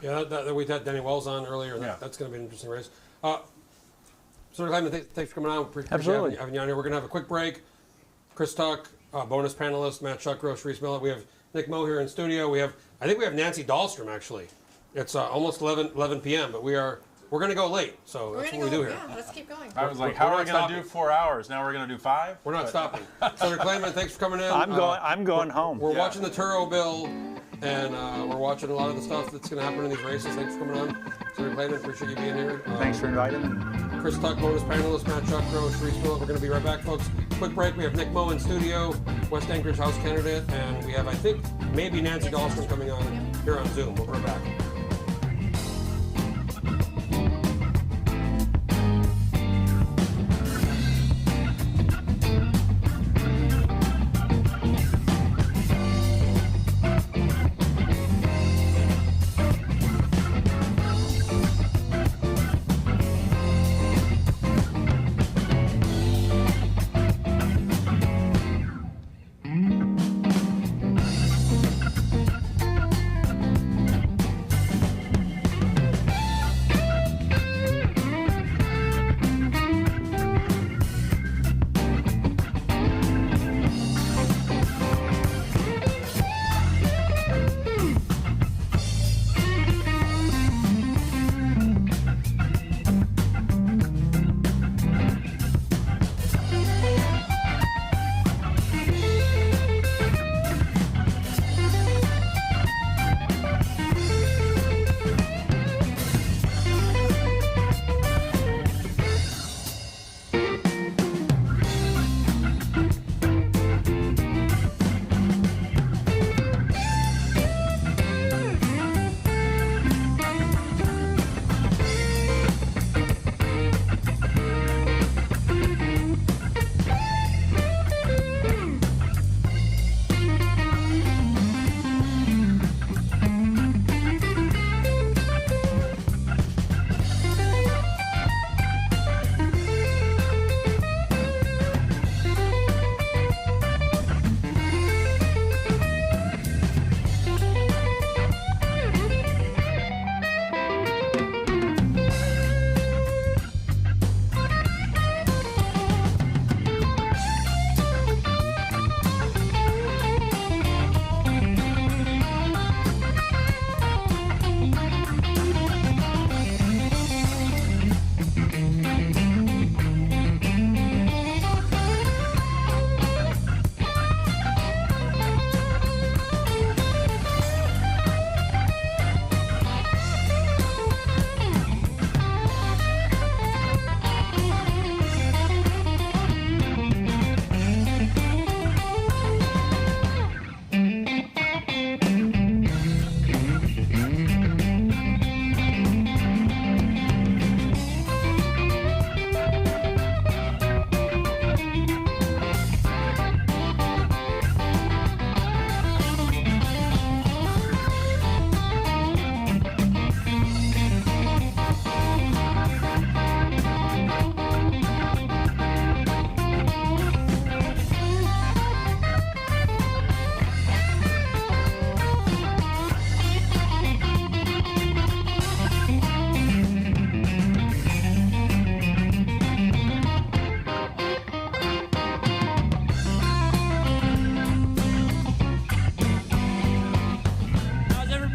Speaker 2: We had Danny Wells on earlier. That's going to be an interesting race. Senator Kleiman, thanks for coming on.
Speaker 20: Absolutely.
Speaker 2: Having you on here. We're going to have a quick break. Chris Tuck, bonus panelist, Matt Shuckerow, Charisse Millett. We have Nick Moe here in studio. I think we have Nancy Dahlstrom, actually. It's almost 11 p.m., but we're going to go late, so that's what we do here.
Speaker 4: Yeah, let's keep going.
Speaker 3: I was like, how are we going to do 4 hours? Now we're going to do 5?
Speaker 2: We're not stopping. Senator Kleiman, thanks for coming in.
Speaker 20: I'm going home.
Speaker 2: We're watching the Turo bill, and we're watching a lot of the stuff that's going to happen in these races. Thanks for coming on. Senator Kleiman, appreciate you being here.
Speaker 20: Thanks for inviting me.
Speaker 2: Chris Tuck, bonus panelist, Matt Shuckerow, Charisse Millett. We're going to be right back, folks. Quick break. We have Nick Moe in studio, West Anchorage House candidate, and we have, I think, maybe Nancy Dahlstrom coming on here on Zoom. We'll be right back.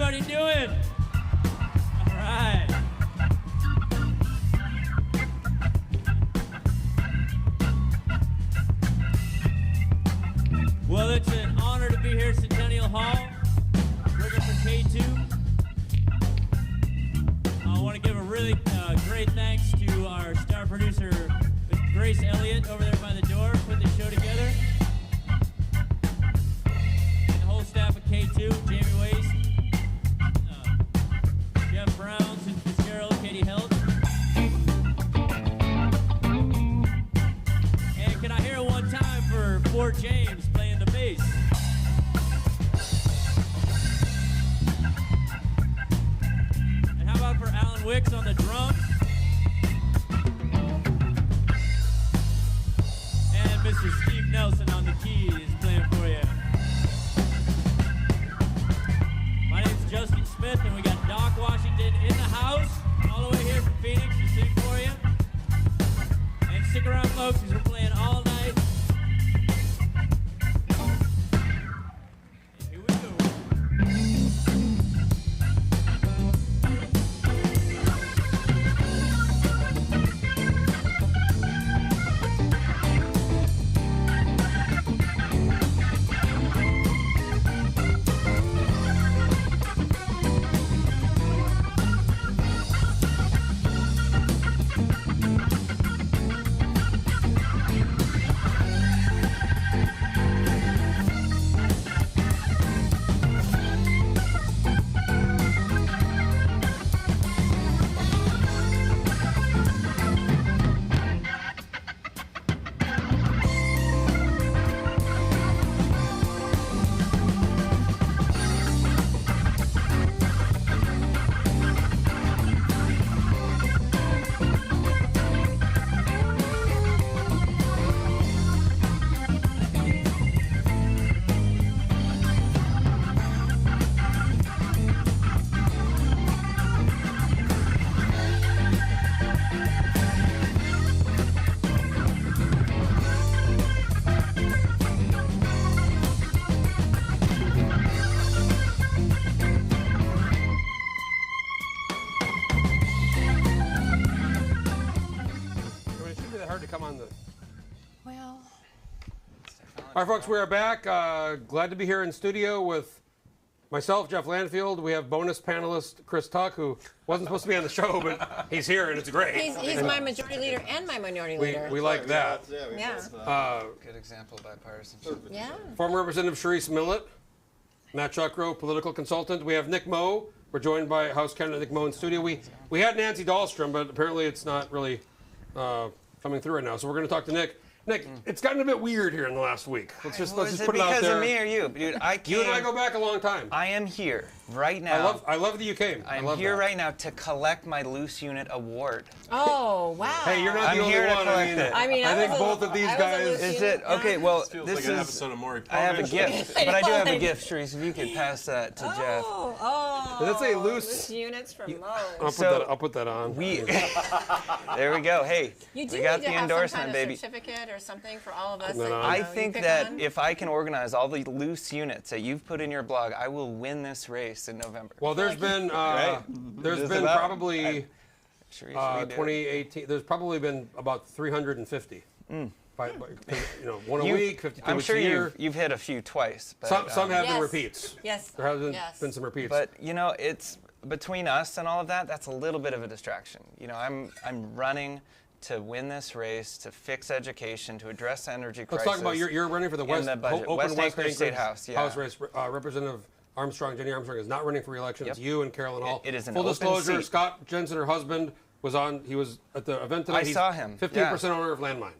Speaker 1: everybody doing? All right. Well, it's an honor to be here at Centennial Hall, working for K2. I want to give a really great thanks to our star producer, Ms. Grace Elliott, over there by the door, putting the show together. And the whole staff of K2, Jamie Waste, Jeff Brown, Susan Fitzgerald, Katie Helt. And can I hear it one time for Fort James playing the bass? And how about for Alan Wicks on the drums? And Mr. Steve Nelson on the keys playing for you. My name's Justin Smith, and we got Doc Washington in the house, all the way here from Phoenix to sing for you. And stick around, folks, because we're playing all night. And here we go. All right, folks, we are back. Glad to be here in studio with myself, Jeff Landfield. We have bonus panelist Chris Tuck, who wasn't supposed to be on the show, but he's here, and it's great.
Speaker 4: He's my majority leader and my minority leader.
Speaker 2: We like that.
Speaker 4: Yeah.
Speaker 21: Good example of bipartisanship.
Speaker 4: Yeah.
Speaker 2: Former Representative Charisse Millett, Matt Shuckerow, political consultant. We have Nick Moe. We're joined by House candidate Nick Moe in studio. We had Nancy Dahlstrom, but apparently it's not really coming through right now. So we're going to talk to Nick. Nick, it's gotten a bit weird here in the last week. Let's just put it out there.
Speaker 21: Because of me or you, dude?
Speaker 2: You and I go back a long time.
Speaker 21: I am here right now.
Speaker 2: I love that you came.
Speaker 21: I'm here right now to collect my loose unit award.
Speaker 4: Oh wow!
Speaker 2: Hey, you're not the only one. I think both of these guys.
Speaker 21: Is it okay? Well,
Speaker 3: this is an episode of Maury.
Speaker 21: I have a gift, but I do have a gift, Charisse. If you could pass that to Jeff.
Speaker 2: That's a loose
Speaker 4: units from Mo.
Speaker 2: I'll put that on.
Speaker 21: There we go. Hey,
Speaker 4: we
Speaker 21: got the endorsement, baby.
Speaker 4: Certificate or something for all of us.
Speaker 21: I think that if I can organize all the loose units that you've put in your blog, I will win this race in November.
Speaker 2: Well, there's been probably 2018. There's probably been about 350. By, one a week, 52
Speaker 21: I'm
Speaker 2: weeks
Speaker 21: sure
Speaker 2: a year.
Speaker 21: You've hit a few twice. But,
Speaker 2: some have been repeats.
Speaker 4: Yes.
Speaker 2: There has been some repeats.
Speaker 21: But it's between us and all of that. That's a little bit of a distraction. I'm running to win this race, to fix education, to address the energy crisis.
Speaker 2: Let's talk about you're running for the West
Speaker 21: Anchorage State House.
Speaker 2: House race. Representative Jenny Armstrong is not running for re-election. It's you and Carolyn Hall.
Speaker 21: It is an
Speaker 2: full
Speaker 21: open
Speaker 2: disclosure.
Speaker 21: seat.
Speaker 2: Scott Jensen, her husband, he was at the event today.
Speaker 21: I saw him.
Speaker 2: 15% owner of Landmine.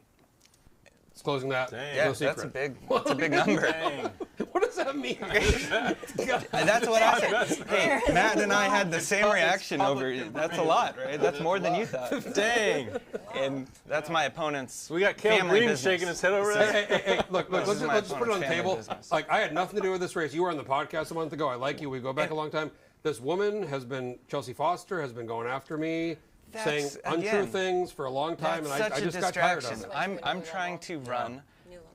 Speaker 2: Disclosing that.
Speaker 21: Yeah,
Speaker 2: no secret.
Speaker 21: That's a big number.
Speaker 2: What does that mean?
Speaker 21: That's what I said. Hey, Matt and I had the same reaction over. That's a lot, right? That's more than you thought.
Speaker 3: Dang.
Speaker 21: And that's my opponent's.
Speaker 3: We got Caleb Green shaking his head over there.
Speaker 2: Hey, look, let's just put it on the table. Business. Like, I had nothing to do with this race. You were on the podcast a month ago. I like you. We go back a long time. This woman Chelsea Foster, has been going after me. Saying untrue things for a long time, and I just got tired of it.
Speaker 21: I'm trying to run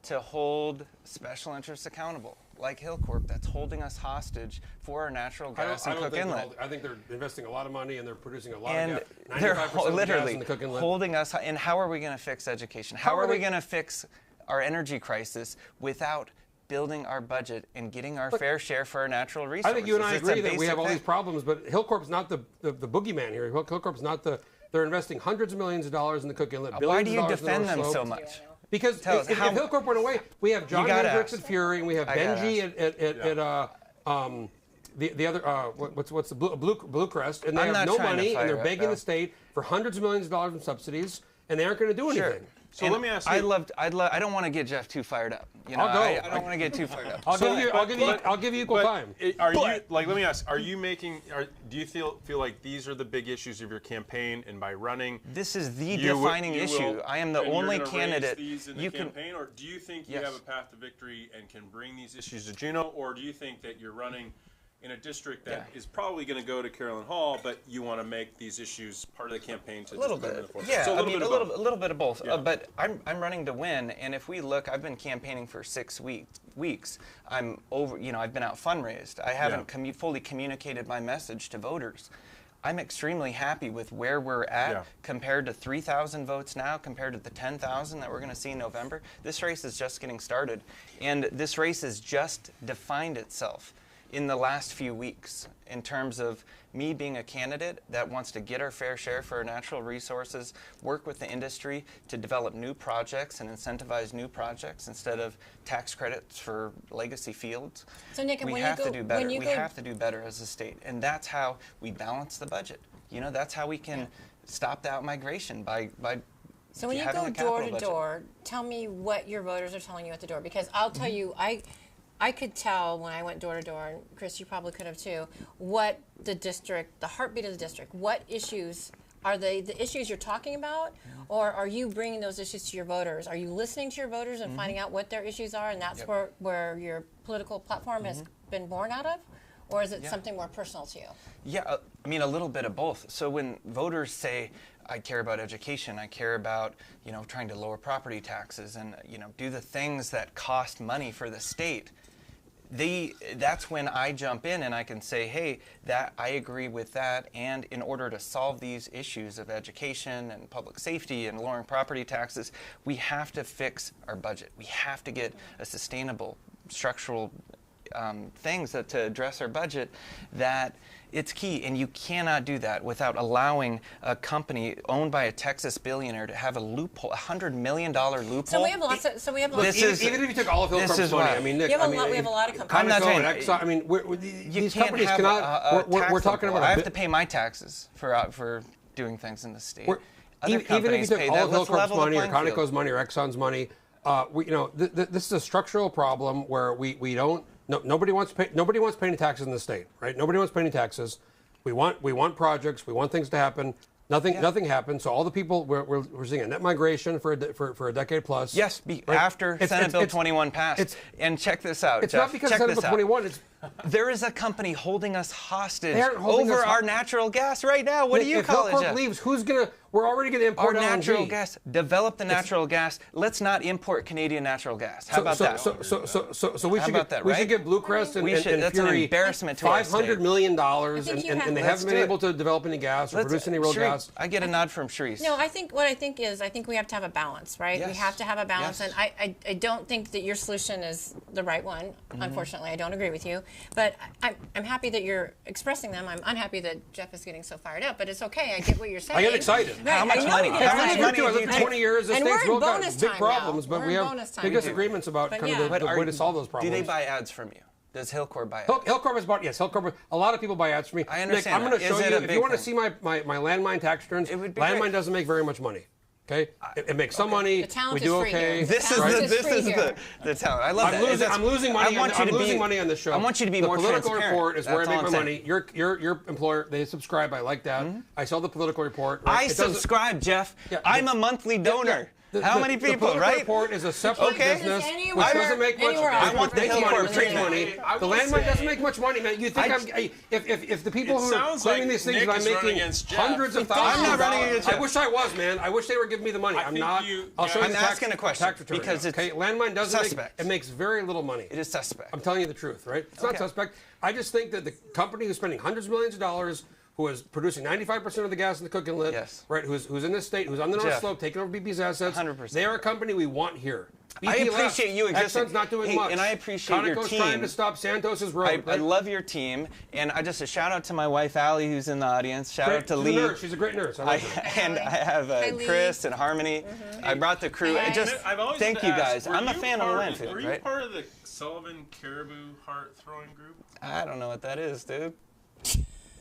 Speaker 21: to hold special interests accountable. like Hillcorp that's holding us hostage for our natural gas in Cook Inlet.
Speaker 2: I think they're investing a lot of money and they're producing a lot
Speaker 21: And
Speaker 2: of gas.
Speaker 21: they're
Speaker 2: 95% of
Speaker 21: literally
Speaker 2: gas in the Cook Inlet.
Speaker 21: holding us. And how are we going to fix education? How are we going to fix our energy crisis without building our budget and getting our fair share for our natural resources?
Speaker 2: I think you and I agree that we have all these problems, but Hillcorp's not the boogeyman here. Hillcorp's not the. They're investing hundreds of millions of dollars in the Cook Inlet.
Speaker 21: Why do you defend them so much?
Speaker 2: Because if Hillcorp went away, we have John Hendricks at Fury, and we have Benji at the other what's the Bluecrest, and they have no money, and they're begging the state for hundreds of millions of dollars in subsidies, and they aren't going to do anything.
Speaker 21: So let me ask you. I don't want to get Jeff too fired up. You know, I don't want to get too fired up.
Speaker 2: I'll give you equal time.
Speaker 3: Let me ask. Are you making? Do you feel like these are the big issues of your campaign, and by running,
Speaker 21: this is the defining issue? I am the only candidate.
Speaker 3: You can campaign, or do you think you have a path to victory and can bring these issues to Juneau, or do you think that you're running in a district that is probably going to go to Carolyn Hall, but you want to make these issues part of the campaign to
Speaker 21: a little bit. Yeah, so a little bit of both. Yeah. But I'm running to win, and if we look, I've been campaigning for 6 weeks. I'm over. You know, I've been out fundraised. I haven't fully communicated my message to voters. I'm extremely happy with where we're at compared to 3,000 votes now, compared to the 10,000 that we're going to see in November. This race is just getting started, and this race has just defined itself in the last few weeks in terms of me being a candidate that wants to get our fair share for our natural resources, work with the industry to develop new projects and incentivize new projects instead of tax credits for legacy fields.
Speaker 4: So Nick,
Speaker 21: we have to do better. We have to do better as a state, and that's how we balance the budget. You know, that's how we can stop the outmigration by
Speaker 4: So when you go door to door, tell me what your voters are telling you at the door, because I'll tell you, I could tell when I went door to door, and Chris, you probably could have too, what the district, the heartbeat of the district, what issues, are they the issues you're talking about, or are you bringing those issues to your voters? Are you listening to your voters and finding out what their issues are, and that's where your political platform has been born out of? Or is it something more personal to you?
Speaker 21: Yeah, I mean, a little bit of both. So when voters say, I care about education, I care about, you know, trying to lower property taxes and, you know, do the things that cost money for the state, that's when I jump in and I can say, hey, that I agree with that, and in order to solve these issues of education and public safety and lowering property taxes, we have to fix our budget. We have to get a sustainable structural things to address our budget. That it's key, and you cannot do that without allowing a company owned by a Texas billionaire to have a loophole, $100 million loophole.
Speaker 4: So we have lots of.
Speaker 2: Even if you took all of Hillcorp's money, I mean, Nick,
Speaker 4: we have a lot of companies.
Speaker 21: I'm not saying.
Speaker 2: I mean, these companies cannot. We're talking about.
Speaker 21: I have to pay my taxes for doing things in the state.
Speaker 2: Even if you took all of Hillcorp's money, or Conoco's money, or Exxon's money, this is a structural problem where we don't. Nobody wants paying taxes in the state, right? Nobody wants paying taxes. We want projects. We want things to happen. Nothing happens. So all the people we're seeing a net migration for a decade plus.
Speaker 21: Yes, after Senate Bill 21 passed. And check this out.
Speaker 2: It's
Speaker 21: Jeff,
Speaker 2: not because of Senate Bill 21.
Speaker 21: There is a company holding us hostage over our natural gas right now. What do you call it, Jeff?
Speaker 2: If Hillcorp leaves, who's gonna? We're already gonna import
Speaker 21: our natural gas. Develop the natural gas. Let's not import Canadian natural gas. How about that?
Speaker 2: So we should give Bluecrest and
Speaker 21: that's
Speaker 2: Fury
Speaker 21: an embarrassment to our state.
Speaker 2: $500 million, and they haven't been able to develop any gas or produce any real gas.
Speaker 21: I get a nod from Charisse.
Speaker 4: No, I think we have to have a balance, right? Yes. We have to have a balance, and I don't think that your solution is the right one. Unfortunately, I don't agree with you, but I'm happy that you're expressing them. I'm unhappy that Jeff is getting so fired up, but it's okay. I get what you're saying.
Speaker 2: I get excited.
Speaker 21: Right. How much money?
Speaker 2: How much money do you take? 20 years, the state's real got big problems, but we have big disagreements about kind of the way to solve those problems.
Speaker 21: Do they buy ads from you? Does Hillcorp buy ads?
Speaker 2: Hillcorp has bought, yes. Hillcorp, a lot of people buy ads from me.
Speaker 21: I understand.
Speaker 2: Nick, I'm going to show you, if you want to see my landmine tax returns, landmine doesn't make very much money. Okay, it makes some money. We do okay.
Speaker 21: This is the talent. I love that.
Speaker 2: I'm losing money. I'm losing money on this show.
Speaker 21: I want you to be more transparent.
Speaker 2: The political report is where I make my money. Your employer, they subscribe. I like that. I sell the political report.
Speaker 21: I subscribe, Jeff. I'm a monthly donor. How many
Speaker 2: The
Speaker 21: people,
Speaker 2: political
Speaker 21: right?
Speaker 2: report is a separate business, which
Speaker 4: anywhere-
Speaker 2: doesn't make much
Speaker 4: anywhere else.
Speaker 2: money.
Speaker 21: I want the
Speaker 2: Makes
Speaker 21: Hill
Speaker 2: money,
Speaker 21: Court
Speaker 2: makes
Speaker 21: treatment.
Speaker 2: money.
Speaker 3: I
Speaker 2: The
Speaker 3: will
Speaker 2: landmine
Speaker 3: say-
Speaker 2: doesn't make much money, man. You think if the people who are
Speaker 3: sounds
Speaker 2: claiming
Speaker 3: like
Speaker 2: these things
Speaker 3: Nick
Speaker 2: that I'm
Speaker 3: is running
Speaker 2: making
Speaker 3: against Jeff.
Speaker 2: hundreds of
Speaker 21: I'm
Speaker 2: thousands
Speaker 21: not
Speaker 2: of
Speaker 21: running
Speaker 2: dollars.
Speaker 21: against Jeff.
Speaker 2: I wish I was, man. I wish they were giving me the money. I'm
Speaker 3: think
Speaker 2: not.
Speaker 3: you
Speaker 2: I'll show you
Speaker 21: I'm
Speaker 2: the
Speaker 21: asking a question
Speaker 2: tax return.
Speaker 21: because it's
Speaker 2: okay, landmine doesn't
Speaker 21: suspect.
Speaker 2: make, it makes very little money.
Speaker 21: It is suspect.
Speaker 2: I'm telling you the truth, right? It's not suspect. I just think that the company who's spending hundreds of millions of dollars, who is producing 95% of the gas in the cook inlet, right? Who's in this state, who's on the North
Speaker 21: Jeff,
Speaker 2: Slope, taking over BP's assets.
Speaker 21: 100%.
Speaker 2: They are a company we want here. BP
Speaker 21: I appreciate
Speaker 2: left.
Speaker 21: you existing.
Speaker 2: Exxon's not doing
Speaker 21: Hey,
Speaker 2: much.
Speaker 21: and I appreciate your
Speaker 2: Conoco's
Speaker 21: team.
Speaker 2: trying to stop Santos's road.
Speaker 21: I love your team, and I just a shout out to my wife Allie, who's in the audience. Shout out to
Speaker 2: She's
Speaker 21: Lee.
Speaker 2: a nurse. She's a great nurse. I like her.
Speaker 21: And I have Chris and Harmony. I brought the crew.
Speaker 3: Hey,
Speaker 21: Just
Speaker 3: I've always
Speaker 21: thank
Speaker 3: been
Speaker 21: you guys.
Speaker 3: asked, were
Speaker 21: I'm a
Speaker 3: you
Speaker 21: fan of
Speaker 3: part
Speaker 21: Landfield,
Speaker 3: Were you
Speaker 21: right?
Speaker 3: part of the Sullivan Caribou Heart Throwing Group?
Speaker 21: I don't know what that is, dude.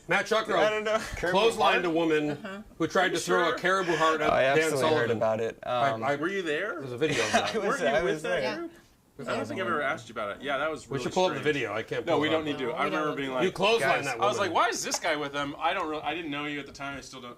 Speaker 2: Matt Shuckerow
Speaker 21: I don't know.
Speaker 2: clotheslined a woman who tried to throw a caribou heart at
Speaker 21: I
Speaker 2: Dan
Speaker 21: absolutely
Speaker 2: Sullivan.
Speaker 21: heard about it.
Speaker 3: Were you there?
Speaker 2: There's a video of that.
Speaker 3: Weren't you with that group?
Speaker 2: Yeah.
Speaker 3: I don't think I've ever asked you about it. Yeah, that was
Speaker 2: We
Speaker 3: really
Speaker 2: should pull up the
Speaker 3: strange.
Speaker 2: video. I can't.
Speaker 3: No,
Speaker 2: pull
Speaker 3: we
Speaker 2: it
Speaker 3: don't
Speaker 2: up.
Speaker 3: need to. I remember being like,
Speaker 2: You clotheslined
Speaker 3: guys,
Speaker 2: that
Speaker 3: I was
Speaker 2: woman.
Speaker 3: like, why is this guy with them? I didn't know you at the time. I still don't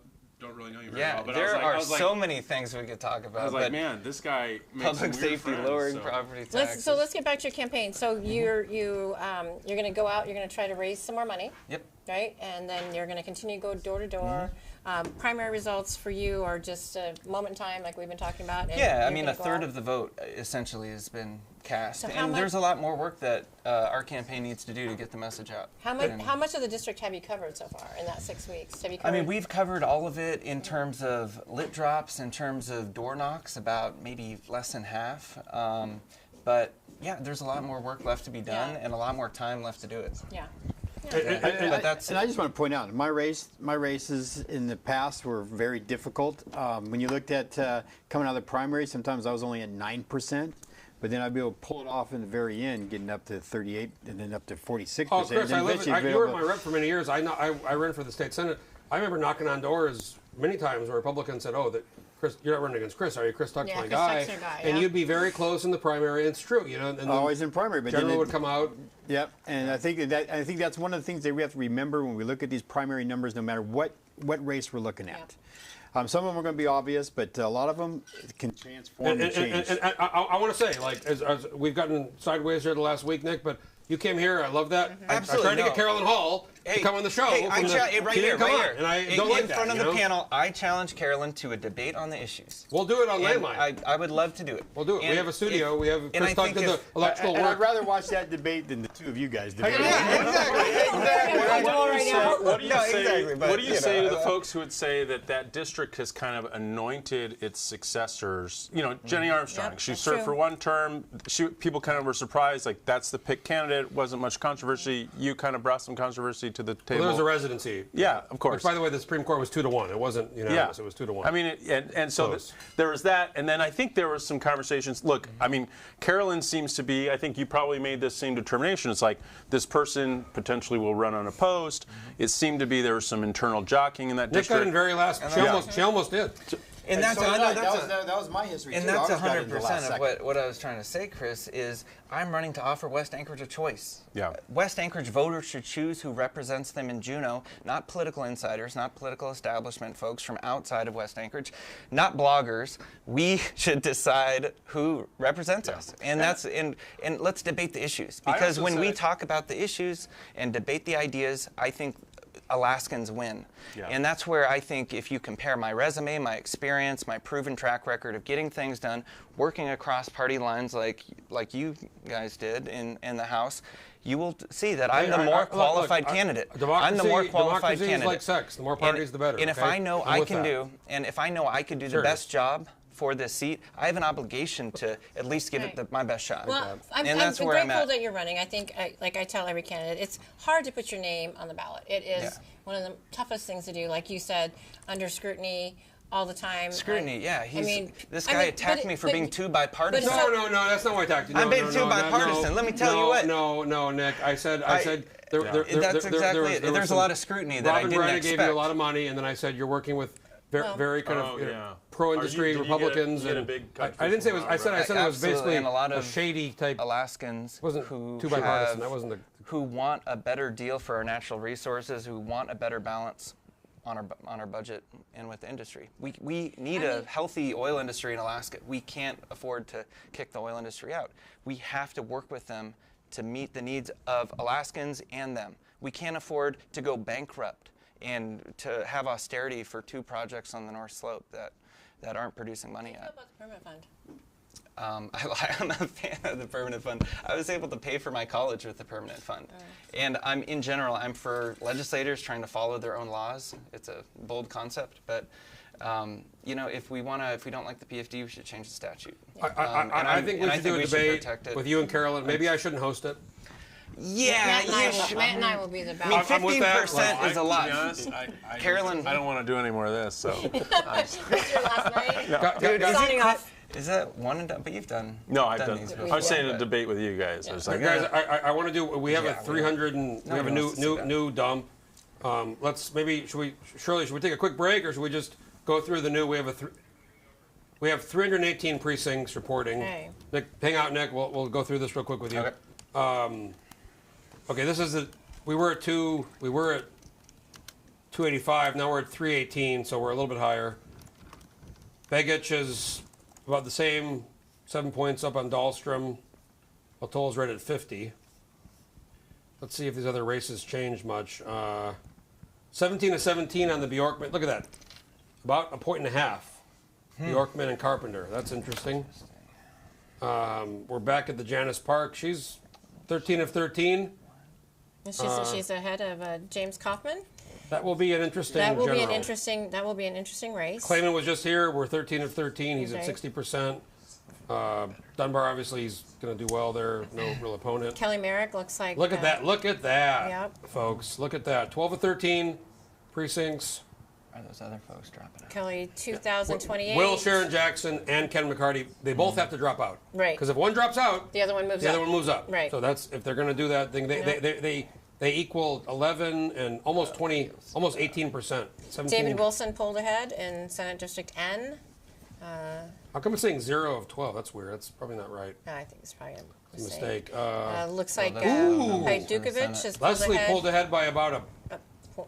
Speaker 3: really know you very
Speaker 21: Yeah,
Speaker 3: well. But
Speaker 21: there
Speaker 3: I
Speaker 21: are
Speaker 3: was like,
Speaker 21: so many things we could talk about.
Speaker 3: I was like,
Speaker 21: but
Speaker 3: man, this guy makes
Speaker 21: public
Speaker 3: some weird
Speaker 21: safety,
Speaker 3: friends,
Speaker 21: lowering
Speaker 3: so.
Speaker 21: property taxes.
Speaker 4: Let's get back to your campaign. So you're going to go out. You're going to try to raise some more money.
Speaker 21: Yep.
Speaker 4: Right, and then you're going to continue to go door to door. Primary results for you are just a moment in time, like we've been talking about. And
Speaker 21: Yeah, I
Speaker 4: you're
Speaker 21: mean,
Speaker 4: gonna
Speaker 21: a
Speaker 4: go
Speaker 21: third
Speaker 4: out.
Speaker 21: of the vote essentially has been cast,
Speaker 4: So how
Speaker 21: and
Speaker 4: much-
Speaker 21: there's a lot more work that our campaign needs to do to get the message out.
Speaker 4: How much of the district have you covered so far in that 6 weeks? Have you
Speaker 21: I
Speaker 4: covered?
Speaker 21: mean, we've covered all of it in terms of lit drops, in terms of door knocks, about maybe less than half. But yeah, there's a lot more work left to be done and a lot more time left to do it.
Speaker 4: Yeah.
Speaker 5: And
Speaker 21: But that's
Speaker 5: I just want to point out, my races in the past were very difficult. When you looked at coming out of the primary, sometimes I was only at 9%, but then I'd be able to pull it off in the very end, getting up to 38 and then up to 46%.
Speaker 2: Oh, Chris,
Speaker 5: and
Speaker 2: you were my rep for many years. I ran for the state senate. I remember knocking on doors many times where Republicans said, "Oh, that Chris, you're not running against Chris, are you? Chris Tuck's my
Speaker 4: Chris
Speaker 2: guy."
Speaker 4: Tuck's your guy,
Speaker 2: And
Speaker 4: yeah.
Speaker 2: you'd be very close in the primary. It's true, you know. And
Speaker 5: Always in primary, but
Speaker 2: general
Speaker 5: then
Speaker 2: would come out.
Speaker 5: Yep, and I think that's one of the things that we have to remember when we look at these primary numbers, no matter what race we're looking at. Some of them are going to be obvious, but a lot of them can transform and change.
Speaker 2: And I want to say, like, as we've gotten sideways here the last week, Nick, but you came here. I love that. I tried to get Carolyn Hall to come on the show.
Speaker 21: Hey,
Speaker 2: She didn't come on, and I don't like
Speaker 21: in
Speaker 2: that,
Speaker 21: front of
Speaker 2: you
Speaker 21: the
Speaker 2: know?
Speaker 21: panel, I challenge Carolyn to a debate on the issues.
Speaker 2: We'll do it on
Speaker 21: And
Speaker 2: landline.
Speaker 21: I would love to do it.
Speaker 2: We'll do it. We have a studio. We have
Speaker 21: and
Speaker 2: Chris
Speaker 21: I
Speaker 2: Tuck
Speaker 21: think
Speaker 2: did the
Speaker 21: if-
Speaker 2: electrical
Speaker 5: And
Speaker 2: work.
Speaker 5: I'd rather watch that debate than the two of you guys debate.
Speaker 3: What do you say?
Speaker 21: exactly, but,
Speaker 3: What do you
Speaker 21: you
Speaker 3: say
Speaker 21: know,
Speaker 3: to the folks who would say that district has kind of anointed its successors? You know, Jenny Armstrong.
Speaker 4: Yep,
Speaker 3: She
Speaker 4: that's
Speaker 3: served
Speaker 4: true.
Speaker 3: for one term. People kind of were surprised, like that's the pick candidate. Wasn't much controversy. You kind of brought some controversy to the table.
Speaker 2: Well, there was a residency.
Speaker 3: Yeah, of course.
Speaker 2: Which, by the way, the Supreme Court was 2-1. It wasn't unanimous. It was 2-1.
Speaker 3: I mean, and so there was that, and then I think there was some conversations. Look, I mean, Carolyn seems to be. I think you probably made this same determination. It's like this person potentially will run unopposed. It seemed to be there was some internal jockeying in that
Speaker 2: Nick got
Speaker 3: district.
Speaker 2: in very last. She almost did.
Speaker 21: And that's
Speaker 5: so
Speaker 21: I know that's
Speaker 5: that was my history
Speaker 21: and
Speaker 5: too.
Speaker 21: that's
Speaker 5: I always got into the
Speaker 21: 100%
Speaker 5: last
Speaker 21: of
Speaker 5: second.
Speaker 21: what I was trying to say, Chris, is I'm running to offer West Anchorage a choice.
Speaker 3: Yeah.
Speaker 21: West Anchorage voters should choose who represents them in Juneau, not political insiders, not political establishment folks from outside of West Anchorage, not bloggers. We should decide who represents us. And that's and let's debate the issues. Because
Speaker 3: also
Speaker 21: when we
Speaker 3: said-
Speaker 21: talk about the issues and debate the ideas, I think Alaskans win.
Speaker 3: Yeah.
Speaker 21: And that's where I think if you compare my resume, my experience, my proven track record of getting things done, working across party lines like you guys did in the House, you will see that I'm the more qualified candidate. I'm the more qualified
Speaker 2: democracy
Speaker 21: candidate.
Speaker 2: is like sex. The more parties, the better.
Speaker 21: And if
Speaker 2: okay?
Speaker 21: I know
Speaker 2: I'm
Speaker 21: I
Speaker 2: with
Speaker 21: can
Speaker 2: that.
Speaker 21: do, and if I know I could do
Speaker 2: Sure.
Speaker 21: the best job for this seat, I have an obligation to at least give it my best shot.
Speaker 4: Well,
Speaker 21: and
Speaker 4: I'm
Speaker 21: that's where
Speaker 4: grateful
Speaker 21: I'm at.
Speaker 4: that you're running. I think, like I tell every candidate, it's hard to put your name on the ballot. It is one of the toughest things to do. Like you said, under scrutiny all the time.
Speaker 21: Scrutiny, yeah. This
Speaker 4: I
Speaker 21: guy
Speaker 4: mean,
Speaker 21: attacked
Speaker 4: but-
Speaker 21: me for
Speaker 4: but-
Speaker 21: being too bipartisan.
Speaker 2: No, that's not why I attacked you. No,
Speaker 21: I'm being
Speaker 2: no,
Speaker 21: too
Speaker 2: no,
Speaker 21: bipartisan.
Speaker 2: no,
Speaker 21: Let me tell you what.
Speaker 2: No, Nick. I said
Speaker 21: that's exactly it. There's a lot of scrutiny that I
Speaker 2: Robin
Speaker 21: didn't
Speaker 2: Brennan
Speaker 21: expect.
Speaker 2: gave you a lot of money, and then I said you're working with very kind of pro-industry
Speaker 3: Did you
Speaker 2: Republicans.
Speaker 3: get a
Speaker 2: and
Speaker 3: big
Speaker 2: I didn't say it was. I said it was
Speaker 21: Absolutely,
Speaker 2: basically
Speaker 21: and a lot
Speaker 2: a
Speaker 21: of
Speaker 2: shady type.
Speaker 21: Alaskans
Speaker 2: Wasn't
Speaker 21: who
Speaker 2: too bipartisan.
Speaker 21: have-
Speaker 2: That wasn't the.
Speaker 21: who want a better deal for our natural resources, who want a better balance. on our budget and with the industry. We need a healthy oil industry in Alaska. We can't afford to kick the oil industry out. We have to work with them to meet the needs of Alaskans and them. We can't afford to go bankrupt and to have austerity for 2 projects on the North Slope that aren't producing money yet.
Speaker 4: How about the permit fund?
Speaker 21: I'm not a fan of the permanent fund. I was able to pay for my college with the permanent fund. And I'm for legislators trying to follow their own laws. It's a bold concept, but if we don't like the PFD, we should change the statute.
Speaker 2: I think we should do a debate with you and Carolyn. Maybe I shouldn't host it.
Speaker 21: Yeah,
Speaker 4: Matt and I will be the
Speaker 21: I mean,
Speaker 4: best.
Speaker 21: 15% is a lot.
Speaker 3: To be honest,
Speaker 21: Carolyn,
Speaker 3: I don't want to do any more of this. So.
Speaker 4: This is your last night.
Speaker 21: Dude,
Speaker 4: signing off.
Speaker 21: Is that one and done? But you've done.
Speaker 3: No, I've done.
Speaker 21: these
Speaker 3: I
Speaker 21: before.
Speaker 3: was saying a debate with you guys. I was like,
Speaker 2: guys, I want to do. We have a 300 and we have a new dump. Let's should we take a quick break or should we just go through the new? We have 318 precincts reporting.
Speaker 4: Okay.
Speaker 2: Nick, hang out, Nick. We'll go through this real quick with you. Okay. Okay, this is we were at 285. Now we're at 318, so we're a little bit higher. Begich is about the same, 7 points up on Dahlstrom. Atoll's right at 50. Let's see if these other races change much. 17 to 17 on the Bjorkman. Look at that. About a point and a half. Bjorkman and Carpenter. That's interesting. We're back at the Janice Park. She's 13 of 13.
Speaker 4: She's ahead of James Kaufman.
Speaker 2: That will be an interesting.
Speaker 4: That will
Speaker 2: general.
Speaker 4: be an interesting race.
Speaker 2: Clayman was just here. We're 13 of 13. He's at 60%. Dunbar, obviously, he's going to do well there. No real opponent.
Speaker 4: Kelly Merrick looks like.
Speaker 2: Look at that. Look at that,
Speaker 4: Yep.
Speaker 2: folks. Look at that. 12 of 13 precincts.
Speaker 21: Are those other folks dropping out?
Speaker 4: Kelly 2028.
Speaker 2: Will, Sharon Jackson, and Ken McCarty, they both have to drop out.
Speaker 4: Right.
Speaker 2: Because if one drops out,
Speaker 4: the other one moves
Speaker 2: the
Speaker 4: up.
Speaker 2: other one moves up.
Speaker 4: Right.
Speaker 2: So that's if they're going to do that thing. They equal 11 and almost 20, almost 18%. 17.
Speaker 4: David Wilson pulled ahead in Senate District N.
Speaker 2: How come it's saying 0 of 12? That's weird. That's probably not right.
Speaker 4: I think it's probably a
Speaker 2: mistake.
Speaker 4: Looks like
Speaker 2: Ooh.
Speaker 4: Dukovich has pulled
Speaker 2: Leslie
Speaker 4: ahead.
Speaker 2: pulled ahead by about a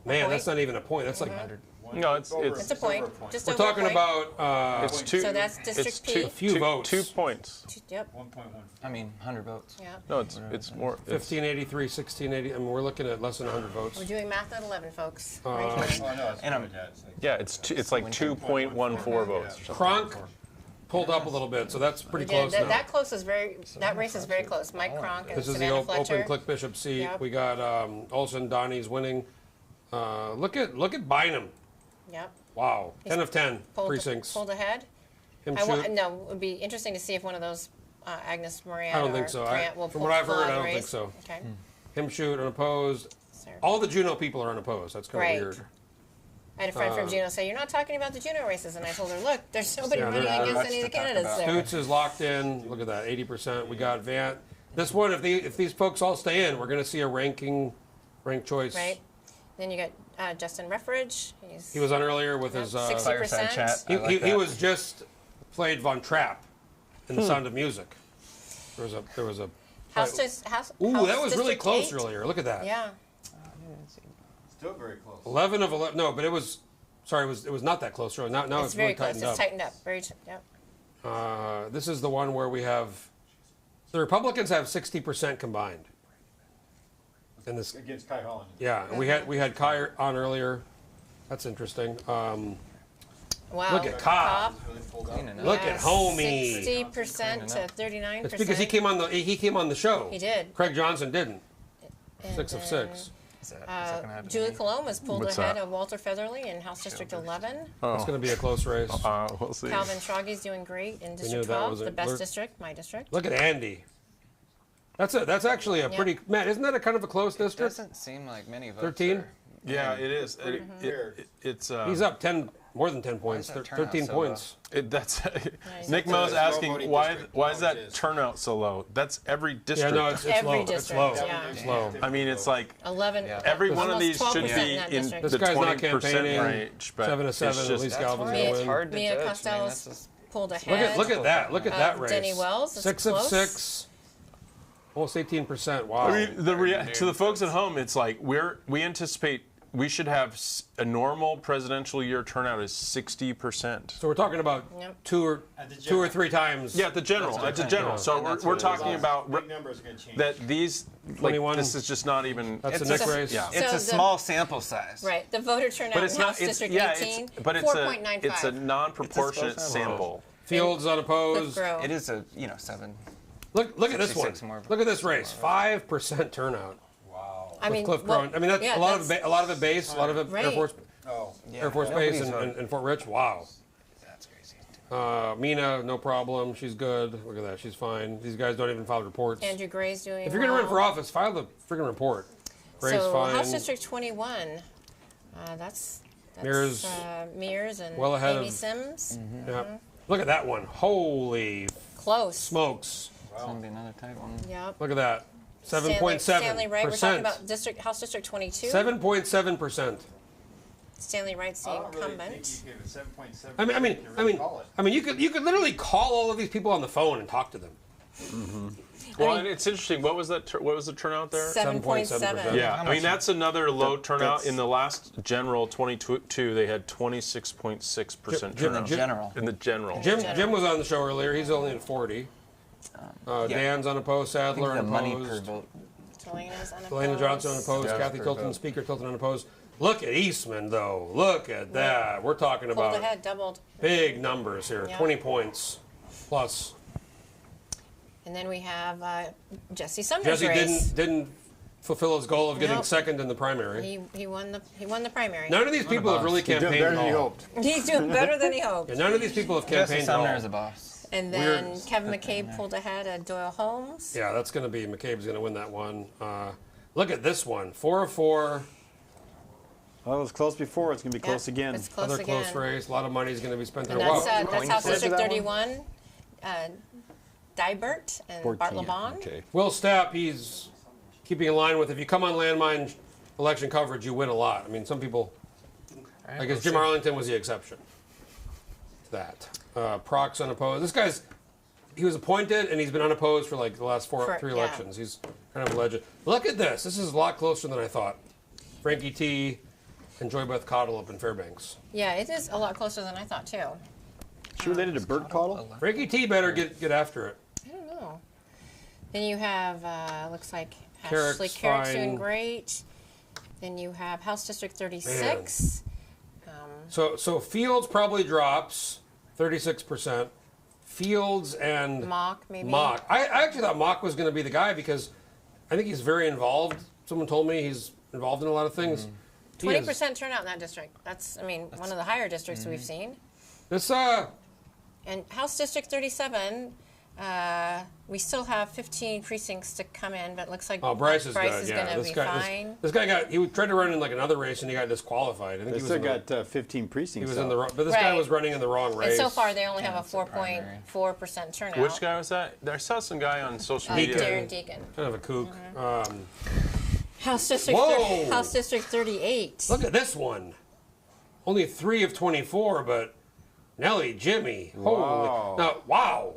Speaker 2: man.
Speaker 4: point.
Speaker 2: That's not even a point. That's like 100.
Speaker 3: No, it's
Speaker 4: It's a point. Just
Speaker 2: We're
Speaker 4: over a
Speaker 2: talking
Speaker 4: point.
Speaker 2: about.
Speaker 3: it's two.
Speaker 4: So that's District
Speaker 3: it's
Speaker 4: P.
Speaker 2: A few votes.
Speaker 3: 2 points.
Speaker 4: Yep.
Speaker 21: 1.1. I mean, 100 votes.
Speaker 4: Yeah.
Speaker 3: No, it's more.
Speaker 2: 1583, 1680. I mean, we're looking at less than 100 votes.
Speaker 4: We're doing math at 11, folks.
Speaker 2: Uh,
Speaker 4: Right here.
Speaker 3: It's like 2.14 votes.
Speaker 2: Kronk pulled up a little bit, so that's pretty
Speaker 4: We did.
Speaker 2: close now.
Speaker 4: That race is very close. Mike Kronk and
Speaker 2: This is the
Speaker 4: Savannah Fletcher.
Speaker 2: open Click Bishop seat.
Speaker 4: Yep.
Speaker 2: We got Olson, Donnie's winning. Look at Bynum.
Speaker 4: Yep.
Speaker 2: Wow, 10 of 10
Speaker 4: Pulled
Speaker 2: precincts.
Speaker 4: ahead.
Speaker 2: Him
Speaker 4: No,
Speaker 2: shoot.
Speaker 4: it would be interesting to see if one of those Agnes Moran
Speaker 2: I don't
Speaker 4: or
Speaker 2: think so.
Speaker 4: Grant will
Speaker 2: From
Speaker 4: pull
Speaker 2: what I've
Speaker 4: out
Speaker 2: heard,
Speaker 4: the
Speaker 2: I don't
Speaker 4: race.
Speaker 2: think so.
Speaker 4: Okay.
Speaker 2: Him shoot unopposed. All the Juneau people are unopposed. That's kind of
Speaker 4: Right.
Speaker 2: weird.
Speaker 4: I had a friend from Juneau say, "You're not talking about the Juneau races," and I told her, "Look, there's nobody running against any of the candidates there."
Speaker 2: Stutz is locked in. Look at that, 80%. We got Vant. This one, if these folks all stay in, we're going to see a ranked choice.
Speaker 4: Right. Then you got Justin Reffridge.
Speaker 2: He was on earlier with his
Speaker 4: 60%.
Speaker 2: He was just played Von Trapp in The Sound of Music. There was a.
Speaker 4: House
Speaker 2: Ooh, that was really
Speaker 4: District
Speaker 2: close
Speaker 4: 8.
Speaker 2: earlier. Look at that.
Speaker 4: Yeah.
Speaker 5: Still very close.
Speaker 2: 11 of 11. No, but it was. Sorry, it was not that close. Really. Now it's
Speaker 4: very
Speaker 2: really
Speaker 4: close.
Speaker 2: tightened
Speaker 4: It's
Speaker 2: up.
Speaker 4: tightened up. Very. Yep.
Speaker 2: This is the one where we have. The Republicans have 60% combined. In this
Speaker 5: against Kai Holland.
Speaker 2: Yeah, and we had Kai on earlier. That's interesting.
Speaker 4: Wow.
Speaker 2: Look at Cobb. Look at homie.
Speaker 4: 60% to 39%.
Speaker 2: It's because he came on the show.
Speaker 4: He did.
Speaker 2: Craig Johnson didn't.
Speaker 4: And
Speaker 2: 6 of 6.
Speaker 4: Julie Colomb was pulled
Speaker 2: What's
Speaker 4: ahead
Speaker 2: that?
Speaker 4: of Walter Featherly in House District 11.
Speaker 2: It's going to be a close race.
Speaker 3: We'll see.
Speaker 4: Calvin Schraggy's doing great in
Speaker 2: knew
Speaker 4: District
Speaker 2: that
Speaker 4: 12,
Speaker 2: was a
Speaker 4: the best
Speaker 2: blur-
Speaker 4: district, my district.
Speaker 2: Look at Andy. That's actually a pretty. Matt, isn't that a kind of a close district?
Speaker 21: Doesn't seem like many votes.
Speaker 2: 13.
Speaker 3: Yeah, it is. It's.
Speaker 2: He's up 10, more than 10 points.
Speaker 21: that turnout
Speaker 2: 13
Speaker 21: so
Speaker 2: points.
Speaker 3: Nick Mo's asking why is that turnout so low? That's every district.
Speaker 2: Yeah, no, it's
Speaker 4: Every
Speaker 2: low.
Speaker 4: district,
Speaker 2: It's low.
Speaker 4: yeah.
Speaker 2: It's low.
Speaker 3: I mean, it's like
Speaker 4: 11.
Speaker 3: every one of
Speaker 4: almost
Speaker 3: these should
Speaker 4: 12%
Speaker 3: be
Speaker 4: that
Speaker 3: in
Speaker 4: district.
Speaker 2: This
Speaker 3: the
Speaker 2: guy's not
Speaker 3: 20%
Speaker 2: campaigning.
Speaker 3: range. But
Speaker 2: 7 to 7.
Speaker 3: it's
Speaker 2: At
Speaker 3: just,
Speaker 2: least
Speaker 21: That's
Speaker 2: Galvin's
Speaker 21: why
Speaker 2: going to
Speaker 21: it's
Speaker 2: win.
Speaker 21: hard to
Speaker 4: Mia
Speaker 21: judge.
Speaker 4: Costello's pulled ahead.
Speaker 2: Look at that. Look at that race.
Speaker 4: Denny Wells is
Speaker 2: 6
Speaker 4: close.
Speaker 2: of 6. Almost 18%. Wow.
Speaker 3: I mean, to the folks at home, it's like we anticipate we should have a normal presidential year turnout is 60%.
Speaker 2: So we're talking about two or three times.
Speaker 3: Yeah, at the general. At the general. So we're talking about
Speaker 5: big numbers are going to change.
Speaker 3: that these.
Speaker 2: 21.
Speaker 3: This is just not even.
Speaker 2: That's the next race.
Speaker 3: Yeah.
Speaker 21: It's a small sample size.
Speaker 4: Right. The voter turnout
Speaker 3: But it's
Speaker 4: in
Speaker 3: not.
Speaker 4: House District
Speaker 3: Yeah,
Speaker 4: 18,
Speaker 3: but it's
Speaker 4: 4.95.
Speaker 3: it's a non-proportionate sample.
Speaker 2: Fields unopposed.
Speaker 4: Cliff Grow.
Speaker 21: It is a 7.
Speaker 2: Look at this one.
Speaker 21: 66 more.
Speaker 2: Look at this race. 5% turnout.
Speaker 3: Wow.
Speaker 4: I mean,
Speaker 2: Cliff Grow. I mean, that's a lot of it base, a lot of it
Speaker 4: Right.
Speaker 2: Air Force.
Speaker 21: Yeah,
Speaker 2: Air Force Base in Fort Rich. Wow.
Speaker 21: That's crazy.
Speaker 2: Mina, no problem. She's good. Look at that. She's fine. These guys don't even file reports.
Speaker 4: Andrew Gray's doing
Speaker 2: If you're going to run for office, file the freaking report. Gray's
Speaker 4: so
Speaker 2: fine.
Speaker 4: House District 21, that's
Speaker 2: Mears.
Speaker 4: Mears and
Speaker 2: Well ahead
Speaker 4: Amy
Speaker 2: of-
Speaker 4: Sims.
Speaker 2: Yep. Look at that one. Holy
Speaker 4: Close.
Speaker 2: smokes.
Speaker 21: It's going to be another tight one.
Speaker 4: Yep.
Speaker 2: Look at that. 7.7%.
Speaker 4: Stanley Wright. We're talking about House District 22.
Speaker 2: 7.7%.
Speaker 4: Stanley Wright's the incumbent.
Speaker 2: I mean, you could literally call all of these people on the phone and talk to them.
Speaker 3: Well, and it's interesting. What was that? What was the turnout there?
Speaker 4: 7.7.
Speaker 3: Yeah, I mean that's another low turnout. In the last general 22, they had 26.6% turnout. In the general.
Speaker 2: Jim was on the show earlier. He's only at 40. Dan's unopposed. Sadler
Speaker 21: the money
Speaker 2: unopposed.
Speaker 21: per vote.
Speaker 2: Delana Johnson unopposed. Kathy Tilton, Speaker Tilton unopposed. Look at Eastman, though. Look at that. We're talking
Speaker 4: Pulled
Speaker 2: about
Speaker 4: ahead, doubled.
Speaker 2: big numbers here.
Speaker 4: Yeah.
Speaker 2: 20 points plus.
Speaker 4: And then we have Jesse Sumner's
Speaker 2: Jesse
Speaker 4: race.
Speaker 2: didn't fulfill his goal of getting
Speaker 4: Nope.
Speaker 2: second in the primary.
Speaker 4: He won the primary.
Speaker 2: None of these people have really campaigned at all.
Speaker 4: He's doing better than he hoped.
Speaker 2: Yeah, none of these people have
Speaker 21: Jesse
Speaker 2: campaigned at all.
Speaker 21: Sumner is a boss.
Speaker 4: And then Kevin McCabe pulled ahead at Doyle Holmes.
Speaker 2: Yeah, that's going to be McCabe's going to win that one. Look at this one, 4 of 4.
Speaker 5: Well, it was close before. It's going to be close again.
Speaker 4: It's close
Speaker 2: Another
Speaker 4: again.
Speaker 2: close race. A lot of money is going to be spent there.
Speaker 4: And
Speaker 2: Wow.
Speaker 4: that's House District 31. Dybert and
Speaker 5: 14,
Speaker 4: Bart LeBon.
Speaker 5: Okay.
Speaker 2: Will Stapp, he's keeping in line with if you come on landmine election coverage, you win a lot. I mean, some people, I guess Jim Arlington was the exception to that. Proc's unopposed. This guy's, he was appointed and he's been unopposed for like the last three elections. He's kind of a legend. Look at this. This is a lot closer than I thought. Frankie T. and Joy Beth Cottle up in Fairbanks.
Speaker 4: Yeah, it is a lot closer than I thought too.
Speaker 5: She related to Bert Cottle?
Speaker 2: Frankie T. better get after it.
Speaker 4: I don't know. Then you have, looks like
Speaker 2: Carrick's
Speaker 4: Ashley Carrick's doing
Speaker 2: fine.
Speaker 4: great. Then you have House District 36.
Speaker 2: So Fields probably drops 36%. Fields and
Speaker 4: Mock, maybe.
Speaker 2: Mock. I actually thought Mock was going to be the guy because I think he's very involved. Someone told me he's involved in a lot of things.
Speaker 4: 20% turnout in that district. That's one of the higher districts we've seen.
Speaker 2: This
Speaker 4: And House District 37, we still have 15 precincts to come in, but it looks like
Speaker 2: Bryce is good.
Speaker 4: going
Speaker 2: Yeah,
Speaker 4: to be fine.
Speaker 2: this guy he tried to run in like another race and he got disqualified. I think
Speaker 5: They
Speaker 2: he was
Speaker 5: still
Speaker 2: in
Speaker 5: got 15 precincts.
Speaker 2: he was in the wrong, but this guy was running in the wrong race.
Speaker 4: And so far, they only have a 4.4% turnout.
Speaker 3: Which guy was that? I saw some guy on social media.
Speaker 4: Darren Deacon.
Speaker 2: Kind of a kook.
Speaker 4: House District
Speaker 2: Whoa!
Speaker 4: House District 38.
Speaker 2: Look at this one. Only 3 of 24, but Nellie, Jimmy.
Speaker 5: Wow.
Speaker 2: Holy. Now, wow.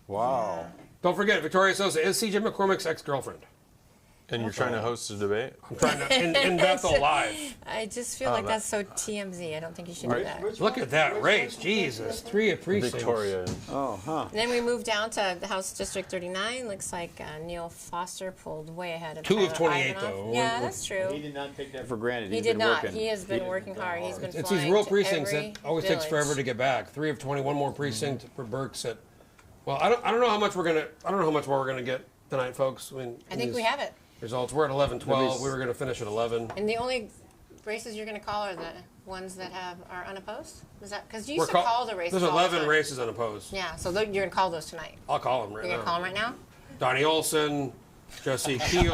Speaker 5: Wow.
Speaker 2: Don't forget, Victoria Sosa is C.J. McCormick's ex-girlfriend.
Speaker 3: And you're trying to host a debate?
Speaker 2: I'm trying to in Bethel live.
Speaker 4: I just feel like that's so TMZ. I don't think you should do that.
Speaker 2: Look at that race. Jesus. 3 of precincts.
Speaker 3: Victoria.
Speaker 5: Oh, huh.
Speaker 4: And then we move down to the House District 39. Looks like Neil Foster pulled way ahead of
Speaker 2: 2 of
Speaker 4: Tyler
Speaker 2: 28,
Speaker 4: Ivanov.
Speaker 2: though.
Speaker 4: Yeah, that's true.
Speaker 5: He did not take that for granted.
Speaker 4: He
Speaker 5: He's
Speaker 4: did
Speaker 5: been
Speaker 4: not.
Speaker 5: working.
Speaker 4: He has been working hard. He's been
Speaker 2: It's
Speaker 4: flying
Speaker 2: these rural
Speaker 4: to
Speaker 2: precincts
Speaker 4: every
Speaker 2: that always takes
Speaker 4: village.
Speaker 2: forever to get back. 3 of 20, one more precinct for Burks at. Well, I don't know how much more we're gonna get tonight, folks.
Speaker 4: I think we have it.
Speaker 2: Results. We're at 11-12. We were gonna finish at 11.
Speaker 4: And the only races you're going to call are the ones that are unopposed? Is that because you used to call the races?
Speaker 2: There's
Speaker 4: all the
Speaker 2: 11
Speaker 4: time.
Speaker 2: races unopposed.
Speaker 4: Yeah, so you're going to call those tonight.
Speaker 2: I'll call them right
Speaker 4: You're
Speaker 2: now.
Speaker 4: going to call them right now?
Speaker 2: Donnie Olson, Jesse Keel,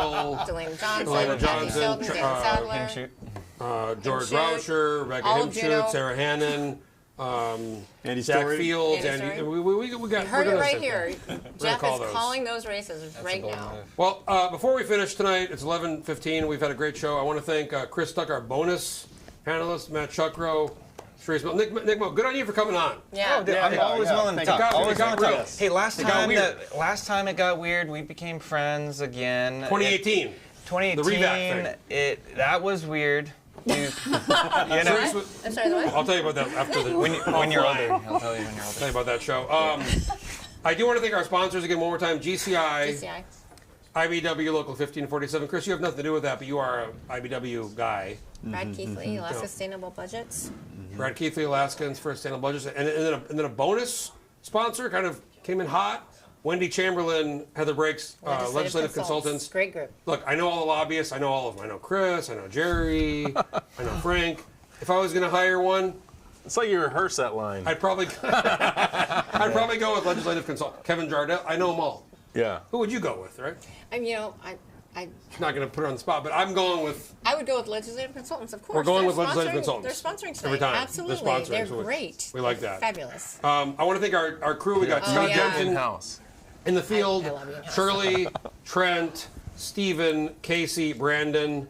Speaker 4: Delana Johnson,
Speaker 2: Delana
Speaker 4: Kathy Tilton,
Speaker 2: Johnson,
Speaker 4: Dan Sadler.
Speaker 2: George
Speaker 4: Himshoot,
Speaker 2: Rauscher, Rebecca
Speaker 4: all of Juneau.
Speaker 2: Himshoot, Sarah Hannon,
Speaker 5: Andy
Speaker 2: Zach
Speaker 5: Story.
Speaker 2: Fields,
Speaker 4: Andy
Speaker 2: Andy.
Speaker 4: Story.
Speaker 2: We got.
Speaker 4: You heard
Speaker 2: we're
Speaker 4: it
Speaker 2: gonna
Speaker 4: right
Speaker 2: sit there.
Speaker 4: here.
Speaker 2: We're
Speaker 4: Jeff
Speaker 2: gonna
Speaker 4: is
Speaker 2: call those.
Speaker 4: calling those races right now.
Speaker 2: Well, before we finish tonight, it's 11:15. We've had a great show. I want to thank Chris Stuck, our bonus panelist, Matt Shuckerow, Charisse Millett. Nick Mo, good on you for coming on.
Speaker 4: Yeah.
Speaker 21: I'm always willing to talk.
Speaker 2: Always got real.
Speaker 21: Hey, last
Speaker 2: It got
Speaker 21: time
Speaker 2: weird.
Speaker 21: last time it got weird, we became friends again.
Speaker 2: 2018. The revac thing.
Speaker 21: That was weird.
Speaker 4: I'm sorry, the what?
Speaker 2: I'll tell you about that after the
Speaker 21: when you're older. I'll tell you when you're older.
Speaker 2: I'll tell you about that show. I do want to thank our sponsors again one more time. GCI. IBW Local 1547. Chris, you have nothing to do with that, but you are an IBW guy.
Speaker 4: Brad Keithley, Alaska Sustainable Budgets.
Speaker 2: Brad Keithley, Alaskans for Sustainable Budgets. And then a bonus sponsor kind of came in hot. Wendy Chamberlain, Heather Breaks, Legislative Consultants.
Speaker 4: Great group.
Speaker 2: Look, I know all the lobbyists. I know all of them. I know Chris. I know Jerry. I know Frank. If I was going to hire one,
Speaker 3: it's like you rehearse that line.
Speaker 2: I'd probably go with Legislative Consultant. Kevin Jardell. I know them all.
Speaker 3: Yeah.
Speaker 2: Who would you go with, right?
Speaker 4: I'm
Speaker 2: not going to put her on the spot, but I'm going with.
Speaker 4: I would go with Legislative Consultants, of course.
Speaker 2: We're going with
Speaker 4: They're
Speaker 2: Legislative
Speaker 4: sponsoring-
Speaker 2: Consultants.
Speaker 4: They're sponsoring tonight.
Speaker 2: Every time.
Speaker 4: Absolutely.
Speaker 2: They're sponsoring,
Speaker 4: They're
Speaker 2: so
Speaker 4: great.
Speaker 2: We like that.
Speaker 4: Fabulous.
Speaker 2: I want to thank our crew. We got Scott Jensen
Speaker 3: in-house.
Speaker 2: in the field.
Speaker 4: I love you in-house.
Speaker 2: Shirley, Trent, Stephen, Casey, Brandon.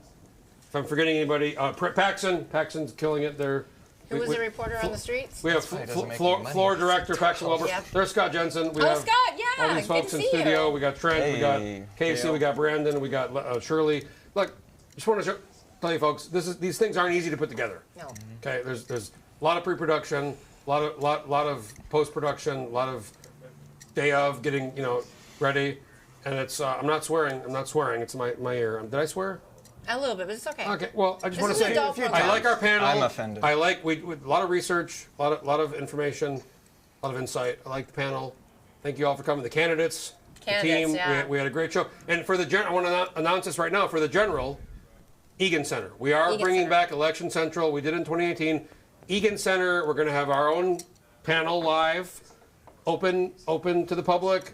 Speaker 2: If I'm forgetting anybody, Paxson's killing it there.
Speaker 4: Who was the reporter on the streets?
Speaker 2: We have floor director Paxson Wilbur.
Speaker 4: Yep.
Speaker 2: There's Scott Jensen. We have
Speaker 4: Scott, yeah.
Speaker 2: all these folks
Speaker 4: good
Speaker 2: in
Speaker 4: to see
Speaker 2: studio.
Speaker 4: you.
Speaker 2: We got Trent. We got Casey. We got Brandon. We got Shirley. Look, just want to tell you folks, these things aren't easy to put together.
Speaker 4: No.
Speaker 2: Okay, there's a lot of pre-production, a lot of post-production, a lot of day of getting ready, and it's I'm not swearing. It's my ear. Did I swear?
Speaker 4: A little bit, but it's okay.
Speaker 2: Okay. Well, I just want to
Speaker 4: This is
Speaker 2: say
Speaker 4: an adult
Speaker 2: I like our panel.
Speaker 21: I'm offended.
Speaker 2: I like we a lot of research, a lot of information, a lot of insight. I like the panel. Thank you all for coming. The candidates, the team.
Speaker 4: Yeah.
Speaker 2: We had a great show. And for the I want to announce this right now for the general. Egan Center. We are bringing back Election Central. We did it in 2018. Egan Center. We're going to have our own panel live, open to the public,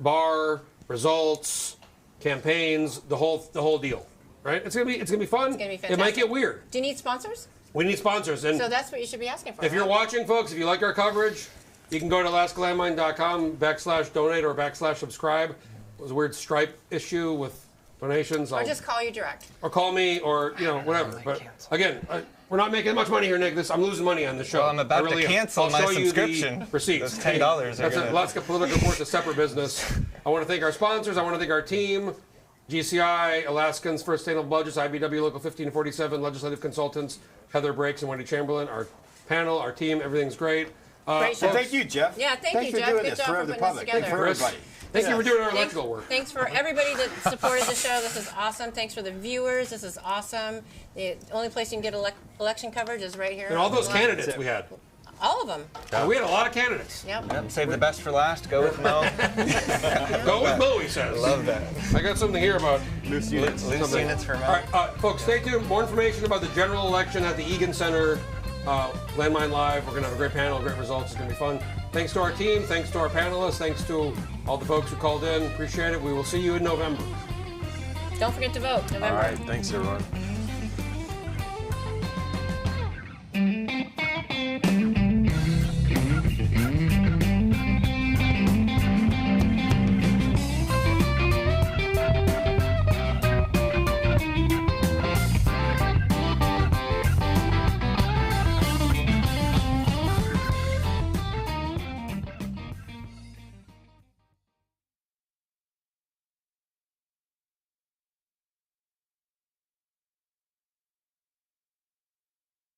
Speaker 2: bar, results, campaigns, the whole deal. Right? It's gonna be fun.
Speaker 4: It's gonna be fantastic.
Speaker 2: It might get weird.
Speaker 4: Do you need sponsors?
Speaker 2: We need sponsors. And
Speaker 4: So that's what you should be asking for.
Speaker 2: if you're watching, folks, if you like our coverage, you can go to alaskalandmine.com/donate or /subscribe. It was a weird Stripe issue with donations.
Speaker 4: Or just call you direct.
Speaker 2: Or call me, or whatever. But again, we're not making much money here, Nick. I'm losing money on the show.
Speaker 21: Well, I'm about to cancel
Speaker 2: I'll
Speaker 21: my
Speaker 2: show
Speaker 21: subscription.
Speaker 2: You the receipts.
Speaker 21: Those $10
Speaker 2: That's
Speaker 21: gonna...
Speaker 2: Alaska Political Report's a separate business. I want to thank our sponsors. I want to thank our team. GCI, Alaskans for Sustainable Budgets, IBW Local 1547, Legislative Consultants, Heather Breaks and Wendy Chamberlain, our panel, our team, everything's great.
Speaker 4: Great show.
Speaker 5: Thank you, Jeff.
Speaker 4: Yeah, thanks
Speaker 5: for
Speaker 4: Jeff.
Speaker 5: doing
Speaker 4: Good
Speaker 5: this
Speaker 4: job
Speaker 5: for
Speaker 4: for
Speaker 5: the
Speaker 4: putting this
Speaker 5: public.
Speaker 4: together.
Speaker 5: Thanks for everybody.
Speaker 2: Thank you for doing our electrical work.
Speaker 4: Thanks for everybody that supported the show. This is awesome. Thanks for the viewers. This is awesome. The only place you can get election coverage is right here.
Speaker 2: And all those candidates we had.
Speaker 4: All of them.
Speaker 2: We had a lot of candidates.
Speaker 4: Yep.
Speaker 21: Save the best for last. Go with Mo.
Speaker 2: Go with Mo, he says.
Speaker 21: Love that.
Speaker 2: I got something here about
Speaker 21: loose units for Mo.
Speaker 2: All right, folks, stay tuned. More information about the general election at the Egan Center. Landmine Live. We're going to have a great panel, great results. It's going to be fun. Thanks to our team. Thanks to our panelists. Thanks to all the folks who called in. Appreciate it. We will see you in November.
Speaker 4: Don't forget to vote. November.
Speaker 3: All right. Thanks, everyone.